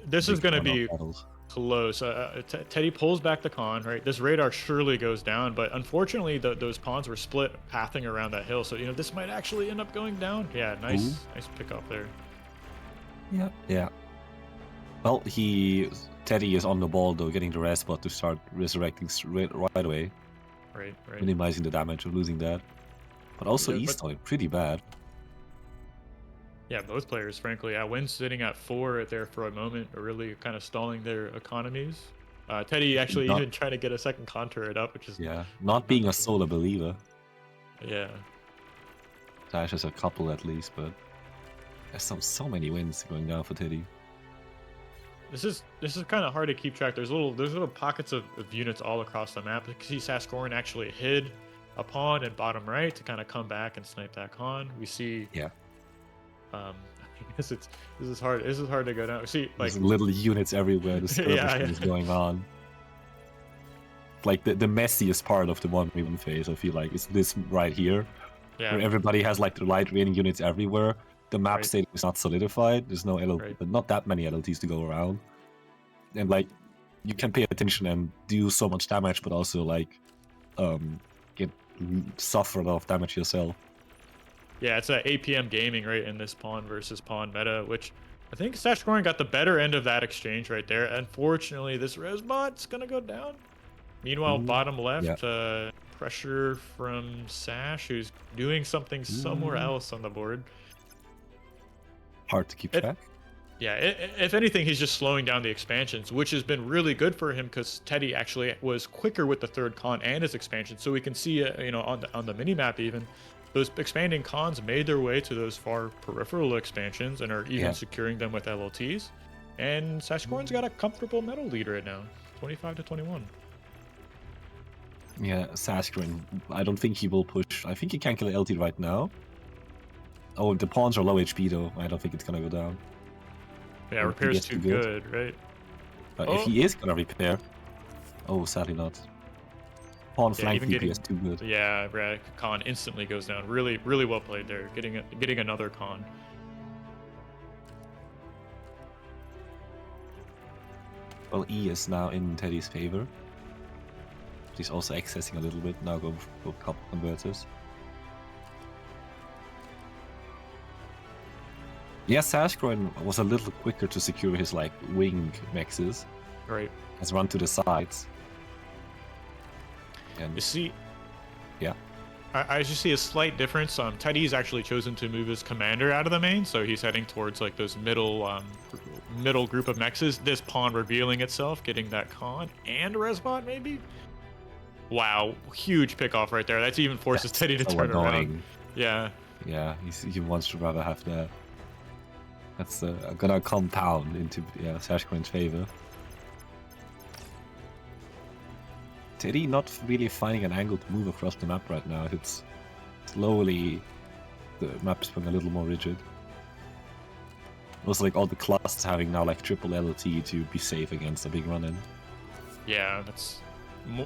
This is going to be close. Teddy pulls back the con, right? This radar surely goes down, but unfortunately those pawns were split pathing around that hill, so this might actually end up going down. Yeah, nice pick up there. Yeah. Well, Teddy is on the ball though, getting the Resbot to start resurrecting right away. Right. Minimizing the damage of losing that. But also E-stalling pretty bad. Yeah, both players, frankly. Win sitting at 4 there for a moment, are really kind of stalling their economies. Teddy actually even trying to get a second con turret up, which is... Yeah, not being a solo believer. Yeah. Dash has a couple at least, but there's so many wins going down for Teddy. This is kind of hard to keep track. There's little pockets of units all across the map. You can see Sashkorin actually hid a pawn in bottom right to kind of come back and snipe that con. We see... Yeah. I guess this is hard. This is hard to go down. See, like there's little units everywhere. The skirmishing is going on. Like the messiest part of the 1v1 phase, I feel like, is this right here, where everybody has like the light raining units everywhere. The map state is not solidified. There's no LLT, but not that many LLTs to go around, and like you can pay attention and do so much damage, but also like suffer a lot of damage yourself. Yeah, it's a APM gaming, right, in this pawn versus pawn meta, which I think Sashkorin got the better end of that exchange right there. Unfortunately, this Resbot's gonna go down. Meanwhile, bottom left, pressure from Sash, who's doing something somewhere else on the board. Hard to keep track. Yeah, if anything, he's just slowing down the expansions, which has been really good for him because Teddy actually was quicker with the third con and his expansion. So we can see, on the mini map even, those expanding cons made their way to those far peripheral expansions and are even securing them with LLTs. And Sasquatch's got a comfortable medal lead right now, 25-21. Yeah, Sasquatch. I don't think he will push. I think he can kill LT right now. Oh, the pawns are low HP though. I don't think it's gonna go down. Yeah, repair's too good, right? If he is gonna repair, sadly not. Pawn flank DPS too good. Yeah, con instantly goes down. Really, really well played there. Getting another con. Well, E is now in Teddy's favor. He's also accessing a little bit. Now go couple converters. Yeah, Sasquatch was a little quicker to secure his wing mexes. Right. Has run to the sides. And you see, yeah. I just see a slight difference. Teddy's actually chosen to move his commander out of the main, so he's heading towards those middle group of mexes. This pawn revealing itself, getting that con and resbot maybe. Wow, huge pick off right there. That even forces Teddy to turn around. Yeah. Yeah, he wants to rather have that. That's gonna compound into Sasquatch's favor. Teddy not really finding an angle to move across the map right now. It's slowly the map's becoming a little more rigid. Also, all the clusters having now triple LLT to be safe against a big run-in. Yeah, that's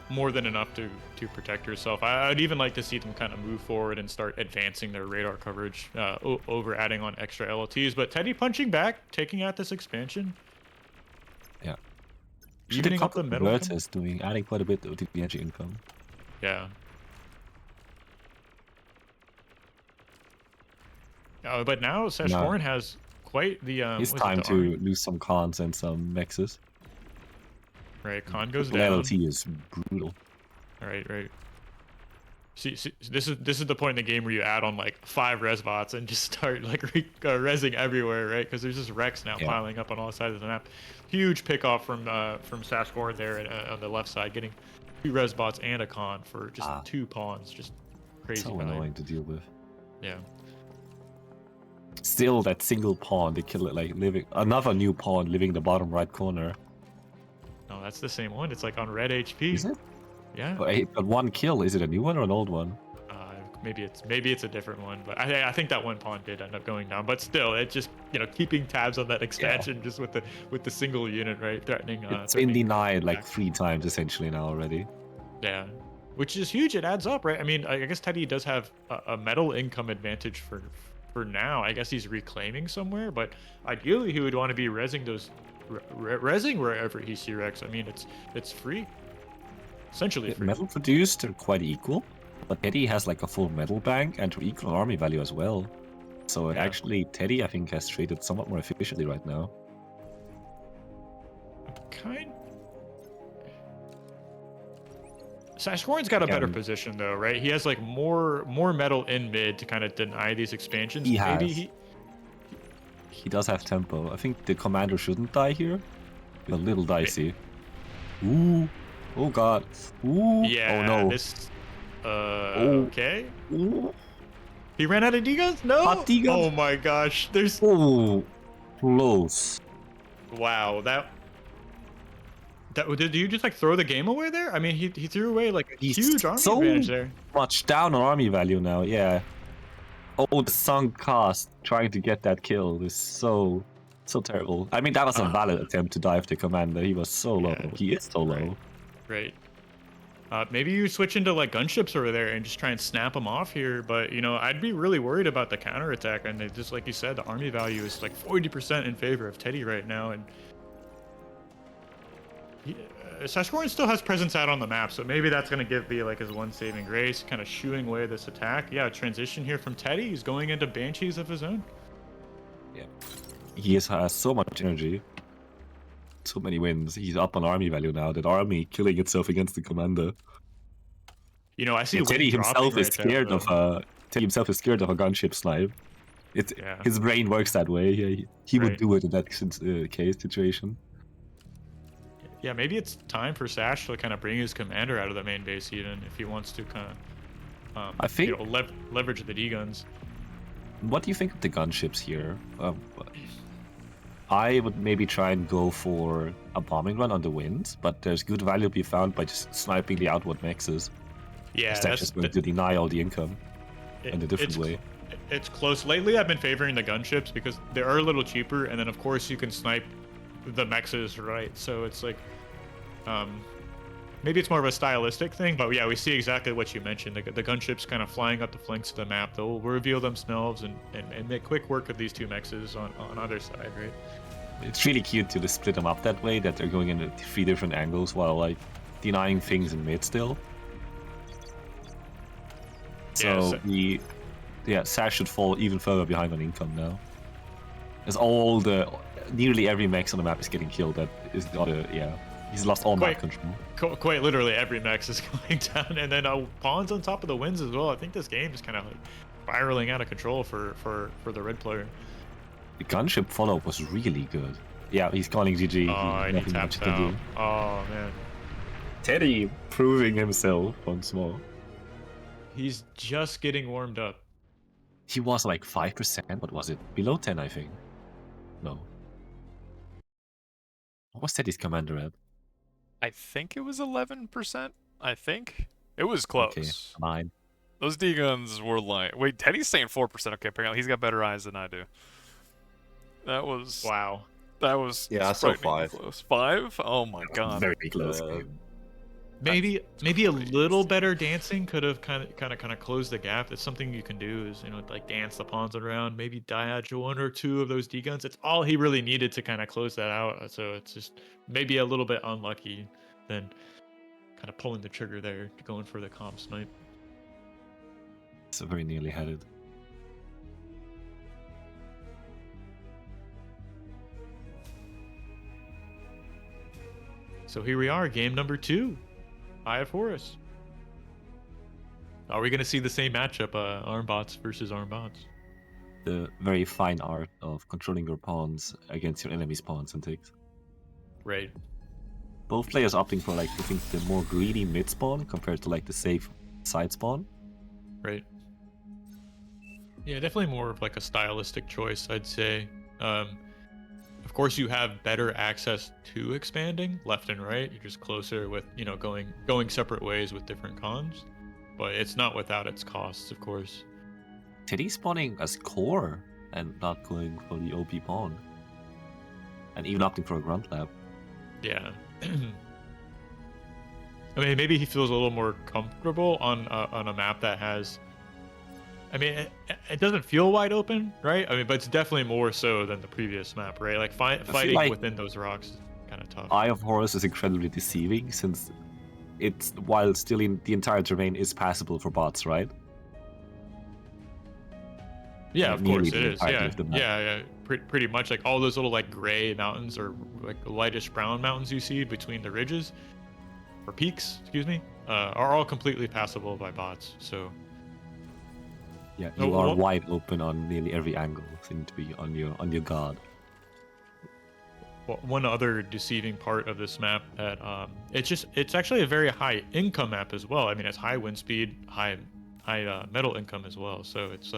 more than enough to protect yourself. I'd even like to see them kind of move forward and start advancing their radar coverage over adding on extra LLTs. But Teddy punching back, taking out this expansion. Yeah. Evening up the middle. Converters adding quite a bit to the energy income. Yeah. But now Sasquatch has quite the. It's time to lose some cons and some mexes. Right, con goes down. LLT is brutal. Right. See, this is the point in the game where you add on 5 resbots and just start rezzing everywhere, right? Because there's just Rex now piling up on all sides of the map. Huge pick off from Sasquatch there on the left side, getting 2 resbots and a con for just 2 pawns. Just crazy. So annoying to deal with. Yeah. Still, that single pawn, they kill it living. Another new pawn living in the bottom right corner. No, that's the same one. It's on red HP. Is it? Yeah. But one kill. Is it a new one or an old one? Maybe it's a different one. But I think that one pawn did end up going down. But still, it's just keeping tabs on that expansion just with the single unit, right? Threatening. It's been denied 3 times essentially now already. Yeah, which is huge. It adds up, right? I mean, I guess Teddy does have a medal income advantage for now. I guess he's reclaiming somewhere, but ideally he would want to be rezzing those. Rezzing wherever he sees Rex. I mean, it's free. Essentially free. Metal produced are quite equal, but Teddy has a full metal bank and equal army value as well. So actually, Teddy I think has traded somewhat more efficiently right now. Sasquatch's got a better position though, right? He has more metal in mid to kind of deny these expansions. He has. He does have tempo. I think the commander shouldn't die here. A little dicey. Ooh. Oh god. Ooh. Yeah. Oh no. This. Okay. Ooh. He ran out of D-guns? No. Hot D-guns? Oh my gosh. There's. Oh. Close. Wow. Did you just throw the game away there? I mean, he threw away a huge army advantage there. Much down on army value now. Yeah. Oh, the sunk cost trying to get that kill is so terrible. I mean, that was a valid attempt to dive the commander. He was so low. He is so low. Right. Maybe you switch into gunships over there and just try and snap them off here. But I'd be really worried about the counterattack. And just like you said, the army value is 40% in favor of Teddy right now. And Sasquatch still has presence out on the map, so maybe that's going to be his one saving grace, kind of shooing away this attack. Yeah, transition here from Teddy. He's going into Banshees of his own. Yeah. He has so much energy. So many wins. He's up on army value now. That army killing itself against the commander. I see Teddy himself is scared of Teddy himself is scared of a gunship snipe. His brain works that way. He would Right. do it in that case situation. Yeah, maybe it's time for Sash to kind of bring his commander out of the main base, even if he wants to kind of, I think- leverage the D guns. What do you think of the gunships here? I would maybe try and go for a bombing run on the wind, but there's good value to be found by just sniping the outward mexes. Yeah, That's just going to deny all the income in a different way. It's close. Lately, I've been favoring the gunships because they are a little cheaper, and then of course you can snipe the mexes, right? So it's like, maybe it's more of a stylistic thing, but yeah, we see exactly what you mentioned. The gunships kind of flying up the flanks of the map. They'll reveal themselves and make quick work of these two mexes on either side, right? It's really cute to just split them up that way, that they're going in 3 different angles while like denying things in mid still. So Sash should fall even further behind on income now. As nearly every mex on the map is getting killed. That is not he's lost all map control. Quite literally every mex is going down, and then pawns on top of the winds as well. I think this game is kind of like spiraling out of control for the red player. The gunship follow-up was really good. Yeah, he's calling GG. Oh, and he taps out. Oh, man. Teddy proving himself once more. He's just getting warmed up. He was like 5%. What was it? Below 10, I think. No. What was Teddy's commander at? I think it was 11%. I think. It was close. Okay, 9. Those D guns were like... Wait, Teddy's saying 4%. Okay, apparently he's got better eyes than I do. That was... Wow. That was... Yeah, I saw 5. Close. 5? Oh my god. Very close. Maybe a little better dancing could have kind of closed the gap. That's something you can do is, like dance the pawns around, maybe diage 1 or 2 of those D guns. It's all he really needed to kind of close that out. So it's just maybe a little bit unlucky than kind of pulling the trigger there, going for the comp snipe. So very nearly had it. So here we are, game number 2. Eye of Horus. Are we going to see the same matchup, Armbots versus Armbots? The very fine art of controlling your pawns against your enemy's pawns and ticks. Right. Both players opting for like, I think, the more greedy mid spawn compared to like the safe side spawn. Right. Yeah, definitely more of like a stylistic choice, I'd say. Of course, you have better access to expanding left and right. You're just closer with, going separate ways with different cons. But it's not without its costs, of course. Teddy spawning as core and not going for the OP pawn. And even opting for a grunt lab. Yeah. I mean, maybe he feels a little more comfortable on a map that has... I mean, it doesn't feel wide open, right? I mean, but it's definitely more so than the previous map, right? Like, fighting like within those rocks is kind of tough. Eye of Horus is incredibly deceiving since it's, while still in the entire terrain is passable for bots, right? Yeah, of course it is. entirety Yeah, of the map. yeah. Pretty much like all those little like gray mountains or like lightish brown mountains you see between the ridges or peaks, excuse me, are all completely passable by bots. So Yeah, you are wide open on nearly every angle. Seem to be on your guard. Well, one other deceiving part of this map that it's actually a very high income map as well. I mean, it's high wind speed, high metal income as well. So it's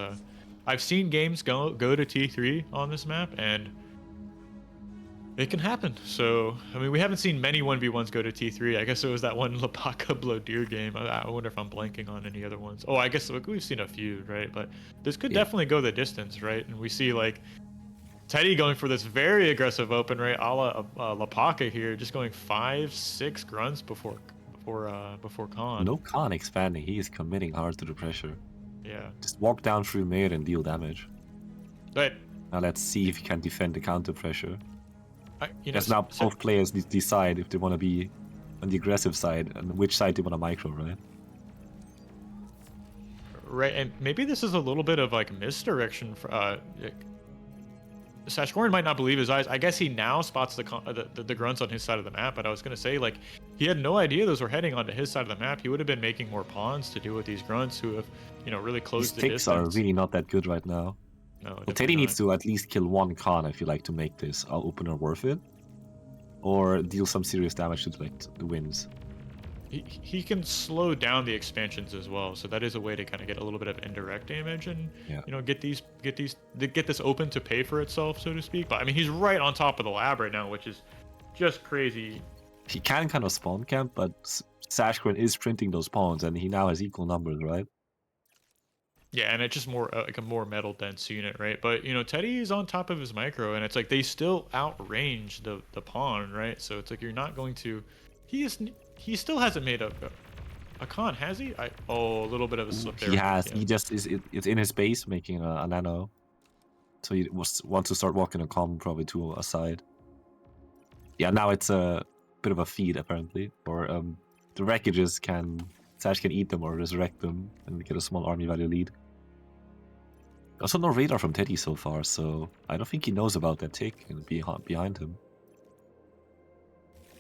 I've seen games go to T3 on this map, and it can happen. So I mean, we haven't seen many 1v1s go to T3. I guess it was that one Lapaka Blodir game. I wonder if I'm blanking on any other ones. Oh, I guess we've seen a few, right? But this could definitely go the distance, right? And we see like Teddy going for this very aggressive open, right, a la Lapaka here, just going 5-6 grunts before con. No con expanding. He is committing hard to the pressure. Yeah. Just walk down through mid and deal damage. Right. Now let's see if he can defend the counter pressure. You know, Because now both players decide if they want to be on the aggressive side and which side they want to micro, right? Right, and maybe this is a little bit of like misdirection. Sashkoran might not believe his eyes. I guess he now spots the grunts on his side of the map, but I was going to say, like, he had no idea those were heading onto his side of the map. He would have been making more pawns to deal with these grunts who have, really closed the His ticks distance. are really not that good right now. No, Well, definitely Teddy not. needs to at least kill one con, I feel like, to make this opener worth it. Or deal some serious damage to the wins. He can slow down the expansions as well, so that is a way to kind of get a little bit of indirect damage and you know get this open to pay for itself, so to speak. But I mean, he's right on top of the lab right now, which is just crazy. He can kind of spawn camp, but Sashgren is printing those pawns, and he now has equal numbers, right? Yeah, and it's just more like a more metal dense unit, right? But you know, Teddy is on top of his micro, and it's like they still outrange the pawn, right? So it's like you're not going to. He still hasn't made a con, has he? A little bit of a slip there. He has. Yeah. He just is. It's in his base making a nano. So he wants to start walking a con probably to a side. Yeah, now it's a bit of a feed apparently, or the wreckages Sash can eat them or resurrect them and get a small army value lead. Also, no radar from Teddy so far, so I don't think he knows about that tick and behind him.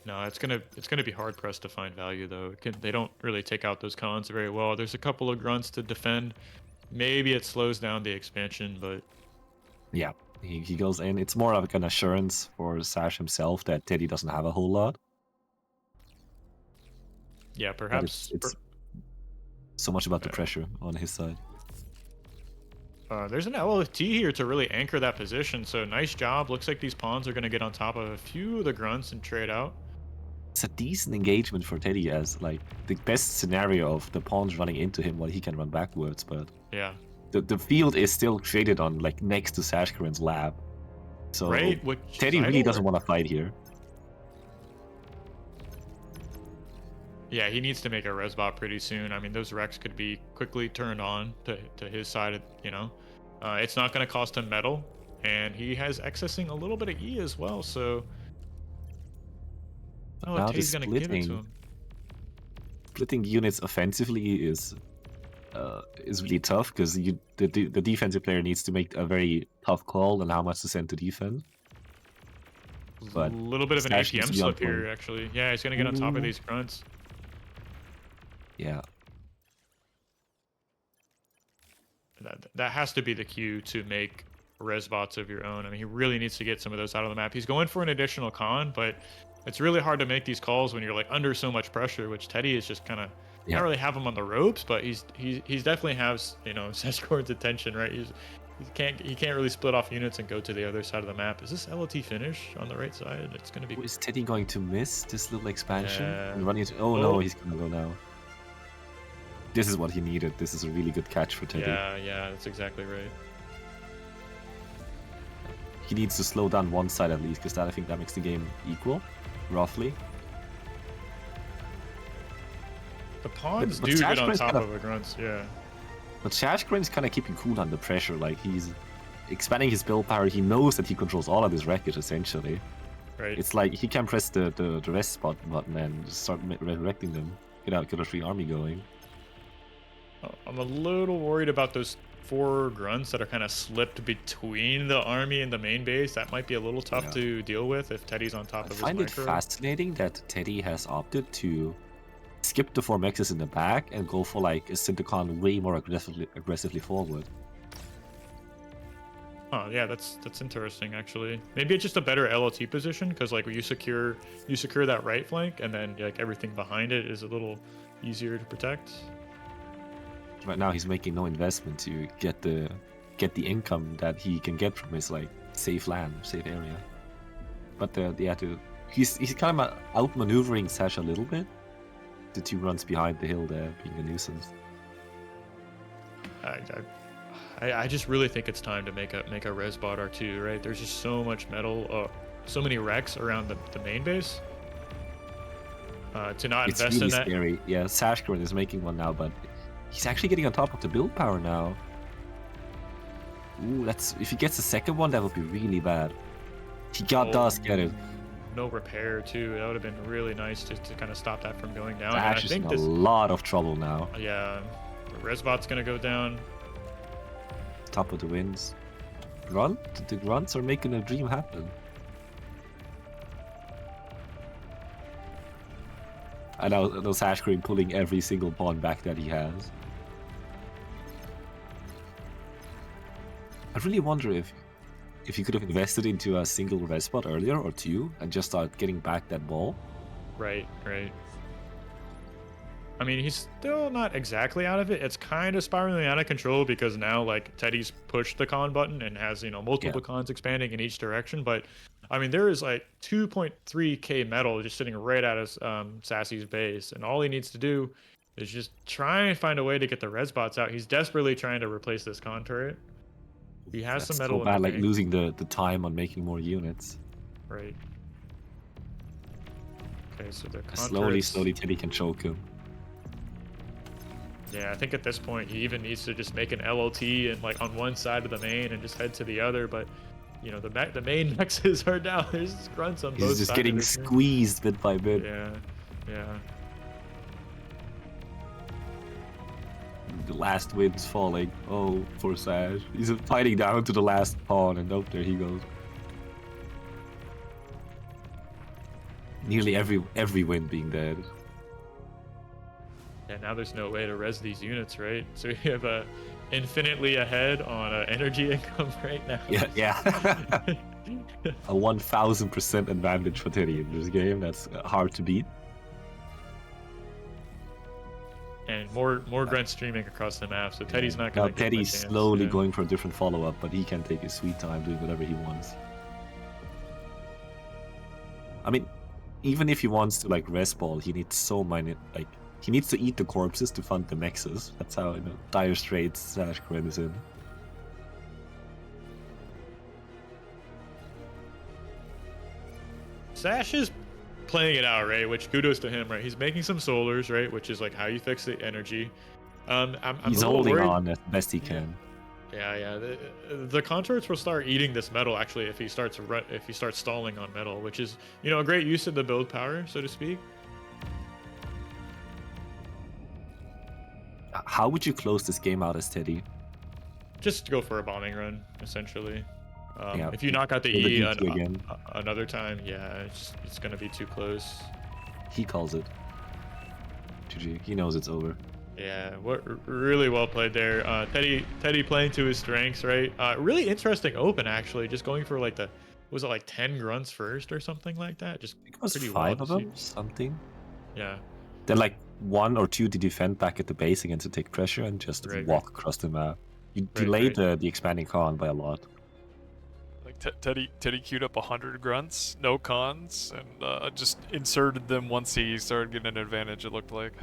No, it's gonna be hard pressed to find value though. They don't really take out those cons very well. There's a couple of grunts to defend. Maybe it slows down the expansion, but yeah, he goes in. It's more of an assurance for Sash himself that Teddy doesn't have a whole lot. Yeah, perhaps it's so much about the pressure on his side. There's an LFT here to really anchor that position, so nice job. Looks like these pawns are going to get on top of a few of the grunts and trade out. It's a decent engagement for Teddy as like the best scenario of the pawns running into him while he can run backwards, but yeah, the field is still created on like next to Sashkaren's lab. So right, Teddy really doesn't want to fight here. Yeah, he needs to make a resbot pretty soon. I mean, those Rex could be quickly turned on to his side, you know. It's not going to cost him metal, and he has accessing a little bit of E as well, so... Oh, Now Teddy's going to give it to him. Splitting units offensively is really tough, because the defensive player needs to make a very tough call on how much to send to defend. But a little bit of an APM slip here, actually. Yeah, he's going to get on top of these grunts. Yeah. That has to be the cue to make resbots of your own. I mean, he really needs to get some of those out of the map. He's going for an additional con, but it's really hard to make these calls when you're like under so much pressure, which Teddy is just kind of not really have him on the ropes, but he's definitely has, you know, Sashgren's attention, right? He can't really split off units and go to the other side of the map. Is this LOT finish on the right side? It's going to be... Is Teddy going to miss this little expansion? And running into... no, he's going to go now. This is what he needed. This is a really good catch for Teddy. Yeah, that's exactly right. He needs to slow down one side at least, because I think that makes the game equal, roughly. The pawns do get on top of the grunts, yeah. But Sashgren's kind of keeping cool under pressure. Like, he's expanding his build power. He knows that he controls all of this wreckage, essentially. Right. It's like he can press the rest spot button and just start resurrecting them. Get a free army going. I'm a little worried about those 4 grunts that are kind of slipped between the army and the main base. That might be a little tough to deal with if Teddy's on top of his micro. I find it fascinating that Teddy has opted to skip the 4 mexes in the back and go for like a Syndicon way more aggressively forward. Oh yeah, that's interesting actually. Maybe it's just a better LOT position, because like you secure that right flank, and then like everything behind it is a little easier to protect. Right now he's making no investment to get the income that he can get from his like safe land, safe area. But he's kind of outmaneuvering Sash a little bit. The 2 runs behind the hill there being a nuisance. I just really think it's time to make a resbot R2, right? There's just so much metal, so many wrecks around the main base. To not invest in that. It's really scary. Yeah, Sashgren is making one now, but he's actually getting on top of the build power now. Ooh, if he gets the second one, that would be really bad. He does get it. No repair too. That would have been really nice to kind of stop that from going down. Sash is in a lot of trouble now. Yeah, the resbot's gonna go down. Top of the wins. The grunts are making a dream happen. I know Sashgren pulling every single pawn back that he has. I really wonder if you could have invested into a single res spot earlier or two and just start getting back that ball. Right. I mean, he's still not exactly out of it. It's kind of spiraling out of control because now, like, Teddy's pushed the con button and has, multiple cons expanding in each direction. But, I mean, there is, like, 2.3k metal just sitting right at his Sassy's base. And all he needs to do is just try and find a way to get the red spots out. He's desperately trying to replace this con turret. He has some metal so in bad, the like bank. losing the time on making more units. Right. Okay, so the con Slowly, turrets- Teddy can choke him. Yeah, I think at this point he even needs to just make an LLT and like on one side of the main and just head to the other. But the main mexes are down. There's grunts on both sides. He's just getting squeezed bit by bit. Yeah. The last wind's falling. Oh, poor Sash. He's fighting down to the last pawn, and there he goes. Nearly every wind being dead. Yeah, now there's no way to res these units, right? So we have infinitely ahead on energy income right now. Yeah. A 1000% advantage for Teddy in this game. That's hard to beat. And more grunt streaming across the map, so Teddy's not gonna. Now Teddy's slowly going for a different follow-up, but he can take his sweet time doing whatever he wants. I mean, even if he wants to like res ball, he needs so many he needs to eat the corpses to fund the mexes. That's how dire straits Sash is in. Sash is playing it out, right? Which kudos to him, right? He's making some solars, right? Which is like how you fix the energy. I'm He's a little holding worried. on as best he can. Yeah. The contorts will start eating this metal actually if he starts stalling on metal, which is a great use of the build power, so to speak. How would you close this game out as Teddy? Just go for a bombing run, essentially. Yeah, if you knock out the kill the E goopy again. another time, yeah, it's gonna be too close. He calls it. GG. He knows it's over. Yeah, really well played there. Teddy playing to his strengths, right? Really interesting open actually. Just going for like was it like 10 grunts first or something like that? Just It was pretty 5 wild of to them, see. something. Yeah. Then like 1 or 2 to defend back at the base again to take pressure and just walk across the map. You delayed the expanding con by a lot. Like Teddy queued up 100 grunts, no cons, and just inserted them once he started getting an advantage. It looked like.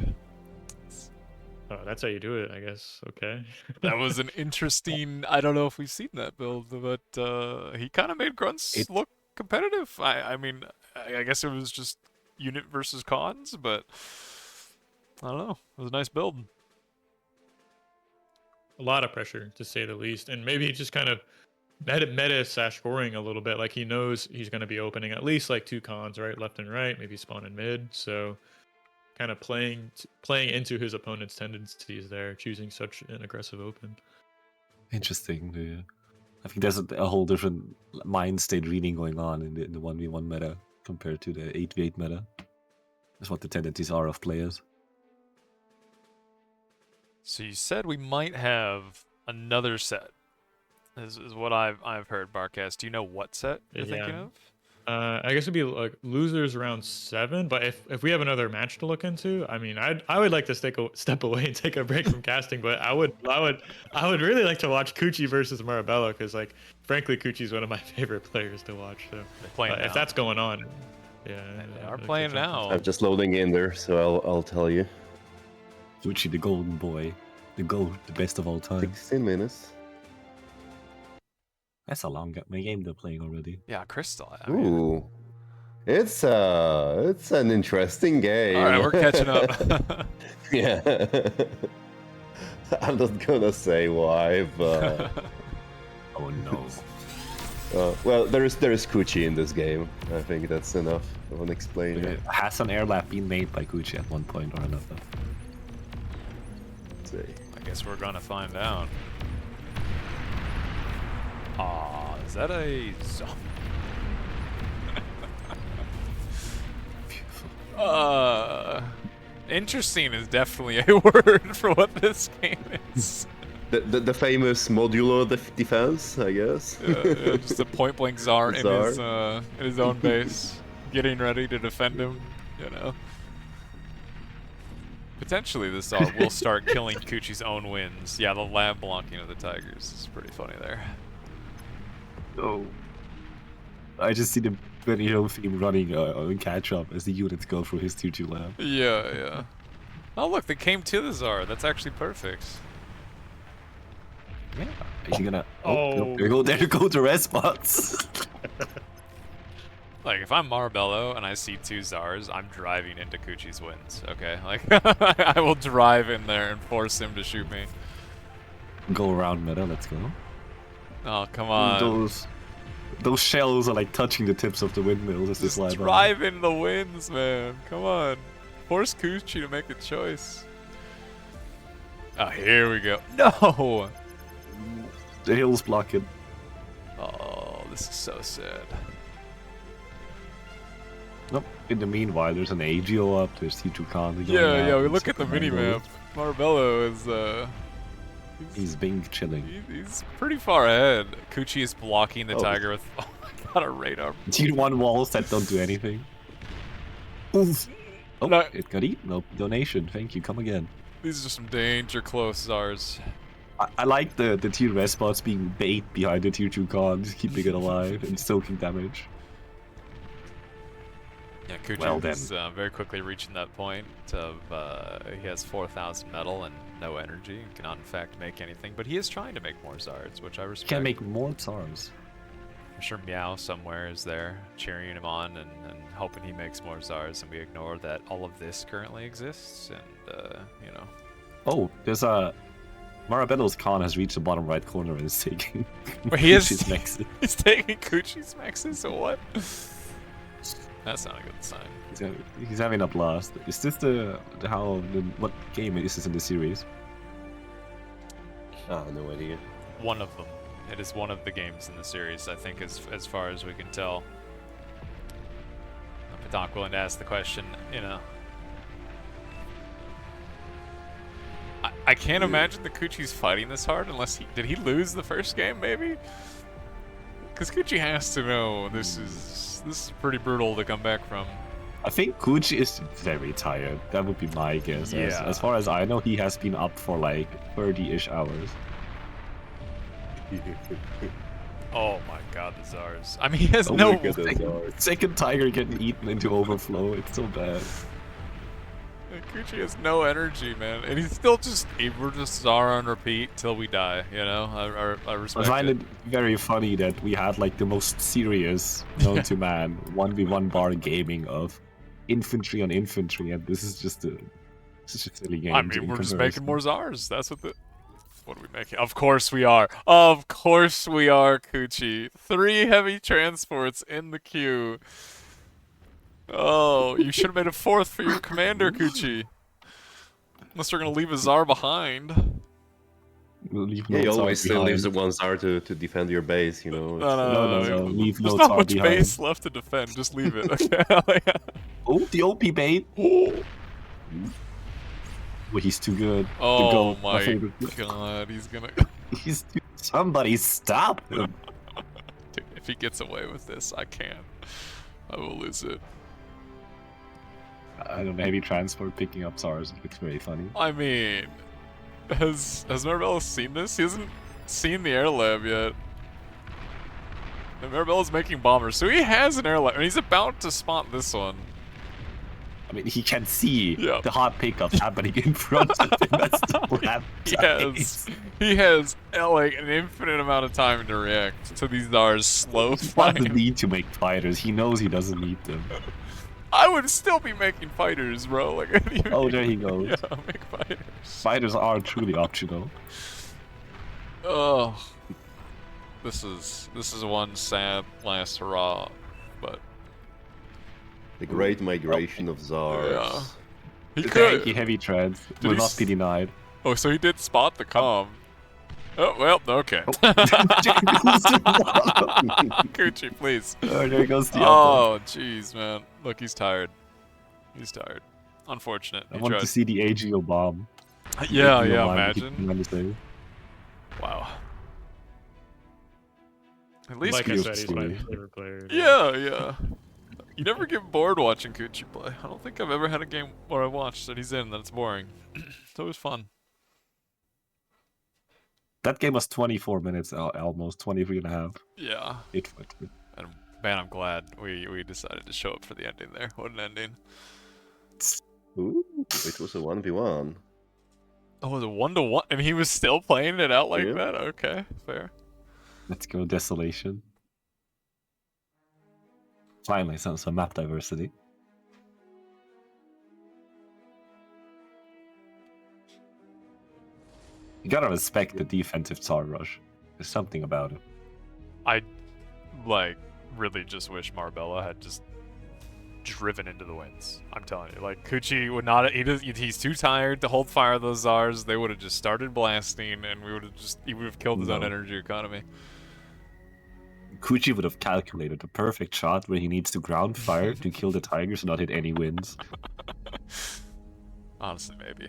Oh, that's how you do it, I guess. Okay. That was an interesting. I don't know if we've seen that build, but he kind of made grunts look competitive. I mean, I guess it was just unit versus cons, but I don't know. It was a nice build. A lot of pressure, to say the least, and maybe just kind of meta Sash scoring a little bit. Like he knows he's going to be opening at least like 2 cons, right, left and right, maybe spawn in mid. So kind of playing into his opponent's tendencies there, choosing such an aggressive open. Interesting. Yeah. I think there's a whole different mind state reading going on in the 1v1 meta compared to the 8v8 meta. That's what the tendencies are of players. So you said we might have another set. Is what I've heard, Barcast. Do you know what set you're thinking of? I guess it'd be like losers round 7. But if we have another match to look into, I mean, I would like to step away and take a break from casting. But I would really like to watch Kuchy versus Marabello because, like, frankly, Kuchy's one of my favorite players to watch. So if that's going on, yeah, they are playing now. I'm just loading in there, so I'll tell you. Kuchy, the golden boy, the GOAT, the best of all time. 16 minutes. That's a long game they're playing already. Yeah, Crystal. Ooh, it's an interesting game. All right, we're catching up. Yeah, I'm not gonna say why, but oh no. Well, there is Kuchy in this game. I think that's enough of an explanation. Has an air lap been made by Kuchy at one point or another? Let's see. I guess we're gonna find out. Is that a zombie? Interesting is definitely a word for what this game is. The famous modulo defense, I guess. Yeah, just a point blank Tsar in his own base, getting ready to defend him. You know. Potentially, this Tsar will start killing Kuchy's own wins. Yeah, the lab blocking of the Tigers is pretty funny there. Oh, I just see the Benito theme running on catch up as the units go through his 2-2 lab. Yeah, yeah. Oh look, they came to the Tsar. That's actually perfect. Yeah. Is he gonna? Oh, there go the red spots. Like, if I'm Marabello and I see 2 Tsars, I'm driving into Kuchy's wins, okay? Like, I will drive in there and force him to shoot me. Go around meta, let's go. Oh, come on. Those shells are like touching the tips of the windmills as they slide by. Drive in the wins, man. Come on. Force Kuchy to make a choice. Oh, here we go. No! The hill's blocking. Oh, this is so sad. Nope. In the meanwhile, there's an AGO up, there's T2 Khan. Yeah, we look at the minimap. Marabello is, he's being chilling. He's pretty far ahead. Kuchy is blocking the Tiger with, oh my god, a radar. T1 walls that don't do anything. Oof. Oh, no. It got eaten. No donation. Thank you. Come again. These are some danger close Tsars. I like the tier res spots being bait behind the tier 2 Khan, just keeping it alive and soaking damage. Yeah, Kuchy well, is very quickly reaching that point of he has 4,000 metal and no energy and cannot in fact make anything, but he is trying to make more Zards, which I respect. Can make more Tsars. I'm sure Meow somewhere is there cheering him on and hoping he makes more Tsars, and we ignore that all of this currently exists, and you know. Oh, there's a Marabello's Khan has reached the bottom right corner and is taking Kuchy's mexes. He's taking Kuchy's mexes, so what? That's not a good sign. He's having a blast. Is this what game is this in the series? Oh, no idea. One of them. It is one of the games in the series, I think, as far as we can tell. Patak willing to ask the question, you know. I can't imagine the Kuchy's fighting this hard unless did he lose the first game, maybe? Because Kuchy has to know this is pretty brutal to come back from. I think Kuchy is very tired. That would be my guess. Yeah. As far as I know, he has been up for like 30-ish hours. Oh my god, the Tsars. I mean, he has no... Second Tiger getting eaten into overflow. It's so bad. Kuchy has no energy, man. And he's still just... We're just Tsar on repeat till we die, you know? I respect I find it very funny that we had like the most serious known to man 1v1 bar gaming of infantry on infantry, and this is just such a silly game. I mean, we're just making more Tsars. That's what What are we making? Of course we are. Of course we are, Kuchy. 3 heavy transports in the queue. Oh, you should have made a 4th for your commander, Kuchy. Unless we're going to leave a Tsar behind. Yeah, you always still leaves the one Tsar to defend your base, you know. No. Leave There's no not Tsar much behind. base left to defend. Just leave it. Okay. Oh, the OP bait. Oh, he's too good. Oh my god, he's gonna... Somebody stop him. Dude, if he gets away with this, I can't. I will lose it. I don't know, heavy transport picking up Tsars. It's very funny. I mean, has Marabello seen this? He hasn't seen the air lab yet. And Marabello's making bombers, so he has an air lab, and he's about to spot this one. I mean, he can see the hot pickups happening in front of him. That's the lab. He has like an infinite amount of time to react to these Tsars slow flying. He doesn't need to make fighters. He knows he doesn't need them. I would still be making fighters, bro. Like, oh, there he goes. Yeah, make fighters. Fighters are truly optional. Oh, this is one sad last hurrah, but the great migration of Tsars. Yeah, he the could. Heavy treads will not be denied. Oh, so he did spot the comm. Oh, well, okay. Kuchy, please. Oh, there goes the Oh, jeez, man. Look, he's tired. He's tired. Unfortunate. I want to see the AGO bomb. Yeah, imagine. Wow. At least like I Kuchy- said, he's my favorite player. Yeah, yeah. You never get bored watching Kuchy play. I don't think I've ever had a game where I watched that he's in that's boring. It's always fun. That game was 24 minutes, almost 23 and a half. Yeah. And man, I'm glad we decided to show up for the ending there. What an ending. Ooh, it was a 1v1. Oh, was it 1-1? And he was still playing it out like Yeah. that? Okay, fair. Let's go Desolation. Finally, some map diversity. You gotta respect the defensive Tsar Rush. There's something about it. I, like, really just wish Marabello had just driven into the wins. I'm telling you, like, Kuchy would not. He's too tired to hold fire those Tsars. They would have just started blasting, and he would have killed his own energy economy. Kuchy would have calculated the perfect shot where he needs to ground fire to kill the Tigers and not hit any winds. Honestly, maybe.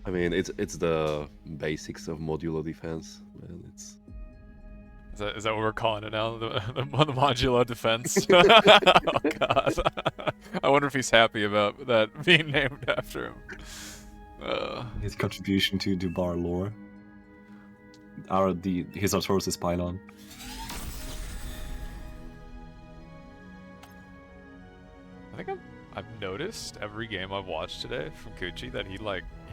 I mean, it's the basics of modulo defense, man. It's Is that what we're calling it now? The modulo defense? Oh, God. I wonder if he's happy about that being named after him. His contribution to bar lore. His Artorias pylon. I think I've noticed every game I've watched today from Kuchy that he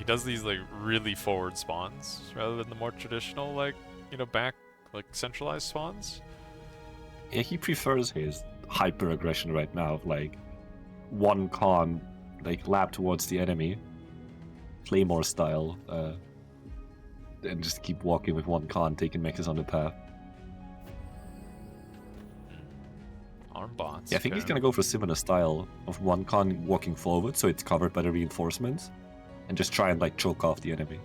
does these like really forward spawns rather than the more traditional back centralized spawns. Yeah, he prefers his hyper aggression right now of like one con lap towards the enemy, Claymore style, and just keep walking with one con, taking mexes on the path. Arm bots. Yeah, I think he's gonna go for a similar style of one con walking forward so it's covered by the reinforcements, and just try and like choke off the enemy.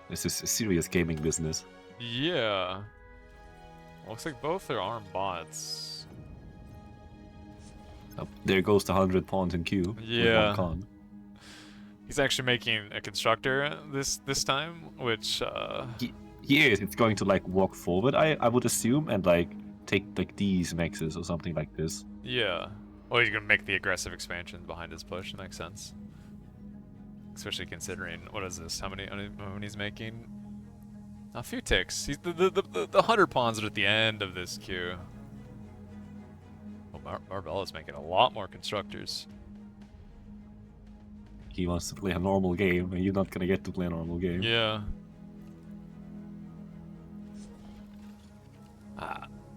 This is a serious gaming business. Yeah. Looks like both are arm bots. Oh, there goes the 100 pawns in queue. Yeah. With one con. He's actually making a constructor this time, which He is. It's going to like walk forward, I would assume, and like take like these mexes or something like this. yeah. Well, he's gonna make the aggressive expansion behind his push. Makes sense. Especially considering what is this? How many he's making? A few ticks. He's the 100 pawns are at the end of this queue. Well, Marabello's making a lot more constructors. He wants to play a normal game, and you're not gonna get to play a normal game. Yeah.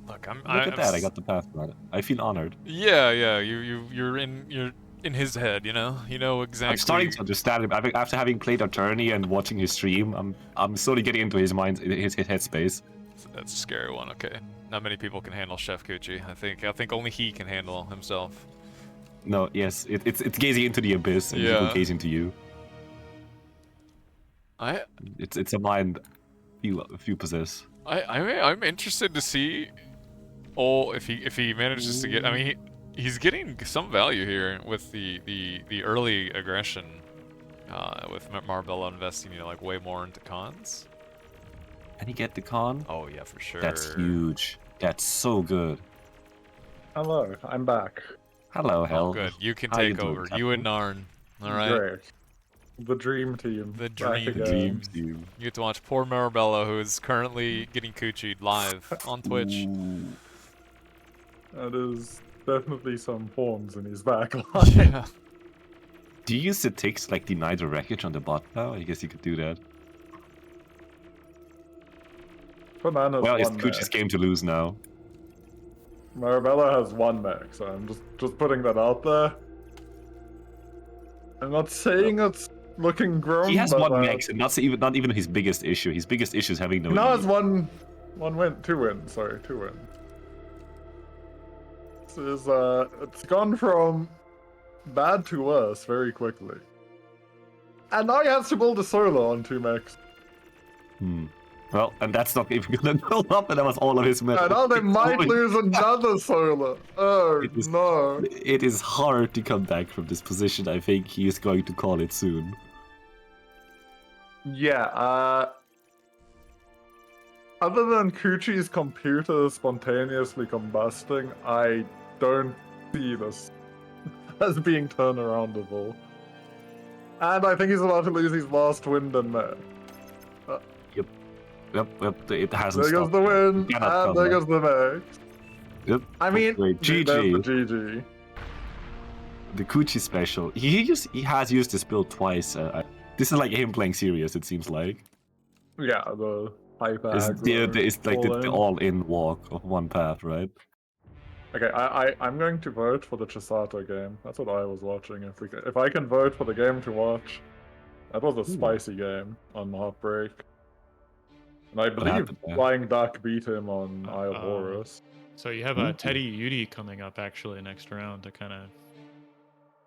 Look, Look at that! I got the path on it. I feel honored. Yeah. You're in his head. You know exactly. I'm starting to understand him after having played Attorney and watching his stream. I'm slowly getting into his mind, his headspace. That's a scary one. Okay, not many people can handle Chef Kuchy. I think only he can handle himself. No, yes, it's gazing into the abyss, and people gaze into you. It's a mind few possess. I'm interested to see. Oh, if he manages to get. I mean, he's getting some value here with the early aggression, with Marabello investing like way more into cons. Can he get the con? Oh yeah, for sure. That's huge. That's so good. Hello, I'm back. Hello, Hell. Oh, good. You can How take you doing, over. Captain? You and Narn. All right. Great. The dream team. The back dream again. team. You get to watch poor Marabello, who is currently getting Kuchi'd live on Twitch. That is definitely some pawns in his back line. Yeah. Do you use the ticks to like deny the wreckage on the bot now? I guess you could do that. Bananas Well, it's one Kuchi's mech. game to lose now. Marabello has one mech, so I'm just putting that out there. I'm not saying it's looking grown. He has but, one mech, and not even his biggest issue. His biggest issue is having no. He now has lead. one win, 2 wins. Sorry, 2 wins. This is it's gone from bad to worse very quickly. And now he has to build a solo on 2 mechs. Well, and that's not even gonna go up, and that was all of his metal. And now they might lose another solar. Oh, no. It is hard to come back from this position. I think he is going to call it soon. Yeah, other than Kuchy's computer spontaneously combusting, I don't see this as being turnaroundable. And I think he's about to lose his last win in there. Yep, it hasn't There goes stopped. the win, It cannot and come there back. goes the max. Yep. I mean, Great. there's the GG. GG. The Kuchy special. He has used this build twice. This is like him playing serious, it seems like. Yeah, the hyper It's like the all-in. all-in walk of one path, right? Okay, I'm going to vote for the Chisato game. That's what I was watching. If I can vote for the game to watch, that was a spicy game on Heartbreak. And I believe happened there? FlyingDuck beat him on Eye of Horus. So you have Teddy Yudi coming up actually next round to kind of.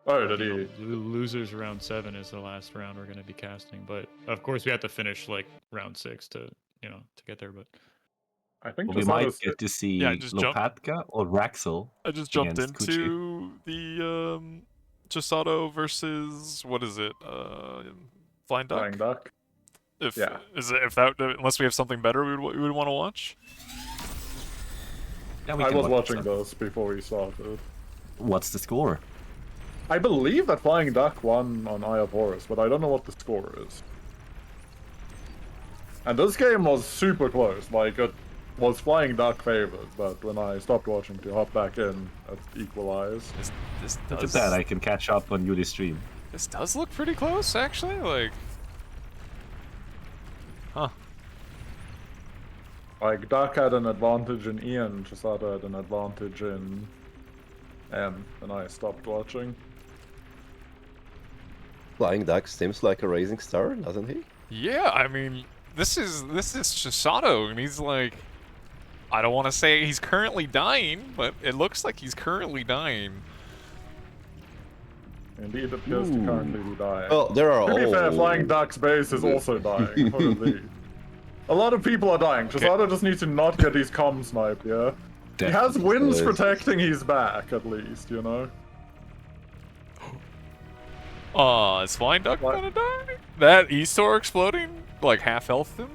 Oh, did he? Losers round 7 is the last round we're going to be casting, but of course we have to finish like round 6 to to get there. But I think Well, we might get to see just Lopatka or Wraxell. I just jumped against Kuchy. into the Chisato versus what is it? FlyingDuck. FlyingDuck. If Yeah. if that unless we have something better we would want to watch. Yeah, we I can was watch watching that. this before we started. What's the score? I believe that FlyingDuck won on Eye of Horus, but I don't know what the score is. And this game was super close. Like, it was FlyingDuck favored, but when I stopped watching to hop back in, it equalized. This Look at does that, I can catch up on Yudi's stream. this does look pretty close actually. Like, huh? Like, Duck had an advantage in E and Chisato had an advantage in M, and I stopped watching. FlyingDuck seems like a rising star, doesn't he? Yeah, I mean, this is Chisato, and he's like, I don't want to say he's currently dying, but it looks like he's currently dying. Indeed, it appears to currently be dying. Well, there are To be fair, all- FlyingDuck's base is also dying. Holy. A lot of people are dying. Chisato just needs to not get his comm sniped, yeah? He has winds protecting his back, at least, you know? Is FlyingDuck gonna die? That E-Star exploding? Like half health him?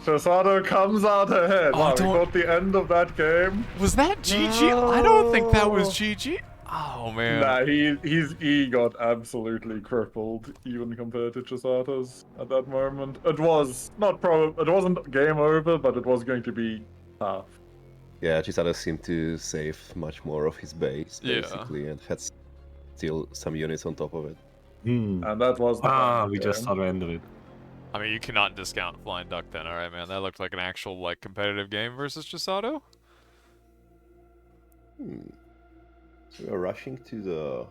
Chisato comes out ahead. Oh, Wow, we don't- got the end of that game. Was that GG? I don't think that was GG. Oh man. Nah, his E got absolutely crippled, even compared to Chisato's at that moment. It was not it wasn't game over, but it was going to be tough. Yeah, Chisato seemed to save much more of his base, Yeah. basically, and had still some units on top of it. And that was the we game. just saw the end of it. I mean, you cannot discount FlyingDuck then, alright man. That looked like an actual like competitive game versus Chisato. We are rushing to the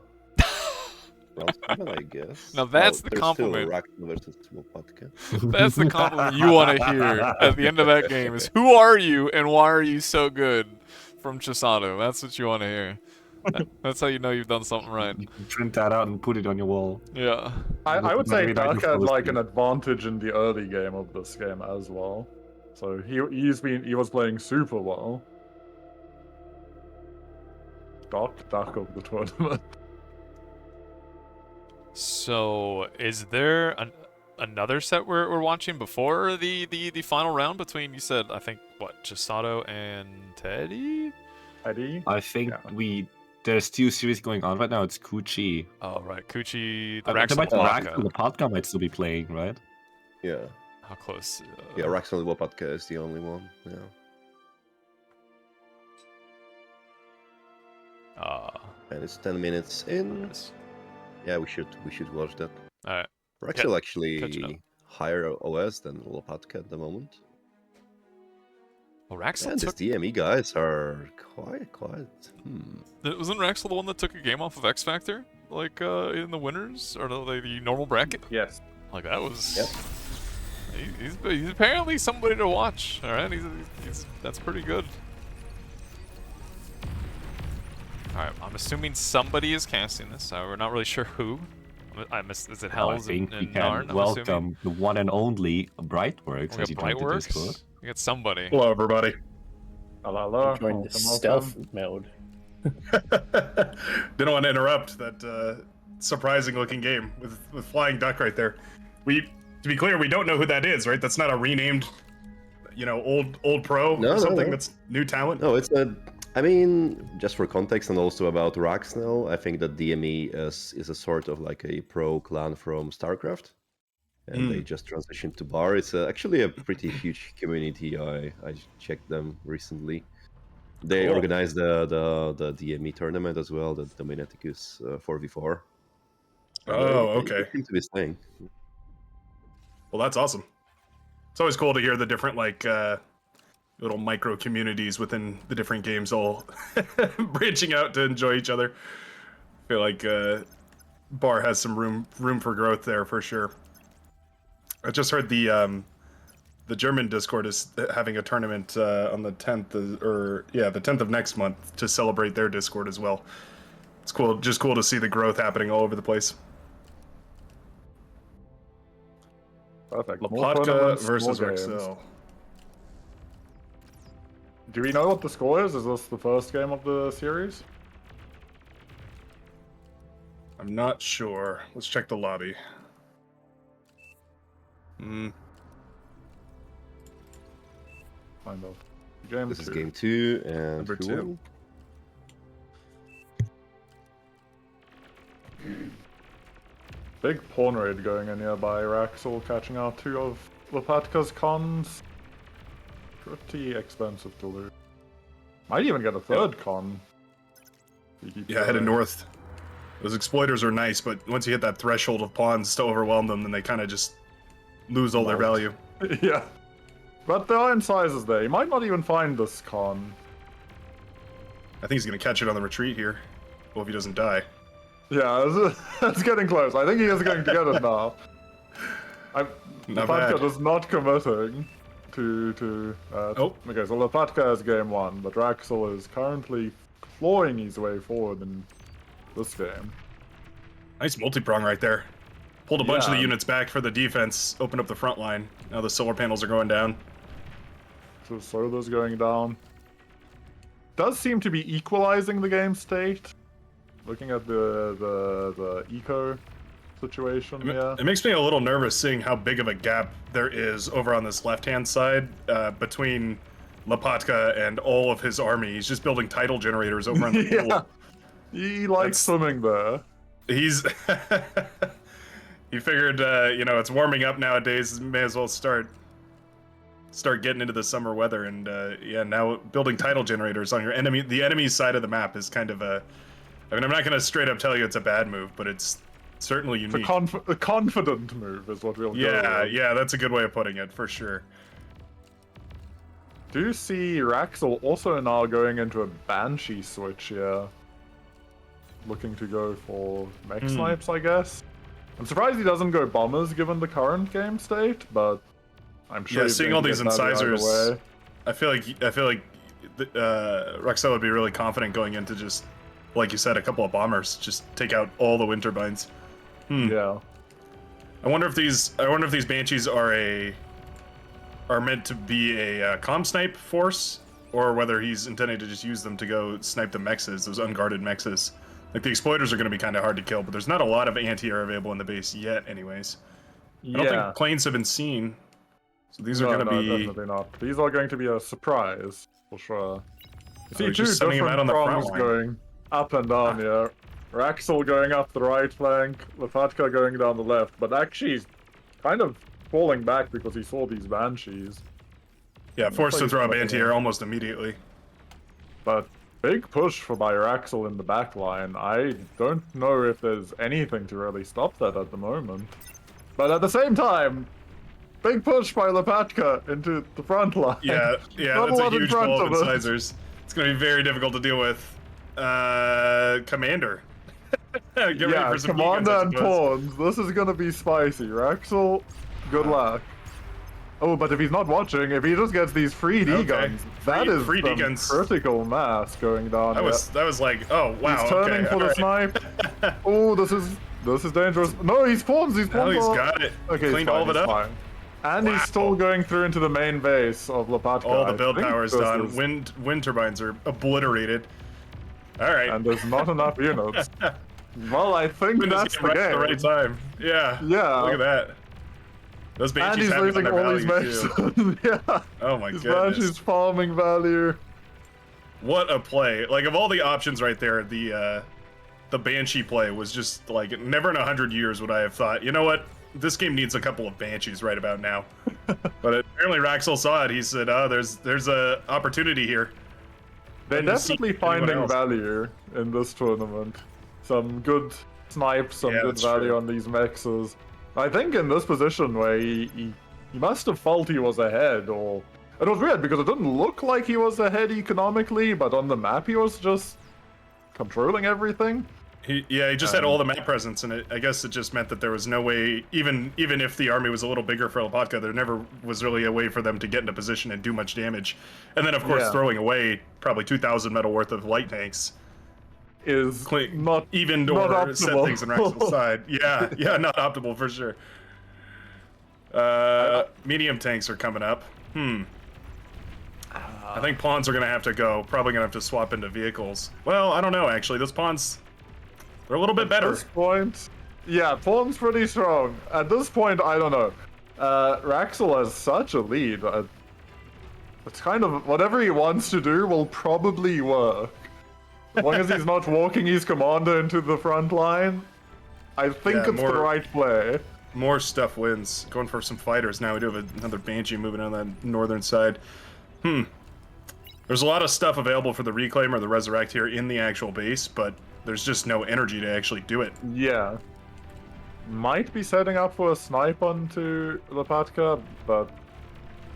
round 7, I guess. Now that's Oh, the there's compliment. Still Wraxell versus Lopatka. That's the compliment you want to hear at the end of that game is who are you and why are you so good from Chisato? That's what you want to hear. That's how you know you've done something right. You can print that out and put it on your wall. Yeah. I would say Maybe that Duck had was like good. an advantage in the early game of this game as well. So he was playing super well. Duck of the tournament. So, is there another set we're watching before the final round between, you said, I think, what, Chisato and Teddy? Teddy? I think there's 2 series going on right now. It's Kuchy. Oh, right. Kuchy, The the Wraxell Lopatka might still be playing, right? Yeah. How close? Yeah, Wraxell Lopatka is the only one. Yeah. And it's 10 minutes in. Yeah, we should watch that. Alright. Wraxell catching up. actually higher OS than Lopatka at the moment. Well, Wraxell And took... these DME guys are quite. Wasn't Wraxell the one that took a game off of X Factor? Like, in the winners? Or the normal bracket? Yes. Like, that was... Yep. He's apparently somebody to watch, alright? That's pretty good. Alright, I'm assuming somebody is casting this. We're not really sure who. I'm Is it Well, I Hells think and we can Narn? I'm welcome assuming? the one and only Brightworks We as he got joined the Discord. Brightworks. We got somebody. Hello, everybody. Hello. Joined the stealth mode. Didn't want to interrupt that surprising-looking game with Flying Duck right there. To be clear, we don't know who that is, right? That's not a renamed, old pro or something. That's new talent. No, it's a. I mean, just for context and also about Wraxell, I think that DME is a sort of like a pro clan from StarCraft, and they just transitioned to Bar. It's actually a pretty huge community. I checked them recently. They Cool. organized the DME tournament as well, the Dominaticus 4v4. Okay. They seem to be staying. Well, that's awesome. It's always cool to hear the different little micro communities within the different games all branching out to enjoy each other. I feel like Bar has some room for growth there for sure. I just heard the German Discord is having a tournament on the 10th, the 10th of next month to celebrate their Discord as well. It's cool, just cool to see the growth happening all over the place. Perfect. Lopatka versus Wraxell. Do we know what the score is? Is this the first game of the series? I'm not sure. Let's check the lobby. Kind of. Game This 2. is game 2 and Number who 2. won? Big pawn raid going in here by Wraxell, catching out 2 of Lopatka's cons. Pretty expensive to lose. Might even get a third con. Yeah, headed north. Those exploiters are nice, but once you hit that threshold of pawns to overwhelm them, then they kind of just lose all their value. Yeah. But there are incisors there. You might not even find this con. I think he's going to catch it on the retreat here. Well, if he doesn't die. Yeah, it's getting close. I think he is going to get it now. Lopatka is not committing to okay, so Lopatka has game 1, but Wraxell is currently clawing his way forward in this game. Nice multi-prong right there. Pulled a bunch of the units back for the defense, opened up the front line. Now the solar panels are going down. So Solar's going down. Does seem to be equalizing the game state. Looking at the eco situation, It makes me a little nervous seeing how big of a gap there is over on this left-hand side between Lopatka and all of his army. He's just building tidal generators over on the pool. He likes swimming there. He's he figured, it's warming up nowadays. May as well start getting into the summer weather. And now building tidal generators on the enemy's side of the map is kind of a. I mean, I'm not going to straight up tell you it's a bad move, but it's certainly unique. It's a confident move is what we'll go with. Yeah, that's a good way of putting it, for sure. Do you see Wraxell also now going into a Banshee switch here? Looking to go for mech snipes, I guess. I'm surprised he doesn't go bombers given the current game state, but I'm sure. Yeah, seeing all these incisors, I feel like Wraxell would be really confident going into just, like you said, a couple of bombers, just take out all the Winterbinds. Yeah. I wonder if these Banshees are meant to be a comm snipe force, or whether he's intending to just use them to go snipe the mexes, those unguarded mexes. Like, the exploiters are going to be kind of hard to kill, but there's not a lot of anti-air available in the base yet, anyways. I don't think planes have been seen, so these are going to be... definitely not. These are going to be a surprise, for sure. You see two just sending them out on different the front prongs line. going up and down here. Wraxell going up the right flank, Lopatka going down the left, but actually he's kind of falling back because he saw these Banshees. Yeah, forced to throw up anti-air almost immediately. But big push for by Wraxell in the back line. I don't know if there's anything to really stop that at the moment. But at the same time, big push by Lopatka into the front line. Yeah, that's a huge ball of incisors. It's going to be very difficult to deal with. Commander. Get ready for some Commander guns, and pawns. This is going to be spicy. Wraxell, good luck. Oh, but if he's not watching, if he just gets these 3D guns, that is some critical mass going down. That was like, oh wow. He's turning for the snipe. Oh, this is This is dangerous. No, he spawns. He spawns. he's got it. Okay, Cleaned all of it up. Fine. And he's still going through into the main base of Lopatka. All the build power is done. Is... Wind turbines are obliterated. All right. And there's not enough units. Well, I think that's the right game. at the right time. Yeah. Yeah. Look at that. Those And banshees he's have losing all his value too. yeah. Oh my His goodness. banshees farming value. What a play! Like of all the options right there, the banshee play was just like never in 100 years would I have thought. You know what? This game needs a couple of banshees right about now. But apparently Wraxell saw it. He said, "Oh, there's a opportunity here." They're definitely finding value in this tournament. Some good snipes, some good value on these mexes. I think in this position where he must have felt he was ahead, or it was weird because it didn't look like he was ahead economically, but on the map he was just controlling everything. He just had all the map presence, and I guess it just meant that there was no way, even if the army was a little bigger for Lopatka, there never was really a way for them to get into position and do much damage. And then, of course, throwing away probably 2,000 metal worth of light tanks is not even not or set optimal. things in Wraxell's side. Yeah, not optimal for sure. Medium tanks are coming up. I think pawns are gonna have to go. Probably gonna have to swap into vehicles. Well, I don't know actually. Those pawns, they're a little bit better. At this point, yeah, pawn's pretty strong. At this point, I don't know. Wraxell has such a lead. It's kind of whatever he wants to do will probably work. As long as he's not walking his commander into the front line, I think it's the right play. More stuff wins. Going for some fighters now. We do have another Banshee moving on the northern side. There's a lot of stuff available for the Reclaim or the Resurrect here in the actual base, but there's just no energy to actually do it. Yeah. Might be setting up for a snipe onto Lopatka, but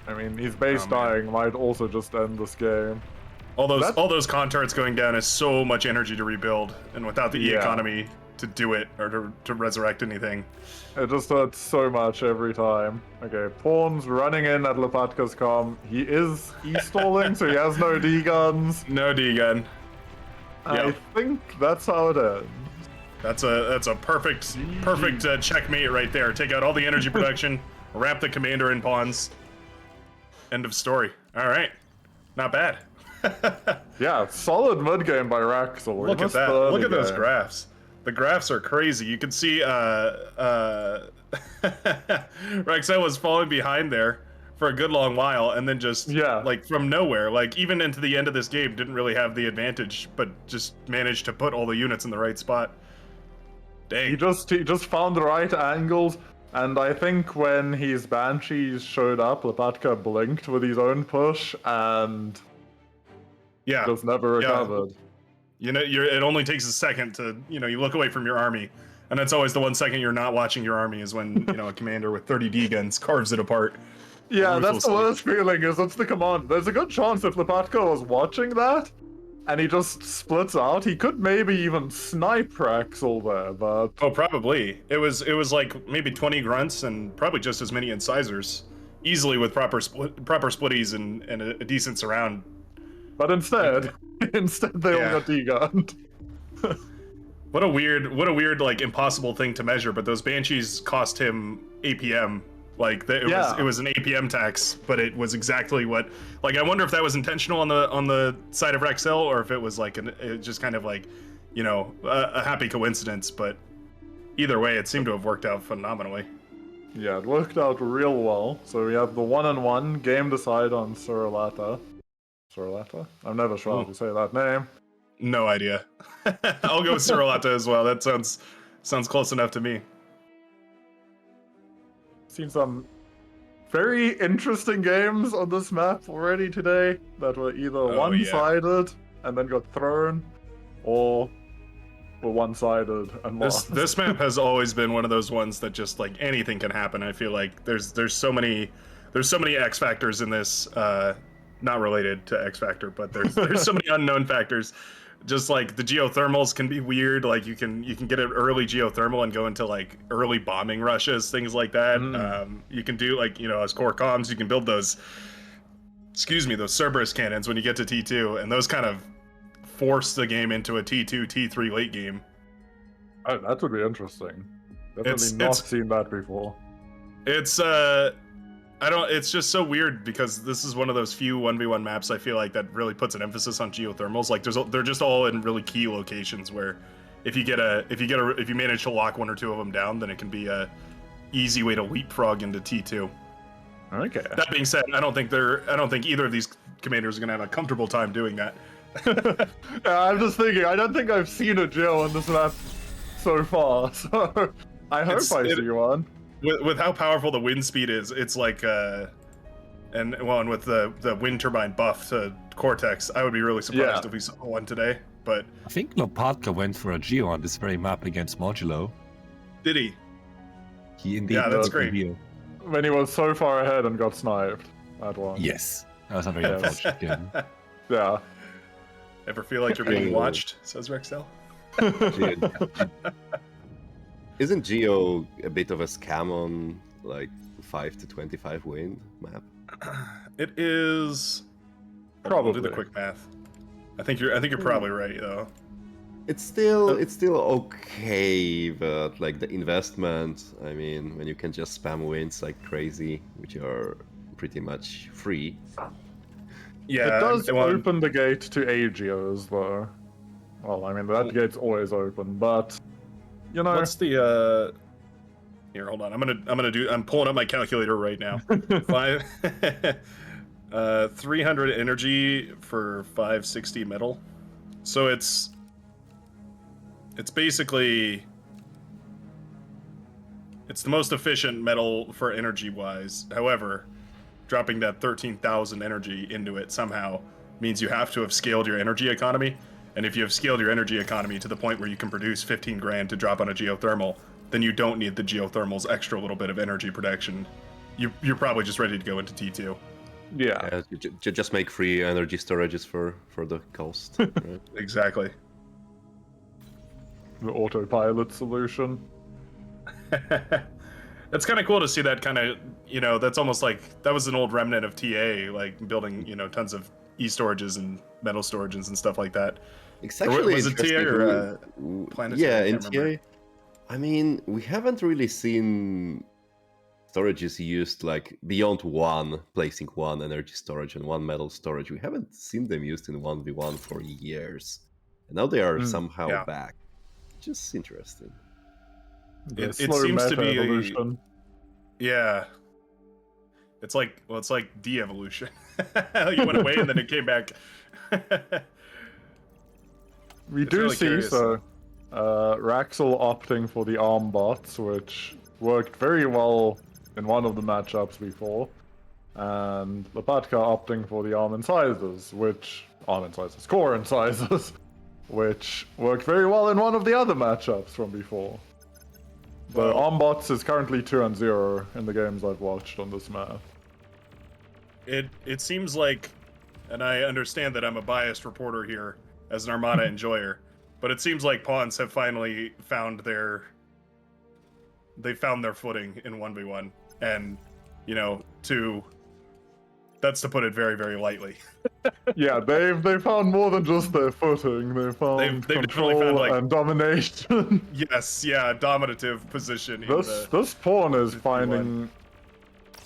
I mean, his base dying might also just end this game. All those con turrets going down is so much energy to rebuild, and without the E economy to do it or to resurrect anything, it just hurts so much every time. Okay, Pawn's running in at Lopatka's comm. He is e-stalling, so he has no D-guns. No D-gun. I think that's how it ends. That's a perfect checkmate right there. Take out all the energy production, wrap the commander in pawns. End of story. All right, not bad. Yeah, solid mid game by Wraxell. Look at that. Look at those graphs. The graphs are crazy. You can see Wraxell was falling behind there for a good long while, and then just like from nowhere, like even into the end of this game, didn't really have the advantage, but just managed to put all the units in the right spot. Dang. He just found the right angles, and I think when his Banshees showed up, Lopatka blinked with his own push, and just never recovered. You know, it only takes a second to, you look away from your army, and that's always the 1 second you're not watching your army is when, a commander with 30 D guns carves it apart. Yeah, that's the worst feeling, is it's the command. There's a good chance if Lopatka was watching that, and he just splits out, he could maybe even snipe Wraxell there, but... Oh, probably. It was like maybe 20 grunts and probably just as many incisors, easily with proper splitties and a decent surround. But instead they all got D-gunned. What a weird like impossible thing to measure. But those Banshees cost him APM. Like it was an APM tax, but it was exactly what. Like I wonder if that was intentional on the side of Wraxell, or if it was like just kind of like, a happy coincidence. But either way, it seemed to have worked out phenomenally. Yeah, it worked out real well. So we have the 1-on-1 game decide on Suralata. Suralata? I'm never sure how to say that name. No idea. I'll go with Suralata as well. That sounds close enough to me. Seen some very interesting games on this map already today that were either one-sided and then got thrown, or were one-sided and lost. This map has always been one of those ones that just like anything can happen. I feel like there's so many X factors in this. Not related to X Factor, but there's so many unknown factors. Just like the geothermals can be weird. Like you can get an early geothermal and go into like early bombing rushes, things like that. You can do like as core comms, you can build those Cerberus cannons when you get to T2, and those kind of force the game into a T2, T3 late game. Oh, that would be interesting. Definitely It's- not it's- seen that before. It's it's just so weird because this is one of those few 1v1 maps I feel like that really puts an emphasis on geothermals. Like they're just all in really key locations where if you manage to lock one or two of them down, then it can be a easy way to leapfrog into T2. Okay. That being said, I don't think either of these commanders are gonna have a comfortable time doing that. Yeah, I'm just thinking, I don't think I've seen a Geo on this map so far, so I hope I see one. With how powerful the wind speed is, it's like and with the wind turbine buff to Cortex, I would be really surprised if we saw one today. But I think Lopatka went for a Geo on this very map against Modulo. Did he? He indeed. Yeah, that's did a great. Geo. When he was so far ahead and got sniped. That one. Yes, that was a very unfortunate game. Yeah. Ever feel like you're being watched? Says Wraxell. Isn't Geo a bit of a scam on like 5 to 25 win map? It is. Probably. We'll do the quick math. I think you're probably right though. It's still okay, but like the investment, I mean, when you can just spam wins like crazy, which are pretty much free. Yeah, it does open the gate to AGOs though. Well, I mean that gate's always open, but you know. What's the Here, hold on. I'm pulling up my calculator right now. 300 energy for 560 metal. So it's basically the most efficient metal for energy wise. However, dropping that 13,000 energy into it somehow means you have to have scaled your energy economy. And if you have scaled your energy economy to the point where you can produce 15 grand to drop on a geothermal, then you don't need the geothermal's extra little bit of energy production. You're probably just ready to go into T2. Yeah. Just make free energy storages for the cost. Right? Exactly. The autopilot solution. It's kind of cool to see that kind of, that's almost like, that was an old remnant of TA, like building, tons of e-storages and metal storages and stuff like that. It's actually was it TA or Planetary? Yeah, in TA. I mean, we haven't really seen storages used like beyond placing one energy storage and one metal storage. We haven't seen them used in 1v1 for years. And now they are somehow back. Just interesting. It seems to be evolution. Yeah. It's like de-evolution. You went away and then it came back. We do see Wraxell opting for the arm bots, which worked very well in one of the matchups before, and Lopatka opting for the core incisors, which worked very well in one of the other matchups from before. The arm bots is currently 2-0 in the games I've watched on this map. It seems like, and I understand that I'm a biased reporter here as an Armada enjoyer, but it seems like Pawns have finally found their footing in 1v1, and that's to put it very, very lightly. Yeah, they found more than just their footing. They found control and domination. Yes, yeah, dominative position. This pawn is finding.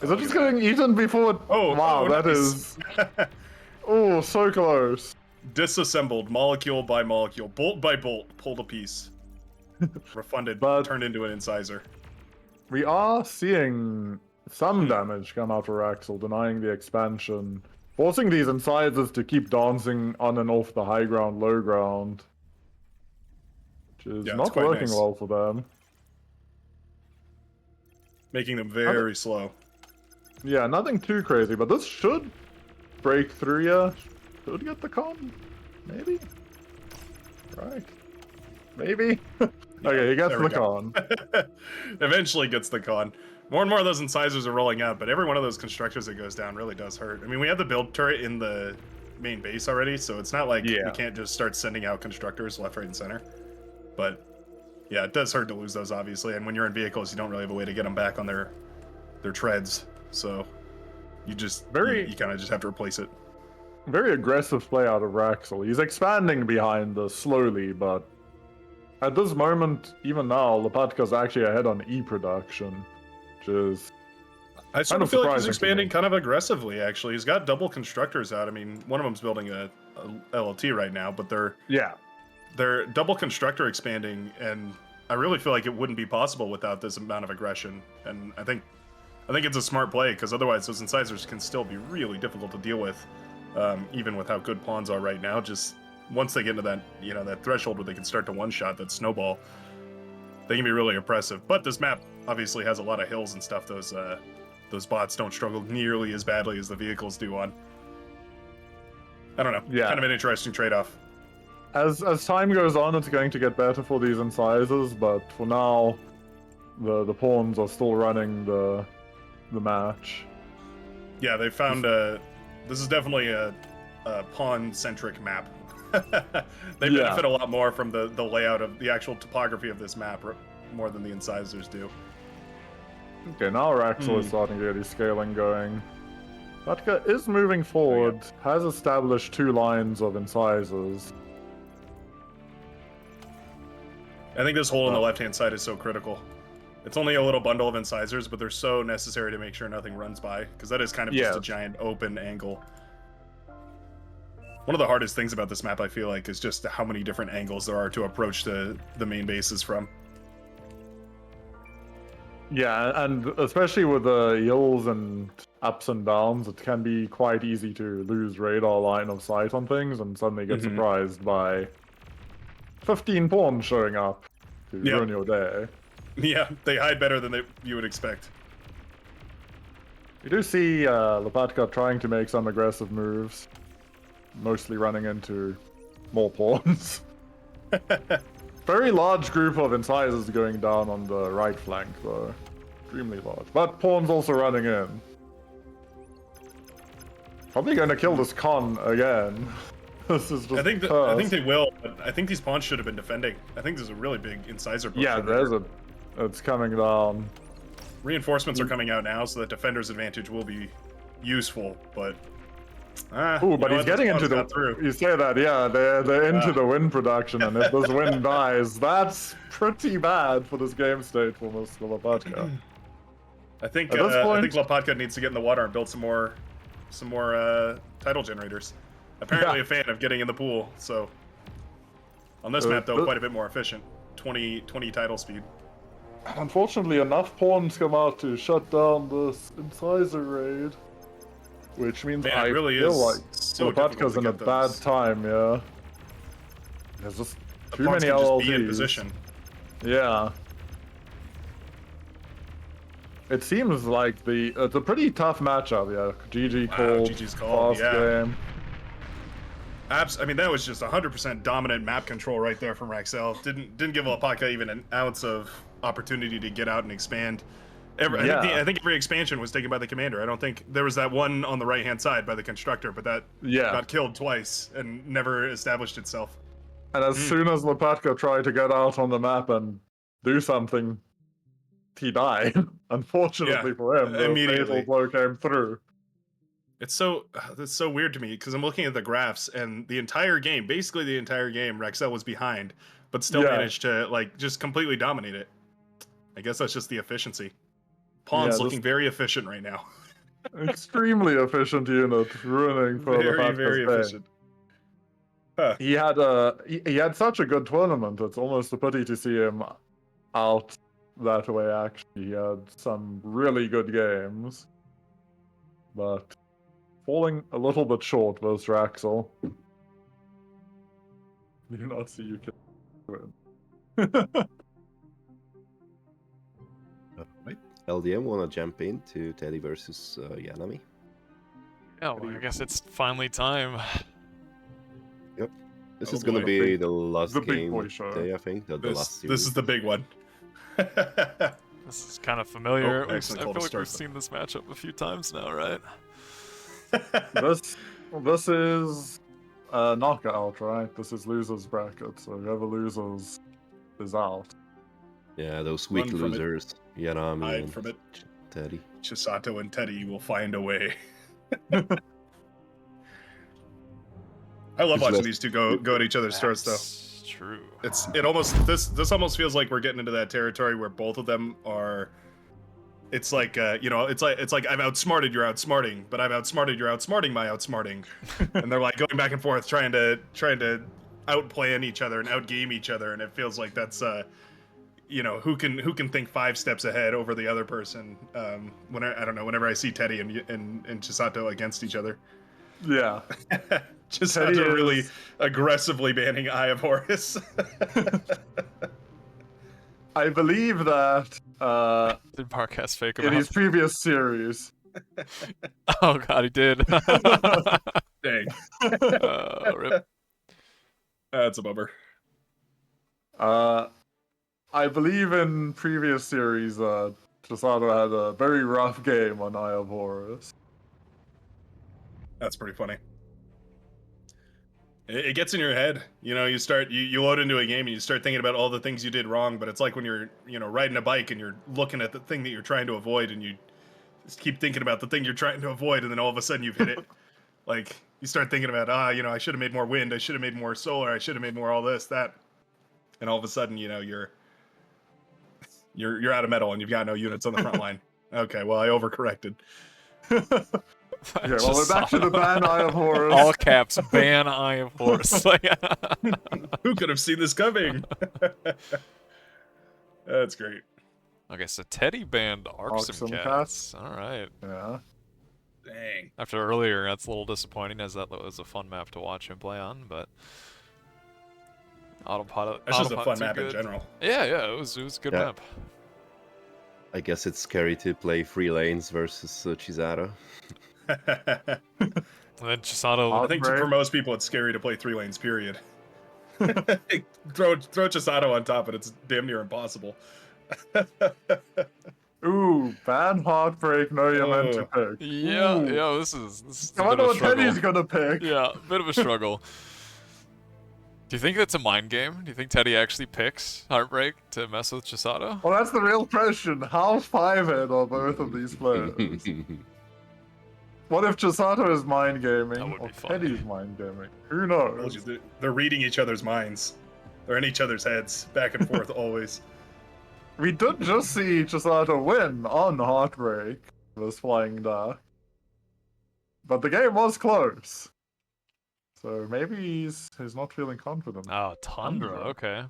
Is it just getting eaten before? Oh, wow, that nice. is. Oh, so close. Disassembled, molecule by molecule, bolt by bolt, pulled a piece. Refunded, turned into an incisor. We are seeing some damage come out of Wraxell, denying the expansion, forcing these incisors to keep dancing on and off the high ground, low ground, which is not working well for them. Making them very slow. Yeah, nothing too crazy, but this should break through. Yeah, should get the con, maybe. Right, maybe. Okay, he gets the con. Eventually gets the con. More and more of those incisors are rolling out, but every one of those constructors that goes down really does hurt. I mean, we have the build turret in the main base already, so it's not like we can't just start sending out constructors left, right, and center. But yeah, it does hurt to lose those, obviously. And when you're in vehicles, you don't really have a way to get them back on their treads. So you just you kind of just have to replace it. Very aggressive play out of Wraxell. He's expanding behind us slowly, but at this moment, even now, Lopatka's actually ahead on E-production, which is I sort of feel like he's expanding kind of aggressively, actually. He's got double constructors out. I mean, one of them's building a LLT right now, but they're double constructor expanding, and I really feel like it wouldn't be possible without this amount of aggression. And I think it's a smart play, because otherwise those incisors can still be really difficult to deal with, even with how good pawns are right now. Just once they get into that, that threshold where they can start to one-shot that snowball, they can be really oppressive. But this map obviously has a lot of hills and stuff. Those bots don't struggle nearly as badly as the vehicles do on. I don't know. Yeah. Kind of an interesting trade-off. As time goes on, it's going to get better for these incisors, but for now, the pawns are still running the match. Yeah, they found this is definitely a pawn-centric map. They benefit a lot more from the layout of the actual topography of this map more than the incisors do. Okay, now Wraxell is starting to get his scaling going. Latka is moving forward, has established 2 lines of incisors. I think this hole on the left-hand side is so critical. It's only a little bundle of incisors, but they're so necessary to make sure nothing runs by, because that is kind of just a giant open angle. One of the hardest things about this map, I feel like, is just how many different angles there are to approach the main bases from. Yeah, and especially with the hills and ups and downs, it can be quite easy to lose radar line of sight on things and suddenly get surprised by 15 pawns showing up to ruin your day. Yeah, they hide better than you would expect. You do see Lopatka trying to make some aggressive moves, mostly running into more pawns. Very large group of incisors going down on the right flank, though. Extremely large. But pawns also running in. Probably going to kill this con again. This is just I think they will, but I think these pawns should have been defending. I think there's a really big incisor push. Yeah, it's coming down. Reinforcements are coming out now, so that defender's advantage will be useful, but... but he's getting into the... You say that, yeah, they're into the win production, and if this win dies, that's pretty bad for this game state for Mr. Lopatka. I think Lopatka needs to get in the water and build some more tidal generators. Apparently a fan of getting in the pool, so... On this map, though, quite a bit more efficient. 20 tidal speed. Unfortunately, enough pawns come out to shut down this incisor raid. Which means I feel like Lopatka's in a bad time, yeah. There's just too many LLTs. Just be in position. Yeah. It seems like it's a pretty tough matchup, yeah. GG's call, fast game. I mean, that was just 100% dominant map control right there from Wraxell. Didn't give Lopatka even an ounce of opportunity to get out and expand. I think every expansion was taken by the commander. I don't think there was that one on the right-hand side by the constructor, but that got killed twice and never established itself. And as soon as Lopatka tried to get out on the map and do something, he died. Unfortunately for him, the fatal blow came through. It's so weird to me, because I'm looking at the graphs, and basically the entire game, Wraxell was behind, but still managed to just completely dominate it. I guess that's just the efficiency. Pawn's looking very efficient right now. Extremely efficient unit, ruining for the very efficient. Huh. He had such a good tournament. It's almost a pity to see him out that way. Actually, he had some really good games, but falling a little bit short versus Wraxell. You do not see you can win. Right. LDM wanna jump into Teddy versus Yanami? Yeah, well, I guess it's finally time. Yep. This is gonna be the last game day, I think. The last series. This is the big one. This is kind of familiar. I feel like we've seen this matchup a few times now, right? This is a knockout, right? This is losers bracket, so whoever loses is out. Yeah, those weak losers, Yanami and Teddy. Chisato and Teddy will find a way. I love watching these two go at each other's throats, though. True. This almost feels like we're getting into that territory where both of them are. It's like it's like I've outsmarted your outsmarting, but I've outsmarted your outsmarting my outsmarting, and they're like going back and forth trying to outplan each other and outgame each other, and it feels like that's who can think 5 steps ahead over the other person. Whenever I see Teddy and Chisato against each other. Yeah. Chisato really aggressively banning Eye of Horus. I believe that did Barcast fake him in out? his previous series. Oh god, he did. Dang. Rip. That's a bummer. I believe in previous series, Chisato had a very rough game on Eye of Horus. That's pretty funny. It gets in your head. You load into a game and you start thinking about all the things you did wrong, but it's like when you're, riding a bike and you're looking at the thing that you're trying to avoid and you just keep thinking about the thing you're trying to avoid, and then all of a sudden you've hit it. Like, you start thinking about, I should have made more wind, I should have made more solar, I should have made more all this, that. And all of a sudden, you're out of metal and you've got no units on the front line. Okay, well, I overcorrected. Okay, well, we're back to the ban Eye of Horus. All caps, ban Eye of Horus. Who could have seen this coming? That's great. Okay, so Teddy banned Arxum Cats. All right. Yeah. Dang. After earlier, that's a little disappointing, as that was a fun map to watch him play on, but Autopilot. That's just a fun Autopilot's map good. in general. Yeah, it was a good map. I guess it's scary to play 3 lanes versus Chisato. And then Chisato. I think for most people, it's scary to play 3 lanes. Period. throw Chisato on top, and it's damn near impossible. Ooh, ban Heartbreak. No, you're meant to pick. Yeah, Ooh. This is I wonder what Teddy's gonna pick. Yeah, a bit of a struggle. Do you think that's a mind game? Do you think Teddy actually picks Heartbreak to mess with Chisato? Well, that's the real question. How 5-head are both of these players? What if Chisato is mind gaming or Teddy's mind gaming? Who knows? They're reading each other's minds. They're in each other's heads, back and forth always. We did just see Chisato win on Heartbreak with FlyingDuck. But the game was close. So maybe he's not feeling confident. Oh, Tundra, okay.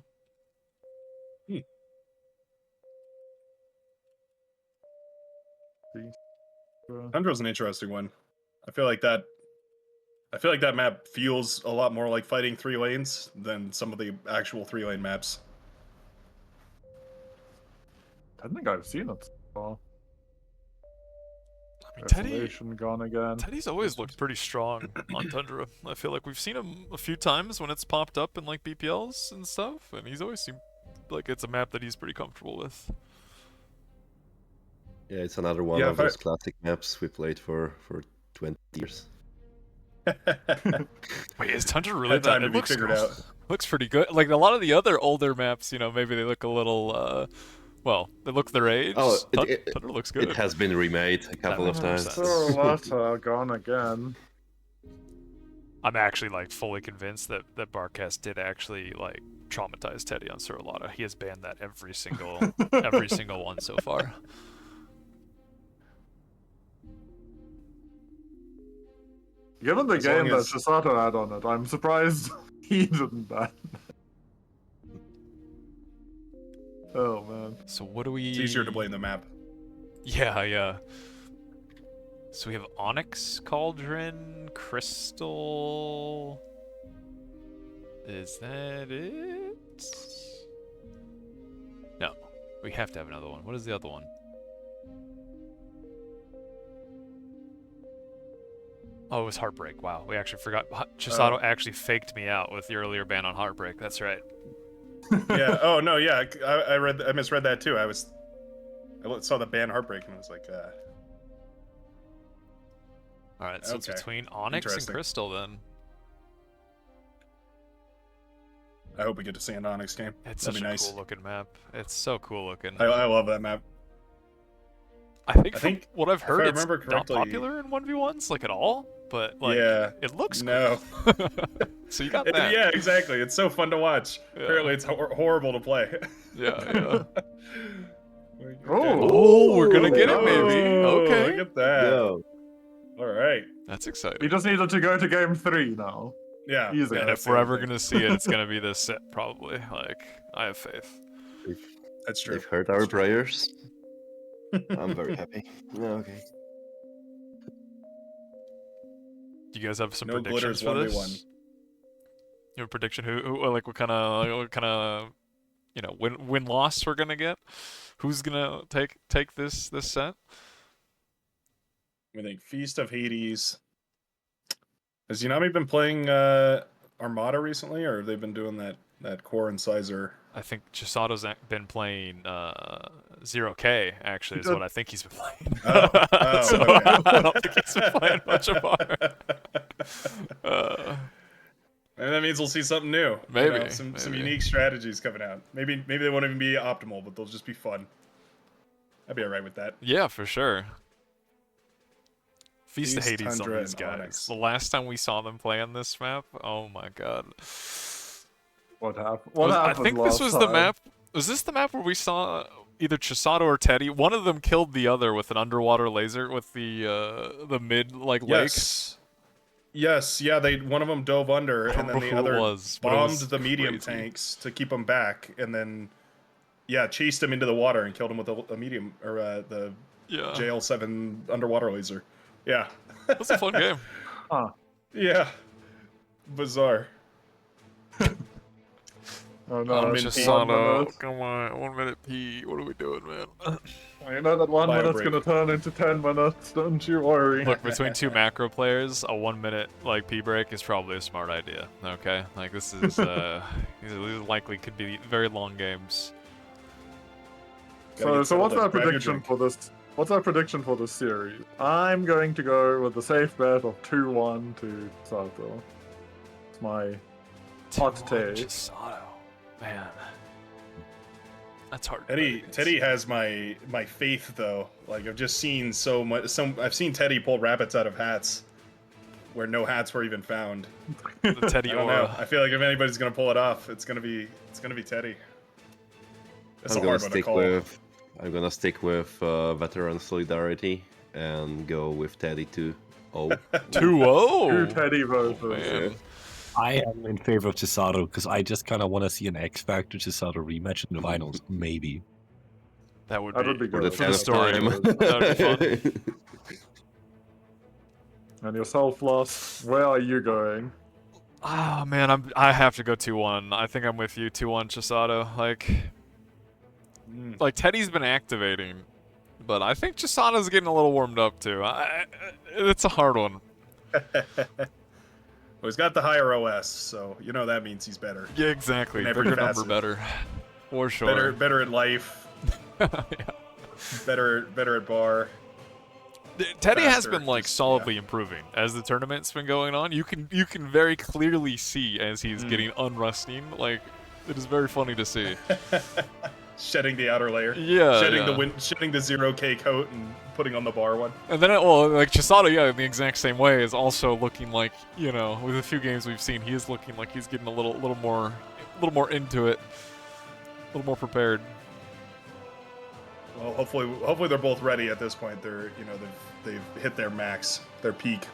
Tundra's an interesting one. I feel like that map feels a lot more like fighting 3 lanes than some of the actual 3-lane maps. I don't think I've seen it so far. I mean, Isolation gone again. Teddy's always looked pretty strong on Tundra. I feel like we've seen him a few times when it's popped up in like BPLs and stuff, and he's always seemed like it's a map that he's pretty comfortable with. Yeah, it's another one of those classic maps we played for 20 years. Wait, is Tundra really Time that? to be figured out. Looks pretty good. Like a lot of the other older maps, maybe they look a little. Well, they look their age. Oh, Tundra looks good. It has been remade a couple of times. So what? Gone again. I'm actually like fully convinced that Barcast did actually like traumatize Teddy on Suralata. He has banned that every single one so far. Given the game that Chisato had on it, I'm surprised he didn't ban. Oh man. So what do we? It's easier to blame the map. Yeah. So we have Onyx, Cauldron, Crystal. Is that it? No. We have to have another one. What is the other one? Oh, it was Heartbreak. Wow, we actually forgot. Chisato actually faked me out with the earlier ban on Heartbreak. That's right. Yeah. Oh no. Yeah. I misread that too. I saw the ban Heartbreak and I was like. All right. So it's between Onyx and Crystal then. I hope we get to see an Onyx game. It's That'd such be a nice. cool looking map. It's so cool looking. I love that map. I think what I've heard, it's not not popular in 1v1s like at all. but like yeah, it looks no. cool. So you got that. Yeah, exactly. It's so fun to watch. Yeah. Apparently, it's horrible to play. Yeah. Oh, we're gonna get it, maybe. Okay. Look at that. Go. All right. That's exciting. We just needed to go to game 3 now. Yeah. Easy. And if we're ever gonna see it, it's gonna be this set, probably. Like, I have faith. That's true. They've heard our prayers. I'm very happy. Okay. Do you guys have some No predictions glitters for 1v1. this? You have a prediction? Who like what kind of win loss we're gonna get? Who's gonna take this set? I think Feast of Hades. Has Yanami been playing Armada recently, or have they been doing that core incisor? I think Chisato's been playing 0K, actually, is what I think he's been playing. So okay. I don't think he's been playing much of our. And that means we'll see something new. Maybe. Some unique strategies coming out. Maybe they won't even be optimal, but they'll just be fun. I'd be alright with that. Yeah, for sure. Feast of Feast, Hades on Tundra, these and guys. Onyx. The last time we saw them play on this map, oh my god. What happened? I think this was the map. Was this the map where we saw either Chisato or Teddy? One of them killed the other with an underwater laser with the mid lake. Yes, yeah. One of them dove under, and then the other bombed the medium crazy. tanks to keep them back, and then chased him into the water and killed him with a medium or the JL7 underwater laser. Yeah, that's a fun game. Huh. Yeah, bizarre. Oh no, Chisato, come on, 1 minute P. What are we doing, man? I know that 1 Bio minute's break. gonna turn into 10 minutes. Don't you worry. Look, between two macro players, a 1 minute like P break is probably a smart idea. Okay, like this is these likely could be very long games. So what's our prediction for this? What's our prediction for this series? I'm going to go with the safe bet of 2-1 to Sato. It's my hot take. Chisato, man, that's hard. Teddy has my faith though. Like I've just seen so much. I've seen Teddy pull rabbits out of hats where no hats were even found. The Teddy I don't aura. know. I feel like if anybody's gonna pull it off, it's gonna be Teddy. That's a hard one to call. I'm gonna stick with veteran solidarity and go with Teddy 2-0. 2-0. Two Teddy voters. Man. I am in favor of Chisato because I just kind of want to see an X Factor Chisato rematch in the finals, maybe. That would be good good. for the story. That would be fun. And yourself, Lost, where are you going? Ah, man, I have to go 2-1. I think I'm with you, 2-1 Chisato. Like Teddy's been activating, but I think Chisato's getting a little warmed up too. It's a hard one. Well, he's got the higher OS, so you know that means he's better. Yeah, exactly. In every Bigger number facet. better. For sure. Better at life. Yeah. Better at bar. Teddy has Faster, been like solidly improving as the tournament's been going on. You can very clearly see as he's getting unrusting. Like it is very funny to see. Shedding the outer layer. Yeah. Shedding the 0K coat and putting on the bar one. And then, like Chisato, in the exact same way, is also looking like, with a few games we've seen, he is looking like he's getting a little more into it, a little more prepared. Well, hopefully they're both ready at this point. They're, they've hit their max, their peak.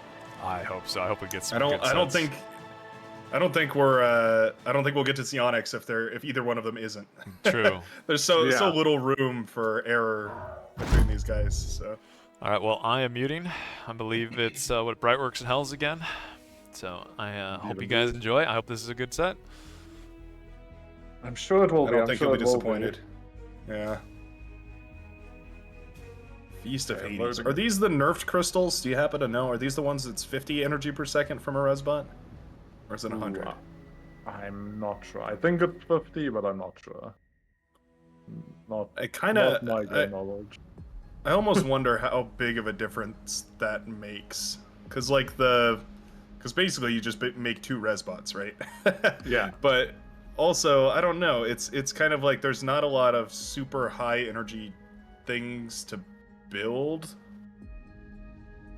I hope so. I hope we get some. I don't think we'll get to see Onyx if either one of them isn't. True. There's so little room for error between these guys. So. All right. Well, I am muting. I believe it's Brightworks and Hells again. So I hope you guys enjoy. I hope this is a good set. I'm sure it will be. I don't think you'll be disappointed. Yeah. Feast of Hades. Are these the nerfed crystals? Do you happen to know? Are these the ones that's 50 energy per second from a resbot? Or is it 100? I'm not sure. I think it's 50, but I'm not sure. Not my game knowledge. I almost wonder how big of a difference that makes. Because basically you just make 2 resbots, right? Yeah. But also, I don't know. It's kind of like there's not a lot of super high energy things to build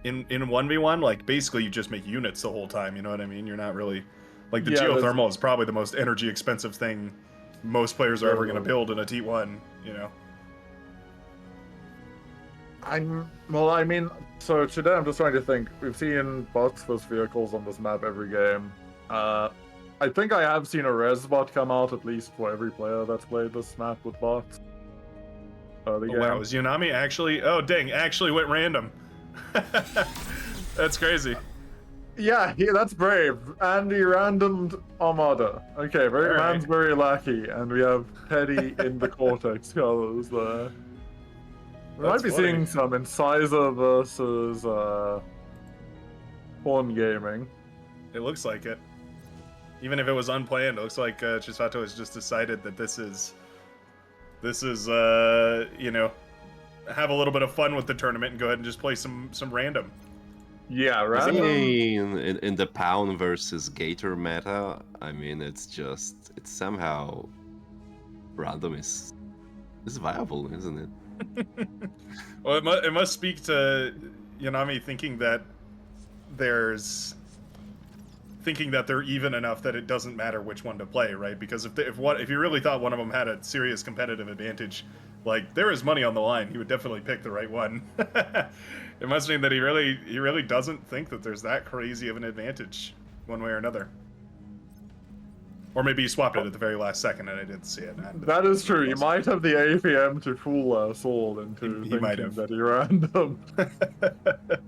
in 1v1, like basically you just make units the whole time. You know what I mean? You're not really like the Yeah, geothermal is probably the most energy expensive thing most players are ever going to build in a T1. You know. I mean, so today I'm just trying to think. We've seen bots versus vehicles on this map every game. I think I have seen a res bot come out at least for every player that's played this map with bots. Oh, wow, is Yanami actually? Oh, dang! Actually went random. That's crazy. Yeah, that's brave. And he randomed Armada. Okay, man's very lucky, and we have Teddy in the Cortex colors there. We might be seeing some Incisor versus Horn Gaming. It looks like it. Even if it was unplanned, it looks like Chisato has just decided that this is you know, have a little bit of fun with the tournament and go ahead and just play some random. Yeah, random. In the Pound versus Gator meta, I mean, it's somehow random is viable, isn't it? Well, it must speak to Yanami thinking that they're even enough that it doesn't matter which one to play, right? Because if you really thought one of them had a serious competitive advantage, like there is money on the line, he would definitely pick the right one. It must mean that he really doesn't think that there's that crazy of an advantage one way or another. Or maybe he swapped it at the very last second and I didn't see it. That is true. You might have the APM to fool us all into thinking that he random.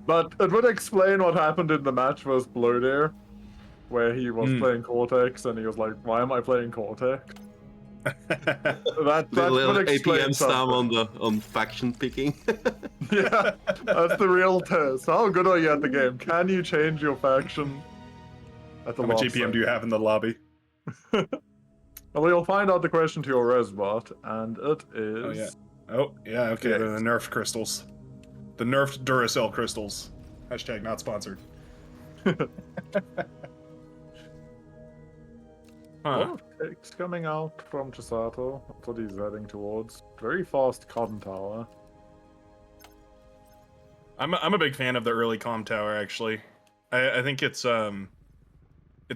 But it would explain what happened in the match versus Blodir, where he was playing Cortex and he was like, "Why am I playing Cortex?" that little would explain APM stam on faction picking. Yeah, that's the real test. How good are you at the game? Can you change your faction? How much APM do you have in the lobby? Well, you'll find out the question to your resbot, and it is... Oh, yeah, okay, they're the nerfed crystals. The nerfed Duracell crystals. Hashtag not sponsored. A lot of picks coming out from Chisato. That's what he's heading towards. Very fast Con Tower. I'm a big fan of the early comm tower, actually. I think it's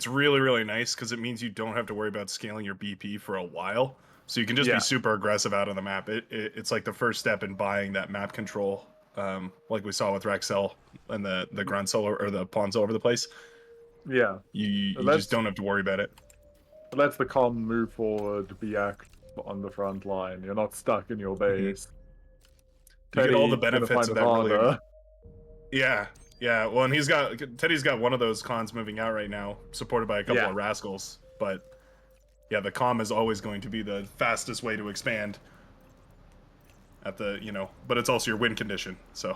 really, really nice because it means you don't have to worry about scaling your BP for a while. So you can just be super aggressive out on the map. It's like the first step in buying that map control, like we saw with Wraxell and the Grunzel or the pawns all over the place. Yeah. You just don't have to worry about it. It lets the comm move forward, be active on the front line. You're not stuck in your base. You get all the benefits of that really... Yeah. Well, and Teddy's got one of those cons moving out right now, supported by a couple of rascals. But yeah, the comm is always going to be the fastest way to expand. But it's also your win condition, so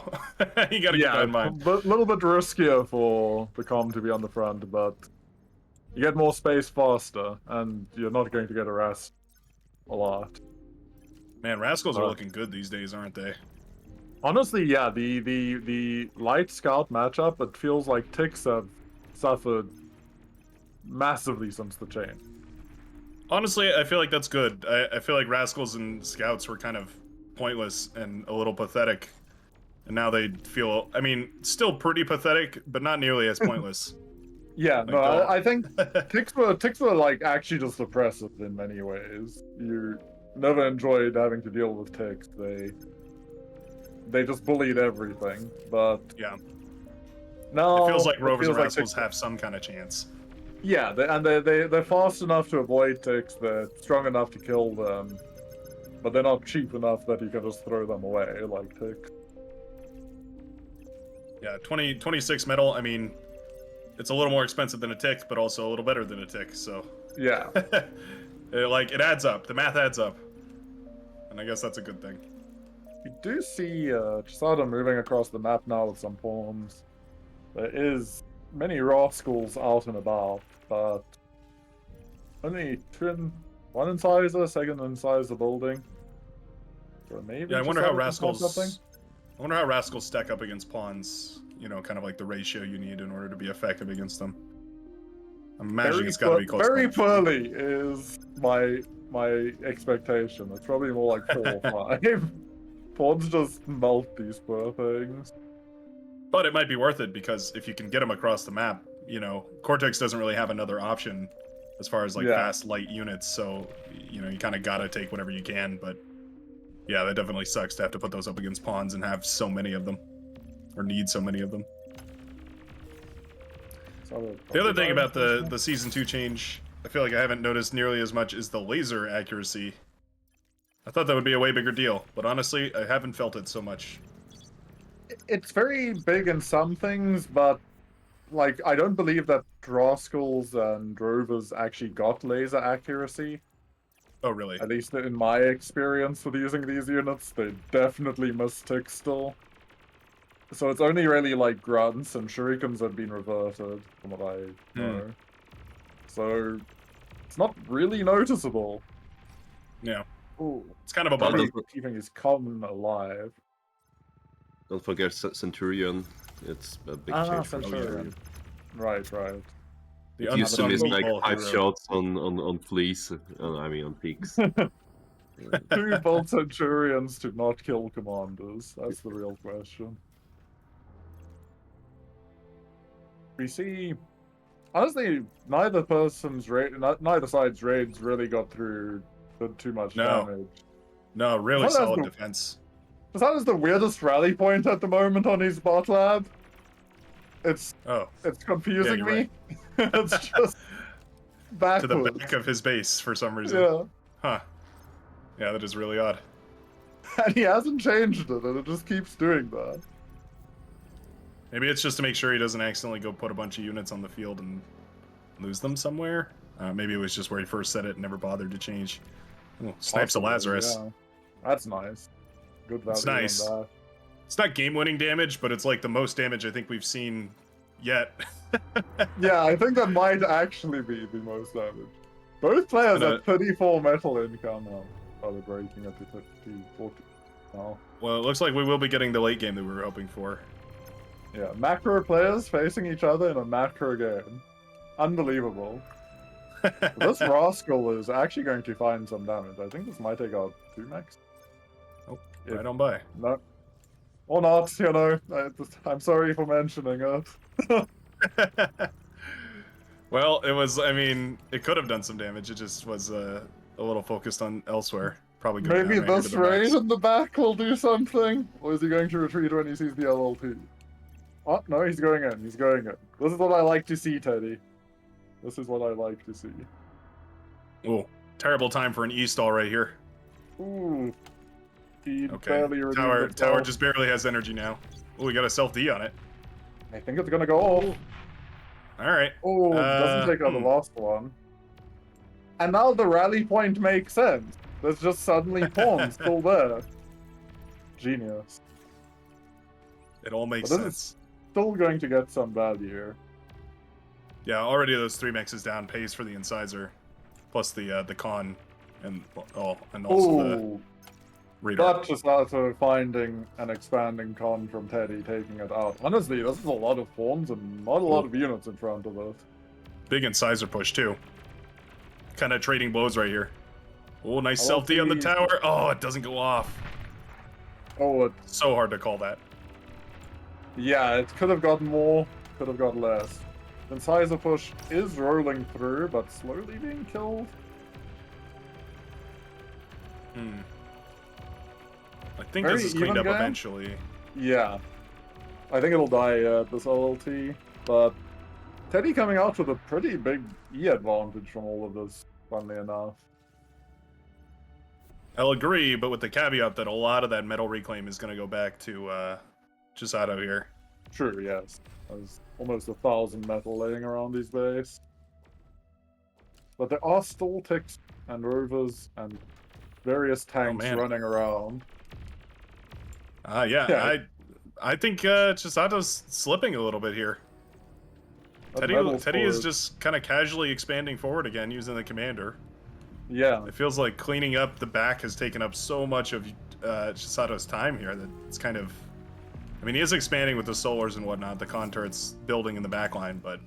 you gotta keep that in mind. A little bit riskier for the comm to be on the front, but you get more space faster, and you're not going to get harassed a lot. Man, rascals are looking good these days, aren't they? Honestly, yeah, the light scout matchup, it feels like ticks have suffered massively since the change. Honestly, I feel like that's good. I feel like rascals and scouts were kind of pointless and a little pathetic. And now they feel, still pretty pathetic, but not nearly as pointless. Yeah, no, I think ticks were like actually just oppressive in many ways. You never enjoyed having to deal with ticks. They just bullied everything, but yeah. No, it feels like rovers and rascals have some kind of chance. Yeah, they're fast enough to avoid ticks. They're strong enough to kill them, but they're not cheap enough that you can just throw them away like ticks. Yeah, 26 metal. It's a little more expensive than a tick, but also a little better than a tick. So yeah, it adds up. The math adds up, and I guess that's a good thing. You do see Chisato moving across the map now with some pawns. There is many rascals out and about, but only one incisor, second incisor building. So maybe I wonder how rascals stack up against pawns. Kind of like the ratio you need in order to be effective against them. I'm imagining it's got to be close. Very poorly is my expectation. It's probably more like 4 or 5. Pawns just melt these poor things. But it might be worth it because if you can get them across the map, you know, Cortex doesn't really have another option as far as like fast light units. So, you know, you kind of gotta take whatever you can. But yeah, that definitely sucks to have to put those up against pawns and have so many of them, or need so many of them. The other thing about the Season 2 change, I feel like I haven't noticed nearly as much, is the laser accuracy. I thought that would be a way bigger deal, but honestly, I haven't felt it so much. It's very big in some things, but like I don't believe that Droskulls and Rovers actually got laser accuracy. Oh, really? At least in my experience with using these units, they definitely mistick still. So it's only really like grunts and shurikens have been reverted, from what I know. So it's not really noticeable. Yeah. Ooh. It's kind of a bummer. Keeping his common alive. Don't forget Centurion. It's a big change for Centurion. Right. It used to miss like 5 shots on fleas. I mean on pigs. 2 Bolt Centurions to not kill commanders. That's the real question. We see, honestly, neither side's raids really got through too much damage. No, really solid defense. That is the weirdest rally point at the moment on his bot lab. It's confusing me. Right. It's just backwards. To the back of his base for some reason. Yeah. Huh. Yeah, that is really odd. And he hasn't changed it, and it just keeps doing that. Maybe it's just to make sure he doesn't accidentally go put a bunch of units on the field and lose them somewhere. Maybe it was just where he first set it and never bothered to change. Ooh, snipes a Lazarus. Yeah. That's nice. Good value. It's nice. On that. It's not game-winning damage, but it's like the most damage I think we've seen yet. Yeah, I think that might actually be the most damage. Both players have 34 metal income now. Oh, they're breaking up to 40 now. Well, it looks like we will be getting the late game that we were hoping for. Yeah, macro players facing each other in a macro game. Unbelievable. This rascal is actually going to find some damage. I think this might take out 2 mechs. Oh, right on by. No. Or not, you know. I'm sorry for mentioning it. Well, it was, I mean, it could have done some damage. It just was a little focused on elsewhere. Probably good. Maybe this raid in the back will do something? Or is he going to retreat when he sees the LLT? Oh, no, he's going in. He's going in. This is what I like to see, Teddy. This is what I like to see. Ooh, terrible time for an E-stall right here. Ooh. Okay, tower just barely has energy now. Oh, we got a self-D on it. I think it's gonna go off. Alright. Oh, it doesn't take out the last one. And now the rally point makes sense. There's just suddenly pawns still there. Genius. It all makes sense. Still going to get some value here. Yeah, already those 3 mechs is down, pays for the incisor, plus the con, and also the reader. That just also finding an expanding con from Teddy, taking it out. Honestly, this is a lot of pawns and not a lot of units in front of it. Big incisor push too. Kind of trading blows right here. Oh, nice self-D on the tower. Oh, it doesn't go off. Oh, it's so hard to call that. Yeah, it could have got more, could have got less. Incisor push is rolling through, but slowly being killed. I think this is cleaned up eventually. Yeah. I think it'll die at this LLT, but Teddy coming out with a pretty big E advantage from all of this, funnily enough. I'll agree, but with the caveat that a lot of that metal reclaim is going to go back to Chisato here. True, yes. There's almost 1,000 metal laying around these base. But there are still ticks and rovers and various tanks running around. Yeah. I think Chisato's slipping a little bit here. Teddy is just kind of casually expanding forward again using the commander. Yeah. It feels like cleaning up the back has taken up so much of Chisato's time here that it's kind of... I mean, he is expanding with the solars and whatnot, the con turrets building in the back line, but...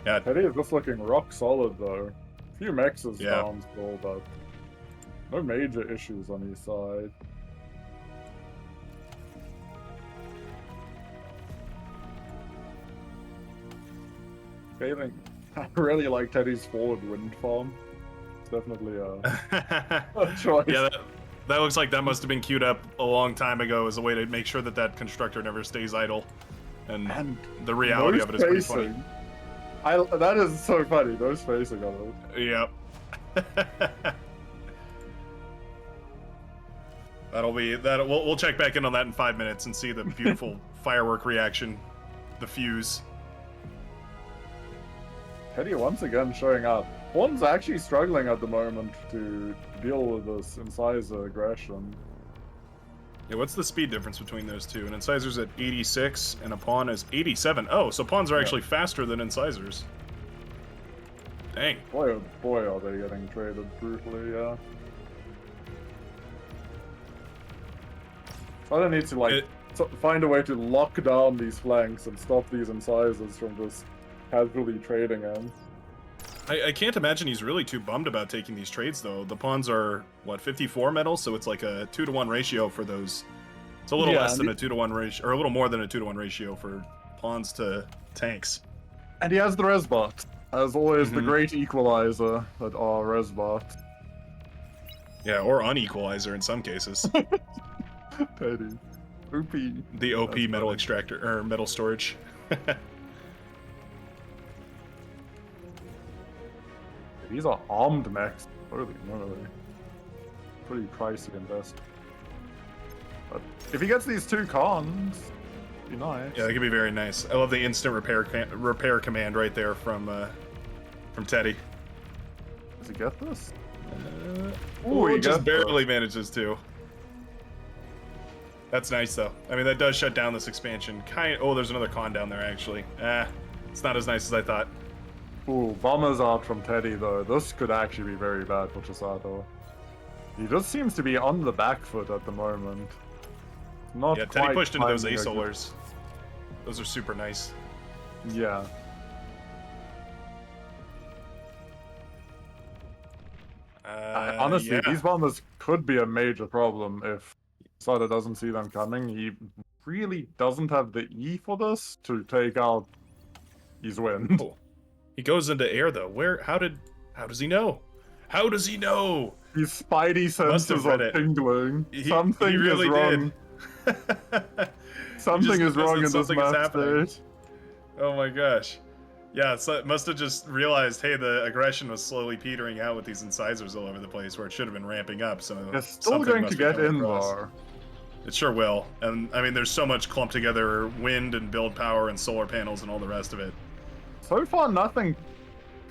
Yeah. Teddy is just looking rock solid, though. A few mechs is down still, but no major issues on his side. Failing. I really like Teddy's forward wind farm. It's definitely a choice. Yeah, that looks like that must have been queued up a long time ago as a way to make sure that that constructor never stays idle. And the reality of it is pretty funny. That is so funny. Those facing on it. Yep. We'll check back in on that in 5 minutes and see the beautiful firework reaction, the fuse. Teddy once again showing up. One's actually struggling at the moment to deal with this incisor aggression. Yeah, what's the speed difference between those two? An incisor's at 86 and a pawn is 87. Oh, so pawns are actually faster than incisors. Dang. Boy, oh boy, are they getting traded brutally, yeah. I don't need to, find a way to lock down these flanks and stop these incisors from just casually trading them. I can't imagine he's really too bummed about taking these trades, though. The pawns are, what, 54 metal? So it's like a 2-to-1 ratio for those. It's a little less than a 2-to-1 ratio, or a little more than a 2-to-1 ratio for pawns to tanks. And he has the Resbot. As always, the great equalizer that are Resbot. Yeah, or unequalizer in some cases. Petty. OP. The OP metal extractor, or metal storage. These are armed mechs. Holy moly. Pretty pricey investment. But if he gets these 2 cons, it'd be nice. Yeah, that could be very nice. I love the instant repair command right there from Teddy. Does he get this? Ooh, he just barely manages to. That's nice though. I mean, that does shut down this expansion. Oh, there's another con down there actually. It's not as nice as I thought. Ooh, bombers out from Teddy though. This could actually be very bad for Chisato. He just seems to be on the back foot at the moment. Not Teddy pushed into those timing A-solars. Those are super nice. Yeah. Honestly, these bombers could be a major problem if Chisato doesn't see them coming. He really doesn't have the E for this to take out his wind. Oh. He goes into air though. How does he know? How does he know? His spidey senses are tingling. Something really is wrong. Something is wrong in this map state. Oh my gosh. Yeah, so it must have just realized, hey, the aggression was slowly petering out with these incisors all over the place where it should have been ramping up. So it's still going to get in there. It sure will. And I mean, there's so much clumped together wind and build power and solar panels and all the rest of it. So far, nothing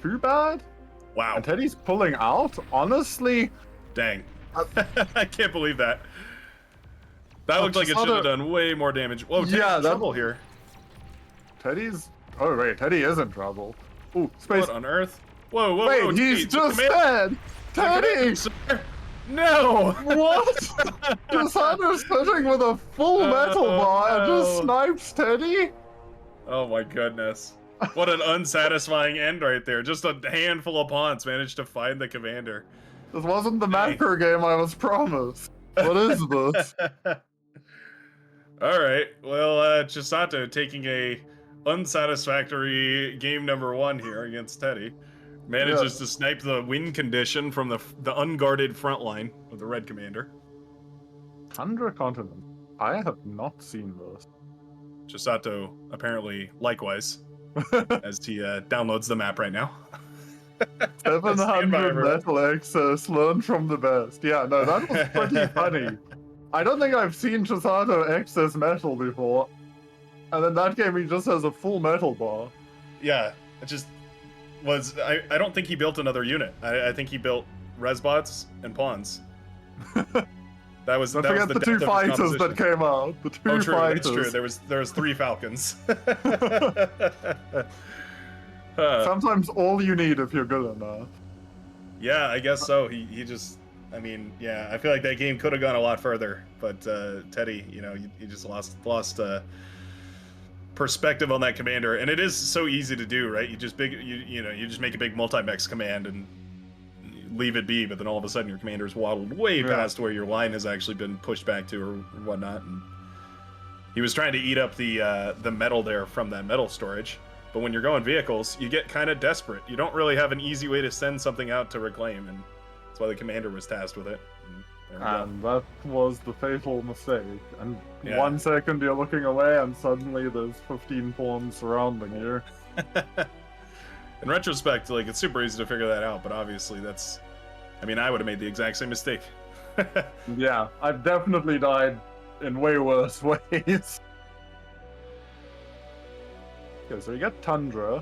too bad. Wow. And Teddy's pulling out, honestly. Dang. I can't believe that. That looked like it should have done way more damage. Whoa, Teddy's in trouble here. Teddy's... Oh, wait, Teddy is in trouble. Ooh, space... What on earth? Whoa, whoa, wait, whoa. He's just dead! Teddy! No! What? Chisato's sitting with a full metal bar and just snipes Teddy? Oh my goodness. What an unsatisfying end right there. Just a handful of pawns managed to find the commander. This wasn't the macro game I was promised. What is this? Alright, well, Chisato taking a unsatisfactory game number 1 here against Teddy. Manages to snipe the win condition from the unguarded front line of the red commander. Tundra Continent. I have not seen this. Chisato apparently likewise. As he downloads the map right now. 700 metal excess, learn from the best. Yeah, no, that was pretty funny. I don't think I've seen Chisato excess metal before. And then that game, he just has a full metal bar. Yeah, it just was... I don't think he built another unit. I think he built Resbots and pawns. That was, Don't forget the 2 fighters that came out. The 2 fighters. That's true. There was 3 falcons. Sometimes all you need if you're good enough. Yeah, I guess so. He just, I mean, yeah, I feel like that game could have gone a lot further, but Teddy, you know, you just lost perspective on that commander, and it is so easy to do, right? You just you just make a big multi-mex command and leave it be, but then all of a sudden your commander's waddled way past where your line has actually been pushed back to or whatnot. And he was trying to eat up the metal there from that metal storage, But when you're going vehicles, you get kind of desperate. You don't really have an easy way to send something out to reclaim, and that's why the commander was tasked with it. And that was the fatal mistake. And 1 second you're looking away, and suddenly there's 15 pawns surrounding you. In retrospect, like, it's super easy to figure that out, but obviously that's... I mean, I would have made the exact same mistake. Yeah, I've definitely died in way worse ways. Okay, so you get Tundra.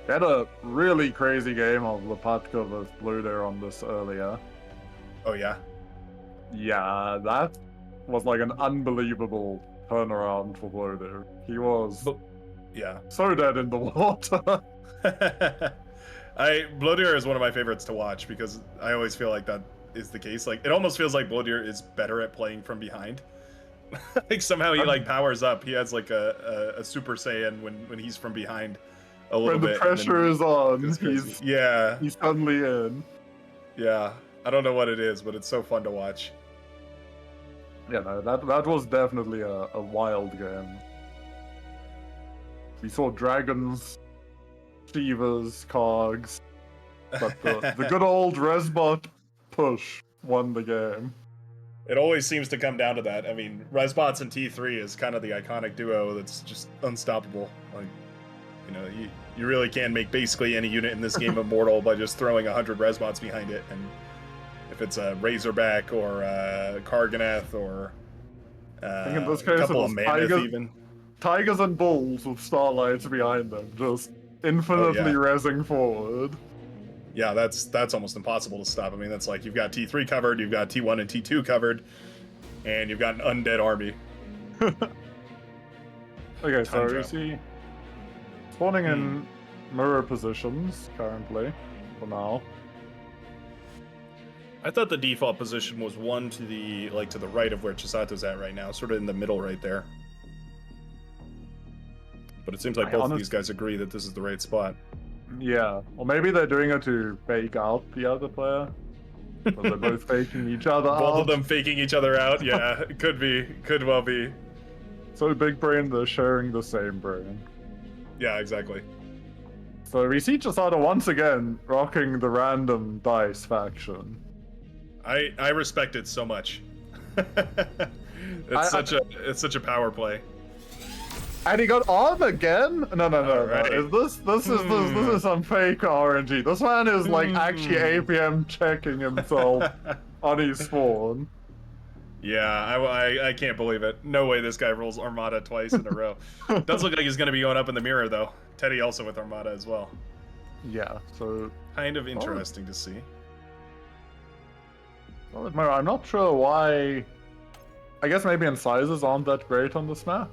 We had a really crazy game of Lopatka vs. Blodir on this earlier. Oh, yeah? Yeah, that was like an unbelievable turnaround for Blodir. He was so dead in the water. Blodir is one of my favorites to watch because I always feel like that is the case. Like, it almost feels like Blodir is better at playing from behind. Like, somehow he like powers up. He has like a Super Saiyan when he's from behind a little bit. When the pressure is on, he's suddenly in. Yeah, I don't know what it is, but it's so fun to watch. Yeah, no, that was definitely a wild game. We saw dragons, Shivas, Cogs, but the good old Resbot push won the game. It always seems to come down to that. I mean, Resbots and T3 is kind of the iconic duo that's just unstoppable. Like, you know, you really can make basically any unit in this game immortal by just throwing 100 Resbots behind it. And if it's a Razorback or a Karganeth or I think in this a case couple it of was Mammoth even. Tigers and Bulls with Starlights behind them, just infinitely rezzing forward. Yeah, that's almost impossible to stop. I mean, that's like you've got T3 covered, you've got T1 and T2 covered, and you've got an undead army. Okay, so you see spawning in mirror positions currently, for now. I thought the default position was one to the right of where Chisato's at right now, sort of in the middle right there. But it seems like both of these guys agree that this is the right spot. Yeah, or maybe they're doing it to fake out the other player. So they're both faking each other out. Both of them faking each other out, yeah, it could be, could well be. So big brain, they're sharing the same brain. Yeah, exactly. So we see Chisato once again rocking the random dice faction. I respect it so much. It's such a power play. And he got on again? No. Alrighty. This is some fake RNG. This man is like actually APM checking himself on his spawn. Yeah, I can't believe it. No way this guy rolls Armada twice in a row. Does look like he's gonna be going up in the mirror though. Teddy also with Armada as well. Yeah, so kind of interesting to see. Well, I'm not sure why. I guess maybe in sizes aren't that great on this map.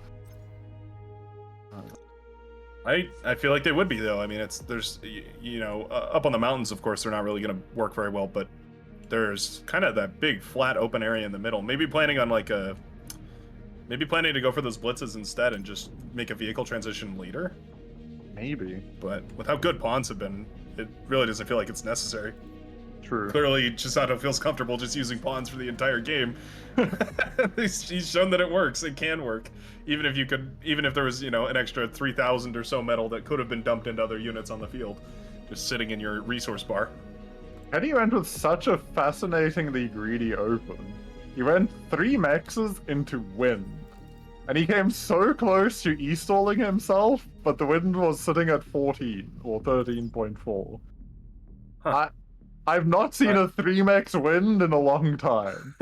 I feel like they would be though. I mean, there's you know up on the mountains, of course, they're not really gonna work very well, but there's kind of that big flat open area in the middle. Maybe planning on maybe planning to go for those blitzes instead and just make a vehicle transition later. Maybe. But with how good pawns have been, it really doesn't feel like it's necessary. True. Clearly, Chisato feels comfortable just using pawns for the entire game. He's shown that it works. It can work, even if there was, you know, an extra 3,000 or so metal that could have been dumped into other units on the field, just sitting in your resource bar. Eddie went with such a fascinatingly greedy open. He went 3 mexes into wind, and he came so close to e-stalling himself, but the wind was sitting at 14 or 13.4. Huh. I've not seen a 3-mex wind in a long time.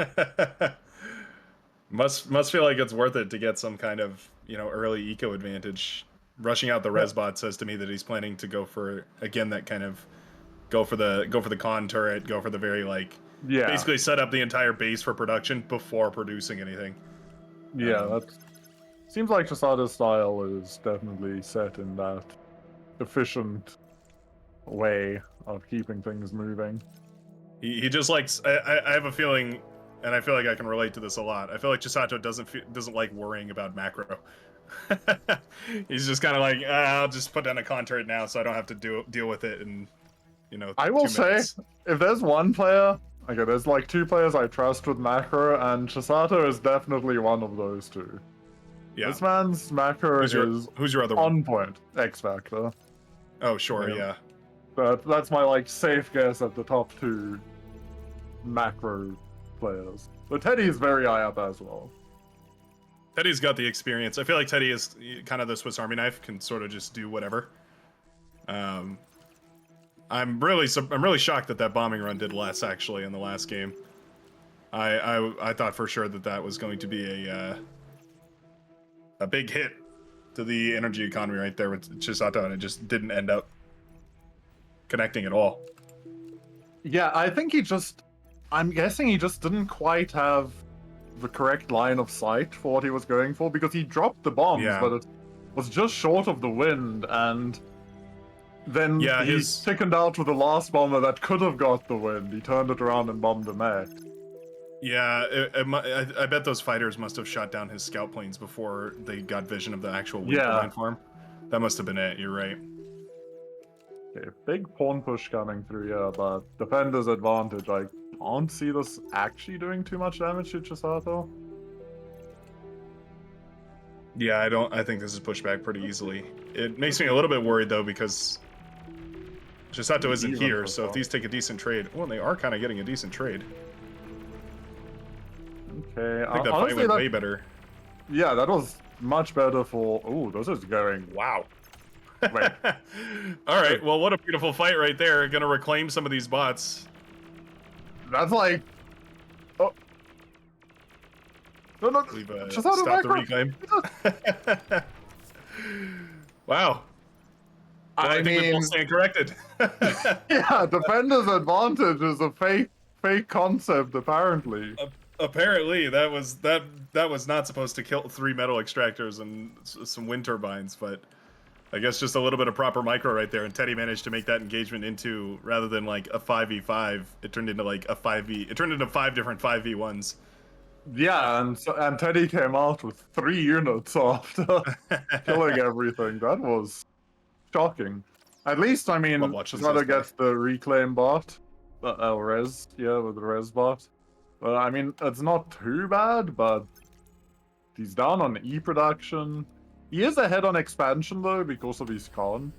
Must feel like it's worth it to get some kind of, you know, early eco advantage. Rushing out the Resbot says to me that he's planning to go for, again, that kind of go for the con turret, go for the very basically set up the entire base for production before producing anything. Yeah, that seems like Chisato's style is definitely set in that efficient way of keeping things moving. He just likes. I have a feeling, and I feel like I can relate to this a lot. I feel like Chisato doesn't like worrying about macro. He's just kind of like, I'll just put down a con turret now, so I don't have to deal with it. And you know, I will say, if there's one player, okay, there's like 2 players I trust with macro, and Chisato is definitely one of those 2. Yeah. This man's macro Who's your other one? on point. X Factor. Oh, sure, yeah. But that's my like safe guess at the top 2 macro players. But Teddy's very high up as well. Teddy's got the experience. I feel like Teddy is kind of the Swiss Army knife, can sort of just do whatever. I'm really shocked that bombing run did less actually in the last game. I thought for sure that was going to be a big hit to the energy economy right there with Chisato, and it just didn't end up connecting at all. Yeah, I think I'm guessing he just didn't quite have the correct line of sight for what he was going for, because he dropped the bombs, but it was just short of the wind, and then he chickened out with the last bomber that could have got the wind. He turned it around and bombed the mech. Yeah, I bet those fighters must have shot down his scout planes before they got vision of the actual wind turbine farm. That must have been it, you're right. Okay, big pawn push coming through here, but defender's advantage. I can't see this actually doing too much damage to Chisato. Yeah, I think this is pushed back pretty easily. It makes me a little bit worried though, because Chisato isn't here, so if these take a decent trade, well, they are kind of getting a decent trade. Okay, I think that fight went way better. Yeah, that was much better for... Oh, this is going... Wow. Wait. All right, well, what a beautiful fight right there. Gonna reclaim some of these bots. That's like... Oh. No. We've stopped the reclaim. Wow. Well, I think we both stand corrected. Yeah, defender's advantage is a fake concept, apparently. Apparently, that was not supposed to kill 3 metal extractors and some wind turbines, but I guess just a little bit of proper micro right there, and Teddy managed to make that engagement into, rather than like a 5v5, it turned into like a 5v. It turned into 5 different 5v1s. Yeah, and Teddy came out with 3 units after killing everything. That was shocking. At least, I mean, Chisato gets the reclaim bot, with the res bot. But I mean, it's not too bad, but he's down on E production. He is ahead on expansion though, because of his con.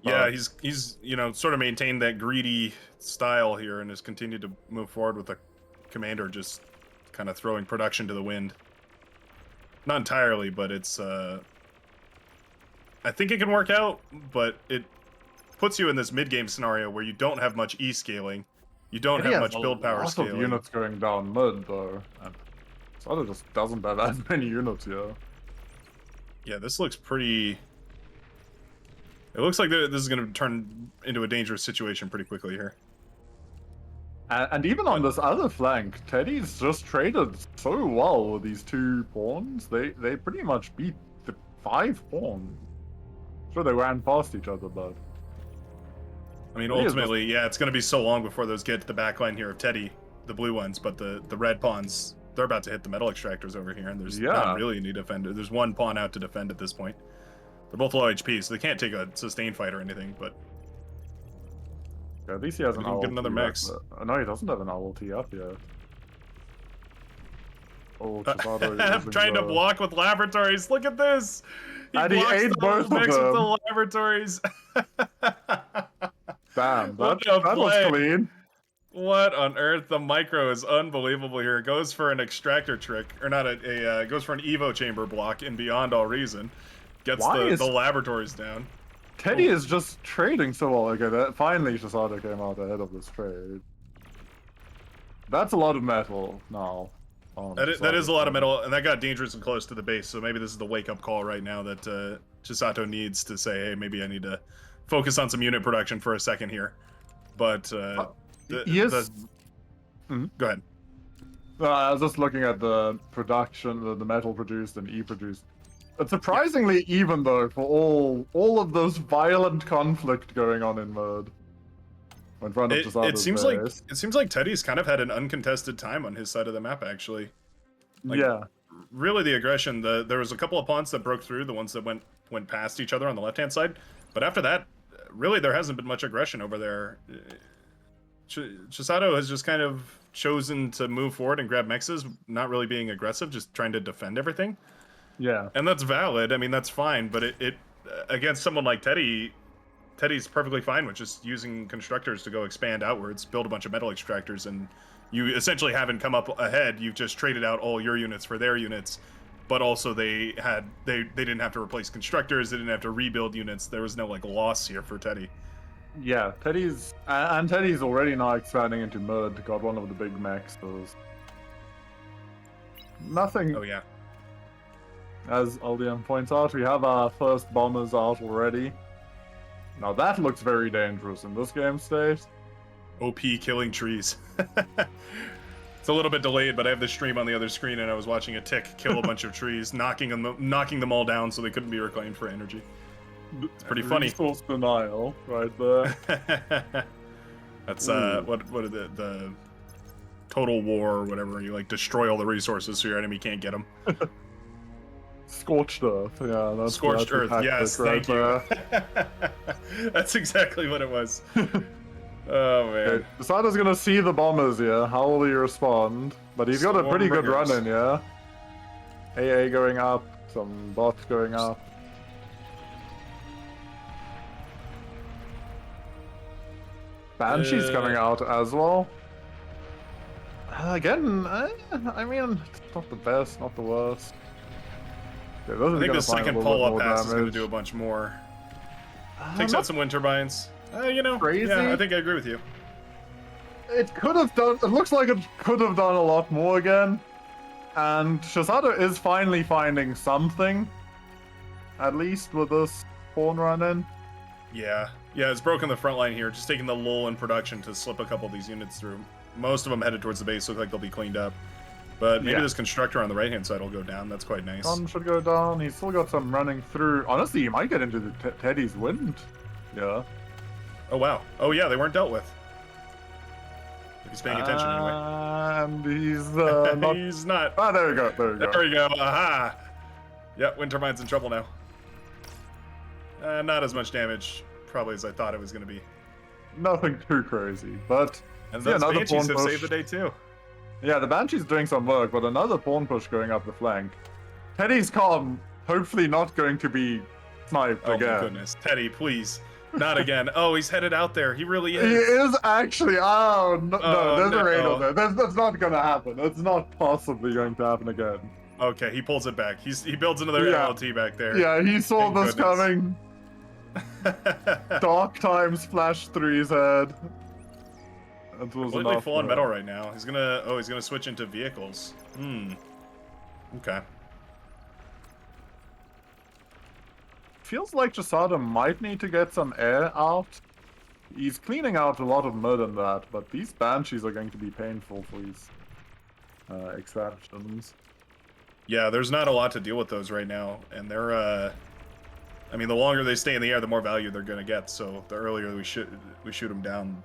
Yeah, he's sort of maintained that greedy style here and has continued to move forward with the commander just kind of throwing production to the wind. Not entirely, but it's I think it can work out, but it puts you in this mid-game scenario where you don't have much E scaling. You don't have much build power scaling. Lots of units going down mid though. And Chisato just doesn't have as many units here. Yeah, this looks pretty... It looks like this is going to turn into a dangerous situation pretty quickly here. And even on this other flank, Teddy's just traded so well with these 2 pawns. They pretty much beat the 5 pawns. Sure, they ran past each other, but... I mean, ultimately, yeah, it's going to be so long before those get to the back line here of Teddy, the blue ones, but the red pawns, they're about to hit the metal extractors over here, and there's not really any defender. There's 1 pawn out to defend at this point. They're both low HP, so they can't take a sustained fight or anything, but... Yeah, at least he has an get another mix. No, he doesn't have an OLT up yet. Oh, I'm trying to block with laboratories. Look at this! And he ate both of them. With the laboratories. Damn, that was clean. What on earth? The micro is unbelievable here. It goes for an extractor trick, or not goes for an Evo chamber block and beyond all reason. Gets the laboratories down. Teddy is just trading so well. Okay, finally Chisato came out ahead of this trade. That's a lot of metal now. That is a lot of metal, and that got dangerous and close to the base, so maybe this is the wake-up call right now that Chisato needs to say, hey, maybe I need to focus on some unit production for a second here. But, Go ahead. I was just looking at the production, the metal produced and E produced. It's surprisingly even though for all of those violent conflict going on in mode. In front of it seems like Teddy's kind of had an uncontested time on his side of the map actually. Really the aggression. There was a couple of pawns that broke through, the ones that went past each other on the left hand side. But after that, really there hasn't been much aggression over there. Chisato has just kind of chosen to move forward and grab mexes, not really being aggressive, just trying to defend everything. Yeah. And that's valid. I mean, that's fine. But it against someone like Teddy's perfectly fine with just using constructors to go expand outwards, build a bunch of metal extractors, and you essentially haven't come up ahead. You've just traded out all your units for their units. But also they didn't have to replace constructors. They didn't have to rebuild units. There was no like loss here for Teddy. Yeah, Teddy's already now expanding into mud. Got one of the big mechs. So nothing. Oh yeah. As Aldian points out, we have our first bombers out already. Now that looks very dangerous in this game state. OP killing trees. It's a little bit delayed, but I have the stream on the other screen, and I was watching a tick kill a bunch of trees, knocking them all down so they couldn't be reclaimed for energy. It's pretty funny. Resource denial, right there. That's what are the total war or whatever? You like destroy all the resources so your enemy can't get them. Scorched earth, yeah. That's Scorched earth, yes, right thank you. That's exactly what it was. Oh man. Okay, Chisado's gonna see the bombers here. How will he respond? But he's got a pretty good run in, yeah. AA going up, some bots going up. Banshee's coming out as well. Again, I mean, it's not the best, not the worst. Okay, I think the second pull-up pass is going to do a bunch more. Takes out some wind turbines. You know, crazy. Yeah, I think I agree with you. It could have done. It looks like it could have done a lot more again. And Chisato is finally finding something, at least with this pawn run in. Yeah, it's broken the front line here. Just taking the lull in production to slip a couple of these units through. Most of them headed towards the base, look like they'll be cleaned up. But maybe this constructor on the right-hand side will go down. That's quite nice. Gun should go down. He's still got some running through. Honestly, he might get into the Teddy's wind. Yeah. Oh, wow. Oh, yeah, they weren't dealt with. If he's paying attention, anyway. And he's not... He's not. Ah, there we go, there we go. There we go, aha! Yep, wind turbine's in trouble now. Not as much damage, probably, as I thought it was going to be. Nothing too crazy, but... And those another Banshees pawn have push. saved the day, too. Yeah, the Banshee's doing some work, but another pawn push going up the flank. Teddy's calm, hopefully not going to be sniped again. Oh my goodness. Teddy, please. Not again. Oh, he's headed out there. He really is. He is actually. Oh, no, there's a radar there. That's not going to happen. It's not possibly going to happen again. Okay, he pulls it back. He builds another LLT back there. Yeah, he saw Thank this goodness. coming. Dark times flashed through his head. That was Completely enough full on for metal him. right now. He's gonna switch into vehicles. Okay. Feels like Chisato might need to get some air out. He's cleaning out a lot of mud in that, but these Banshees are going to be painful for his extractions. Yeah, there's not a lot to deal with those right now, and they're I mean, the longer they stay in the air, the more value they're gonna get. So the earlier we shoot them down,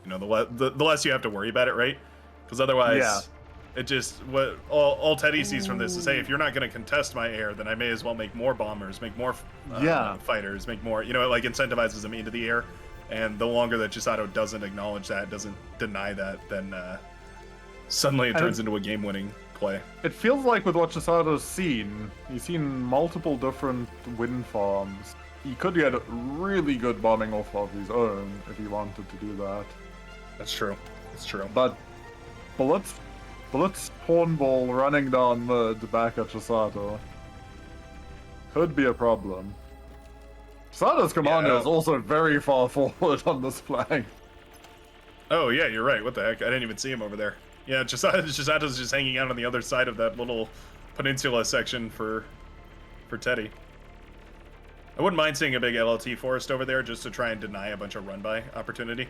you know, the less you have to worry about it, right? Because otherwise, it just what all Teddy sees from this is, hey, if you're not gonna contest my air, then I may as well make more bombers, make more fighters, make more. You know, it like incentivizes them into the air, and the longer that Chisato doesn't acknowledge that, doesn't deny that, then suddenly it turns into a game-winning play. It feels like with what Chisato's seen, he's seen multiple different wind farms. He could get really good bombing off of his own if he wanted to do that. That's true. It's true. But bullets hornball running down mud back at Chisato could be a problem. Chisato's commander is also very far forward on this flank. Oh yeah, you're right. What the heck? I didn't even see him over there. Yeah, Chisato's just hanging out on the other side of that little peninsula section for Teddy. I wouldn't mind seeing a big LLT forest over there just to try and deny a bunch of run-by opportunity.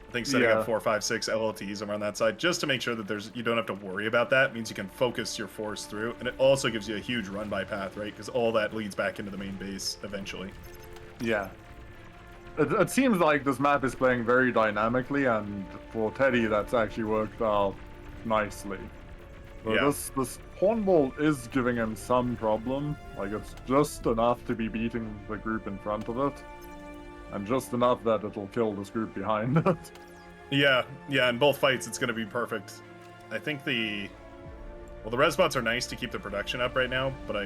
I think setting up 4, 5, 6 LLTs around that side just to make sure that you don't have to worry about that means you can focus your force through, and it also gives you a huge run-by path, right? Because all that leads back into the main base eventually. Yeah. It seems like this map is playing very dynamically, and for Teddy, that's actually worked out nicely. But this hornball is giving him some problem. Like, it's just enough to be beating the group in front of it, and just enough that it'll kill this group behind it. Yeah, in both fights, it's going to be perfect. I think the res bots are nice to keep the production up right now, but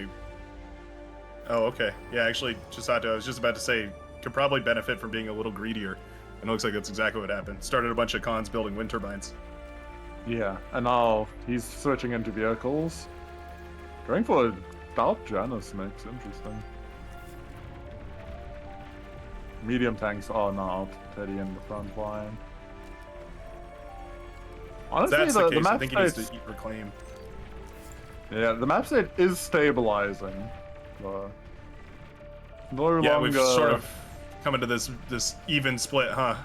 Oh, okay. Yeah, actually, Chisato, I was just about to say, could probably benefit from being a little greedier. And it looks like that's exactly what happened. Started a bunch of cons building wind turbines. Yeah, and now he's switching into vehicles. Going for a stout Janus mix, interesting. Medium tanks are not Teddy in the front line. Honestly, That's the case. map I think he needs state- to eat reclaim. Yeah, the map state is stabilizing. No Yeah, longer... we've sort of come into this even split, huh?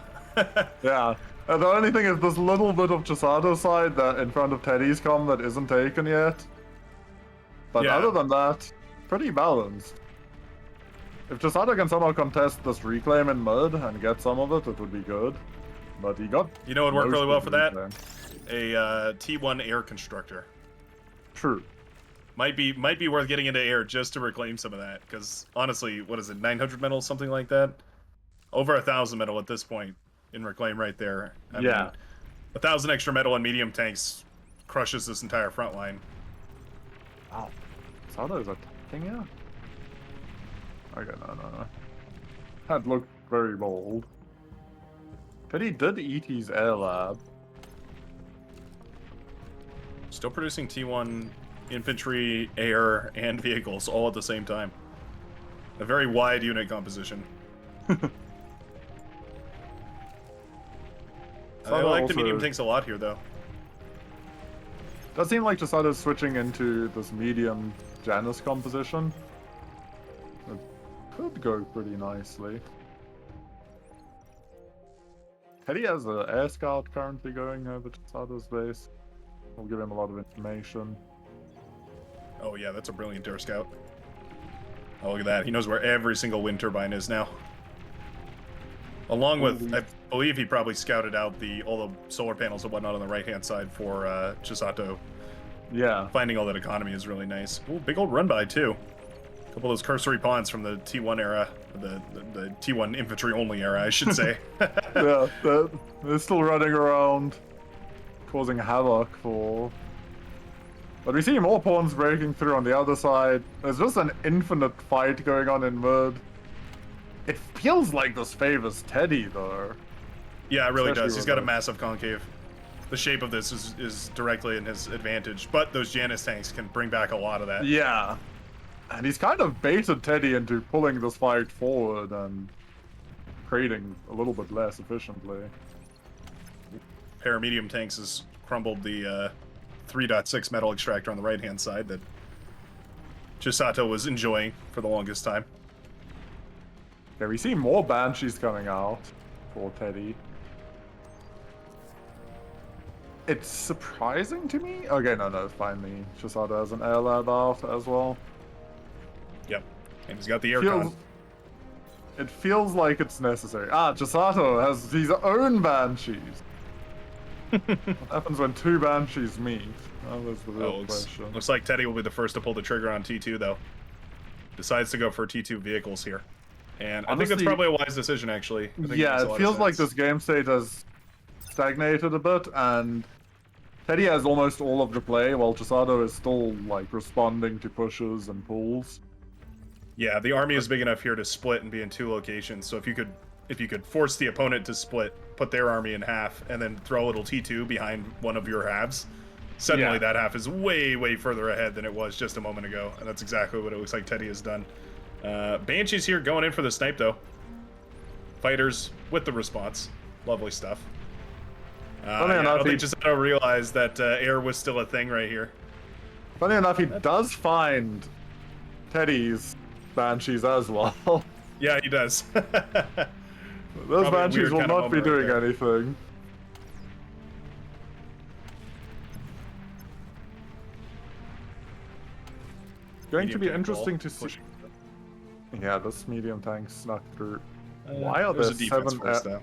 Yeah. The only thing is this little bit of Chisato's side that in front of Teddy's come that isn't taken yet. But Yeah. other than that, pretty balanced. If Chisato can somehow contest this reclaim in mud and get some of it, it would be good. But he got... You know what worked most really well of for the that? reclaim. A T1 air constructor. True. Might be worth getting into air just to reclaim some of that, because honestly, what is it, 900 metal, something like that? Over 1,000 metal at this point in reclaim right there. I mean, 1,000 extra metal and medium tanks crushes this entire front line. Wow. Chisato is attacking you? Okay, no. That looked very bold. Teddy did eat his air lab. Still producing T1 infantry, air, and vehicles all at the same time. A very wide unit composition. I like the medium tanks a lot here, though. Does seem like Chisato's switching into this medium Janus composition. It could go pretty nicely. Teddy has an air scout currently going over Chisato's base. We'll give him a lot of information. Oh yeah, that's a brilliant air scout. Oh, look at that. He knows where every single wind turbine is now. Along with, I believe he probably scouted out all the solar panels and whatnot on the right-hand side for Chisato. Yeah. Finding all that economy is really nice. Ooh, big old run by, too. A couple of those cursory pawns from the T1 era, the T1 infantry only era, I should say. Yeah, they're still running around, causing havoc for... But we see more pawns breaking through on the other side. There's just an infinite fight going on in mud. It feels like this favors Teddy, though. Yeah, it really Especially does. He's with got a the- massive concave. The shape of this is directly in his advantage, but those Janus tanks can bring back a lot of that. Yeah. And he's kind of baited Teddy into pulling this fight forward and creating a little bit less efficiently. Pair of medium tanks has crumbled the 3.6 metal extractor on the right-hand side that Chisato was enjoying for the longest time. Yeah, we see more Banshees coming out for Teddy. It's surprising to me. Okay, no, finally. Chisato has an air lab out as well. Yep. And he's got the aircon. It feels like it's necessary. Chisato has his own Banshees. What happens when two Banshees meet? Oh, that's the real question. Looks like Teddy will be the first to pull the trigger on T2, though. Decides to go for T2 vehicles here. And I think that's Honestly, probably a wise decision, actually. I think Yeah, makes a it lot of feels like sense. this game state has stagnated a bit, and Teddy has almost all of the play, while Chisato is still, like, responding to pushes and pulls. Yeah, the army is big enough here to split and be in two locations. So if you could force the opponent to split, put their army in half, and then throw a little T2 behind one of your halves, suddenly that half is way, way further ahead than it was just a moment ago. And that's exactly what it looks like Teddy has done. Banshees here going in for the snipe, though. Fighters with the response. Lovely stuff. I don't think Chisato realized that air was still a thing right here. Funny enough, he does find Teddy's Banshees as well. Yeah, he does. Those Banshees will not be doing anything. Going to be interesting to see. Yeah, this medium tank snuck through. Why are there there's a defense 7 force, though.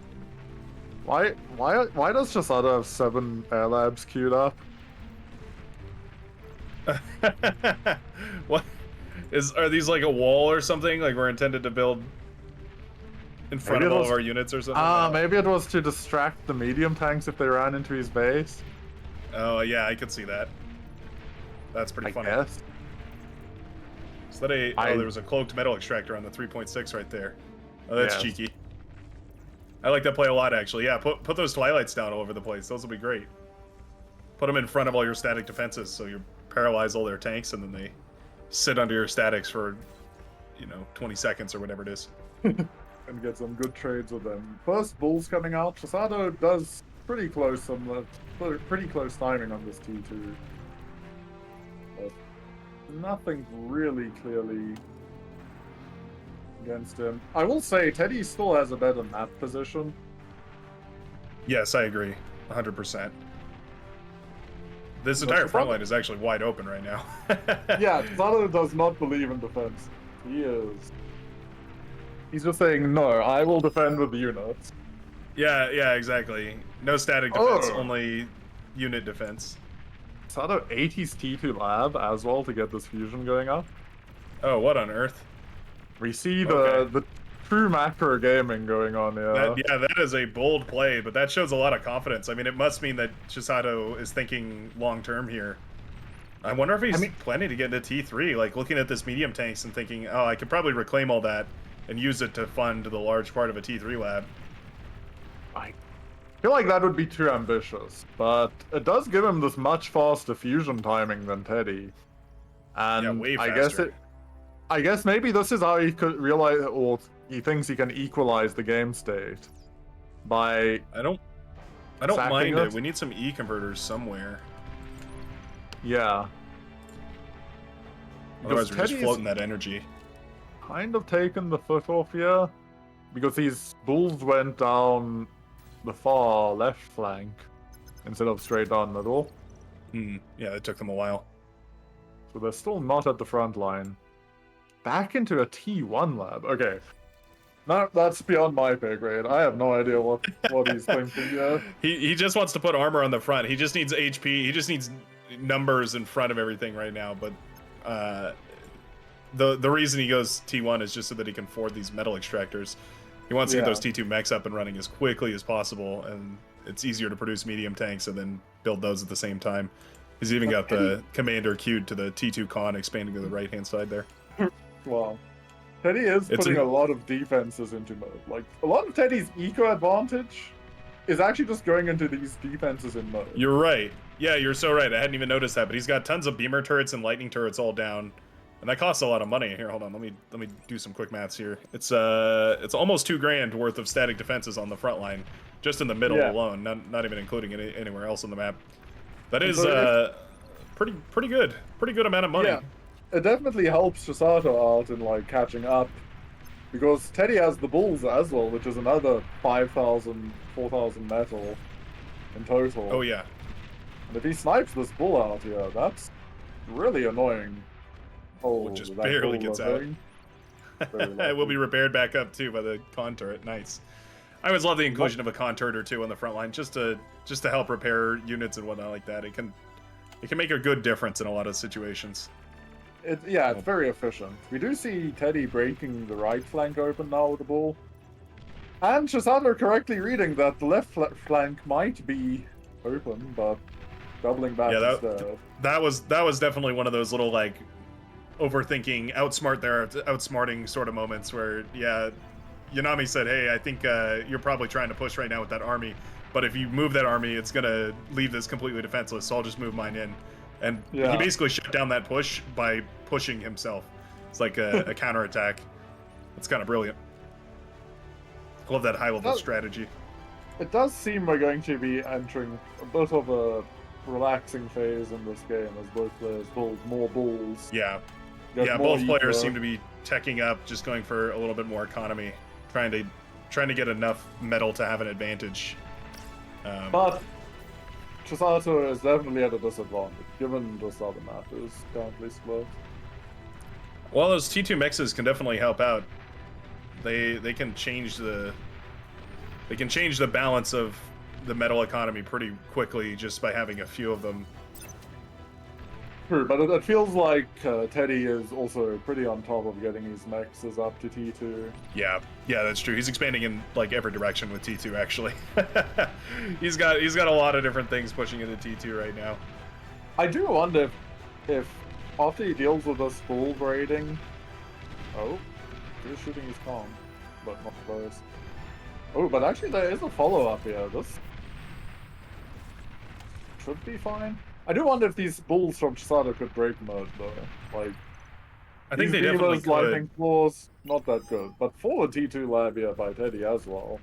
Why does Chisato have 7 air labs queued up? What are these, like a wall or something? Like we're intended to build in front of all of our units or something. Maybe it was to distract the medium tanks if they ran into his base. Oh yeah, I could see that. That's pretty funny. Guess. So that there was a cloaked metal extractor on the 3.6 right there. Oh, that's cheeky. I like that play a lot, actually. Yeah, put those Twilights down all over the place. Those will be great. Put them in front of all your static defenses, so you paralyze all their tanks, and then they sit under your statics for, 20 seconds or whatever it is. And get some good trades with them. First bulls coming out. Chisato does pretty close timing on this T2. But nothing really clearly against him. I will say Teddy still has a better map position. Yes, I agree. 100%. This entire front line is actually wide open right now. Yeah, Chisato does not believe in defense. He's just saying, no, I will defend with the units. Yeah, exactly. No static defense, only unit defense. Chisato 80s T2 lab as well to get this fusion going up. Oh, what on earth? We see the true macro gaming going on here. That is a bold play, but that shows a lot of confidence. I mean, it must mean that Chisato is thinking long-term here. I wonder if he's planning to get into T3, like looking at this medium tanks and thinking, oh, I could probably reclaim all that and use it to fund the large part of a T3 lab. I feel like that would be too ambitious, but it does give him this much faster fusion timing than Teddy. And way faster. I guess maybe this is how he could realize, or he thinks he can equalize the game state by. I don't mind it. We need some E converters somewhere. Yeah. Otherwise, we're just floating that energy. Kind of taken the foot off here, because these bulls went down the far left flank instead of straight down middle. Yeah, it took them a while. So they're still not at the front line. Back into a T1 lab. Okay. No, that's beyond my pay grade. I have no idea what he's thinking yet. He just wants to put armor on the front. He just needs HP. He just needs numbers in front of everything right now. But the reason he goes T1 is just so that he can afford these metal extractors. He wants to get those T2 mechs up and running as quickly as possible, and it's easier to produce medium tanks and then build those at the same time. He's even got the commander queued to the T2 con expanding to the right-hand side there. Wow. Teddy is putting a lot of defenses into mode. Like, a lot of Teddy's eco advantage is actually just going into these defenses in mode. You're right. Yeah, you're so right. I hadn't even noticed that, but he's got tons of beamer turrets and lightning turrets all down. And that costs a lot of money. Here, hold on. Let me do some quick maths here. It's almost $2,000 worth of static defenses on the front line, just in the middle alone, not even including anywhere else on the map. That is pretty good. Pretty good amount of money. Yeah. It definitely helps Chisato out in like catching up, because Teddy has the bulls as well, which is another 5,000, 4,000 metal in total. Oh yeah. And if he snipes this bull out here, that's really annoying. Oh, just barely gets out. It will be repaired back up too by the con turret. Nice. I always love the inclusion of a con turret or two on the front line, just to help repair units and whatnot like that. It can make a good difference in a lot of situations. It's very efficient. We do see Teddy breaking the right flank open now with the bull. And Chisato correctly reading that the left flank might be open, but doubling back instead. That was definitely one of those little like overthinking, outsmarting sort of moments where, Yanami said, hey, I think you're probably trying to push right now with that army, but if you move that army, it's going to leave this completely defenseless, so I'll just move mine in. And he basically shut down that push by pushing himself. It's like a counterattack. It's kind of brilliant. I love that high-level strategy. It does seem we're going to be entering a bit of a relaxing phase in this game as both players build more bulls. Yeah, both players seem to be teching up, just going for a little bit more economy, trying to get enough metal to have an advantage. But Chisato is definitely at a disadvantage, given this other map is currently split. Well, those T2 mixes can definitely help out. They can change the balance of the metal economy pretty quickly just by having a few of them. True, but it feels like Teddy is also pretty on top of getting his mexes up to T2. Yeah, that's true. He's expanding in like every direction with T2 actually. he's got a lot of different things pushing into T2 right now. I do wonder if after he deals with this bull braiding, he's shooting his calm, but not close. Oh, but actually there is a follow-up here. This should be fine. I do wonder if these bulls from Chisato could break mode though. Like, I think they definitely could. Lightning claws, not that good. But forward T2 lab here by Teddy as well.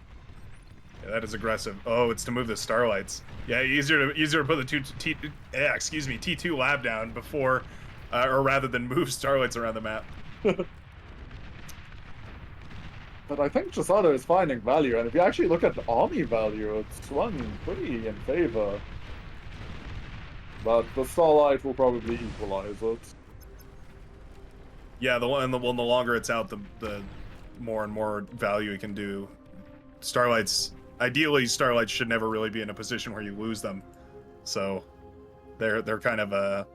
Yeah, that is aggressive. Oh, it's to move the Starlights. Yeah, easier to put the T2 lab down before, or rather than move Starlights around the map. But I think Chisato is finding value, and if you actually look at the army value, it's swung pretty in favor. But the Starlight will probably equalize it. Yeah, the longer it's out, the more and more value it can do. Ideally, Starlights should never really be in a position where you lose them. So, they're kind of a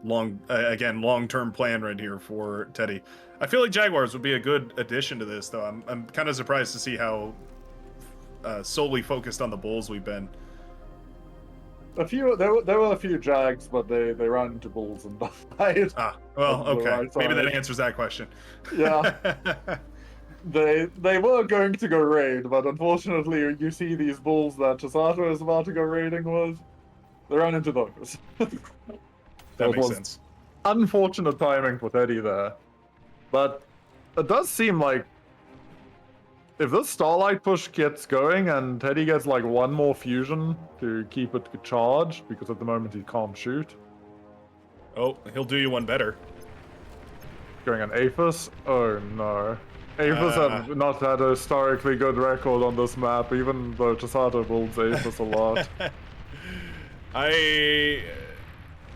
long-term plan right here for Teddy. I feel like Jaguars would be a good addition to this, though. I'm kind of surprised to see how solely focused on the Bulls we've been. There were a few Jags, but they ran into Bulls and died. Ah, well, okay. Maybe that answers that question. Yeah. They were going to go raid, but unfortunately you see these Bulls that Chisato is about to go raiding with. They ran into those. That makes sense. Unfortunate timing for Teddy there. But it does seem like if this Starlight push gets going and Teddy gets like one more fusion to keep it charged, because at the moment he can't shoot. Oh, he'll do you one better. Going on Aphis? Oh no. Aphis have not had a historically good record on this map, even though Chisato builds Aphis a lot.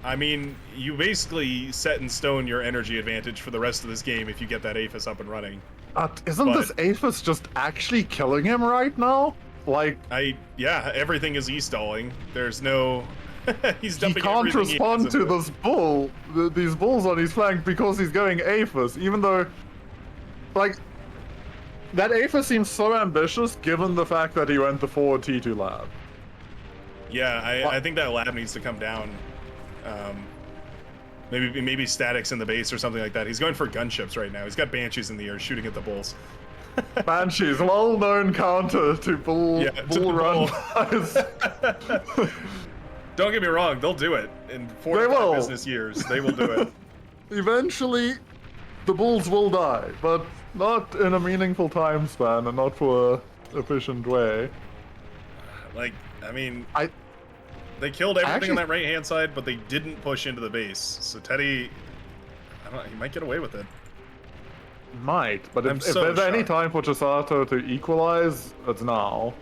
I mean, you basically set in stone your energy advantage for the rest of this game if you get that Aphis up and running. Isn't this Aphis just actually killing him right now? Like, yeah, everything is e-stalling. There's no... He's dumping he can't respond to this bull, these bulls on his flank because he's going Aphis, even though, like, that Aphis seems so ambitious given the fact that he went the forward T2 lab. Yeah, I think that lab needs to come down. Maybe statics in the base or something like that. He's going for gunships right now. He's got Banshees in the air shooting at the bulls. Banshees, well-known counter to bull run. Don't get me wrong, they'll do it. In 4 to 5 business years, they will do it. Eventually, the bulls will die, but not in a meaningful time span and not for an efficient way. Like, I mean... They killed everything on that right-hand side, but they didn't push into the base. So Teddy, I don't know, he might get away with it. Might, but if there's any time for Chisato to equalize, it's now.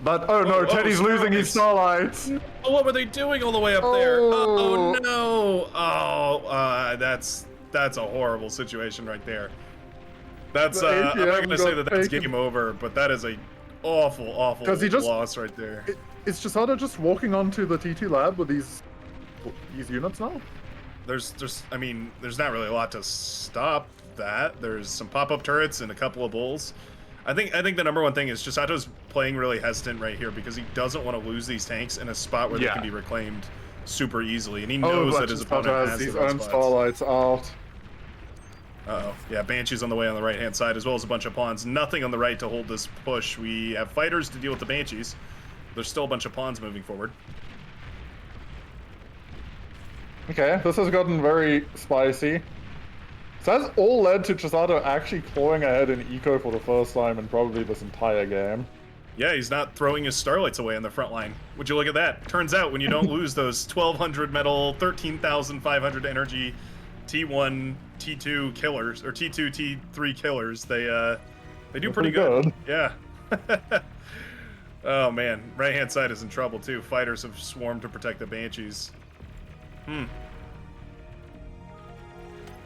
But Teddy's losing his Starlights. Oh, what were they doing all the way up there? Oh no! Oh, that's a horrible situation right there. That's I'm not gonna say that's game over, but that is a awful loss right there. Is Chisato just walking onto the T2 lab with these units now? There's not really a lot to stop that. There's some pop-up turrets and a couple of bulls. I think the number one thing is Chisato's playing really hesitant right here because he doesn't want to lose these tanks in a spot where they can be reclaimed super easily, and he knows that his opponent has his own Starlights out. Uh-oh. Yeah, Banshee's on the way on the right-hand side, as well as a bunch of pawns. Nothing on the right to hold this push. We have fighters to deal with the Banshees. There's still a bunch of pawns moving forward. Okay, this has gotten very spicy. So that's all led to Chisato actually clawing ahead in eco for the first time in probably this entire game. Yeah, he's not throwing his Starlights away on the front line. Would you look at that? Turns out when you don't lose those 1,200 metal, 13,500 energy T1, T2 killers, or T2, T3 killers, they do pretty good. Yeah. Oh man, right-hand side is in trouble too. Fighters have swarmed to protect the Banshees.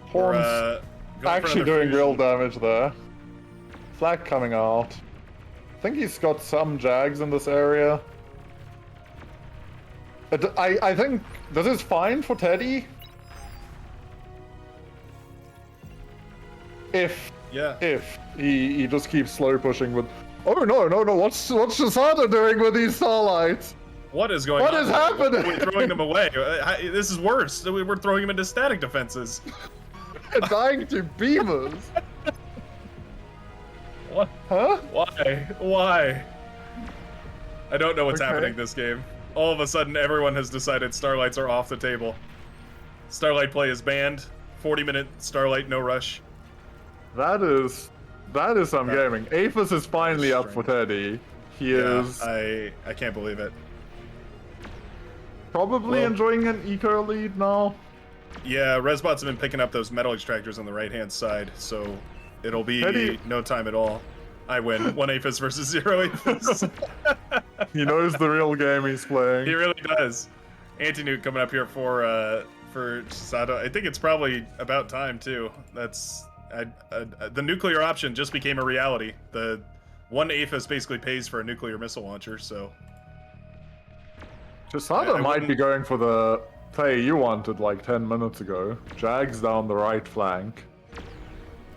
Horns actually doing real damage there. Flak coming out. I think he's got some Jags in this area. I think this is fine for Teddy. If he just keeps slow pushing with, oh no, what's Chisato doing with these starlights? What is going on? What is happening? We're throwing them away. This is worse. We're throwing them into static defenses. Dying to beamers. What? Huh? Why? I don't know what's happening this game. All of a sudden, everyone has decided Starlights are off the table. Starlight play is banned. 40-minute Starlight no rush. That is some gaming. Aphis is finally up for Teddy. He is. I can't believe it. Probably enjoying an eco lead now. Yeah, Resbots have been picking up those metal extractors on the right-hand side, so it'll be Teddy. no time at all. I win. 1 Aphis versus 0 Aphis. He knows the real game he's playing. He really does. Anti-nuke coming up here for Chisato. I think it's probably about time too. That's the nuclear option just became a reality. The 1 Aphis basically pays for a nuclear missile launcher, so. Chisato might be going for the play you wanted like 10 minutes ago. Jags down the right flank.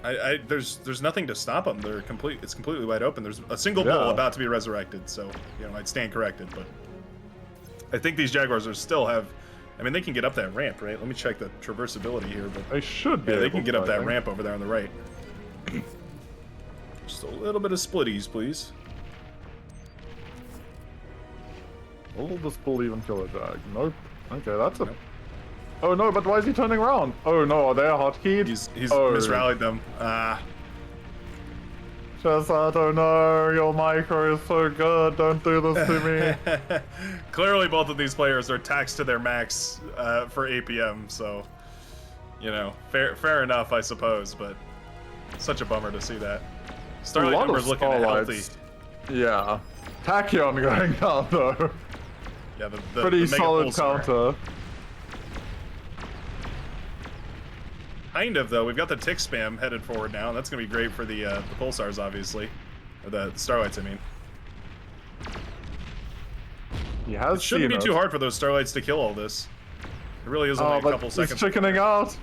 There's nothing to stop them. It's completely wide open. There's a single bull about to be resurrected, so I'd stand corrected. But I think these Jaguars still have. I mean, they can get up that ramp, right? Let me check the traversability here, but they should be. Yeah, they can get up that ramp over there on the right. Just a little bit of splitties, please. Will this bull even kill a Jag? Nope. Okay, that's a. Oh no, but why is he turning around? Oh no, are they a hotkey? He's misrallied them. Chisato, no, your micro is so good. Don't do this to me. Clearly, both of these players are taxed to their max for APM, so fair enough, I suppose. But such a bummer to see that. Starlight numbers looking healthy. Yeah, Tachyon going down though. Yeah, pretty the solid counter. Kind of, though. We've got the tick spam headed forward now, and that's going to be great for the pulsars, obviously. Or the starlights, I mean. It shouldn't be too hard for those starlights to kill all this. It really is only a couple seconds. He's chickening out.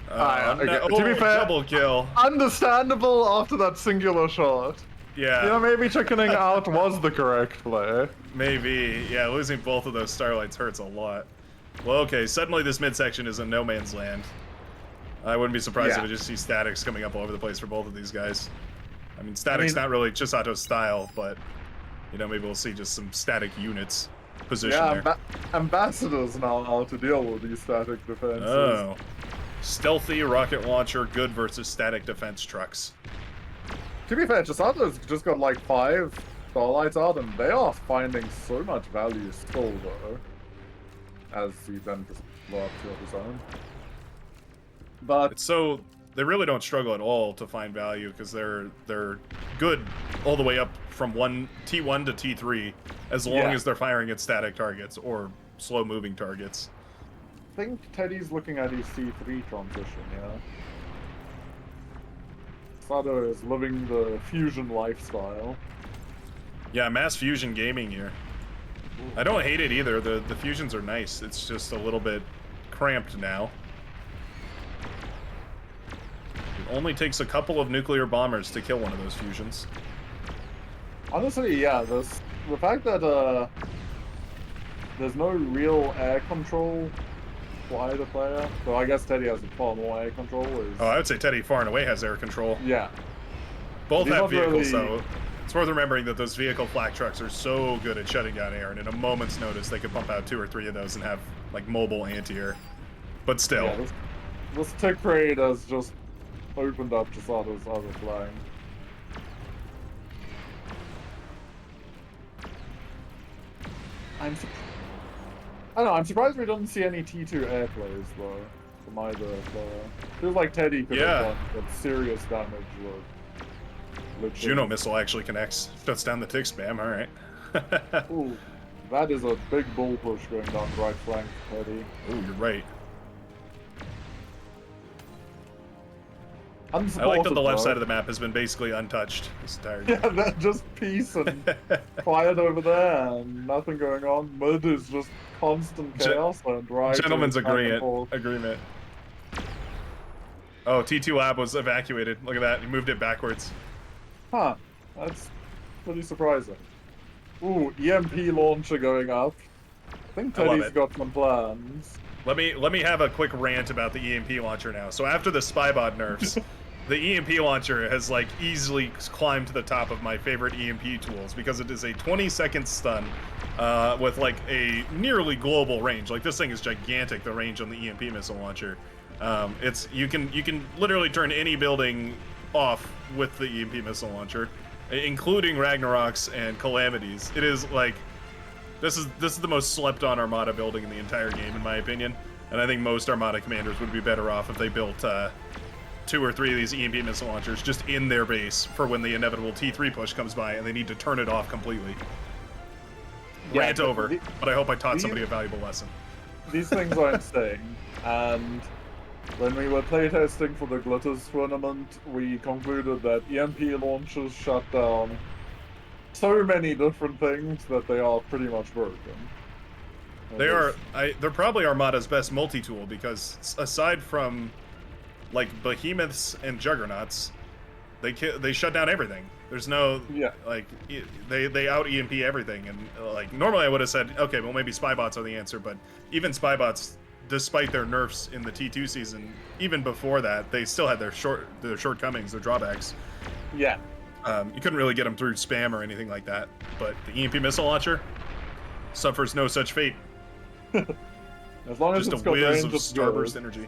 To be fair, double kill. Understandable after that singular shot. Yeah. Maybe chickening out was the correct play. Maybe. Yeah, losing both of those starlights hurts a lot. Well, okay, suddenly this midsection is in no man's land. I wouldn't be surprised if I just see statics coming up all over the place for both of these guys. I mean, static's not really Chisato's style, but, maybe we'll see just some static units positioned there. Ambassadors now how to deal with these static defenses. Oh. Stealthy rocket launcher, good versus static defense trucks. To be fair, Chisato's just got like 5 starlights out, and they are finding so much value still, though. As he then just blow up to his own. But so they really don't struggle at all to find value because they're good all the way up from T1 to T3 as long as they're firing at static targets or slow moving targets. I think Teddy's looking at his T3 transition, Sato is living the fusion lifestyle. Yeah, mass fusion gaming here. I don't hate it either. The fusions are nice. It's just a little bit cramped now. It only takes a couple of nuclear bombers to kill one of those fusions. Honestly, yeah, the fact that there's no real air control for either player, so I guess Teddy has far more air control. Oh, I would say Teddy far and away has air control. Yeah. Both have vehicles, though. It's worth remembering that those vehicle flak trucks are so good at shutting down air, and in a moment's notice, they could pump out 2 or 3 of those and have, like, mobile anti-air. But still. Yeah, this tech raid has just opened up Chisato's other flying. I'm surprised we don't see any T2 air plays, though, from either player. Feels like Teddy could have done serious damage with... Juno missile actually connects. Shuts down the tick spam, alright. Ooh, that is a big bull push going down right flank, Teddy. Ooh, you're right. I like that the left side of the map has been basically untouched this entire game. Yeah, that's just peace and quiet over there, and nothing going on. Mud is just constant chaos and right. Gentlemen's agreement. Oh, T2 Lab was evacuated. Look at that. He moved it backwards. Huh. That's pretty surprising. Ooh, EMP launcher going up. I think Teddy's got some plans. Let me have a quick rant about the EMP launcher now. So after the Spybot nerfs, the EMP launcher has like easily climbed to the top of my favorite EMP tools because it is a 20-second stun with like a nearly global range. Like this thing is gigantic, the range on the EMP missile launcher. You can literally turn any building off with the EMP missile launcher, including Ragnaroks and Calamities. It is like this is the most slept on Armada building in the entire game, in my opinion. And I think most Armada commanders would be better off if they built 2 or 3 of these EMP missile launchers just in their base for when the inevitable T3 push comes by and they need to turn it off completely. Yeah, Rant over, but I hope I taught somebody a valuable lesson. These things are insane, and when we were playtesting for the Glitters tournament, we concluded that EMP launchers shut down so many different things that they are pretty much broken. They're probably Armada's best multi-tool because aside from like behemoths and juggernauts, they shut down everything. There's no like they out EMP everything, and like normally I would have said okay, well maybe Spybots are the answer, but even Spybots, despite their nerfs in the T2 season, even before that, they still had their shortcomings, their drawbacks. Yeah. You couldn't really get them through spam or anything like that, but the EMP missile launcher suffers no such fate. As long as just it's a got whiz range, of it's starburst good. energy.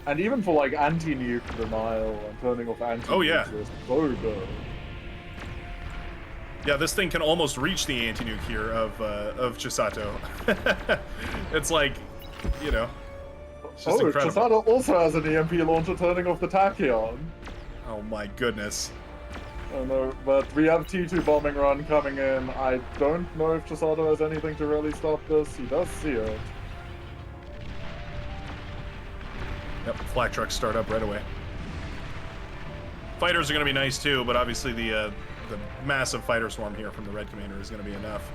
And even for like anti-nuke denial and turning off anti-nuke, Oh, yeah. it's so good. Yeah, this thing can almost reach the anti-nuke here of Chisato. It's like, you know, it's just incredible. Chisato also has an EMP launcher turning off the Tachyon. Oh my goodness. I know, but we have T2 bombing run coming in. I don't know if Chisato has anything to really stop this. He does see it. Yep, flak trucks start up right away. Fighters are going to be nice too, but obviously the massive fighter swarm here from the Red Commander is going to be enough.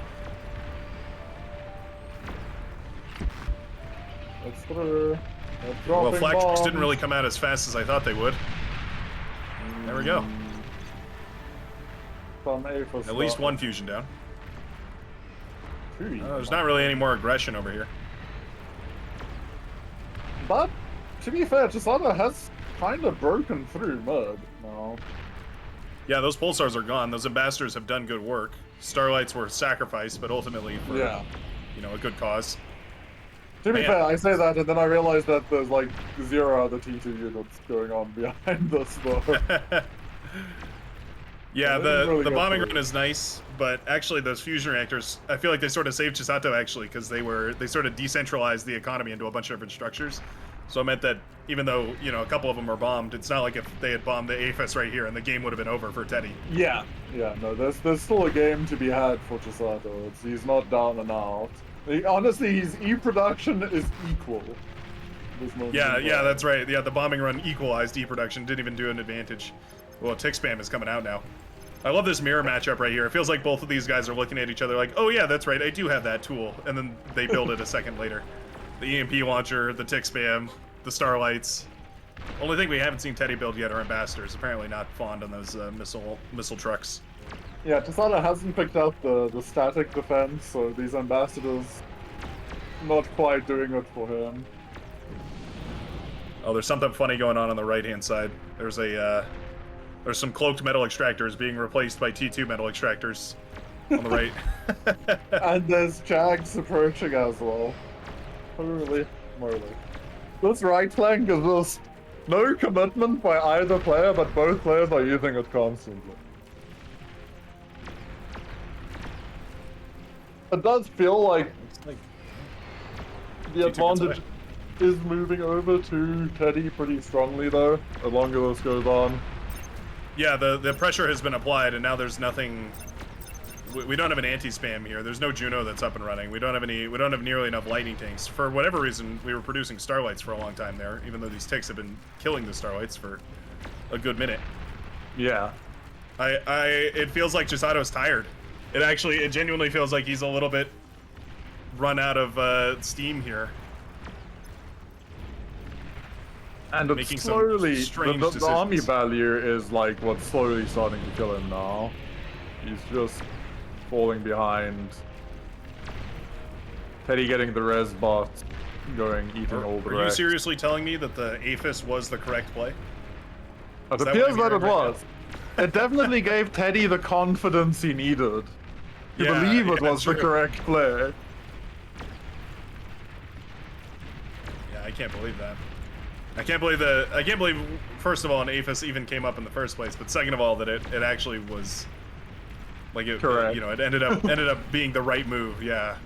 Well, flak trucks didn't really come out as fast as I thought they would. There we go. At least one fusion down. There's not really any more aggression over here. But, to be fair, Chisato has kind of broken through mud now. Yeah, those pulsars are gone. Those ambassadors have done good work. Starlights were sacrificed, but ultimately for you know, a good cause. To be fair, I say that, and then I realize that there's like 0 other T2 units going on behind us, though. Yeah, the bombing run is nice, but actually those fusion reactors, I feel like they sort of saved Chisato actually, because they sort of decentralized the economy into a bunch of different structures. So it meant that even though, you know, a couple of them were bombed, it's not like if they had bombed the AFS right here and the game would have been over for Teddy. Yeah, no, there's still a game to be had for Chisato. He's not down and out. Honestly, his E-production is equal. Yeah, that's right. Yeah, the bombing run equalized E-production, didn't even do an advantage. Well, tick spam is coming out now. I love this mirror matchup right here. It feels like both of these guys are looking at each other like, oh yeah, that's right, I do have that tool. And then they build it a second later. The EMP launcher, the tick spam, the starlights. Only thing we haven't seen Teddy build yet are ambassadors. Apparently not fond on those missile trucks. Yeah, Chisato hasn't picked up the static defense, so these ambassadors not quite doing it for him. Oh, there's something funny going on the right-hand side. There's some cloaked metal extractors being replaced by T2 metal extractors on the right. And there's Jags approaching as well. Holy moly. This right flank is just no commitment by either player, but both players are using it constantly. It does feel like the advantage is moving over to Teddy pretty strongly though, as long as this goes on. Yeah, the pressure has been applied and now there's nothing we don't have an anti-spam here. There's no Juno that's up and running. We don't have nearly enough lightning tanks. For whatever reason, we were producing Starlights for a long time there, even though these ticks have been killing the Starlights for a good minute. Yeah. It feels like Chisato's tired. It genuinely feels like he's a little bit run out of steam here. And it's slowly, the army value is like what's slowly starting to kill him now. He's just falling behind. Teddy getting the res bot, eating all the Are you seriously telling me that the Aphis was the correct play? It appears that it was. It definitely gave Teddy the confidence he needed to believe it was the correct play. Yeah, I can't believe that. I can't believe first of all an Aphis even came up in the first place, but second of all that it actually was like it ended up being the right move. Yeah.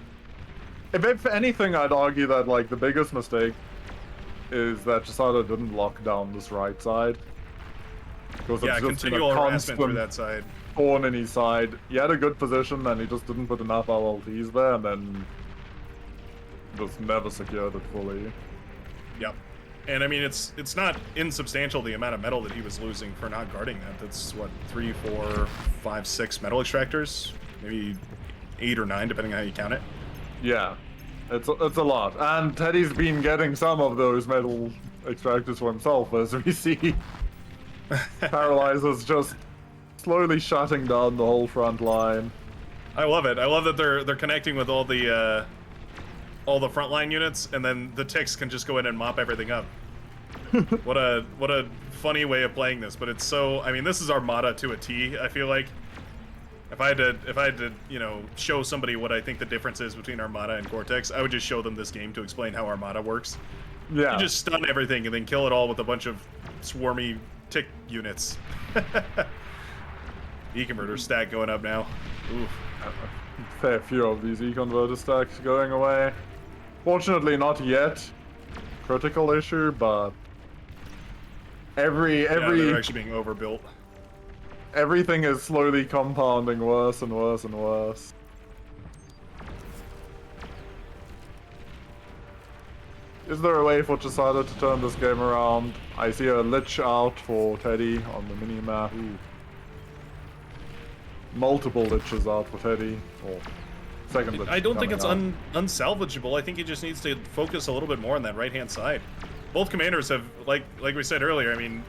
If anything, I'd argue that like the biggest mistake is that Chisato didn't lock down this right side. Because it's just continual harassment through that side. Thorn in his side. He had a good position and he just didn't put enough LLTs there, and then just never secured it fully. Yep. And I mean, it's not insubstantial the amount of metal that he was losing for not guarding that. That's what, 3, 4, 5, 6 metal extractors, maybe 8 or 9, depending on how you count it. Yeah, it's a lot. And Teddy's been getting some of those metal extractors for himself, as we see. Paralyzer's just slowly shutting down the whole front line. I love it. I love that they're connecting with all the frontline units, and then the ticks can just go in and mop everything up. What a funny way of playing this, but it's so. I mean, this is Armada to a T. I feel like if I had to, show somebody what I think the difference is between Armada and Cortex, I would just show them this game to explain how Armada works. Yeah. You just stun everything and then kill it all with a bunch of swarmy tick units. E-converter stack going up now. Oof. Fair few of these e-converter stacks going away. Fortunately, not yet. Critical issue, but they're actually being overbuilt. Everything is slowly compounding worse and worse and worse. Is there a way for Chisada to turn this game around? I see a Lich out for Teddy on the minimap. Multiple Liches out for Teddy. Second Lich I don't think it's out. unsalvageable. I think he just needs to focus a little bit more on that right-hand side. Both commanders have, like we said earlier, I mean,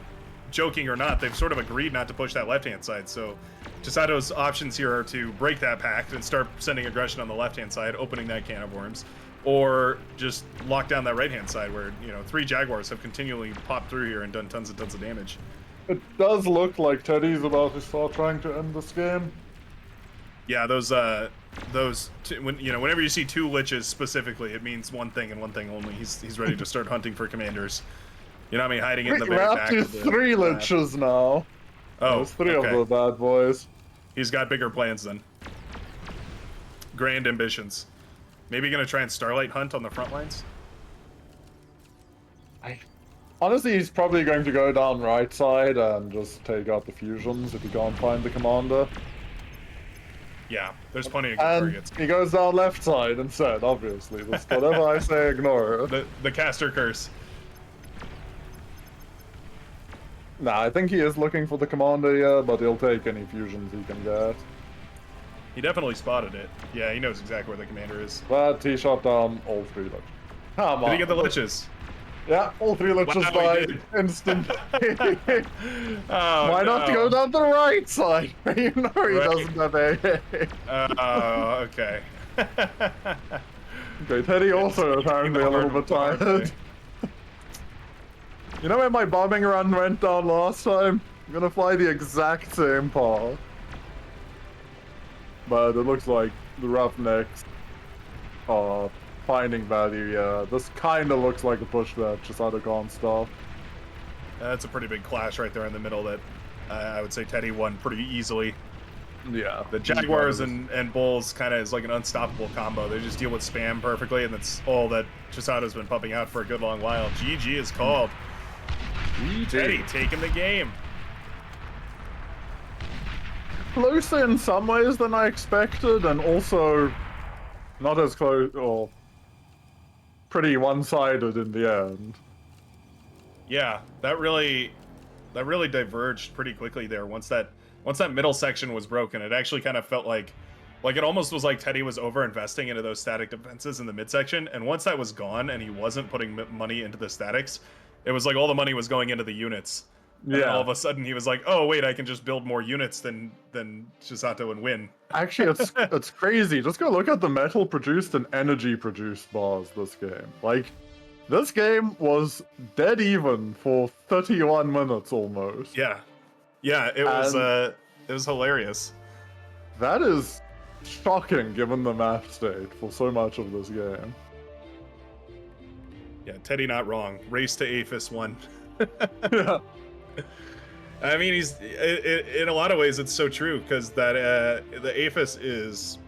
joking or not, they've sort of agreed not to push that left-hand side. So Chisato's options here are to break that pact and start sending aggression on the left-hand side, opening that can of worms, or just lock down that right-hand side where, 3 Jaguars have continually popped through here and done tons and tons of damage. It does look like Teddy's about to start trying to end this game. Yeah, whenever you see 2 Liches specifically, it means one thing and one thing only. He's ready to start hunting for commanders. Yanami hiding in the very We're up back to of the 3 Liches now. Oh, there's 3 okay. of the bad boys. He's got bigger plans then. Grand ambitions. Maybe gonna try and Starlight hunt on the front lines? Honestly, he's probably going to go down right side and just take out the fusions if he can't find the commander. Yeah, there's plenty of good And targets. he goes down left side instead, obviously. Just whatever I say, ignore it. The caster curse. Nah, I think he is looking for the commander, yeah, but he'll take any fusions he can get. He definitely spotted it. Yeah, he knows exactly where the commander is. But he shot down all 3 Liches. Come on. Did he get the Liches? Yeah, all 3 Liches died instantly. Why not no. go down the right side? You know he doesn't have AA. Okay. Okay, Teddy also apparently a little bit tired. You know where my bombing run went down last time? I'm gonna fly the exact same path. But it looks like the Roughnecks are finding value, yeah. This kinda looks like a push that Chisada can't stop. That's a pretty big clash right there in the middle that I would say Teddy won pretty easily. Yeah. The Jaguars and Bulls kind of is like an unstoppable combo. They just deal with spam perfectly, and that's all that Chisada's been pumping out for a good long while. GG is called. Teddy taking the game. closer in some ways than I expected, and also not as close, or pretty one-sided in the end. Yeah, that really diverged pretty quickly there. Once that middle section was broken, it actually kind of felt like it almost was like Teddy was over-investing into those static defenses in the midsection, and once that was gone and he wasn't putting money into the statics, it was like all the money was going into the units. And then all of a sudden he was like, oh wait, I can just build more units than Chisato and win. Actually, it's crazy. Just go look at the metal produced and energy produced bars this game. Like, this game was dead even for 31 minutes almost. Yeah. Yeah, it was hilarious. That is shocking given the map state for so much of this game. Yeah, Teddy not wrong. Race to Aphis 1. Yeah. I mean, he's in a lot of ways it's so true, because that the Aphis is,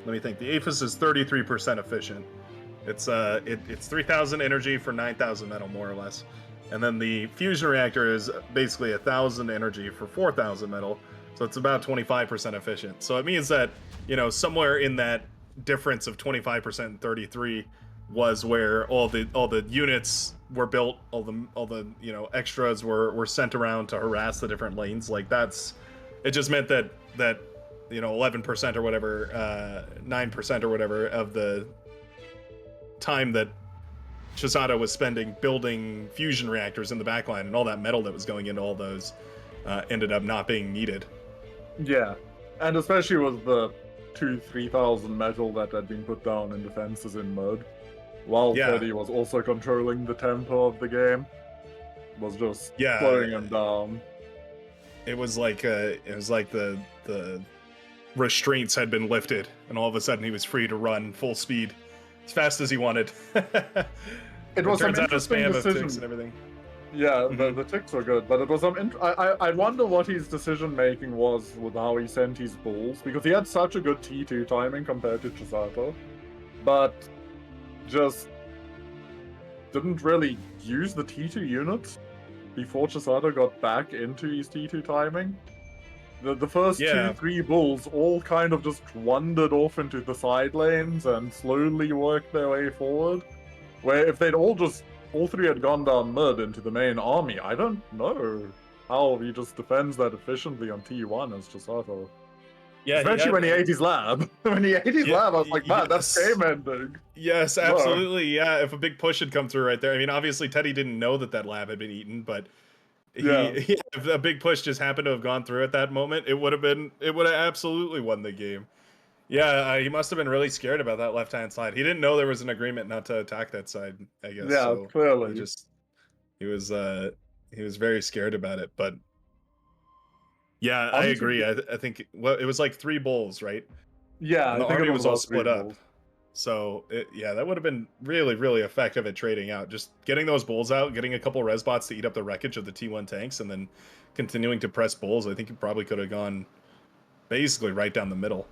let me think, the Aphis is 33% efficient. It's 3,000 energy for 9,000 metal, more or less. And then the fusion reactor is basically 1,000 energy for 4,000 metal. So it's about 25% efficient. So it means that, you know, somewhere in that difference of 25% and 33 was where all the units were built, all the you know, extras were sent around to harass the different lanes. Like, it just meant that you know, 11% or whatever, 9% or whatever of the time that Chisato was spending building fusion reactors in the backline, and all that metal that was going into all those ended up not being needed. Yeah, and especially with the 2,000-3,000 metal that had been put down in defenses in mud, while Teddy was also controlling the tempo of the game, was just slowing him down. It was like the restraints had been lifted, and all of a sudden he was free to run full speed as fast as he wanted. It was turns an out a interesting spam decision. of ticks and everything. Yeah, the ticks were good, but it was I wonder what his decision making was with how he sent his balls, because he had such a good T2 timing compared to Chisato, but just didn't really use the T2 units before Chisato got back into his T2 timing. The first 2-3 bulls all kind of just wandered off into the side lanes and slowly worked their way forward. Where if they'd all three had gone down mid into the main army, I don't know how he just defends that efficiently on T1 as Chisato. Yeah, especially when he ate his lab. When he ate his lab, I was like, man, that's game ending. Yes, absolutely. Yeah, if a big push had come through right there. I mean, obviously Teddy didn't know that lab had been eaten, but if a big push just happened to have gone through at that moment, it would have absolutely won the game. Yeah, he must have been really scared about that left-hand side. He didn't know there was an agreement not to attack that side, I guess. Yeah, so clearly. He was very scared about it, but yeah, I agree. I think it was like 3 bulls, right? Yeah, and the I think army it was all about 3 split up. bulls. So that would have been really, really effective at trading out. Just getting those bulls out, getting a couple res bots to eat up the wreckage of the T1 tanks, and then continuing to press bulls. I think it probably could have gone basically right down the middle.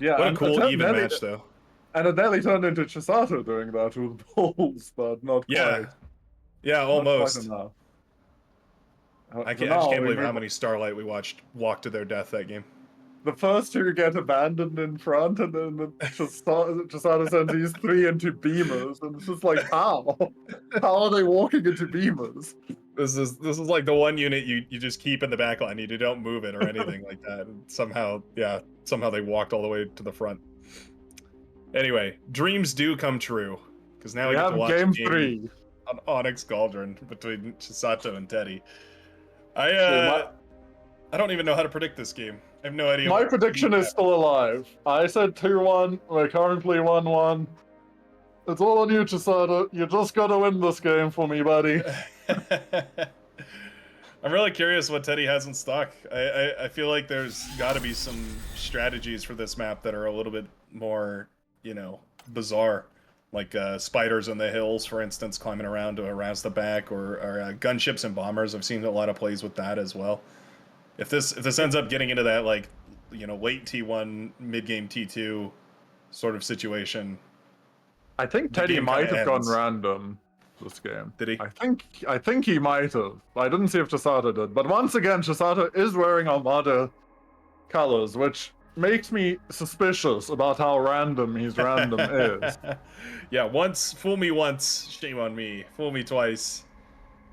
Yeah, what a cool even match though. And it nearly turned into Chisato doing that with bulls, but not quite. Yeah, almost. Not quite I just can't believe how many Starlight we watched walk to their death that game. The first 2 get abandoned in front, and then Chisato sends these 3 into beamers, and it's just like, how? How are they walking into beamers? This is like the one unit you just keep in the back line, you don't move it or anything like that. And somehow they walked all the way to the front. Anyway, dreams do come true, because now we get to watch game 3 on Onyx Cauldron between Chisato and Teddy. I don't even know how to predict this game. I have no idea. My prediction is still alive. I said 2-1. We're currently 1-1. It's all on you, Chisato. You just gotta win this game for me, buddy. I'm really curious what Teddy has in stock. I feel like there's got to be some strategies for this map that are a little bit more, bizarre. Like spiders in the hills, for instance, climbing around to harass the back, or gunships and bombers. I've seen a lot of plays with that as well. If this ends up getting into that, late T1, mid-game T2 sort of situation, I think Teddy might have gone random. this game. Did he? I think he might have. I didn't see if Chisato did. But once again, Chisato is wearing Armada colors, which makes me suspicious about how random his random is. Yeah, fool me once, shame on me. Fool me twice,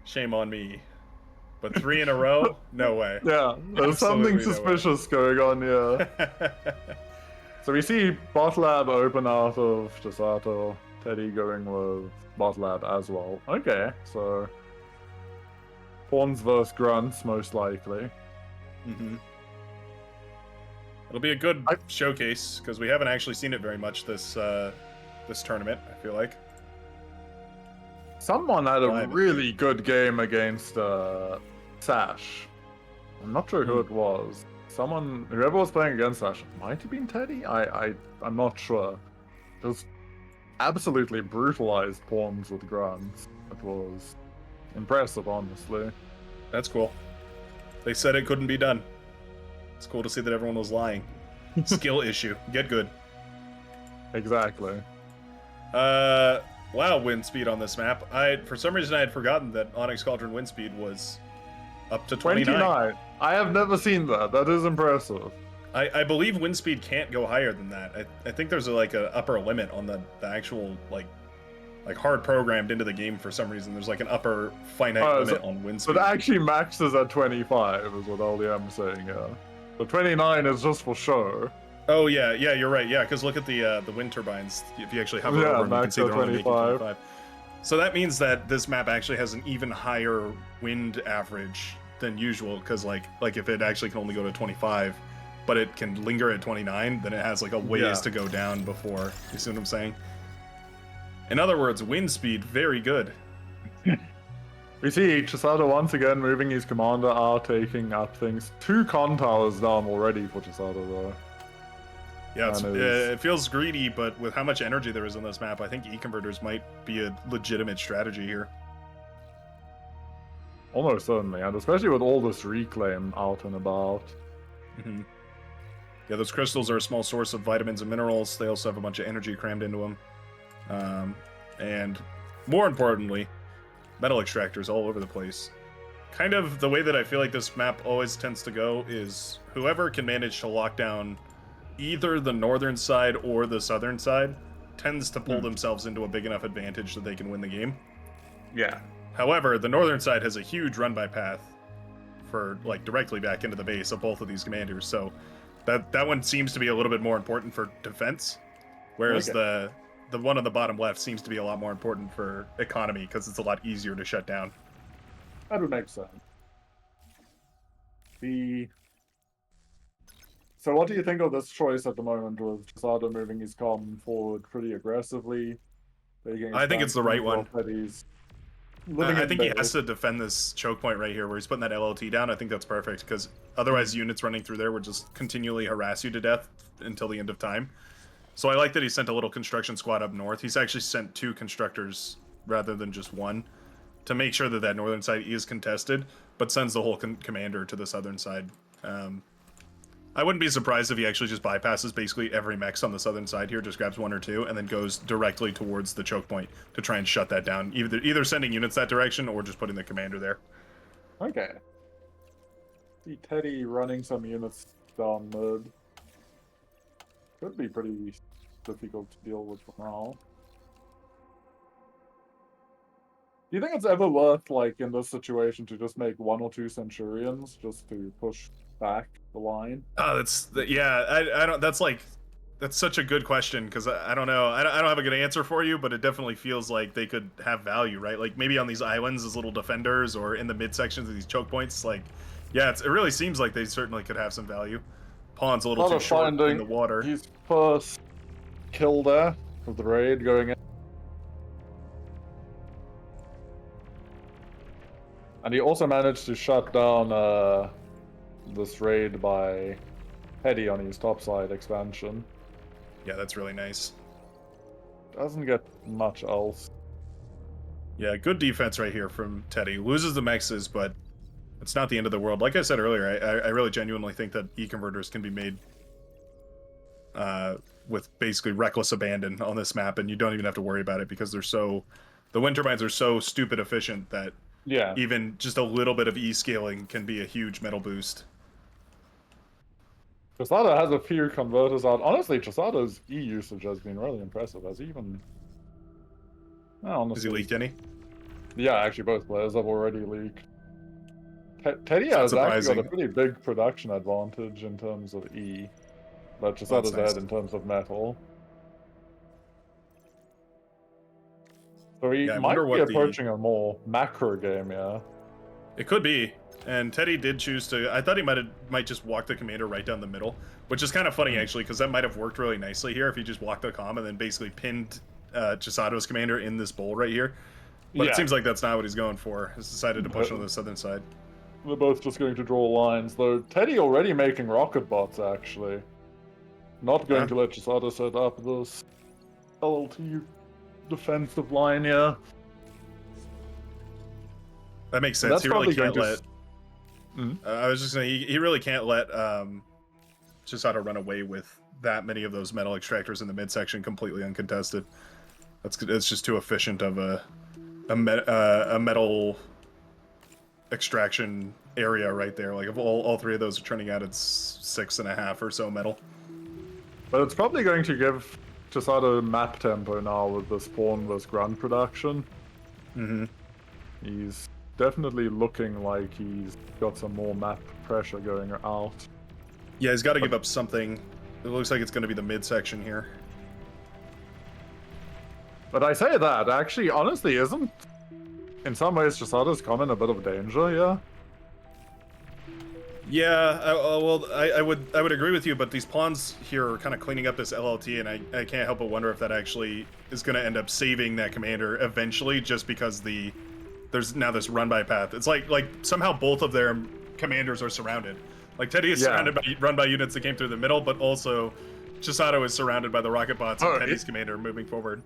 shame on me. But 3 in a row? No way. Yeah, there's something suspicious going on here. So we see Bot Lab open out of Chisato, Teddy going with Bot Lab as well. Okay, so Pawns versus Grunts, most likely. Mm-hmm. It'll be a good showcase, because we haven't actually seen it very much this tournament, I feel like. Someone had a really good game against Sash. I'm not sure who it was. Whoever was playing against Sash, might have been Teddy? I'm not sure. Just absolutely brutalized Pawns with Grunts. It was impressive, honestly. That's cool. They said it couldn't be done. It's cool to see that everyone was lying. Skill issue. Get good. Exactly. Wow, wind speed on this map. For some reason I had forgotten that Onyx Cauldron wind speed was up to 29. I have never seen that. That is impressive. I believe wind speed can't go higher than that. I think there's a upper limit on the actual like hard programmed into the game for some reason. There's like an upper finite limit on wind speed. But actually maxes at 25 is what LDM's saying, yeah. The 29 is just for show. Oh yeah, you're right. Yeah, because look at the wind turbines. If you actually hover over them, you can see they're only making 25. So that means that this map actually has an even higher wind average than usual. Because like if it actually can only go to 25, but it can linger at 29, then it has like a ways to go down before. You see what I'm saying? In other words, wind speed very good. We see Chisato once again moving his commander out, taking up things. 2 con towers down already for Chisato though. Yeah, it feels greedy, but with how much energy there is on this map, I think E-converters might be a legitimate strategy here. Almost certainly, and especially with all this reclaim out and about. Mm-hmm. Yeah, those crystals are a small source of vitamins and minerals. They also have a bunch of energy crammed into them. And more importantly, metal extractors all over the place. Kind of the way that I feel like this map always tends to go is whoever can manage to lock down either the northern side or the southern side tends to pull themselves into a big enough advantage that they can win the game. Yeah. However, the northern side has a huge run-by path for directly back into the base of both of these commanders, so that one seems to be a little bit more important for defense, whereas the one on the bottom left seems to be a lot more important for economy because it's a lot easier to shut down. That would make sense. So what do you think of this choice at the moment with Chisato moving his comm forward pretty aggressively? I think it's the right one. I think he base. has to defend this choke point right here where he's putting that LLT down. I think that's perfect because otherwise units running through there would just continually harass you to death until the end of time. So I like that he sent a little construction squad up north. He's actually sent 2 constructors rather than just 1 to make sure that that northern side is contested, but sends the whole commander to the southern side. I wouldn't be surprised if he actually just bypasses basically every mechs on the southern side here, just grabs 1 or 2, and then goes directly towards the choke point to try and shut that down. Either sending units that direction or just putting the commander there. Okay. See Teddy running some units down mid. Could be pretty difficult to deal with for now. Do you think it's ever worth, in this situation, to just make 1 or 2 Centurions just to push back the line? Oh, I don't. That's such a good question because I don't know. I don't have a good answer for you, but it definitely feels like they could have value, right? Like maybe on these islands as little defenders or in the mid sections of these choke points. It really seems like they certainly could have some value. Pawn's a little too short in the water. His first kill there with the raid going in. And he also managed to shut down this raid by Teddy on his topside expansion. Yeah, that's really nice. Doesn't get much else. Yeah, good defense right here from Teddy. Loses the mexes, but it's not the end of the world. Like I said earlier, I really genuinely think that E-converters can be made with basically reckless abandon on this map, and you don't even have to worry about it because they're The wind turbines are so stupid efficient that Yeah. even just a little bit of E-scaling can be a huge metal boost. Chisada has a few converters out. Honestly, Chisada's E usage has been really impressive. Has he even... Has he leaked any? Yeah, actually both players have already leaked. Teddy Not has actually got surprising. a pretty big production advantage in terms of E. But Chisada's nice. ahead in terms of metal. So he Yeah, I might wonder be what approaching a more macro game, yeah. It could be. And Teddy did choose to... I thought he might just walk the commander right down the middle, which is kind of funny, actually, because that might have worked really nicely here if he just walked the comm and then basically pinned Chisada's commander in this bowl right here. But it seems like that's not what he's going for. He's decided to push on the southern side. They're both just going to draw lines, though. Teddy already making rocket bots, actually. Not going to let Chisada set up this LLT defensive line, yeah. That makes sense. That's He really probably can't going let... to... I was just saying, he really can't let Chisada run away with that many of those metal extractors in the midsection completely uncontested. It's just too efficient of a metal extraction area right there. Like if all three of those are turning out, it's 6.5 or so metal. But it's probably going to give Chisada map tempo now with the spawn versus grunt production. Mm-hmm. He's definitely looking like he's got some more map pressure going out. Yeah, he's got to give up something. It looks like it's going to be the midsection here. But I say that, actually, honestly, isn't... In some ways, Chisada's come in a bit of danger, yeah? Yeah, I would agree with you, but these pawns here are kind of cleaning up this LLT, and I can't help but wonder if that actually is going to end up saving that commander eventually, just because there's now this run-by path. It's like somehow both of their commanders are surrounded. Like Teddy is surrounded by run-by units that came through the middle, but also Chisada is surrounded by the rocket bots and Teddy's commander moving forward.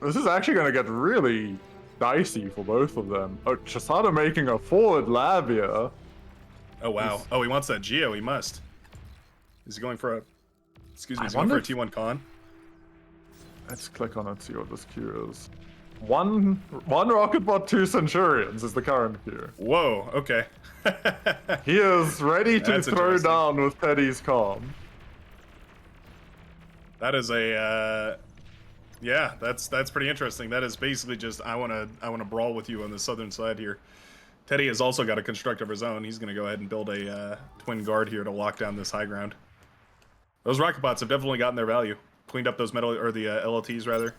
This is actually going to get really dicey for both of them. Oh, Chisada making a forward lab here. Oh, wow. Oh, he wants that Geo. He must. Is he going for a... Excuse me, is he going for a T1 con? Let's click on it, see what this queue is. One rocket bot, 2 Centurions is the current queue. Whoa, okay. He is ready to throw down with Teddy's comm. That is a... yeah, that's pretty interesting. That is basically just, I wanna brawl with you on the southern side here. Teddy has also got a construct of his own. He's going to go ahead and build a twin guard here to lock down this high ground. Those rocket bots have definitely gotten their value. Cleaned up those metal, or the LLTs rather.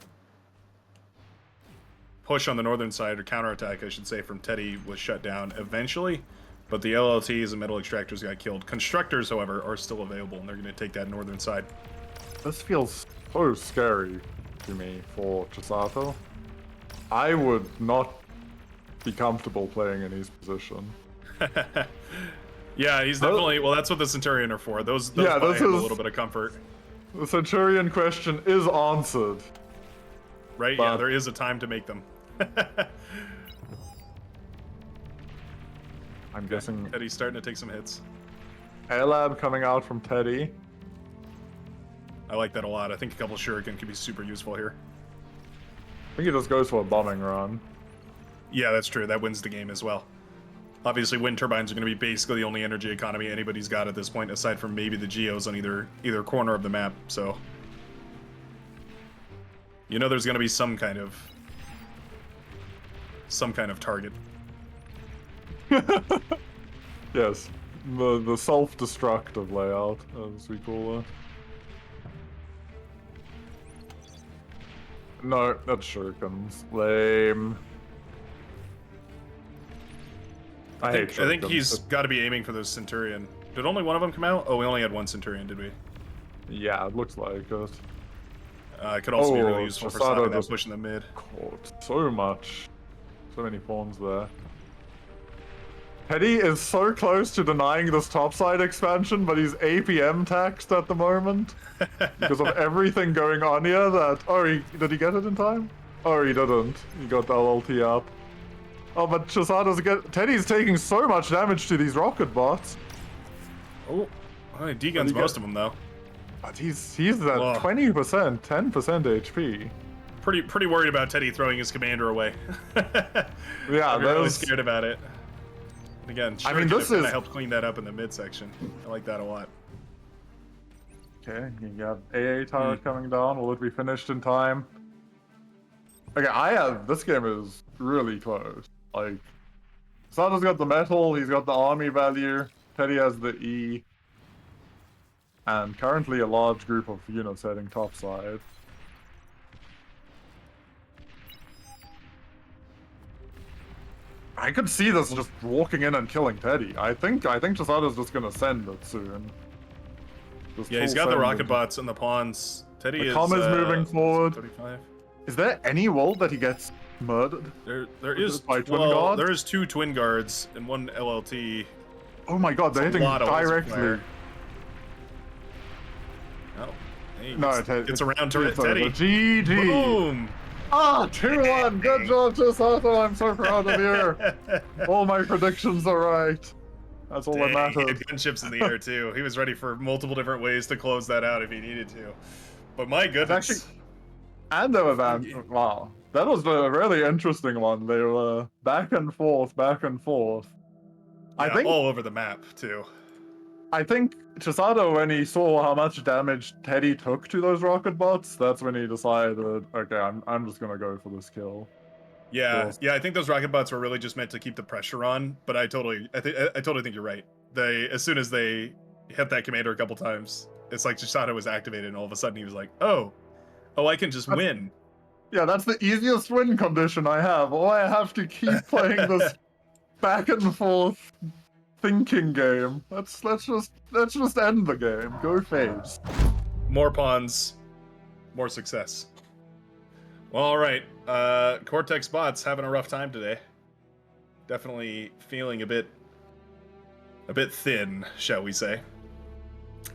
Push on the northern side, or counterattack, I should say, from Teddy was shut down eventually. But the LLTs and metal extractors got killed. Constructors, however, are still available, and they're going to take that northern side. This feels so scary to me for Chisada. I would not be comfortable playing in his position. Yeah, he's definitely... Well, that's what the Centurion are for. Those buy him a little bit of comfort. The Centurion question is answered. Right? But, yeah, there is a time to make them. I'm guessing... Teddy's starting to take some hits. A-Lab coming out from Teddy. I like that a lot. I think a couple Shuriken could be super useful here. I think he just goes for a bombing run. Yeah, that's true. That wins the game as well. Obviously, wind turbines are going to be basically the only energy economy anybody's got at this point, aside from maybe the Geos on either corner of the map. So, you know, there's going to be some kind of target. Yes, the self-destructive layout, as we call it. No, that's shurikens. Lame. I think he's got to be aiming for those Centurion. Did only one of them come out? Oh, we only had one Centurion, did we? Yeah, it looks like it. It could also be really useful for stopping that push in the mid. Caught so much. So many pawns there. Teddy is so close to denying this topside expansion, but he's APM taxed at the moment. Because of everything going on here that... Oh, did he get it in time? Oh, he didn't. He got the LLT up. Oh, but Chisada's Teddy's taking so much damage to these rocket bots. Oh, he deguns most of them though. But he's at 20%, 10% HP. pretty worried about Teddy throwing his commander away. Yeah, I'm really scared about it. And again, I mean, this is helped clean that up in the midsection. I like that a lot. Okay, you got AA turret coming down. Will it be finished in time? Okay, this game is really close. Like, Sato's got the metal, he's got the army value, Teddy has the E, and currently a large group of units heading topside. I could see this just walking in and killing Teddy. I think Chisato's just gonna send it soon. Just Yeah, he's full got the send rocket it. bots and the pawns. Teddy The is com is moving forward. 35. Is there any world that he gets murdered? There is by twin well, guards? there is 2 twin guards and 1 LLT. Oh my god, they're It's a hitting lot of laser directly. fire. Oh, hey, No, it's around to it's Teddy. over. GG. Boom. Ah, 2-1. Good job, Chisato. I'm so proud of you. All my predictions are right. That's all that Dang, he matters. had gunships in the air too. He was ready for multiple different ways to close that out if he needed to. But my goodness. Actually, and they were wow. That was a really interesting one. They were back and forth, back and forth. Yeah, I think all over the map too. I think Chisato, when he saw how much damage Teddy took to those rocket bots, that's when he decided, okay, I'm just gonna go for this kill. Yeah, yeah. I think those rocket bots were really just meant to keep the pressure on. But I totally think you're right. As soon as they hit that commander a couple times, it's like Chisato was activated, and all of a sudden he was like, oh, I can just win. Yeah, that's the easiest win condition I have. All I have to keep playing this back and forth thinking game. Let's just end the game. Go phase. More pawns, more success. Well, all right. Cortex bots having a rough time today. Definitely feeling a bit thin, shall we say?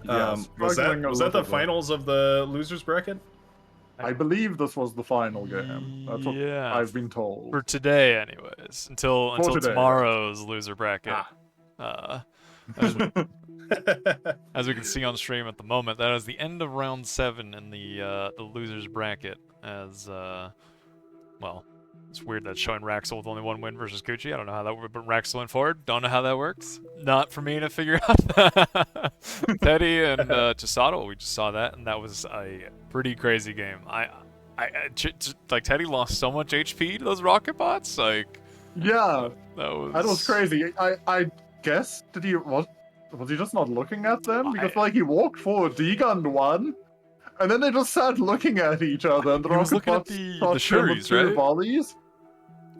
Yes, was struggling a that the little bit. finals of the losers bracket? I believe this was the final game. That's what Yeah. I've been told. For today, anyways. Until today, tomorrow's loser bracket. Ah. As we can see on stream at the moment, that is the end of round 7 in the losers bracket. As well, it's weird that showing Wraxell with only 1 win versus Kuchy. I don't know how that works, but Wraxell went forward. Don't know how that works. Not for me to figure out. Teddy and Chisato, we just saw that, and that was a pretty crazy game. Like Teddy lost so much HP to those rocket bots. Like, Yeah, that was crazy. I guess was he just not looking at them? Because like he walked forward, degunned one, and then they just sat looking at each other. And the He was rocket looking at bots the touched him with Shuris, 2 right? volleys.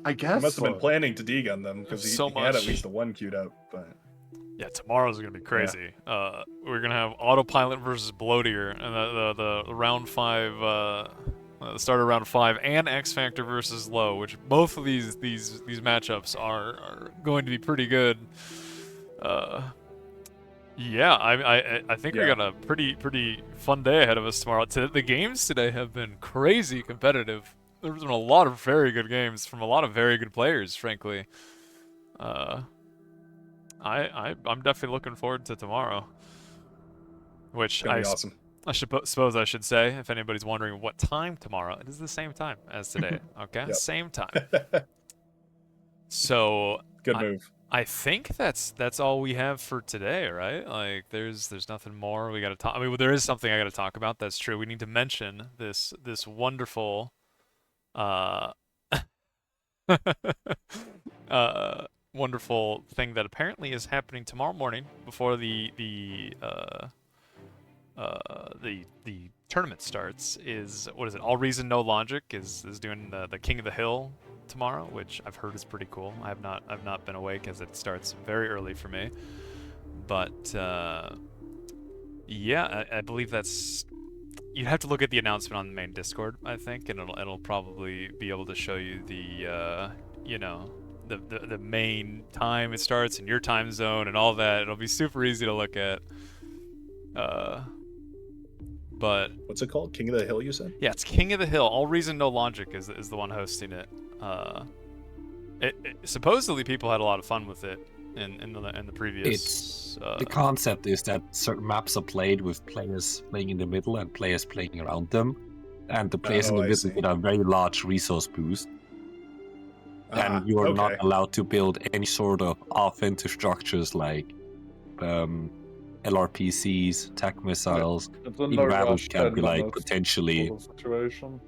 I guess He must have been so. planning to degun them because he So had at much. least the 1 queued up. But yeah, tomorrow's gonna be crazy. We're gonna have autopilot versus Blodir, and the round 5, the start of round 5, and X Factor versus Low, which both of these matchups are going to be pretty good. Yeah, I think we got a pretty fun day ahead of us tomorrow. The games today have been crazy competitive. There's been a lot of very good games from a lot of very good players, frankly. I'm definitely looking forward to tomorrow. Which gonna be awesome. I suppose I should say, if anybody's wondering what time tomorrow, it is the same time as today. Okay, Yep. Same time. So good move. I think that's all we have for today, right? Like, there's nothing more we got to talk. I mean, there is something I got to talk about. That's true. We need to mention this wonderful, wonderful thing that apparently is happening tomorrow morning before the tournament starts. Is what is it? All Reason No Logic is doing the King of the Hill tomorrow, which I've heard is pretty cool. I've not been awake as it starts very early for me, but yeah, I believe that's. You'd have to look at the announcement on the main Discord, I think, and it'll probably be able to show you the the main time it starts and your time zone and all that. It'll be super easy to look at. But what's it called? King of the Hill, you said? Yeah, it's King of the Hill. All Reason No Logic is the one hosting it. Supposedly people had a lot of fun with it in the previous. The concept is that certain maps are played with players playing in the middle and players playing around them, and the place in the middle with a very large resource boost. And you are not allowed to build any sort of offensive structures like LRPCs, tech missiles. Even Ravage can be like potentially. Situation.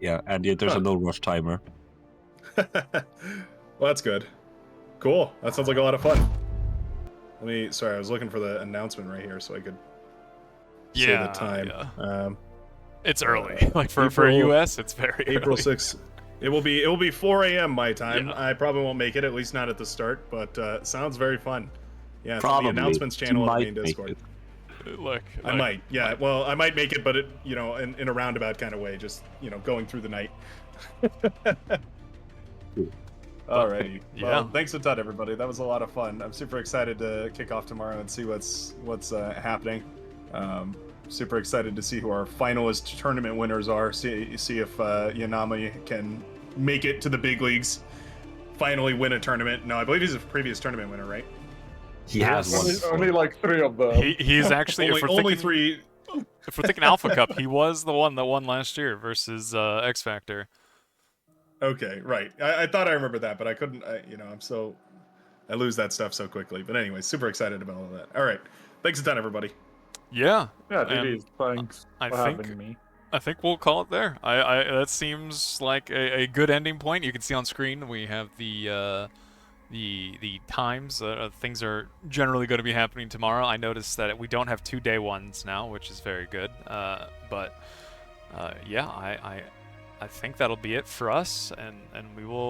Yeah, and there's a no rush timer. Well, that's good. Cool. That sounds like a lot of fun. Sorry, I was looking for the announcement right here so I could say the time. Yeah. It's early. Like for US, it's very April early. 6th. It will be 4 a.m. my time. Yeah. I probably won't make it, at least not at the start, but sounds very fun. Yeah, it's on the announcements channel on the main Discord. Look, I might. Yeah, well, I might make it, but in a roundabout kind of way, just going through the night. Alrighty. Well, thanks a ton, everybody. That was a lot of fun. I'm super excited to kick off tomorrow and see what's happening. Super excited to see who our finalist tournament winners are. See if Yanami can make it to the big leagues. Finally win a tournament. No, I believe he's a previous tournament winner, right? He has one. Only like 3 of them. He's actually only 3. If we're thinking Alpha Cup, he was the one that won last year versus X Factor. Okay, right. I thought I remembered that, but I couldn't. I lose that stuff so quickly. But anyway, super excited about all that. All right, thanks a ton, everybody. Yeah. Yeah, DD, thanks for having me. I think we'll call it there. That seems like a good ending point. You can see on screen we have the times. Things are generally going to be happening tomorrow. I noticed that we don't have 2 day ones now, which is very good. Yeah, I think that'll be it for us, and we will